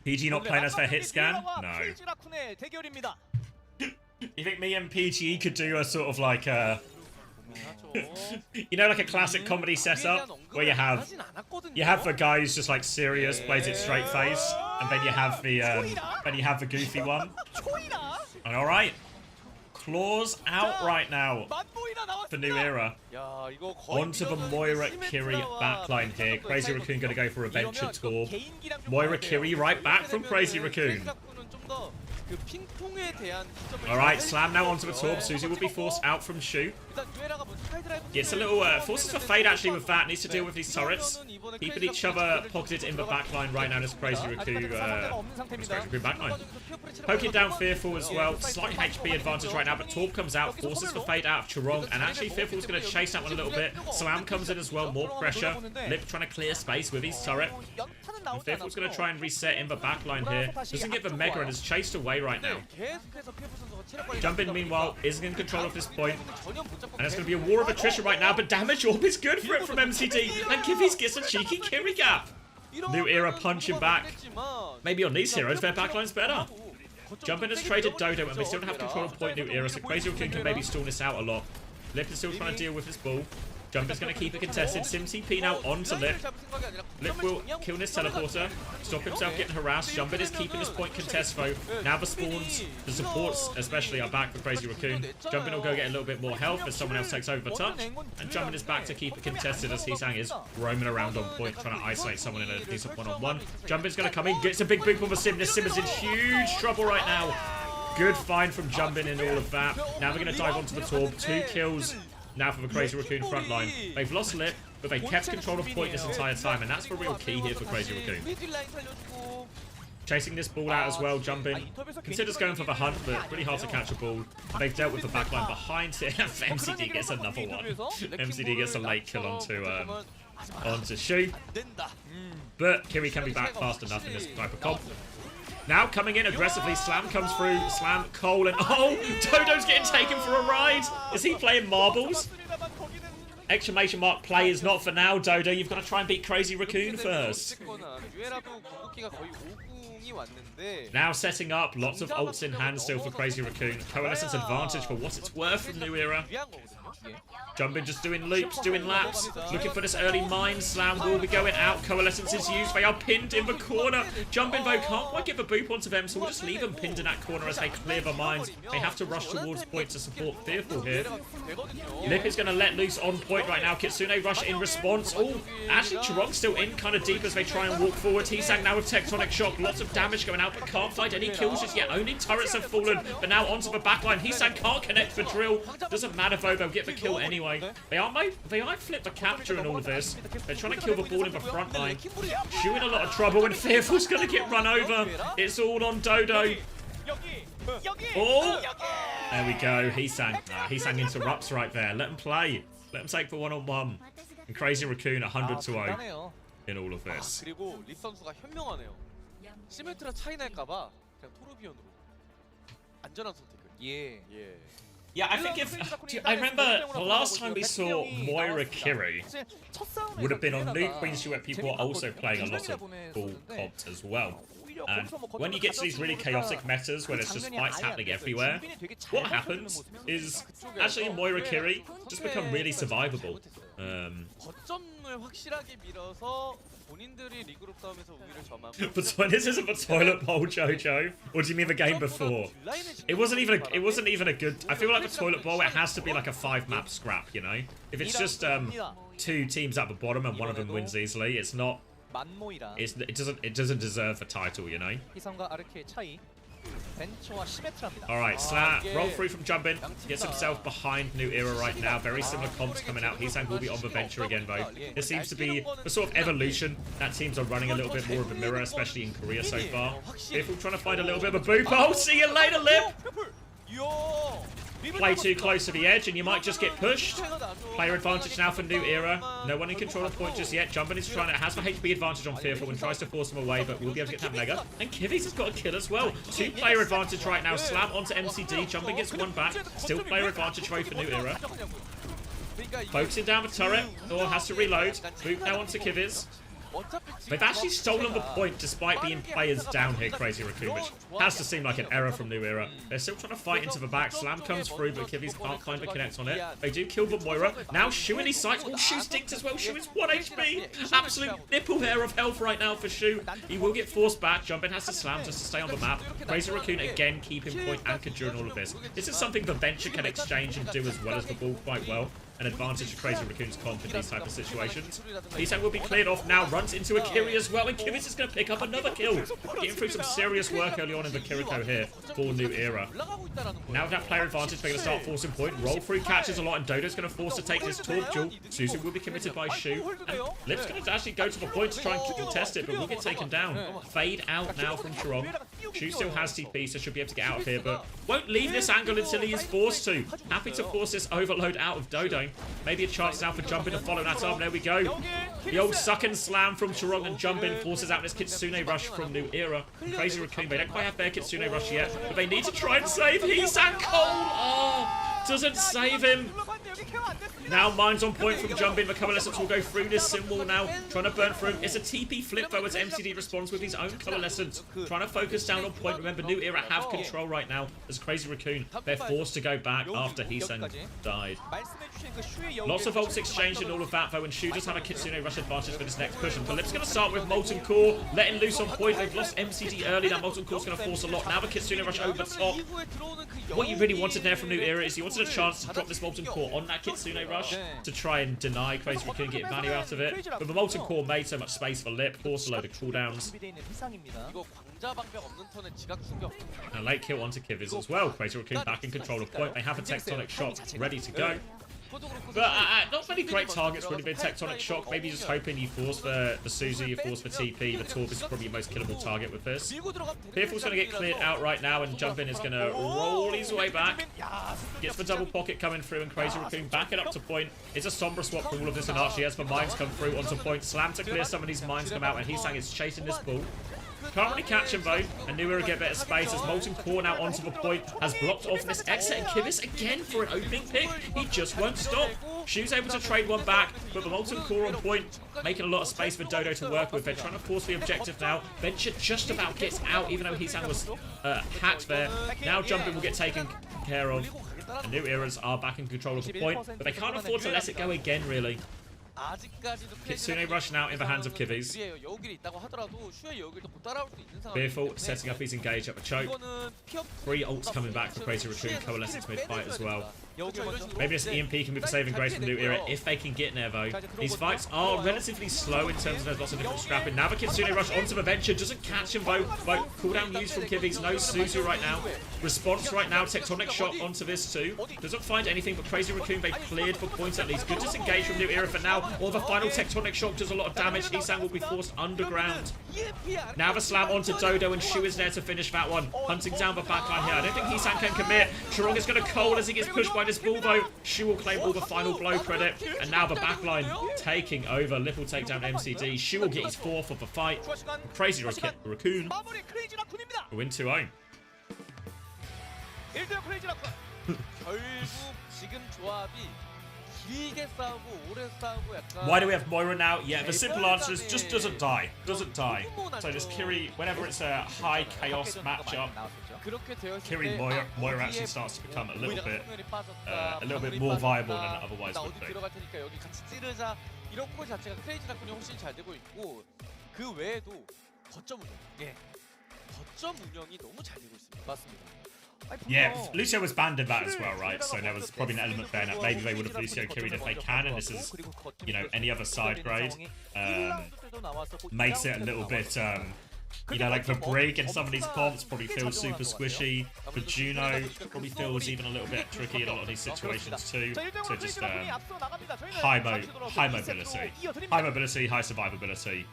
PG not playing as their hit scan? No. You think me and PG could do a sort of like a... you know, like a classic comedy setup? Where you have the guy who's just like serious, plays it straight face, and then you have the goofy one. And alright. Claws out right now for New Era. Onto the Moira Kiri backline here. Crazy Raccoon going to go for a venture tour. Moira Kiri right back from Crazy Raccoon. 그 핑퐁에 대한 기점을 Alright, Slam now onto the top. Susie will be forced out from Shu. 일단 뉴에라가 먼저 스카이드라이브 Gets a little forces for fade actually with that. Needs to deal with these turrets. Keeping each other pocketed in the backline right now. This Crazy Raku backline. Poking down Fearful as well. Slight HP advantage right now, but Torb comes out, forces the fade out of Chirong, and actually Fearful's going to chase that one a little bit. Slam comes in as well, more pressure. Lip trying to clear space with his turret. And Fearful's going to try and reset in the backline here. Doesn't get the Mega and is chased away right now. Jumpin, meanwhile, isn't in control of this point. And it's going to be a war of attrition right now, but damage orb is good for it from MCD. And Kivvy's gets a cheeky Kiri gap. New Era punching back. Maybe on these heroes, their backline's better. Jumpin has traded Dodo, and they still don't have control of point New Era, so Crazy Raccoon can maybe stall this out a lot. Lip is still trying to deal with this ball. Jumpin's going to keep it contested. Sim TP now onto Lip. Lip will kill this teleporter. Stop himself getting harassed. Jumpin is keeping this point contest though. Now the spawns, the supports especially are back for Crazy Raccoon. Jumpin will go get a little bit more health as someone else takes over the touch. And Jumpin is back to keep it contested as Hisang is roaming around on point trying to isolate someone in a decent one-on-one. Jumpin's going to come in, gets a big boop on the Sim. This Sim is in huge trouble right now. Good find from Jumpin in all of that. Now they're going to dive onto the Torb. 2 kills. Now for the Crazy Raccoon front line. They've lost Lip, but they kept control of point this entire time, and that's the real key here for Crazy Raccoon. Chasing this ball out as well, Jumpin. Considers going for the hunt, but really hard to catch a ball. They've dealt with the backline behind it. MCD gets another one. MCD gets a late kill onto Shu. But Kiri can be back fast enough in this type of comp. Now coming in aggressively, Slam comes through, Slam, Cole, and oh, Dodo's getting taken for a ride. Is he playing marbles? Exclamation mark, play is not for now, Dodo. You've got to try and beat Crazy Raccoon first. Now setting up, lots of ults in hand still for Crazy Raccoon. Coalescence advantage for what it's worth from New Era. Jumpin just doing loops, doing laps, looking for this early mine. Slam will be going out. Coalescence is used. They are pinned in the corner. Jumpin though can't quite get the boop onto them, so we'll just leave them pinned in that corner as they clear the mines. They have to rush towards point to support Fearful here. Lip is going to let loose on point right now. Kitsune rush in response. Oh, actually Chirong's still in kind of deep as they try and walk forward. Hisang now with Tectonic Shock. Lots of damage going out, but can't find any kills just yet. Only turrets have fallen, but now onto the backline. Hisang can't connect the drill. Doesn't matter though, they'll get the kill anyway. They might flip the capture in all of this. They're trying to kill the ball in the front line. Shu in a lot of trouble, and Fearful's going to get run over. It's all on Dodo. Oh! There we go. Hisang. Hisang interrupts right there. Let him play. Let him take the one-on-one. And Crazy Raccoon 100-0 in all of this. 그리고 립 선수가 현명하네요. 시메트라 차이 날까봐 그냥 토르비언으로 안전한 선택을. 예. Yeah, I think I remember the last time we saw Moira Kiri would have been on New Queens where people are also playing a lot of full comps as well. And when you get to these really chaotic metas where there's just fights happening everywhere, what happens is actually Moira Kiri just become really survivable. But this isn't the toilet bowl, Jojo. Or do you mean the game before? It wasn't even a good. I feel like the toilet bowl, it has to be like a 5-map scrap, you know. If it's just 2 teams at the bottom and one of them wins easily, it's not. It doesn't deserve the title, you know. Alright, Slat, roll through from Jumpin, gets himself behind New Era right now. Very similar comps coming out. Hisang will be on the Venture again though. There seems to be a sort of evolution that teams are running a little bit more of a mirror, especially in Korea so far. Fearful trying to find a little bit of a boop. Oh, see you later, Lip! Play too close to the edge and you might just get pushed. Player advantage now for New Era. No one in control of point just yet. Jumpin is trying to, has the HP advantage on Fearful and tries to force him away, but will be able to get that Mega. And Kivvy's has got a kill as well. 2 player advantage right now. Slam onto MCD. Jumpin gets 1 back. Still player advantage way for New Era. Focusing down the turret. Thor has to reload. Boop now onto Kivvy's. They've actually stolen the point despite being players down here, Crazy Raccoon, which has to seem like an error from New Era. They're still trying to fight into the back. Slam comes through, but Kivvy's can't find the connect on it. They do kill the Moira. Now Shu in his sights. Oh, Shu's dinked as well. Shu is 1 HP. Absolute nipple hair of health right now for Shu. He will get forced back. Jumpin has to slam just to stay on the map. Crazy Raccoon again keeping point anchored during all of this. This is something the Venture can exchange and do as well as the ball quite well. an advantage for Crazy Raccoon's comp in these type of situations. Heesang will be cleared off now, runs into a Kiri as well, and Kivitz is going to pick up another kill. Getting through some serious work early on in the Kiriko here for New Era. Now with that player advantage, they're going to start forcing point. Roll through catches a lot, and Dodo's going to force to take this Torp duel. Suzu will be committed by Shu. And Lip's going to actually go to the point to try and contest it, but will get taken down. Fade out now from Chirong. Shu still has TP, so should be able to get out of here, but won't leave this angle until he is forced to. Happy to force this overload out of Dodo. Maybe a chance now for Jumpin to follow that up. There we go. The old suck and slam from Chirong, and Jumpin forces out this Kitsune Rush from New Era. Crazy Raccoon, they don't quite have their Kitsune Rush yet, but they need to try and save Heesang Cole. Oh, doesn't save him. Now mine's on point from Jumpin. The Coalescence will go through this symbol now, trying to burn through. It's a TP flip though as MCD responds with his own Coalescence, trying to focus down on point. Remember, New Era have control right now as Crazy Raccoon. They're forced to go back after Heesang died. Lots of ults exchanged and all of that though, and Shu does have a Kitsune Rush advantage for this next push. And Philip's going to start with Molten Core, letting loose on point. They've lost MCD early. That Molten Core's going to force a lot. Now the Kitsune Rush over top. What you really wanted there from New Era is you wanted a chance to drop this Molten Core on that Kitsune Rush to try and deny Crazy Raccoon getting value out of it. But the Molten Core made so much space for Lip, forced a load of cooldowns. And a late kill onto Kivitz as well. Crazy Raccoon back in control of point. They have a Tectonic Shock ready to go. But not many great targets really been Tectonic Shock. Maybe just hoping you force for the Suzu, you force for TP. The Torb is probably your most killable target with this. Fearful's going to get cleared out right now, and Jumpin is going to roll his way back. Gets the double pocket coming through, and Crazy Raccoon back it up to point. It's a Sombra swap for all of this, and Archie as the mines come through onto point. Slam to clear some of these mines come out, and Heesang is chasing this ball. Can't really catch him though, and New Era get better space as Molten Core now onto the point has blocked off this exit, and Kivitz again for an opening pick. He just won't stop. Shu's able to trade one back, but the Molten Core on point, making a lot of space for Dodo to work with. They're trying to force the objective now. Venture just about gets out, even though Heesang was hacked there. Now Jumpin will get taken care of, and New Eras are back in control of the point, but they can't afford to let it go again, really. Kitsune Rush now in the hands of Kivitz. Fearful setting up his engage at the choke. 3 ults coming back for Crazy Raccoon. Coalescence mid-fight as well. Maybe this EMP can be the saving grace from New Era if they can get there though. These fights are relatively slow in terms of there's lots of different scrapping. Now the Kitsune Rush onto the Venture, doesn't catch him though. Cooldown used from Kivitz, no Suzu right now. Response right now, Tectonic Shock onto this too. Doesn't find anything, but Crazy Raccoon, they cleared for points at least. Good disengage from New Era for now. Or the final Tectonic Shock does a lot of damage. Heesang will be forced underground. Now the slam onto Dodo, and Shu is there to finish that one. Hunting down the backline here. I don't think Heesang can commit. Chirong is going to coal as he gets pushed by this ball though. Shu will claim all the final blow credit. And now the backline taking over. Lip will take down MCD. Shu will get his 4th of the fight. Crazy Raccoon will win 2-0. Why do we have Moira now? Yeah, the simple answer is just doesn't die. Doesn't die. So this Kiri, whenever it's a high chaos matchup, Kiri Moira actually starts to become a little bit more viable than it otherwise would be. Yeah, Lucio was banned in that as well, right? So there was probably an element there that maybe they would have Lucio carried if they can, and this is, you know, any other side grade. Makes it a little bit, you know, like for Brig and some of these comps probably feels super squishy. For Juno, probably feels even a little bit tricky in a lot of these situations too. So just high mobility, high survivability.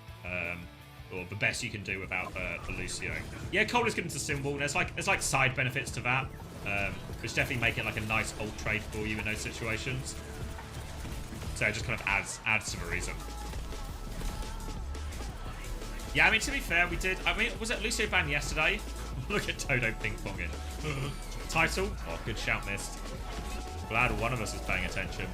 Or the best you can do without for Lucio. Yeah, Cole is getting to symbol. There's like side benefits to that, which definitely make it like a nice ult trade for you in those situations. So it just kind of adds to the reason. Yeah, I mean, to be fair, we did. I mean, was it Lucio ban yesterday? Look at Dodo ping ponging. Title? Oh, good shout, missed. Glad one of us is paying attention.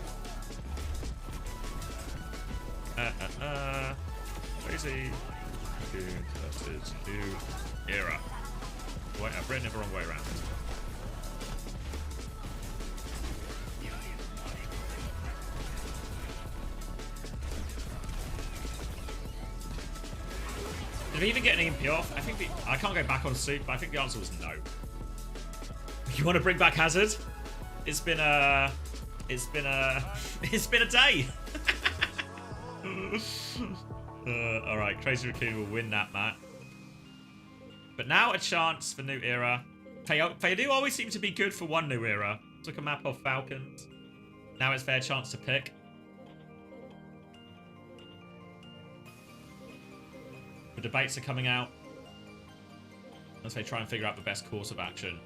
Crazy. Versus New Era. Wait, I've written it the wrong way around. Did we even get an EMP off? I can't go back on Soup, but I think the answer was no. You want to bring back Hazard? It's been It's been a it's been a day. All right, Crazy Raccoon will win that match. But now a chance for New Era. They do always seem to be good for one New Era. Took a map off Falcons. Now it's their chance to pick. The debates are coming out as they try and figure out the best course of action.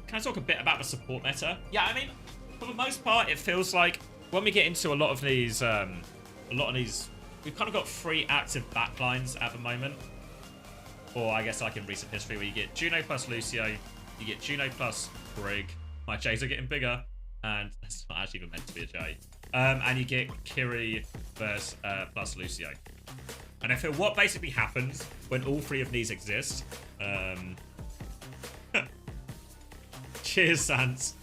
Can I talk a bit about the support meta? Yeah, I mean, for the most part, it feels like when we get into a lot of these, we've kind of got 3 active backlines at the moment. Or I guess like in recent history, where you get Juno plus Lucio, you get Juno plus Brig. My J's are getting bigger, and it's not actually even meant to be a J. And you get Kiri versus plus Lucio. And I feel what basically happens when all 3 of these exist. Cheers, Sans.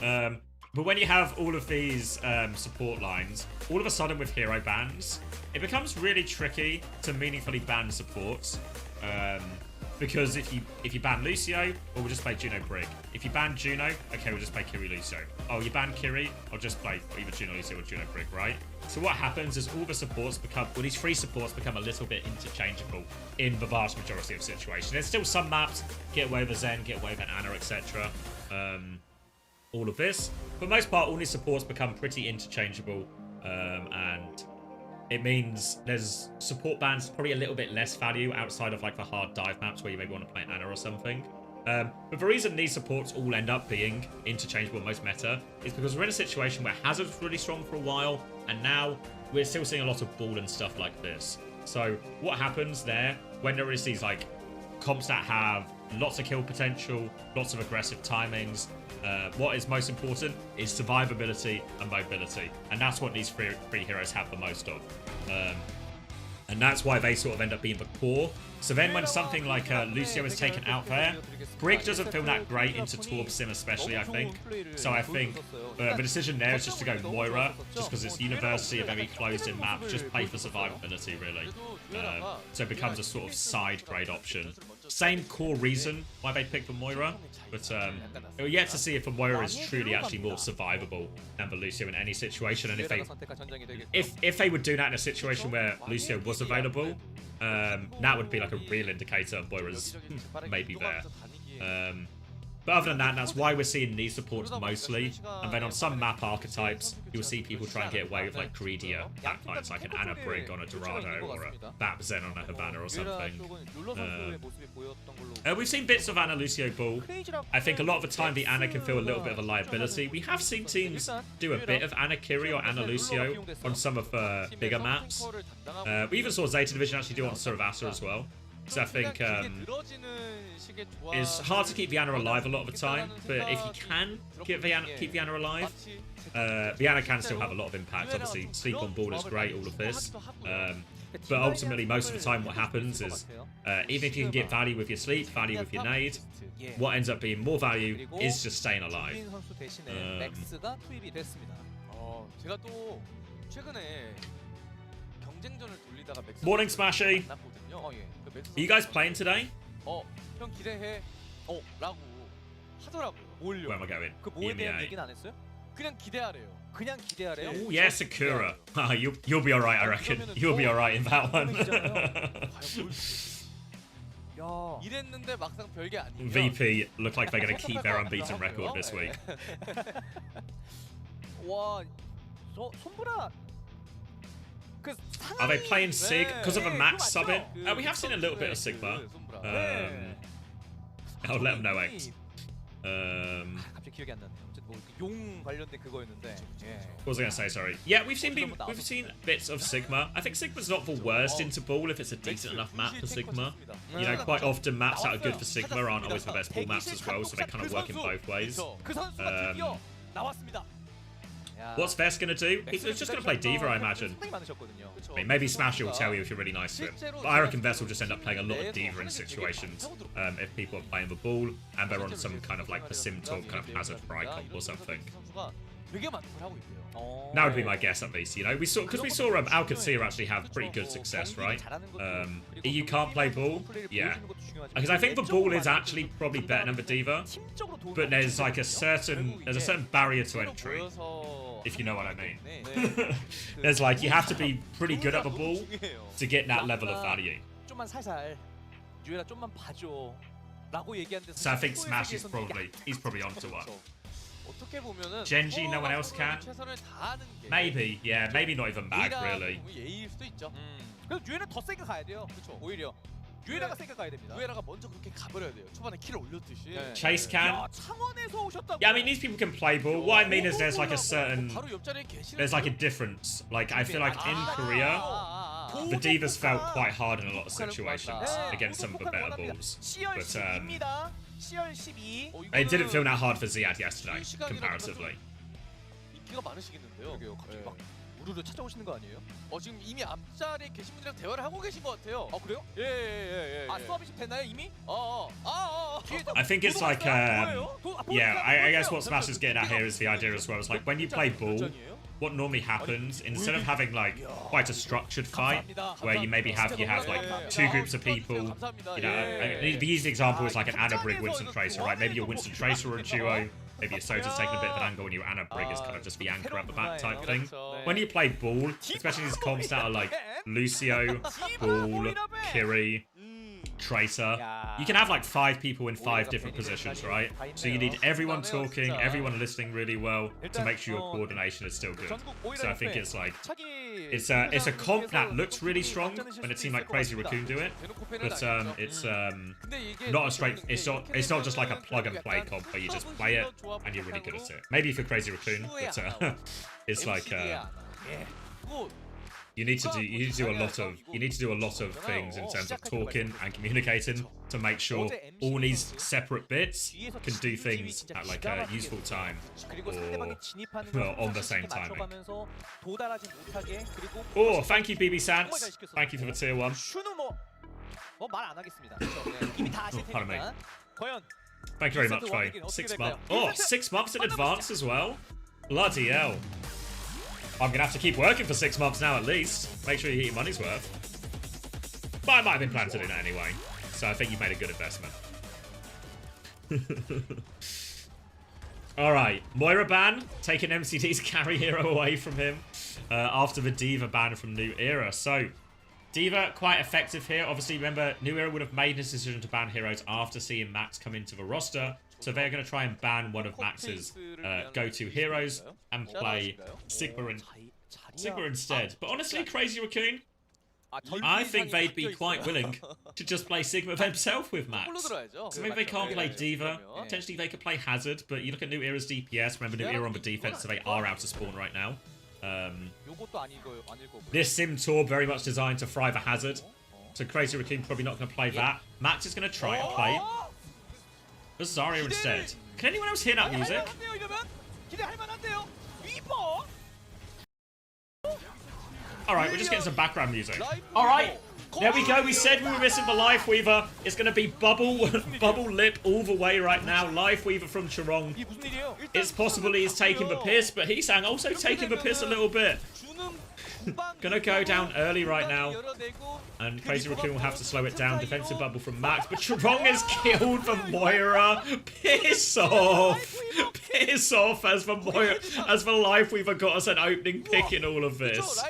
But when you have all of these support lines, all of a sudden with hero bans, it becomes really tricky to meaningfully ban supports. Because if you ban Lucio, well, we'll just play Juno Brig. If you ban Juno, okay, we'll just play Kiri Lucio. Oh, you ban Kiri, I'll just play either Juno Lucio or Juno Brig, right? So what happens is all the supports become, well, these 3 supports become a little bit interchangeable in the vast majority of situations. There's still some maps, get away with a Zen, get away with an Ana, etc. All of this. For the most part, all these supports become pretty interchangeable, and it means there's support bans probably a little bit less value outside of like the hard dive maps where you maybe want to play Ana or something. But the reason these supports all end up being interchangeable most meta is because we're in a situation where Hazard's really strong for a while, and now we're still seeing a lot of ball and stuff like this. So what happens there when there is these like comps that have lots of kill potential, lots of aggressive timings, what is most important is survivability and mobility, and that's what these three heroes have the most of, and that's why they sort of end up being the core. So then when something like Lucio is taken out there, Brig doesn't feel that great into Torb Sim especially, I think. So I think the decision there is just to go Moira, just because it's University, a very closed-in map, just play for survivability, really. So it becomes a sort of side grade option. Same core reason why they picked the Moira, but we're yet to see if the Moira is truly actually more survivable than the Lucio in any situation, and if they would do that in a situation where Lucio was available, that would be like a real indicator of Moira's maybe there. But other than that, that's why we're seeing these supports mostly. And then on some map archetypes, you'll see people try and get away with like greedier backlines, like an Ana Brig on a Dorado or a Bap Zen on a Havana or something. We've seen bits of Ana Lucio Ball. I think a lot of the time the Ana can feel a little bit of a liability. We have seen teams do a bit of Ana Kiri or Ana Lucio on some of the bigger maps. We even saw Zeta Division actually do it on Suravasa as well. So I think it's hard to keep the Ana alive a lot of the time, but if you can keep the Ana alive, the Ana can still have a lot of impact. Obviously, sleep on board is great, all of this. But ultimately, most of the time what happens is, even if you can get value with your sleep, value with your nade, what ends up being more value is just staying alive. Morning, Smashy! Are you guys playing today? 형 기대해. 라고 하더라고요. Where am I going? 그 뭐에 대한 얘기는 안 했어요? 그냥 기대하래요. 그냥 기대하래요? Oh yeah, Sakura. You'll be alright, I reckon. You'll be alright in that one. 이랬는데 막상 별게 아니에요. VP look like they're going to keep their unbeaten record this week. 와, 손브라. Are they playing Sig because of a max subbing? We have seen a little bit of Sigma. I'll let them know, X. 갑자기 기억이 안 나네. 어쨌든 용 관련된 그거였는데. What was I going to say? Sorry. Yeah, we've seen bits of Sigma. I think Sigma's not the worst into ball if it's a decent enough map for Sigma. You know, quite often maps that are good for Sigma aren't always the best ball maps as well, so they kind of work in both ways. What's Vest going to do? He's just going to play Diva, I imagine. I mean, maybe Smashy will tell you if you're really nice to him. But I reckon Vest will just end up playing a lot of Diva in situations if people are playing the ball and they're on some kind of like Sim Talk kind of Hazard Fry comp or something. 되게 많다고 하고 있대요. That would be my guess, at least. You know, we saw OWCS actually have pretty good success, right? EU can't play ball, yeah, because I think the ball is actually probably better than the Diva, but there's like a certain barrier to entry, if you know what I mean. There's like you have to be pretty good at the ball to get that level of value. 좀만 살살 유에라 좀만 봐줘라고 얘기하는데 So I think Smash is probably onto one. 어떻게 보면은 Genji, no one else can. 최선을 다하는 게 Maybe, yeah, maybe not even Mag really. 예의일 수도 있죠. 그래서 유에는 더 세게 가야 돼요. 그렇죠. 오히려 유에라가 세게 가야 됩니다. 유에라가 먼저 그렇게 가버려야 돼요. 초반에 킬을 올렸듯이. Chase can. 창원에서 오셨다고. Yeah, I mean these people can play ball. What I mean is there's like a certain, 바로 옆자리에 계시는 there's like a difference. Like I feel like in Korea, the Divas felt quite hard in a lot of situations against some of the better balls. But CR 12. it didn't feel that hard for Ziad yesterday, comparatively. 인기가 많으시겠는데요. 그러게요. 갑자기 막 우르르 찾아오시는 거 아니에요? 지금 이미 앞자리에 계신 분이랑 대화를 하고 계신 것 같아요. 아 그래요? 예. 아 수업이 됐나요 이미? I think it's like, yeah, I guess what Smash is getting at here is the idea as well. It's like when you play ball, what normally happens, instead of having like quite a structured fight, where you maybe have like two groups of people, you know, the easy example is like an Ana Brig Winston Tracer, right? Maybe you're Winston Tracer or a duo, maybe your Sota's taking a bit of an angle and your Ana Brig is kind of just the anchor at the back type thing. When you play ball, especially these comps that are like Lucio, Ball, Kiri, Tracer, you can have like 5 people in 5 different positions, right? So you need everyone talking, everyone listening really well to make sure your coordination is still good. So I think it's like it's a comp that looks really strong when a team like Crazy Raccoon do it, but it's not a straight. It's not just like a plug and play comp where you just play it and you're really good at it. Maybe for Crazy Raccoon, but it's like. You need to do a lot of things in terms of talking and communicating to make sure all these separate bits can do things at like a useful time or on the same timing. Oh, thank you BB Sans. Thank you for the tier 1. Pardon me. Thank you very much, Faye. 6 months. Oh, 6 months in advance as well. Bloody hell. I'm going to have to keep working for 6 months now at least. Make sure you get your money's worth. But I might have been planning to do that anyway. So I think you made a good investment. Alright, Moira ban. Taking MCD's carry hero away from him after the Diva ban from New Era. So, Diva quite effective here. Obviously, remember, New Era would have made this decision to ban heroes after seeing Max come into the roster. So they're going to try and ban one of Max's go-to heroes and play Sigma instead. But honestly, Crazy Raccoon, I think they'd be quite willing to just play Sigma themselves with Max. So maybe they can't play Diva. Potentially they could play Hazard, but you look at New Era's DPS. Remember, New Era on the defense, so they are out of spawn right now. This Sim Tour very much designed to thrive a Hazard. So Crazy Raccoon probably not going to play that. Max is going to try and play Zarya instead. Can anyone else hear that music? Alright, we're just getting some background music. Alright, there we go. We said we were missing the Life Weaver. It's going to be Bubble Lip all the way right now. Life Weaver from Chorong. It's possible he's taking the piss, but he's also taking the piss a little bit. Gonna go down early right now, and Crazy Raccoon will have to slow it down. Defensive bubble from Max, but Chorong is killed for Moira. Piss off! Piss off as the Life Weaver got us an opening pick in all of this.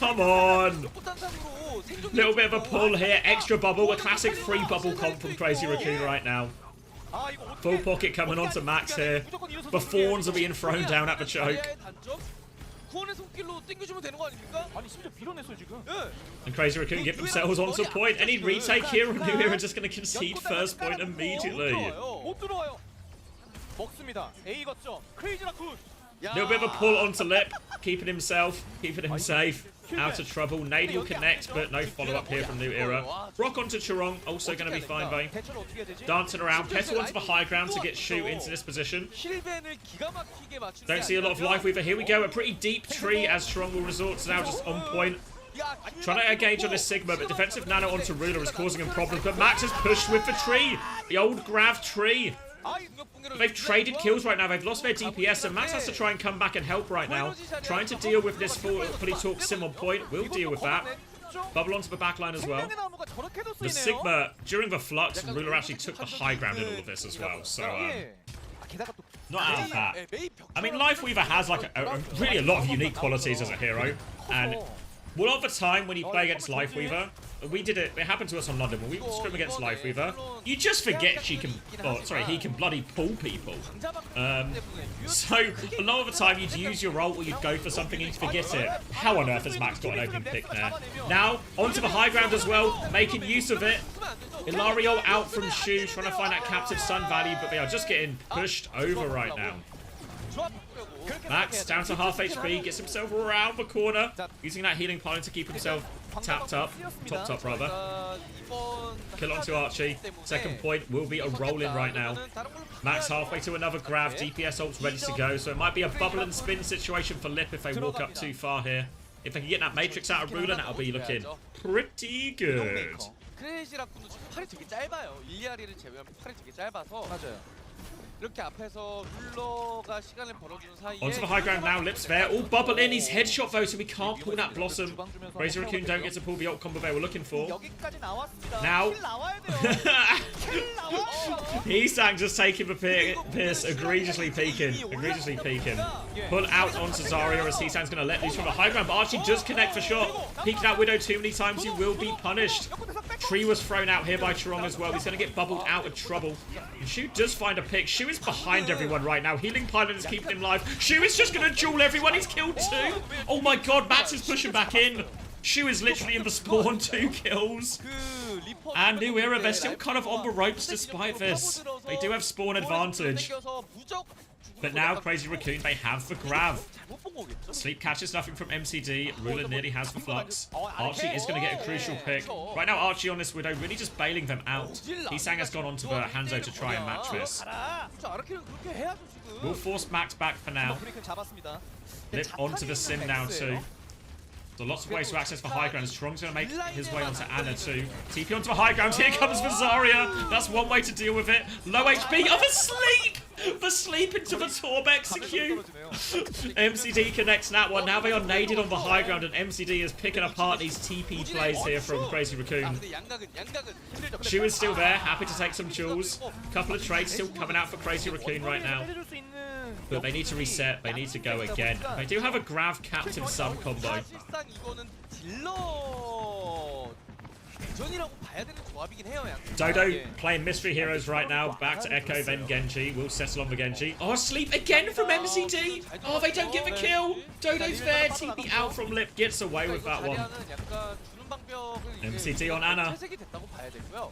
Come on! Little bit of a pull here. Extra bubble, a classic free bubble comp from Crazy Raccoon right now. Full pocket coming on to Max here. The Fawns are being thrown down at the choke. And Crazy Raccoon get themselves onto a point. Any retake here, and New Era just going to concede first point immediately. Little bit of a pull onto Lip, keeping him safe. Out of trouble. Nady will connect, but no follow-up here from New Era. Rock onto Chorong, also going to be fine though. Dancing around. Petal onto the high ground to get Shu into this position. Don't see a lot of Life Weaver. Here we go. A pretty deep tree as Chorong will resort to now just on point. Trying to engage on this Sigma, but defensive nano onto Ruler is causing him problems. But Max is pushed with the tree. The old Grav tree. They've traded kills right now. They've lost their DPS, and Max has to try and come back and help right now. Trying to deal with this fully talk sim on point. We'll deal with that. Bubble onto the backline as well. The Sigma, during the flux, Ruler actually took the high ground in all of this as well. So, not out of that. I mean, Lifeweaver has like really a lot of unique qualities as a hero. And a lot of the time when you play against Lifeweaver, we did it happened to us on London when we scrim against Lifeweaver, you just forget he can bloody pull people. So a lot of the time you'd use your ult or you'd go for something and you'd forget it. How on earth has Max got an opening pick there? Now onto the high ground as well, making use of it. Ilario out from Shu, trying to find that captive Sun value, but they are just getting pushed over right now. Max down to half HP, gets himself around the corner, using that healing pylon to keep himself topped up rather. Kill onto Archie. Second point will be a roll-in right now. Max halfway to another grab. DPS ult's ready to go, so it might be a bubble and spin situation for Lip if they walk up too far here. If they can get that Matrix out of Ruler, that'll be looking pretty good. Onto the high ground now, Lips there. All bubble in, he's headshot though, so we can't pull that Blossom. Crazy Raccoon don't get to pull the ult combo they were looking for. Now, Heesang just taking the piss, egregiously peeking. Pull out onto Zarya as Heesang's going to let loose from the high ground, but Archie does connect for shot. Peeking out Widow too many times, you will be punished. Tree was thrown out here by Chirong as well. He's going to get bubbled out of trouble. And Shu does find a pick. Shu is behind everyone right now. Healing Pylon is keeping him live. Shu is just going to duel everyone. He's killed 2. Oh my god, Max is pushing back in. Shu is literally in the spawn, 2 kills. And New Era, they're still kind of on the ropes despite this. They do have spawn advantage. But now, Crazy Raccoon, they have the grab. Sleep catches nothing from MCD. Ruler nearly has the flux. Archie is going to get a crucial pick. Right now, Archie on this Widow really just bailing them out. Heesang has gone onto the Hanzo to try and match this. We'll force Max back for now. Lip onto the Sim now too. So lots of ways to access for high ground. Strong's going to make his way onto Anna too. TP onto the high ground. Here comes Zarya. That's one way to deal with it. Low HP. Oh, the sleep! The sleep into the Torb execute. MCD connects that one. Now they are naded on the high ground, and MCD is picking apart these TP plays here from Crazy Raccoon. Shu is still there. Happy to take some jewels. Couple of trades still coming out for Crazy Raccoon right now. But they need to reset. They need to go again. They do have a Grav Captive Sun combo. Dodo playing Mystery Heroes right now. Back to Echo, then Genji. We'll settle on the Genji. Oh, sleep again from MCD. Oh, they don't get the kill. Dodo's there. TP out from Lip. Gets away with that one. MCT on Anna.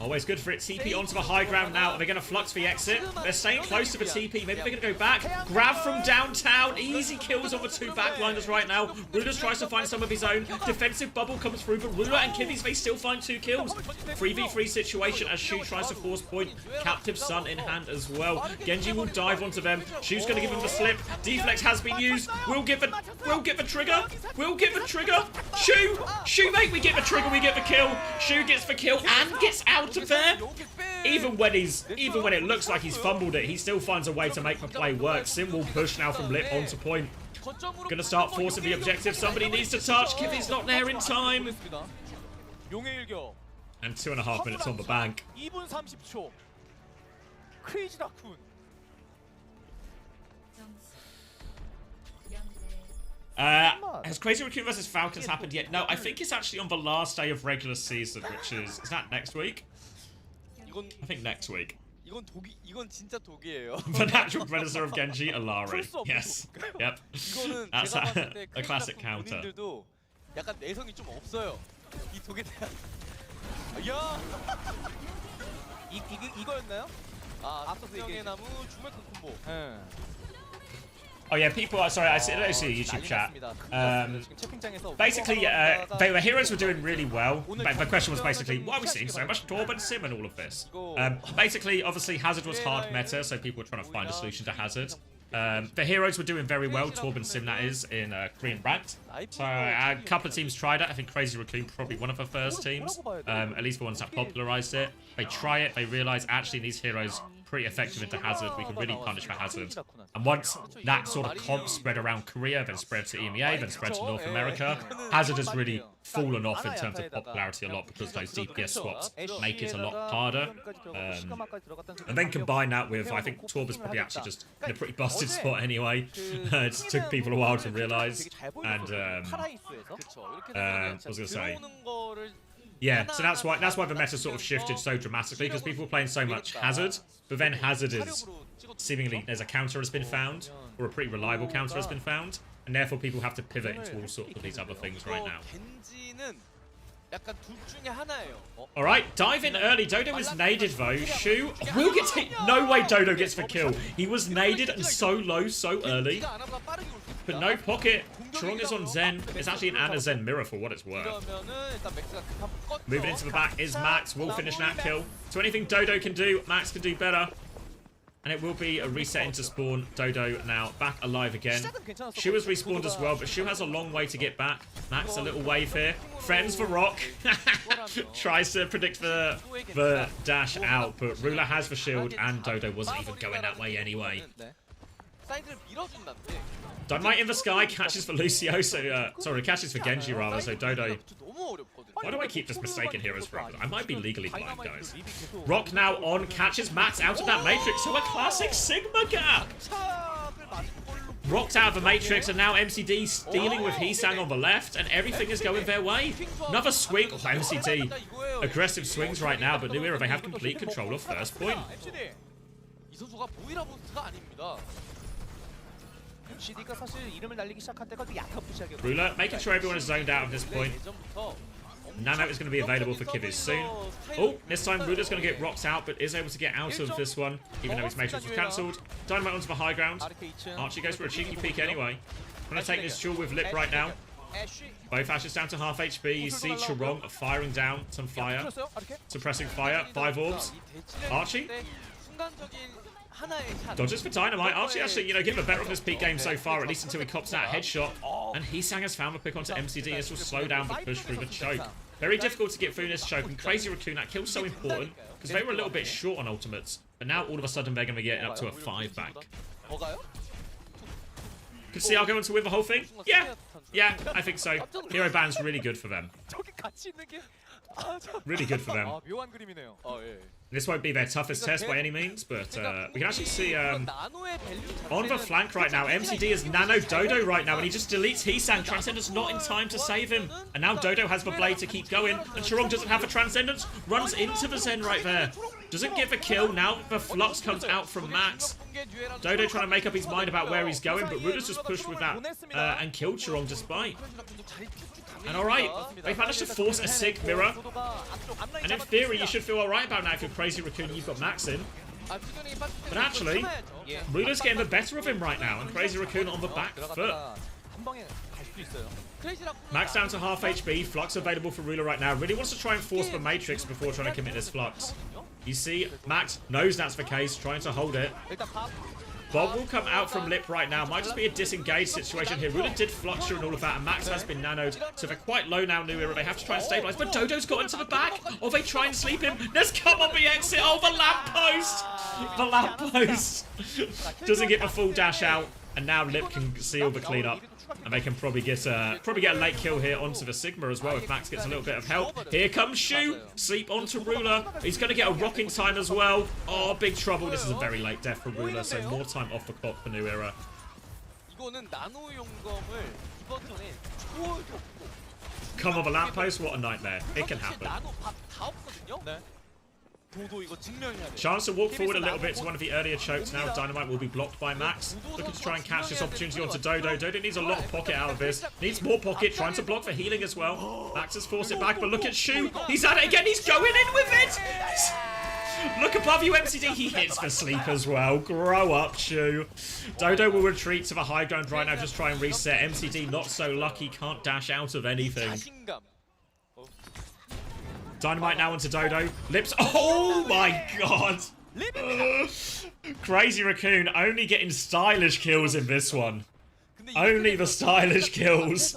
Always good for it. TP onto the high ground now. Are they going to flux the exit? They're staying close to the TP. Maybe they're going to go back. Grab from downtown. Easy kills on the 2 backliners right now. Rulers tries to find some of his own. Defensive bubble comes through, but Ruler and Kivvy's they still find 2 kills. 3v3 situation as Shu tries to force point. Captive Sun in hand as well. Genji will dive onto them. Shu's going to give him the slip. Deflex has been used. We'll give the trigger. We'll give the trigger. Shu, mate, we get the trigger, we get the kill. Shu gets the kill and gets out of there. Even when it looks like he's fumbled it, he still finds a way to make the play work. Sim will push now from Lip onto point. Gonna start forcing the objective. Somebody needs to touch. Kivvy's not there in time. And 2.5 minutes on the bank. Has Crazy Raccoon vs Falcons happened yet? No, I think it's actually on the last day of regular season, which is that next week? I think next week. The natural predator of Genji, Alari. Yes. Yep. That's a classic counter. Oh yeah, people are sorry. I see a YouTube chat. Basically, the heroes were doing really well. The question was basically, why are we seeing so much Torb and Sim and all of this? Basically, obviously, Hazard was hard meta, so people were trying to find a solution to Hazard. The heroes were doing very well, Torb and Sim that is, in Korean ranked. So a couple of teams tried it. I think Crazy Raccoon probably one of the first teams, at least the ones that popularized it. They try it, they realize actually these heroes pretty effective into Hazard. We can really punish for Hazard. And once that sort of comp spread around Korea, then spread to EMEA, then spread to North America, Hazard has really fallen off in terms of popularity a lot because those DPS swaps make it a lot harder. And then combine that with, I think Torba's probably actually just in a pretty busted spot anyway. It just took people a while to realise. And I was going to say, yeah, so that's why the meta sort of shifted so dramatically, because people were playing so much Hazard, but then Hazard is seemingly, there's a counter has been found, or a pretty reliable counter has been found, and therefore people have to pivot into all sorts of these other things right now. Alright, dive in early. Dodo is naded though. Shu will get hit. No way Dodo gets the kill. He was naded and so low so early. But no pocket. Trong is on Zen. It's actually an Ana Zen mirror for what it's worth. Moving into the back is Max. Will finish that kill. So anything Dodo can do, Max can do better. And it will be a reset into spawn. Dodo now back alive again. Shu has respawned as well, but Shu has a long way to get back. Max, a little wave here. Threatens for Rock. Tries to predict the dash out, but Ruler has the shield, and Dodo wasn't even going that way anyway. Dynamite in the sky, catches for Lucio, so, sorry, catches for Genji rather, so Dodo... Why do I keep just mistaken here as Rock? I might be legally blind, guys. Rock now on, catches Max out of that Matrix, so a classic Sigma gap! Rocked out of the Matrix, and now MCD stealing with Heesang on the left, and everything is going their way. Another swing. Oh, MCD. Aggressive swings right now, but New Era, they have complete control of first point. Ruler making sure everyone is zoned out at this point. Nano is going to be available for Kivvies soon. Oh, this time Ruler's going to get rocked out, but is able to get out of this one, even though his Matrix was cancelled. Dynamite onto the high ground. Archie goes for a cheeky peek anyway. Going to take this duel with Lip right now. Both Ashes down to half HP. You see Charong firing down some fire. Suppressing fire. 5 orbs. Archie dodges for Dynamite. Archie actually, you know, getting the better of this peak game so far, at least until he cops that headshot. And Heesang has found the pick onto MCD. This will slow down the push through the choke. Very difficult to get through this choke, and Crazy Raccoon, that kill's so important, because they were a little bit short on ultimates. But now all of a sudden they're going to get up to a 5 back. Could CR go into win the whole thing? Yeah, I think so. Hero ban's really good for them. Really good for them. This won't be their toughest test by any means, but we can actually see on the flank right now, MCD is Nano Dodo right now, and he just deletes Heesang. Transcendence not in time to save him. And now Dodo has the blade to keep going, and Charong doesn't have the Transcendence. Runs into the Zen right there. Doesn't get the kill. Now the Flux comes out from Max. Dodo trying to make up his mind about where he's going, but Ruler's just pushed with that and killed Charong despite. And alright, they've managed to force a Sig mirror. And in theory, you should feel alright about now if you're Crazy Raccoon and you've got Max in. But actually, Ruler's getting the better of him right now, and Crazy Raccoon on the back foot. Max down to half HP, Flux available for Ruler right now. Really wants to try and force the Matrix before trying to commit this Flux. You see, Max knows that's the case, trying to hold it. Bob will come out from Lip right now. Might just be a disengaged situation here. Ruler did Fluxure and all of that, and Max has been nanoed. So they're quite low now, New Era. They have to try and stabilize. But Dodo's got into the back. Or they try and sleep him. Let's come on the exit. Oh, the lamppost. The lamppost. Doesn't get the full dash out. And now Lip can seal the cleanup. And they can probably get a late kill here onto the Sigma as well if Max gets a little bit of help. Here comes Shu. Sleep onto Ruler. He's going to get a rocking time as well. Oh, big trouble. This is a very late death for Ruler, so more time off the clock for New Era. Come on the lamppost. What a nightmare. It can happen. Chance to walk forward a little bit to one of the earlier chokes. Now Dynamite will be blocked by Max. Looking to try and catch this opportunity onto Dodo. Dodo needs a lot of pocket out of this. Needs more pocket. Trying to block for healing as well. Max has forced it back, but look at Shu. He's at it again. He's going in with it. Look above you, MCD. He hits for sleep as well. Grow up, Shu. Dodo will retreat to the high ground right now. Just try and reset. MCD not so lucky. Can't dash out of anything. Dynamite now onto Dodo. Lips. Oh my god. Crazy Raccoon only getting stylish kills in this one. Only the stylish kills.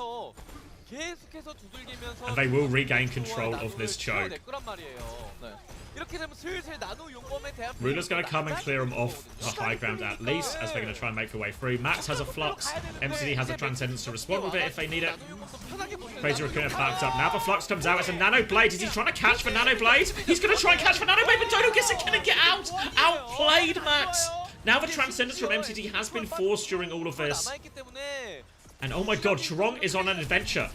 계속해서 두들기면서 And they will regain control of 나노를 this choke. 낼 거란 말이에요. 네. 이렇게 되면 슬슬 나노 용검에 대한 Ruler's going to come and 나가는 clear him off the 거거든요. high ground at least, as they're going to try and make their way through. Max has a flux. MCD has a transcendence to respond with it if they need it. Crazy Raccoon are backed up. Now the flux comes out. It's a Nano Blade. Is he trying to catch for Nano Blade? He's going to try and catch for Nano Blade, but Dodo gets it. Can it get out? Outplayed Max. Now the transcendence from MCD has been forced during all of this. And oh my god, Chirong is on an adventure.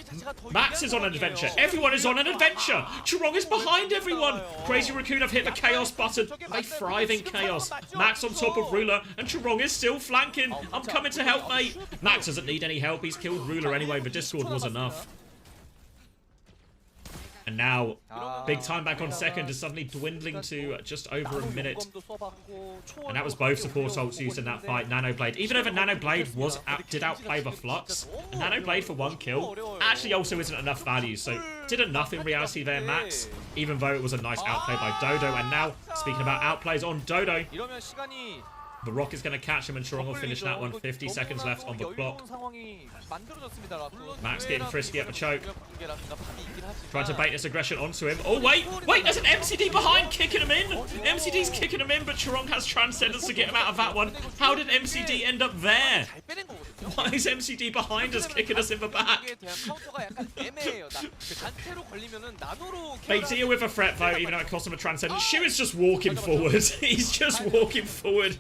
Max is on an adventure. Everyone is on an adventure. Chirong is behind everyone. Crazy Raccoon have hit the chaos button. They thrive in chaos. Max on top of Ruler, and Chirong is still flanking. I'm coming to help, mate. Max doesn't need any help. He's killed Ruler anyway. The Discord was enough. And now, big time back on second is suddenly dwindling to just over a minute. And that was both support ults used in that fight. Nano Blade, even though the Nano Blade did outplay the Flux, a Nano Blade for 1 kill actually also isn't enough value. So did enough in reality there, Max, even though it was a nice outplay by Dodo. And now, speaking about outplays on Dodo, the Rock is going to catch him and Chirong will finish that one. 50 seconds left on the clock. Max getting frisky at the choke. Trying to bait this aggression onto him. Oh, wait, there's an MCD behind kicking him in. MCD's kicking him in, but Chirong has Transcendence to get him out of that one. How did MCD end up there? Why is MCD behind us, kicking us in the back? They deal with a threat, though, even though it cost him a Transcendence. Shu is just walking forward. He's just walking forward.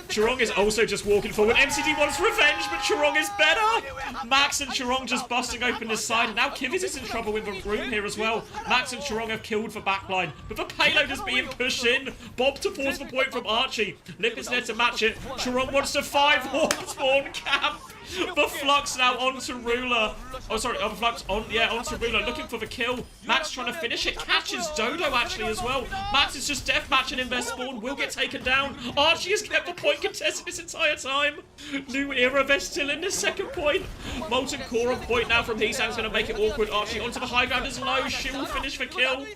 Chirong is also just walking forward. MCD wants revenge, but Chirong is better. Max and Chirong just busting open this side. And now Kivitz is in trouble with the room here as well. Max and Chirong have killed the backline, but the payload is being pushed in. Bob to force the point from Archie. Lip is there to match it. Chirong wants to 5-horn spawn camp. The Flux now onto Ruler. Oh, sorry, the Flux onto Ruler, looking for the kill. Max trying to finish it. Catches Dodo actually as well. Max is just deathmatching in their spawn. Will get taken down. Archie has kept the point contested this entire time. New era, they're still in this second point. Molten Core on point now from Heesang's going to make it awkward. Archie onto the high ground is low. She will finish the kill.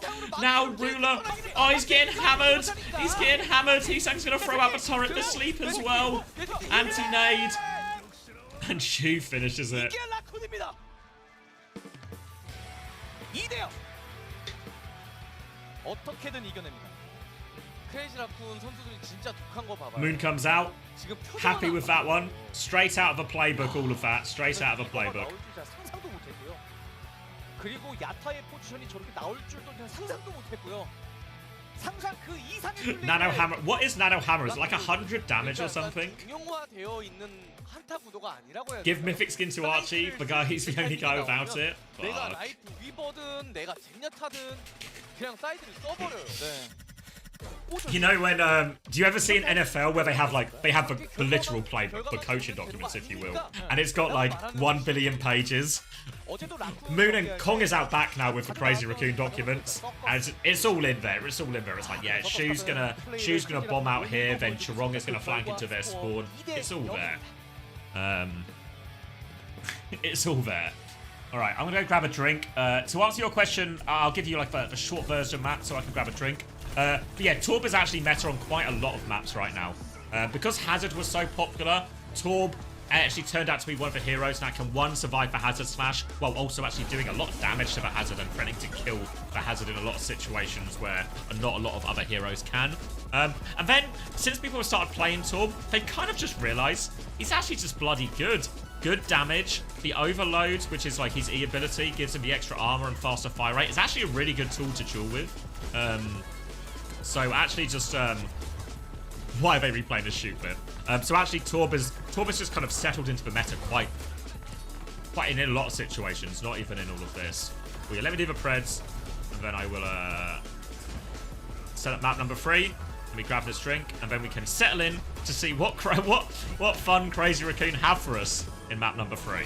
Now Ruler. Oh, he's getting hammered. He's getting hammered. Heesang's going to throw out the turret to sleep as well. Anti-nade. And Shu finishes it. Moon comes out. Happy with that one. Straight out of the playbook, all of that. Straight out of the playbook. 그리고 야타의 포지션이 저렇게 나올 줄도 그냥 상상도 못했고요. Nano Hammer. What is Nano Hammer? Is it like 100 damage or something? Give Mythic Skin to Archie. The guy, he's the only guy without it. You know when do you ever see an NFL where they have the literal playbook, the coaching documents, if you will, and it's got like 1 billion pages. Moon and Kong is out back now with the Crazy Raccoon documents, and it's all in there. It's all in there. It's like, yeah, Shu's gonna bomb out here, then Chirong is gonna flank into their spawn. It's all there. It's all there. All right, I'm gonna go grab a drink. To answer your question, I'll give you like a short version map so I can grab a drink. But yeah, Torb is actually meta on quite a lot of maps right now. Because Hazard was so popular, Torb actually turned out to be one of the heroes that can, one, survive the Hazard Smash, while also actually doing a lot of damage to the Hazard and threatening to kill the Hazard in a lot of situations where not a lot of other heroes can. And then, since people have started playing Torb, they kind of just realised he's actually just bloody good. Good damage. The Overload, which is like his E ability, gives him the extra armor and faster fire rate. It's actually a really good tool to duel with. So actually just, why are they replaying this shoot bit? So actually Torb is just kind of settled into the meta quite in a lot of situations, not even in all of this. Well, yeah, let me do the Preds, and then I will set up map number 3. Let me grab this drink, and then we can settle in to see what fun Crazy Raccoon have for us in map number 3.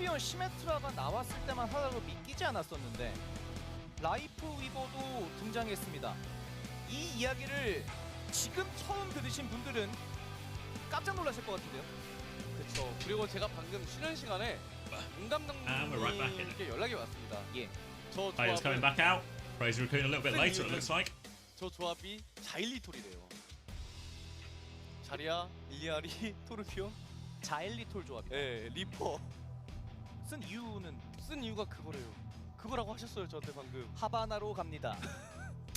토르비온 시메트라가 나왔을 때만 하나로 믿기지 않았었는데 라이프 위버도 등장했습니다. 이 이야기를 지금 처음 들으신 분들은 깜짝 놀라실 것 같은데요. 그렇죠. 그리고 제가 방금 쉬는 시간에 용담당님께 연락이 왔습니다. 예. 저 Players coming back out. Crazy Raccoon a little bit later, it looks like. 저 조합이 자일리톨이래요. 자리야, 일리아리, 토르비온, 자일리톨 조합이다. 예, 리퍼. 쓴 이유가 그거래요. 그거라고 하셨어요 저한테 방금. 하바나로 갑니다.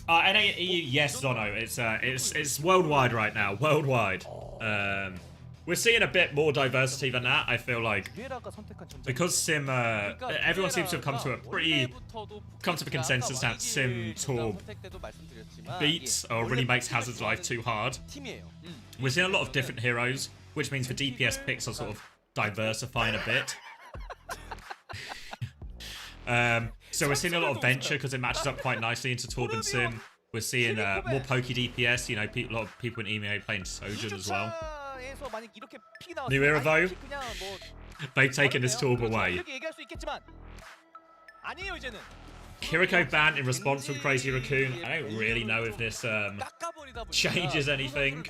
NA EU, yes, Zono. It's worldwide right now. Worldwide. We're seeing a bit more diversity than that. I feel like because Sim, everyone seems to have come to a consensus that Sim Torb beats or really makes Hazard's life too hard. We're seeing a lot of different heroes, which means the DPS picks are sort of diversifying a bit. So we're seeing a lot of Venture because it matches up quite nicely into Torb and Sim. We're seeing more pokey DPS, you know, a lot of people in EMEA playing Sojourn as well. New era though, they've taken this Torb away. Kiriko ban in response from Crazy Raccoon. I don't really know if this changes anything.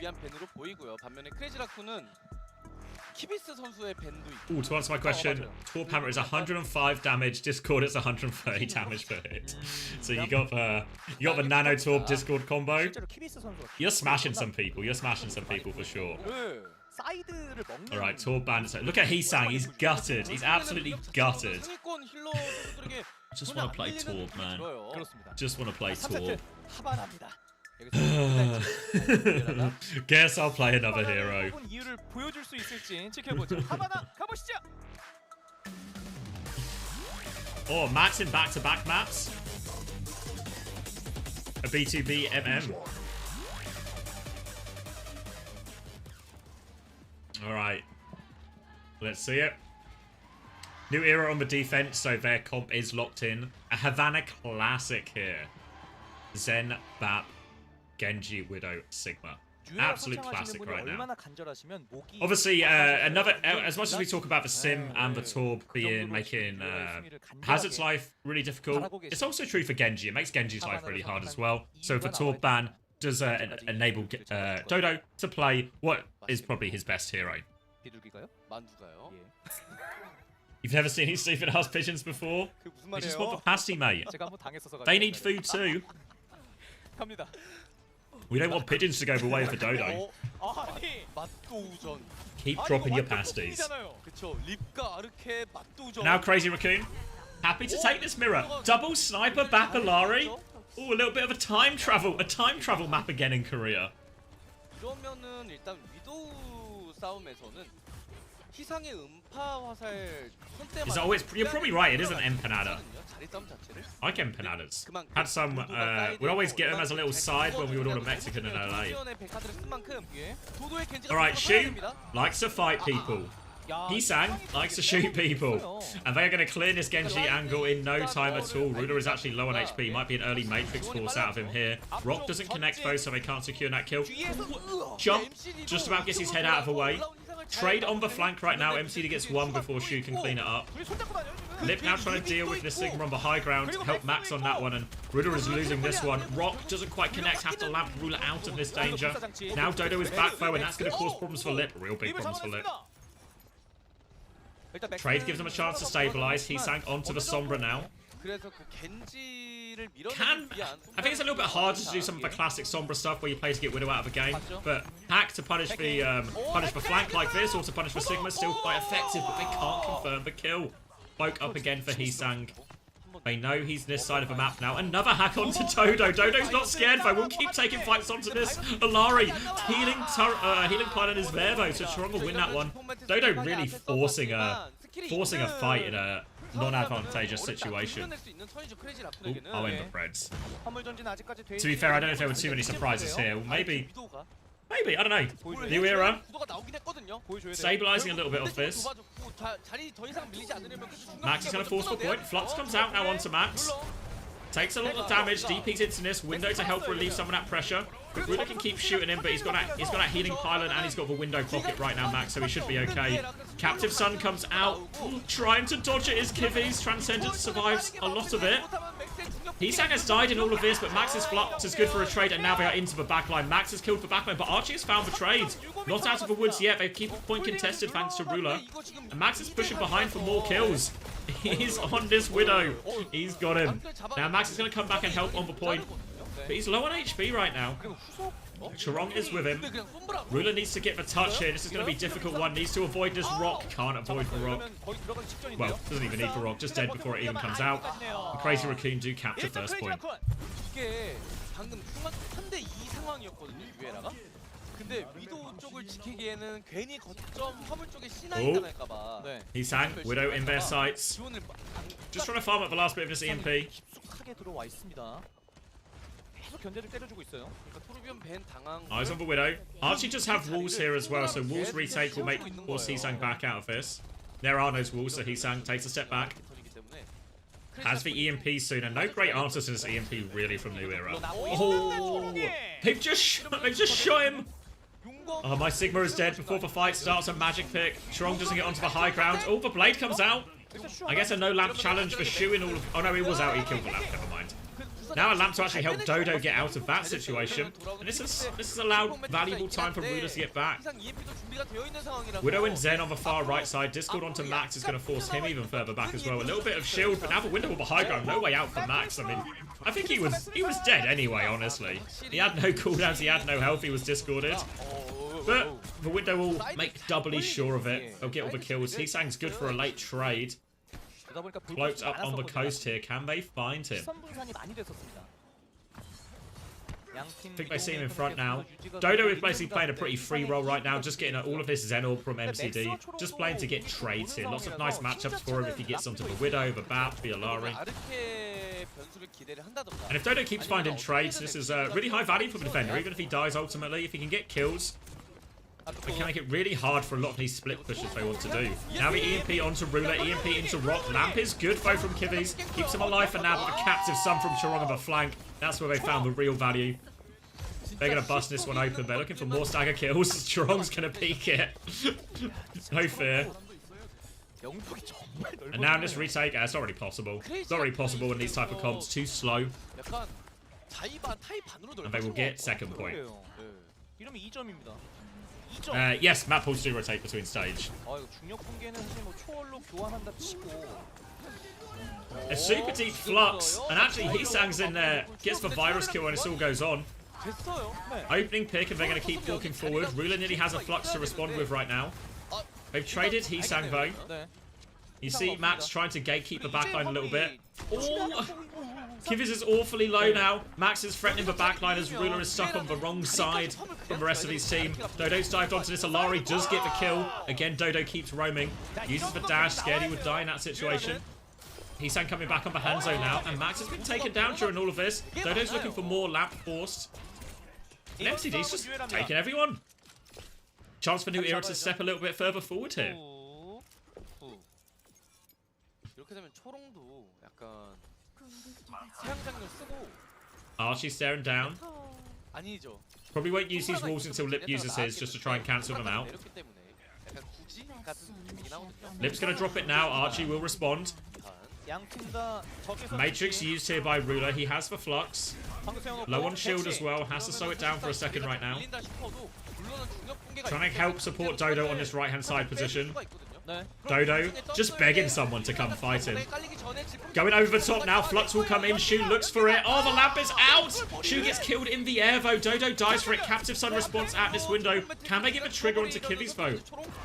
Ooh, to answer my question, Torb Hammer is 105 damage, Discord is 130 damage per hit. So you got the Nano Torb Discord combo. You're smashing some people. You're smashing some people for sure. Alright, Torb Bandit. Look at Heesang. He's gutted. He's absolutely gutted. Just want to play Torb, man. Just want to play Torb. Guess I'll play another hero. Oh, Max in back-to-back maps. A B2B MM. Alright. Let's see it. New era on the defense, so their comp is locked in. A Havana classic here. Zen, Bap, Genji, Widow, Sigma. Absolute classic right now. Obviously, as much as we talk about the Sim and the Torb making Hazard's life really difficult, it's also true for Genji. It makes Genji's life really hard as well. So the Torb ban does enable Dodo to play what is probably his best hero. You've never seen these stupid house pigeons before? They just want the pasty, mate. They need food too. We don't want pigeons to go the way for Dodo. Keep dropping your pasties. Now Crazy Raccoon, happy to take this mirror. Double sniper Bapalari. Oh, a little bit of a time travel map again in Korea. You're probably right, it is an empanada. I like empanadas. Had some, we'd always get them as a little side when we would order Mexican in LA. Alright, Shu likes to fight people. Heesang likes to shoot people. And they are going to clear this Genji angle in no time at all. Ruler is actually low on HP. Might be an early Matrix force out of him here. Rock doesn't connect though, so they can't secure that kill. Jump just about gets his head out of the way. Trade on the flank right now. MCD gets one before Shu can clean it up. Lip now trying to deal with this Sigma on the high ground. Help Max on that one, and Ruler is losing this one. Rock doesn't quite connect. Have to lamp Ruler out of this danger. Now Dodo is back though, and that's going to cause problems for Lip. Real big problems for Lip. Trade gives him a chance to stabilize. He sank onto the Sombra now. I think it's a little bit harder to do some of the classic Sombra stuff where you play to get Widow out of the game, but Hack to punish the flank like this, or to punish the Sigma, is still quite effective, but they can't confirm the kill. Poke up again for Heesang. They know he's this side of the map now. Another hack onto Dodo. Dodo's not scared though. We'll keep taking fights onto this. Alari, healing plan is there though, so Strong will win that one. Dodo really forcing a fight in a non-advantageous situation. Ooh, I'll aim for Preds. To be fair, I don't know if there were too many surprises here. Well, maybe, I don't know. New era. Stabilizing a little bit of this. Max is going to force the point. Flux comes out now onto Max. Takes a lot of damage. DP's into this. Window to help relieve some of that pressure. Ruler can keep shooting him, but he's got that healing pylon and he's got the window pocket right now, Max, so he should be okay. Captive Sun comes out, trying to dodge it is Kivis. Transcendence survives a lot of it. Hisang has died in all of this, but Max's Flux is good for a trade, and now they are into the backline. Max has killed the backline, but Archie has found the trade. Not out of the woods yet. They keep the point contested thanks to Ruler. And Max is pushing behind for more kills. He's on this Widow. He's got him. Now Max is going to come back and help on the point. But he's low on HP right now. Chorong is with him. Ruler needs to get the touch here. This is going to be a difficult one. Needs to avoid this rock. Can't avoid the rock. Well, doesn't even need the rock. Just dead before it even comes out. And Crazy Raccoon do capture first point. Oh, Hisang, Widow in their sights. Just trying to farm up the last bit of this EMP. Eyes on the Widow. Archie just have walls here as well, so walls retake will force Hisang back out of this. There are no walls, so Hisang takes a step back. Has the EMP soon, and no great answers to this EMP really from New Era. Oh, they've just shot him. Oh, my Sigma is dead before the fight starts. A magic pick. Chorong doesn't get onto the high ground. Oh, the blade comes out. I guess a no lamp challenge for Shu in all of... Oh no, he was out. He killed the lamp. Never mind. Now a lamp to actually help Dodo get out of that situation. And this has allowed valuable time for Ruler to get back. Widow and Zen on the far right side. Discord onto Max is going to force him even further back as well. A little bit of shield, but now the window with the high ground. No way out for Max. I mean, I think he was dead anyway, honestly. He had no cooldowns. He had no health. He was discorded. But the window will make doubly sure of it. They'll get all the kills. Hisang's good for a late trade. Floats up on the coast here. Can they find him? I think they see him in front now. Dodo is basically playing a pretty free role right now, just getting all of this Zen orb from MCD. Just playing to get trades here. Lots of nice matchups for him if he gets onto the Widow, the Bat, the Alari. And if Dodo keeps finding trades, this is really high value for the defender, even if he dies ultimately. If he can get kills, it can make it really hard for a lot of these split pushes they want to do. Now the EMP onto Ruler, EMP into Rock. Lamp is good, though, from Kivis. Keeps him alive for now, but the Captive Sun from Chorong on the flank. That's where they found the real value. They're going to bust this one open. They're looking for more stagger kills. Chorong's going to peek it. No fear. And now in this retake, it's already possible. It's already possible in these type of comps. Too slow. And they will get second point. Yes, map pulls do rotate between stage. A super deep flux, and actually Hisang's in there, gets the virus kill and this all goes on. Opening pick, and they're going to keep walking forward. Ruler nearly has a flux to respond with right now. They've traded Hisang though. You see Max trying to gatekeep the backline a little bit. Oh! Kivis is awfully low now. Max is threatening the backline as Ruler is stuck on the wrong side from the rest of his team. Dodo's dived onto this. Alari does get the kill. Again, Dodo keeps roaming. Uses the dash. Scared he would die in that situation. Hisang coming back on the Hanzo now. And Max has been taken down during all of this. Dodo's looking for more lamp forced. And MCD's just taking everyone. Chance for New Era to step a little bit further forward here. Archie's staring down. Probably won't use these walls until Lip uses his, just to try and cancel them out. Lip's going to drop it now. Archie will respond. Matrix used here by Ruler. He has the flux. Low on shield as well. Has to slow it down for a second right now. Trying to help support Dodo on this right-hand side position. Dodo just begging someone to come fight him. Going over the top now. Flux will come in. Shu looks for it. Oh, the lamp is out. Shu gets killed in the air, though. Dodo dies for it. Captive Sun response at this window. Can they get the trigger onto Kivis, though?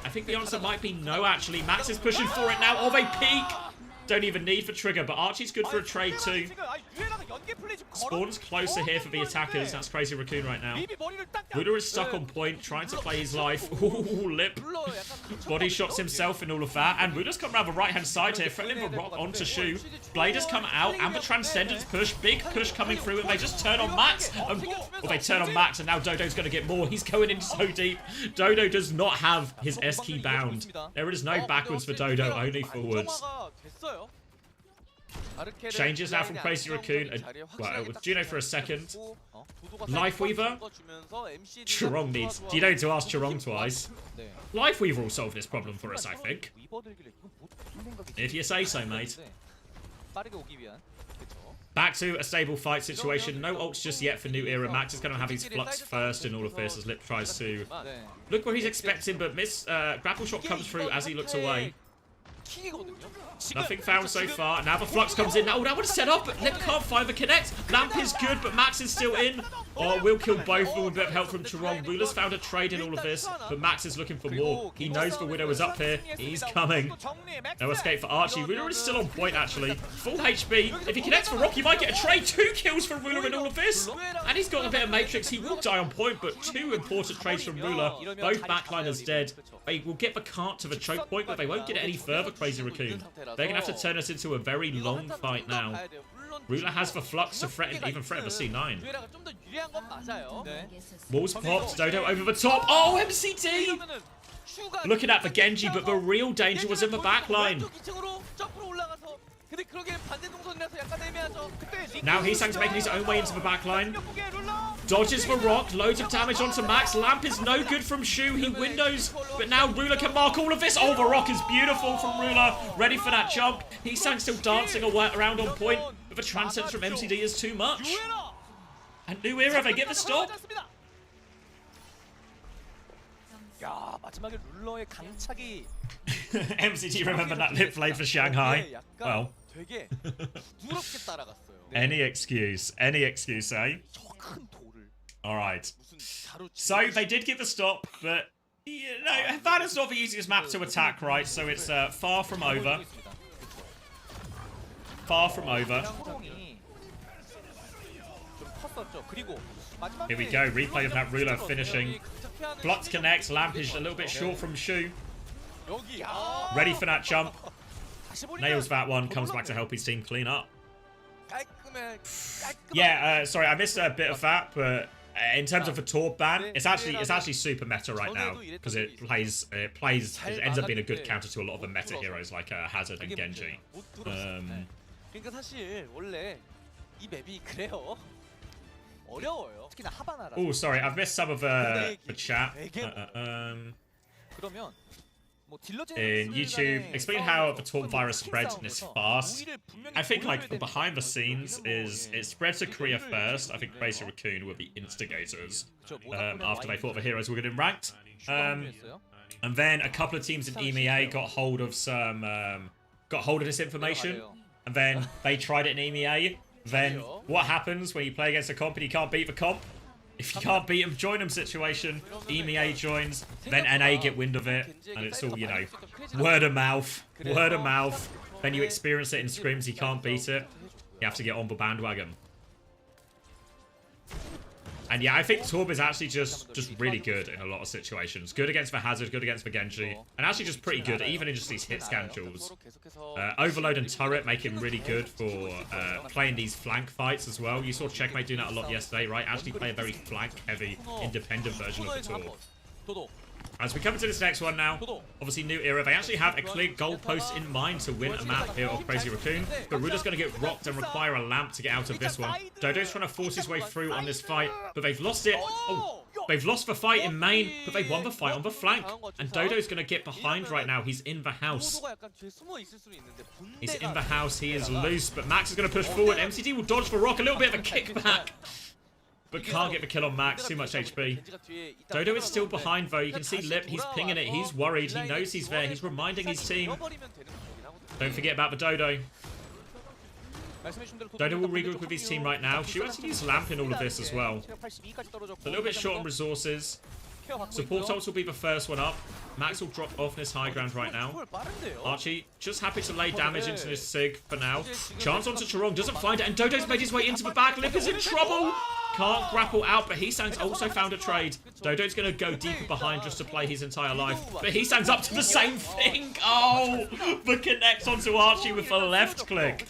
I think the answer might be no, actually. Max is pushing for it now. Oh, they peek. Don't even need for trigger, but Archie's good for a trade too. Spawn's closer here for the attackers. That's Crazy Raccoon right now. Buddha is stuck on point, trying to play his life. Ooh, Lip. Body shots himself in all of that. And Buddha's come around the right-hand side here, threatening the rock onto Shu. Blade has come out, and the Transcendence push. Big push coming through, and they just turn on Max. Well, they turn on Max, and now Dodo's going to get more. He's going in so deep. Dodo does not have his S key bound. There is no backwards for Dodo, only forwards. Changes now from Crazy Raccoon. Well, with Juno for a second. Lifeweaver. Chirong needs. You don't need to ask Chirong twice. Lifeweaver will solve this problem for us, I think. If you say so, mate. Back to a stable fight situation. No ults just yet for New Era. Max is going to have his flux first in all of this as Lip tries to look where he's expecting, but grapple shot comes through as he looks away. Nothing found so far. Now the flux comes in. Now that would have set up, but Lip can't find the connect. Lamp is good, but Max is still in. Oh, we'll kill both of them with a bit of help from Chirong. Rula's found a trade in all of this, but Max is looking for more. He knows the Widow is up here. He's coming. No escape for Archie. Rula is still on point, actually. Full HP. If he connects for Rock, he might get a trade. 2 kills from Rula in all of this. And he's got a bit of Matrix. He will die on point, but 2 important trades from Rula. Both backliners dead. They will get the cart to the choke point, but they won't get it any further, Crazy Raccoon. They're going to have to turn this into a very long fight now. Rula has the flux to even threaten the C9. Walls popped, Dodo over the top. Oh, MCT! Looking at the Genji, but the real danger was in the backline. Now Heesang's making his own way into the backline. Dodges the rock, loads of damage onto Max. Lamp is no good from Shu, he windows, but now Rula can mark all of this. Oh, the rock is beautiful from Rula, ready for that jump. Heesang's still dancing around on point, but the transcendence from MCD is too much. And New Era, they get the stop. MCT remember that Lip played for Shanghai. Well, any excuse, eh? Alright. So, they did give the stop, but, you know, Havana's not the easiest map to attack, right? So it's far from over. Far from over. Here we go, replay of that Rula finishing. Flux connects, Lamp is a little bit short from Shu. Ready for that jump. Nails that one, comes back to help his team clean up. Yeah, sorry, I missed a bit of that, but in terms of the Torb ban, it's actually super meta right now because it ends up being a good counter to a lot of the meta heroes like Hazard and Genji. Oh, sorry, I've missed some of the chat. In YouTube, explain how the Torb virus spreads and is fast. I think like the behind the scenes is it spreads to Korea first. I think Crazy Raccoon were the instigators after they thought the heroes were good in ranked. And then a couple of teams in EMEA got hold of this information, and then they tried it in EMEA. Then what happens when you play against a comp and you can't beat the comp? If you can't beat them, join them situation. EMEA joins, then NA get wind of it, and it's all, you know, word of mouth. Word of mouth. Then you experience it in scrims, you can't beat it. You have to get on the bandwagon. And yeah, I think Torb is actually just really good in a lot of situations. Good against the Hazard, good against the Genji. And actually just pretty good, even in just these hit scan tools. Overload and Turret make him really good for playing these flank fights as well. You saw Checkmate doing that a lot yesterday, right? Actually play a very flank-heavy, independent version of the Torb. As we come into this next one now, obviously New Era, they actually have a clear goalpost in mind to win a map here of Crazy Raccoon, but Rula's going to get rocked and require a lamp to get out of this one. Dodo's trying to force his way through on this fight, but they've lost it. Oh, they've lost the fight in main, but they won the fight on the flank, and Dodo's going to get behind right now. He's in the house. He's in the house, he is loose, but Max is going to push forward. MCD will dodge the rock, a little bit of a kickback. But can't get the kill on Max, too much HP. Dodo is still behind though, you can see Lip, he's pinging it, he's worried, he knows he's there, he's reminding his team. Don't forget about the Dodo. Dodo will regroup with his team right now. She actually uses Lamp in all of this as well. A little bit short on resources. Support ults will be the first one up. Max will drop off this high ground right now. Archie just happy to lay damage into this Sig for now. Chance onto Chirong, doesn't find it, and Dodo's made his way into the back. Lip is in trouble. Can't grapple out, but Heesang's also found a trade. Dodo's going to go deeper behind just to play his entire life. But Heesang's up to the same thing. Oh, the connect onto Archie with the left click.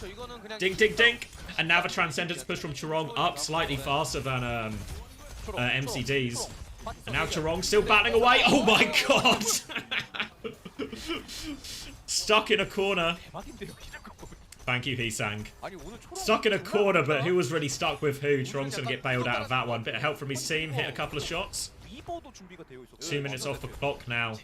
Dink, dink, dink. And now the Transcendence push from Chirong up slightly faster than MCD's. And now Chirong still battling away. Oh my god! Stuck in a corner. Thank you, Heesang. Stuck in a corner, but who was really stuck with who? Chorong's going to get bailed out of that one. Bit of help from his team. Hit a couple of shots. 2 minutes off the clock now.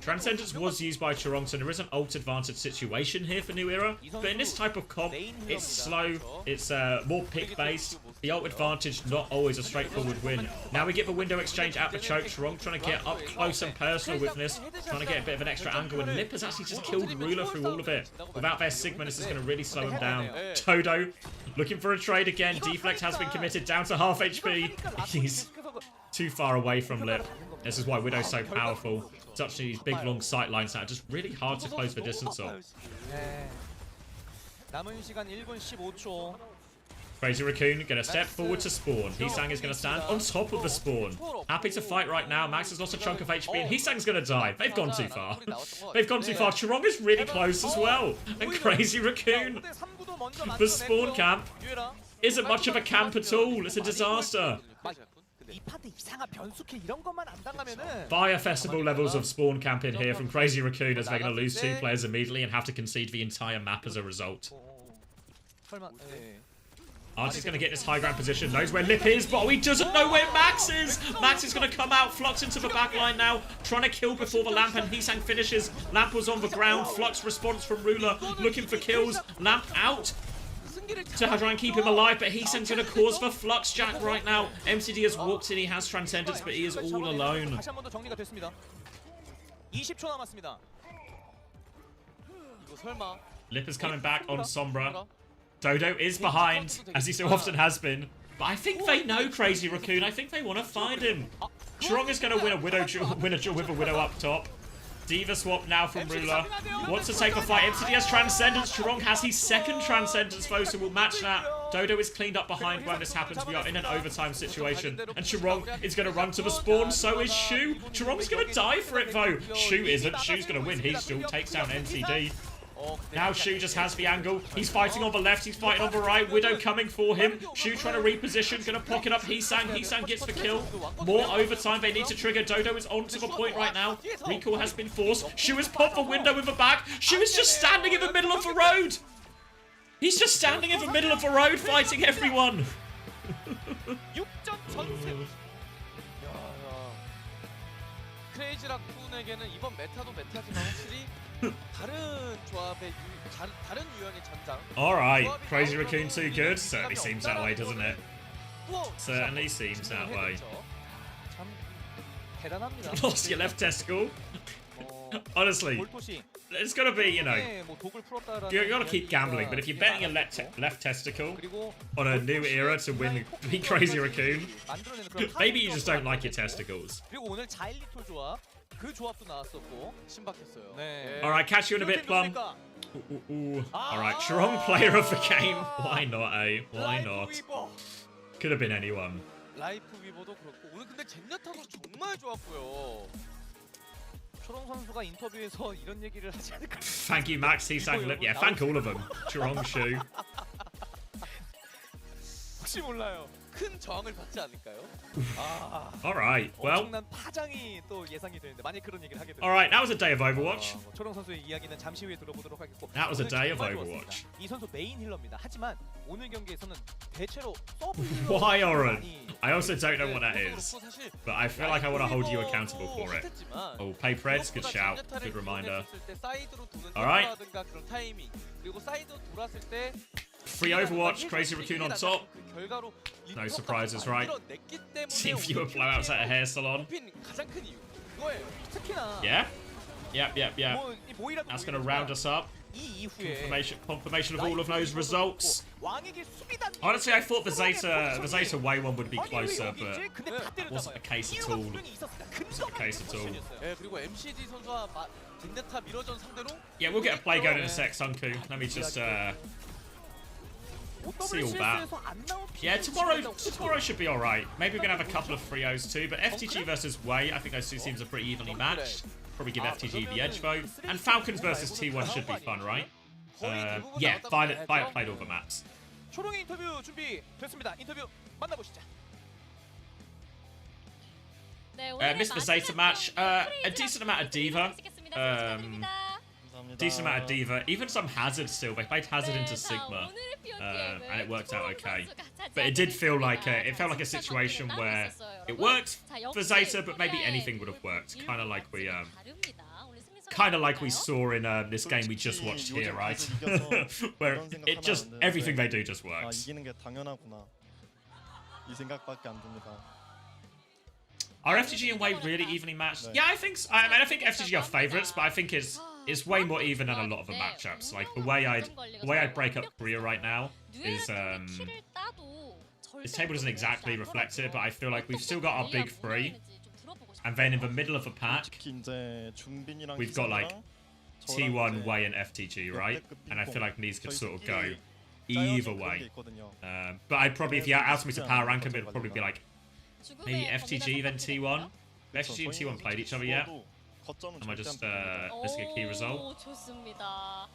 Transcendence was used by Chorong, so there is an ult advantage situation here for New Era. But in this type of comp, it's slow. It's more pick-based. The ult advantage, not always a straightforward win. Now we get the window exchange out the choke. Chorong trying to get up close and personal with this. Trying to get a bit of an extra angle. And Lip has actually just killed Ruler through all of it. Without their Sigma, this is going to really slow him down. Todo looking for a trade again. Deflect has been committed down to half HP. He's too far away from Lip. This is why Widow's so powerful. Such these big long sight lines that are just really hard to close the distance of. Crazy Raccoon gonna step forward to spawn. Heesang is gonna stand on top of the spawn. Happy to fight right now. Max has lost a chunk of HP and Heesang's gonna die. They've gone too far. They've gone too far. Chorong is really close as well. And Crazy Raccoon. The spawn camp isn't much of a camp at all. It's a disaster. Fire festival levels of spawn camp in here from Crazy Raccoon as they're going to lose 2 players immediately and have to concede the entire map as a result. Archie's going to get this high ground position, knows where Lip is, but he doesn't know where Max is! Max is going to come out, Flux into the back line now, trying to kill before the Lamp, and Heesang finishes. Lamp was on the ground, Flux response from Ruler, looking for kills. Lamp out to try and keep him alive, but Heesang's going to cause the Flux Jack right now. MCD has walked in, he has Transcendence, but he is all alone. Lip is coming back on Sombra. Dodo is behind, as he so often has been. But I think they know Crazy Raccoon. I think they want to find him. Chorong is going to win a duel with a Widow up top. Diva swap now from Ruler. Wants to take the fight. MCD has Transcendence. Chorong has his second Transcendence foe, so we'll match that. Dodo is cleaned up behind when this happens. We are in an overtime situation. And Chorong is going to run to the spawn. So is Shu. Chorong's going to die for it, though. Shu isn't. Shu's going to win. He still takes down MCD. Now Shu just has the angle. He's fighting on the left. He's fighting on the right. Widow coming for him. Shu trying to reposition. Going to pocket up Heesang. Heesang gets the kill. More overtime. They need to trigger. Dodo is onto the point right now. Recall has been forced. Shu has popped the window with the back. Shu is just standing in the middle of the road. He's just standing in the middle of the road fighting everyone. 크레이지 락쿤에게는 이번 메타도 메타지만 확실히 다른 유형의 전장. Alright, Crazy Raccoon too good? Certainly seems that way, doesn't it? Certainly seems that way. Lost your left testicle? Honestly, it's gotta be, you know, you gotta keep gambling, but if you're betting your left testicle on a New Era to win the Crazy Raccoon, maybe you just don't like your testicles. Alright, catch you in a bit, Plum. Alright, Chorong player of the game. Why not, eh? Why not? Could have been anyone. 라이프 위버도 그렇고 오늘 근데 젠야타도 정말 좋았고요. 초롱 선수가 인터뷰에서 이런 얘기를 하지 않을까? Thank you, Max. Heesang Lip. Yeah, thank all of them. Chorong, Shu. 혹시 몰라요. 큰 저항을 받지 않을까요? Alright, well. 엄청난 파장이 또 예상이 되는데 만약 그런 얘기를 하게 되면. Alright, that was a day of Overwatch. 초롱 선수의 이야기는 잠시 후에 들어보도록 하겠고. That was a day of Overwatch. 이 선수 메인 힐러입니다. 하지만 오늘 경기에서는 대체로 서브 Why, Oren? I also don't know what that is, but I feel like I want to hold you accountable for it. Oh, pay Preds, good shout, good reminder. Alright. Free Overwatch, Crazy Raccoon on top. No surprises, right? Seen fewer blowouts at a hair salon. Yeah? Yep. That's going to round us up. Confirmation of all of those results. Honestly, I thought the Zeta Way one would be closer, but it wasn't the case at all. Yeah, we'll get a play going in a sec, Sunku. Let me just see all that. Yeah, tomorrow should be alright. Maybe we're going to have a couple of 3-0s too, but FTG versus Way, I think those two teams are pretty evenly matched. Probably give FTG the edge vote. And Falcons versus T1 should be fun, right? Yeah, Violet played all the maps. 초롱의 인터뷰 준비됐습니다. 인터뷰 만나보시죠. Missed the Zeta match. A decent amount of Diva. decent amount of Diva, even some Hazard still. They played Hazard into Sigma, and it worked out okay. But it did feel like it felt like a situation where it worked for Zeta, but maybe anything would have worked. Kind of like we saw in this game we just watched here, right? Where it just everything they do just works. Are FTG and Wave really evenly matched? Yeah, I think so. I mean, I think FTG are favourites, but I think it's way more even than a lot of the matchups. Like the way I'd break up Korea right now is this table doesn't exactly reflect it, but I feel like we've still got our big three, and then in the middle of the pack we've got like T1, Way, and FTG, right? And I feel like these could sort of go either way. But I'd probably, if you asked me to power rank them, it'd probably be like maybe FTG then T1. FTG and T1 played each other yet? Am I just missing a key result?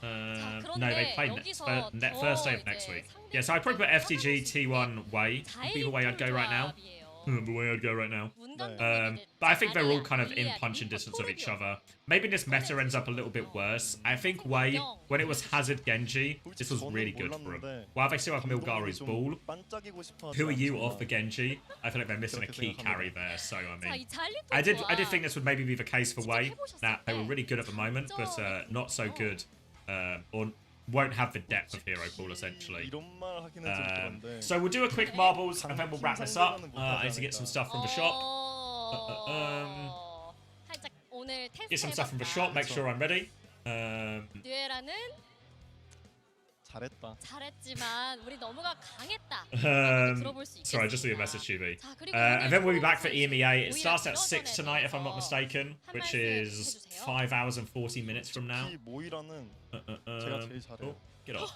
No, they played first day of next week. Yeah, so I'd probably put FTG, T1, Way. Would be the way I'd go right now. The way I'd go right now. But I think they're all kind of in punching distance of each other. Maybe this meta ends up a little bit worse. I think Way, when it was Hazard Genji, this was really good for him. While they still have Milgari's Ball, who are you off for Genji? I feel like they're missing a key carry there. So I mean, I did think this would maybe be the case for Way. Now they were really good at the moment, but not so good, or won't have the depth of Hero Pool essentially. So we'll do a quick marbles and then we'll wrap this up. I need to get some stuff from the shop. Get some stuff from the shop, make sure I'm ready. Sorry, I just saw your message, Shubi. And then we'll be back for EMEA. It starts at 6 tonight, if I'm not mistaken, which is 5 hours and 40 minutes from now. Oh, get off.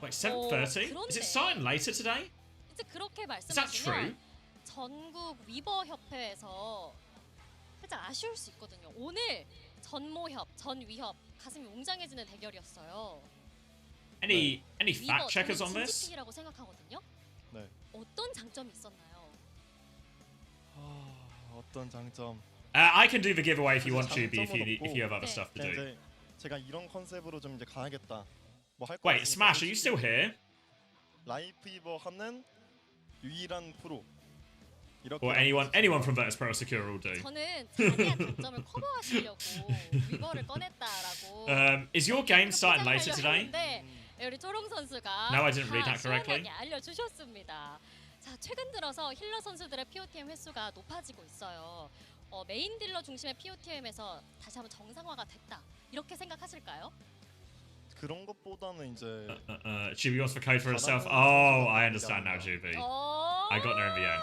Wait, 7:30? Is it starting later today? Is that true? 전국 위버 협회에서 살짝 아쉬울 수 있거든요. 오늘 전모협, 전위협 가슴이 웅장해지는 대결이었어요. Any fact checkers on this? 라고 생각하거든요. 네. 어떤 장점이 있었나요? 어떤 장점? I can do the giveaway if you want to, if you have other stuff to do. 제가 이런 컨셉으로 좀 이제 가야겠다. Wait, Smash, are you still here? 라이프이버 하는 유일한 프로. Or anyone from Virtus Pro Secure will do. 저는 자기의 장점을 커버하시려고 위버를 꺼냈다라고. Is your game starting later today? 우리 초롱 선수가 No, I didn't read that correctly. 알려주셨습니다. 자, 최근 들어서 힐러 선수들의 POTM 횟수가 높아지고 있어요. 메인 딜러 중심의 POTM에서 다시 한번 정상화가 됐다. 이렇게 생각하실까요? 그런 것보다는 이제 Juby wants the code for herself. Oh, I understand now, Juby. I got there in the end.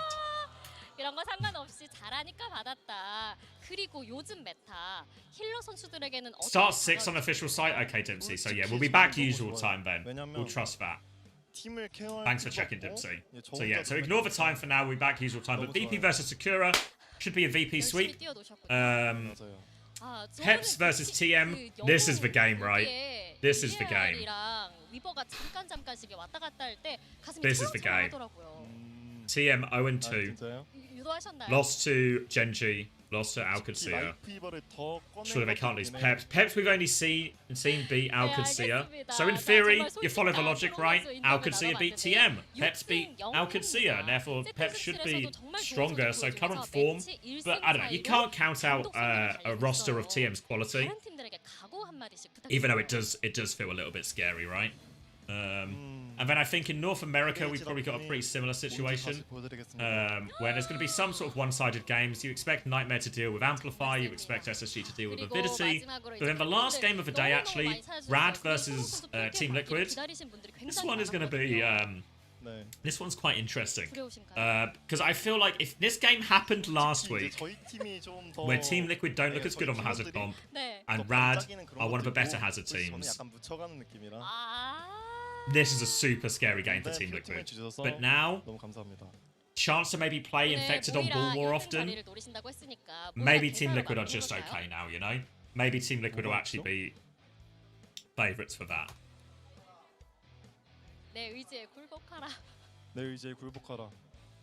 이런 거 상관없이 잘하니까 받았다. 그리고 요즘 메타 힐러 선수들에게는 Start 6 on official site. Okay, Dempsey. So yeah, we'll be back usual time then. We'll trust that. Thanks for checking, Dempsey. So yeah, so ignore the time for now. We'll be back usual time. But VP versus Sakura should be a VP sweep. Peps versus TM. This is the game, right? This is the game. This is the game. TM 0-2. Lost to Genji. Lost to Alcacia. Surely they can't lose Peps. Peps we've only seen beat Alcacia. So in theory, you follow the logic, right? Alcacia beat TM. Peps beat Alcacia. And therefore, Peps should be stronger. So current form. But I don't know. You can't count out a roster of TM's quality. Even though it does feel a little bit scary, right? And then I think in North America we've probably got a pretty similar situation where there's going to be some sort of one-sided games. You expect Nightmare to deal with Amplify, you expect SSG to deal with Avidity, but then the last game of the day actually, Rad versus Team Liquid, this one is going to be, this one's quite interesting, because I feel like if this game happened last week, where Team Liquid don't look as good on the Hazard comp, and Rad are one of the better Hazard teams, this is a super scary game for Team Liquid. But now, chance to maybe play Infected on ball more often, maybe Team Liquid are just okay now, you know? Maybe Team Liquid will actually be favourites for that.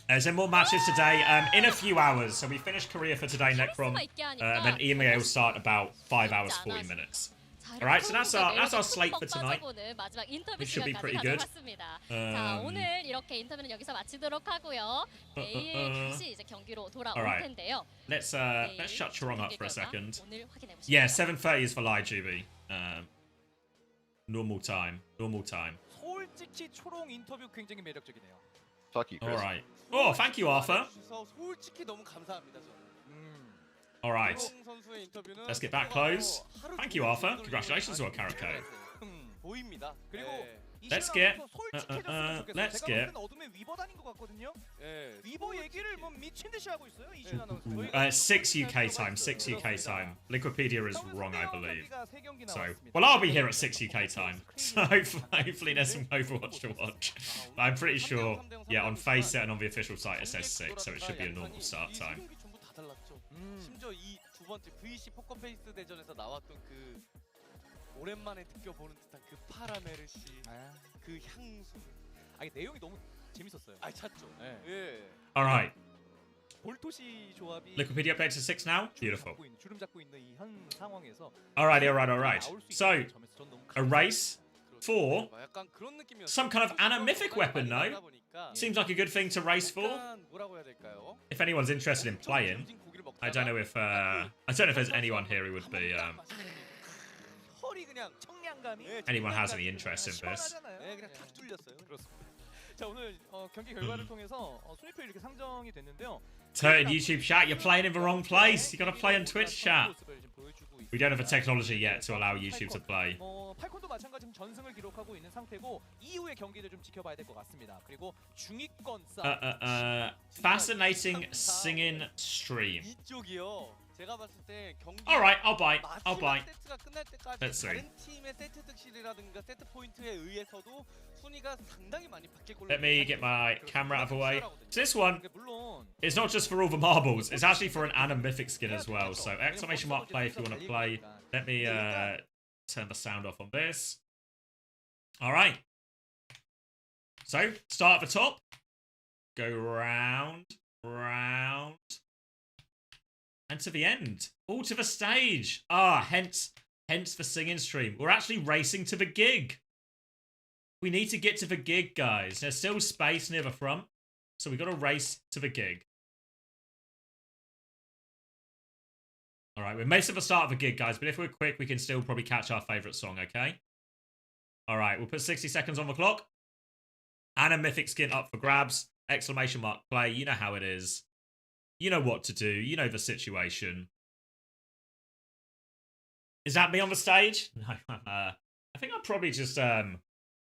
There's more matches today in a few hours. So we finish Korea for today, Necrom. And then EMEA will start about 5 hours, 40 minutes. All right, so that's our slate for tonight. It should be pretty good. 자, 오늘 이렇게 인터뷰는 여기서 마치도록 하고요. 내일 다시 이제 경기로 돌아올 텐데요. Let's shut Chorong up for a second. Yeah, 7:30 is for live GB. Normal time. 솔직히 초롱 인터뷰 굉장히 매력적이네요. Fuck you, Chris. All right. Oh, thank you, Arthur. 솔직히 너무 감사합니다, 저는. All right. Let's get back close. Thank you, Arthur. Congratulations on Karake. 보입니다. 그리고 Let's get. Let's get. 어둠의 위버 다닌 것 같거든요. 위버 얘기를 뭐 미친 듯이 하고 있어요. 이신 아나운서. 6 UK time. 6 UK time. Liquipedia is wrong, I believe. So, well, I'll be here at 6 UK time. So hopefully there's some Overwatch to watch. But I'm pretty sure, yeah, on FaceIt and on the official site it says 6, so it should be a normal start time. 전부 다 달랐죠. 심지어 이 두 번째 VC 포커페이스 대전에서 나왔던 그 오랜만에 느껴보는 듯한 그 파라메르시, 그 향수. 아니 내용이 너무 재밌었어요. 아 찼죠. 예. All right. 볼토시 조합이 Liquipedia updates to 6 now. Beautiful. 주름 잡고 있는 이 현 상황에서. All right. So, a race for some kind of Ana mythic weapon, no? Seems like a good thing to race for. If anyone's interested in playing, I don't know if there's anyone here who would be. Anyone has any interest in this? 자 오늘 경기 결과를 통해서 순위표 이렇게 상정이 됐는데요. Turn YouTube chat, you're playing in the wrong place. You gotta play on Twitch chat. We don't have the technology yet to allow YouTube to play. 팔콘도 마찬가지로 전승을 기록하고 있는 상태고 이후의 경기를 좀 지켜봐야 될 것 같습니다. 그리고 중위권 싸움. Fascinating singing stream. 이쪽이요. 제가 봤을 때 경기 Alright, I'll bite. 세트가 끝날 때까지 Let's see. 다른 팀의 세트 득실이라든가 세트 포인트에 의해서도 순위가 상당히 많이 바뀔 걸로. Let me get my camera out of the way. So this one is not just for all the marbles, it's actually for an Ana mythic skin as well. So exclamation mark play if you want to play. Let me turn the sound off on this. Alright. So, start at the top. Go round. And to the end. All to the stage. Hence the singing stream. We're actually racing to the gig. We need to get to the gig, guys. There's still space near the front. So we got to race to the gig. Alright, we're missing the start of the gig, guys. But if we're quick, we can still probably catch our favourite song, okay? Alright, we'll put 60 seconds on the clock. And a mythic skin up for grabs. Exclamation mark play. You know how it is. You know what to do. You know the situation. Is that me on the stage? No. I think I'm probably just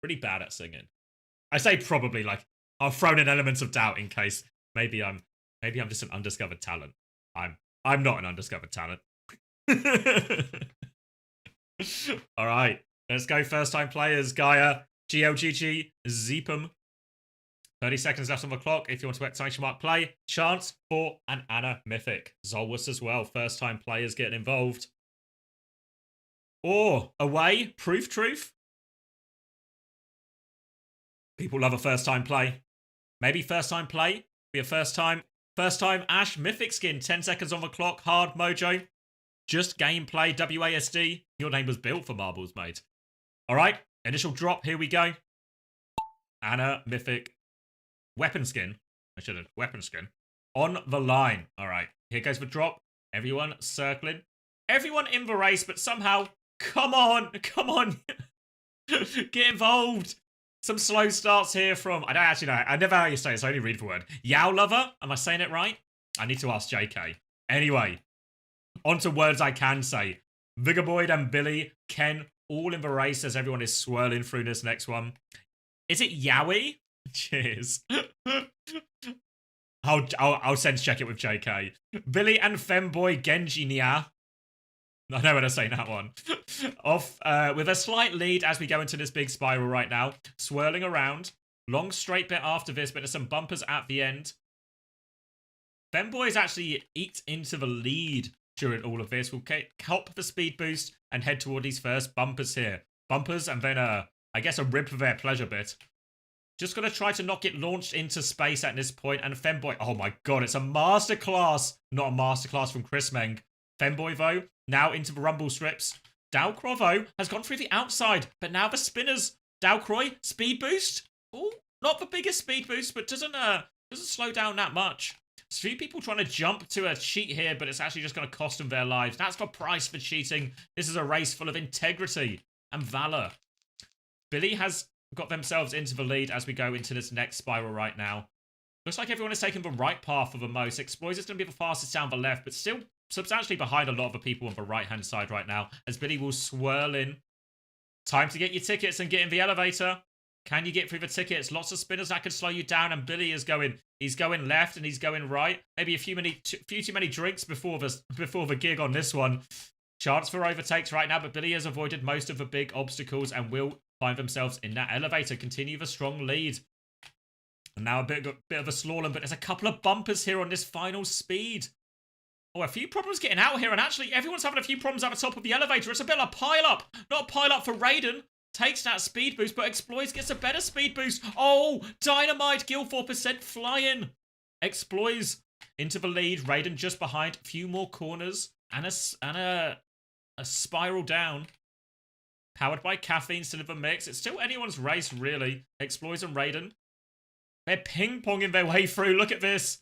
pretty bad at singing. I say probably, like I've thrown in elements of doubt in case maybe I'm just an undiscovered talent. I'm not an undiscovered talent. All right, let's go. First time players. Gaia, GLGG, Zeepum. 30 seconds left on the clock. If you want to exclamation mark play, chance for an Ana mythic. Zolwas as well. First time players getting involved. Or away, proof truth. People love a first time play. Maybe first time play. Be a first time Ash mythic skin. 10 seconds on the clock. Hard mojo. Just gameplay. WASD. Your name was built for marbles, mate. All right. Initial drop. Here we go. Ana mythic. Weapon skin. I should have weapon skin. On the line. All right. Here goes the drop. Everyone circling. Everyone in the race, but somehow, come on. Get involved. Some slow starts here from, I don't actually know. I never know how you say it, so I only read the word. Yow Lover? Am I saying it right? I need to ask JK. Anyway, on to words I can say. Vigaboyd and Billy, Ken, all in the race as everyone is swirling through this next one. Is it Yowie? Cheers. I'll sense check it with JK. Billy and Femboy Genji Nia. I know how to say that one. Off with a slight lead as we go into this big spiral right now. Swirling around. Long straight bit after this, but there's some bumpers at the end. Femboy's actually eked into the lead during all of this. We'll cop the speed boost and head toward these first bumpers here. Bumpers and then I guess a rib for their pleasure bit. Just going to try to not get launched into space at this point. And Femboy, oh my god, it's a masterclass. Not a masterclass from Chris Meng. Femboy, though, now into the rumble strips. Dalcrovo has gone through the outside, but now the spinners. Dalcroy, speed boost. Oh, not the biggest speed boost, but doesn't slow down that much. There's a few people trying to jump to a cheat here, but it's actually just going to cost them their lives. That's the price for cheating. This is a race full of integrity and valor. Billy has got themselves into the lead as we go into this next spiral right now. Looks like everyone is taking the right path for the most. Exploit is going to be the fastest down the left, but still substantially behind a lot of the people on the right-hand side right now, as Billy will swirl in. Time to get your tickets and get in the elevator. Can you get through the tickets? Lots of spinners that could slow you down, and Billy is going. He's going left and he's going right. Maybe a few too many drinks before the gig on this one. Chance for overtakes right now, but Billy has avoided most of the big obstacles and will find themselves in that elevator. Continue the strong lead. And now a bit of a slalom, but there's a couple of bumpers here on this final speed. Oh, a few problems getting out here, and actually everyone's having a few problems at the top of the elevator. It's a bit of a pile-up. Not a pile-up for Raiden. Takes that speed boost, but Exploits gets a better speed boost. Oh, Dynamite, Gil 4% flying. Exploits into the lead. Raiden just behind. A few more corners and a spiral down. Powered by Caffeine, still in the mix. It's still anyone's race, really. Exploits and Raiden. They're ping-ponging their way through. Look at this.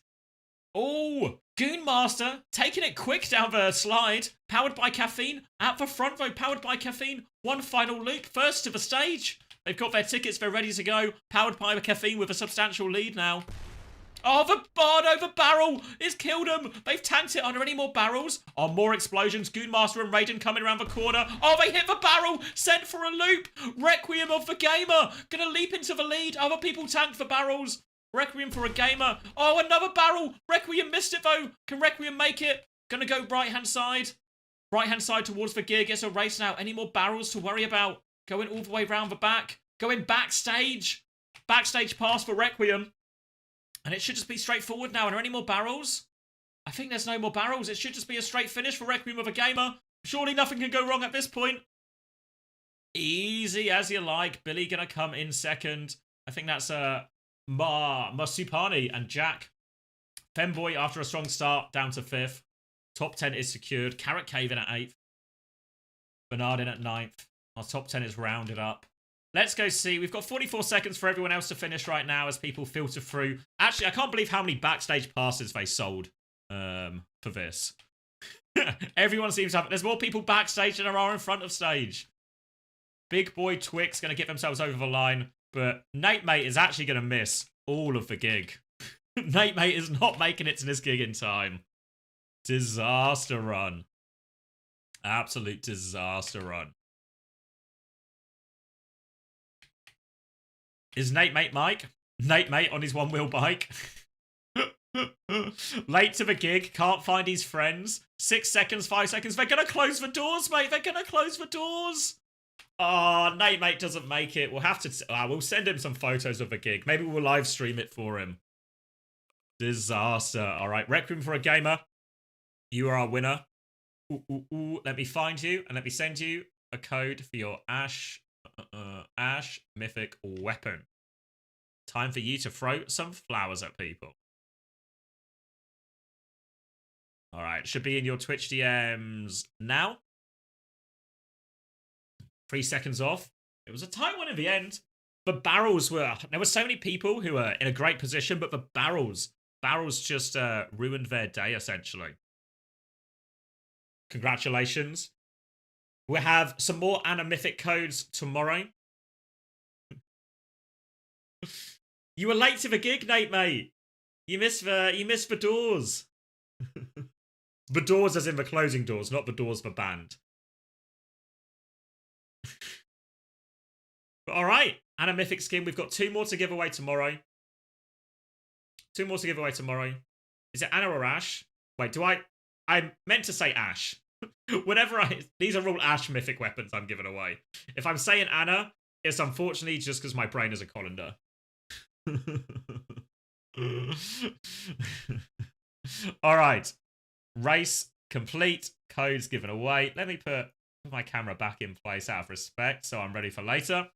Oh, Goonmaster taking it quick down the slide. Powered by Caffeine. At the front though, powered by Caffeine. One final loop. First to the stage. They've got their tickets. They're ready to go. Powered by Caffeine with a substantial lead now. Oh, the Bardo, the barrel is killed them. They've tanked it. Are there any more barrels? Oh, more explosions. Goonmaster and Raiden coming around the corner. Oh, they hit the barrel. Sent for a loop. Requiem of the Gamer. Gonna leap into the lead. Other people tanked for barrels. Requiem for a Gamer. Oh, another barrel. Requiem missed it, though. Can Requiem make it? Gonna go right-hand side. Right-hand side towards the gear. Gets a race now. Any more barrels to worry about? Going all the way round the back. Going backstage. Backstage pass for Requiem. And it should just be straightforward now. Are there any more barrels? I think there's no more barrels. It should just be a straight finish for Requiem of a Gamer. Surely nothing can go wrong at this point. Easy as you like. Billy gonna come in second. I think that's Masupani and Jack. Femboy, after a strong start, down to 5th. Top 10 is secured. Carrot Cave in at 8th. Bernard in at 9th. Our top 10 is rounded up. Let's go see. We've got 44 seconds for everyone else to finish right now as people filter through. Actually, I can't believe how many backstage passes they sold for this. Everyone seems to have... There's more people backstage than there are in front of stage. Big Boy Twix going to get themselves over the line. But Nate Mate is actually going to miss all of the gig. Nate Mate is not making it to this gig in time. Disaster run. Absolute disaster run. Is Nate Mate Mike? Nate Mate on his one-wheel bike. Late to the gig. Can't find his friends. 6 seconds, 5 seconds. They're going to close the doors, mate. They're going to close the doors. Oh, Nate Mate doesn't make it. We'll have to... we'll send him some photos of the gig. Maybe we'll live stream it for him. Disaster. All right. Requiem for a Gamer. You are our winner. Ooh. Let me find you and let me send you a code for your Ash Mythic Weapon. Time for you to throw some flowers at people. All right, should be in your Twitch DMs now. 3 seconds off. It was a tight one in the end. The barrels were... There were so many people who were in a great position, but the barrels just ruined their day, essentially. Congratulations. We'll have some more Mythic codes tomorrow. You were late to the gig, Nate, mate. You missed the doors. The doors as in the closing doors, not the doors for band. But all right, Mythic skin. We've got 2 more to give away tomorrow. 2 more to give away tomorrow. Is it Anna or Ash? Wait, I meant to say Ash. These are all Ash Mythic weapons I'm giving away. If I'm saying Anna, it's unfortunately just because my brain is a colander. All right. Race complete. Codes given away. Let me put my camera back in place out of respect so I'm ready for later.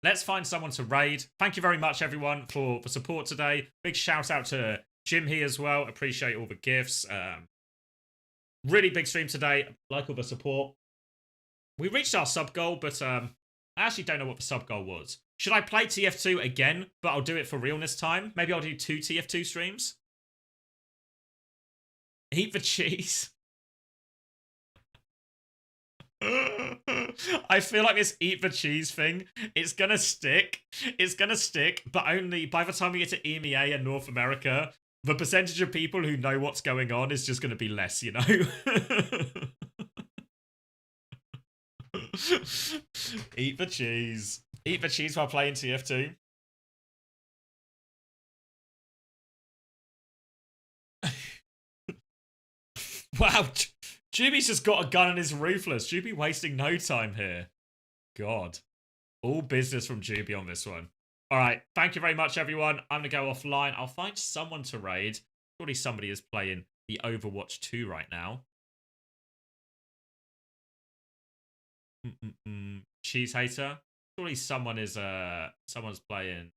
Let's find someone to raid. Thank you very much, everyone, for support today. Big shout out to Jim here as well. Appreciate all the gifts. Really big stream today. Like all the support. We reached our sub goal, but I actually don't know what the sub goal was. Should I play TF2 again, but I'll do it for real this time? Maybe I'll do 2 TF2 streams? Eat the cheese. I feel like this eat the cheese thing, it's gonna stick. It's gonna stick, but only by the time we get to EMEA and North America, the percentage of people who know what's going on is just gonna be less, you know? Eat the cheese. Eat the cheese while playing TF2. Wow, Juby's just got a gun and is ruthless. Juby wasting no time here. God. All business from Juby on this one. Alright, thank you very much, everyone. I'm going to go offline. I'll find someone to raid. Surely somebody is playing the Overwatch 2 right now. Cheese hater. Surely someone is someone's playing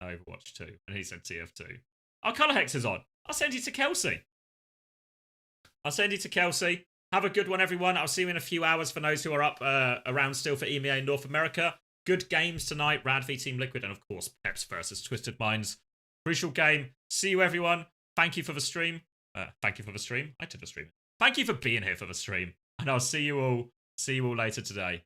Overwatch 2, and he said TF2. Our colour hex is on. I'll send you to Kelsey. I'll send you to Kelsey. Have a good one, everyone. I'll see you in a few hours for those who are up around still for EMEA in North America. Good games tonight. Rad v Team Liquid, and of course Peps versus Twisted Minds. Crucial game. See you, everyone. Thank you for the stream. Thank you for the stream. I did the stream. Thank you for being here for the stream, and I'll see you all later today.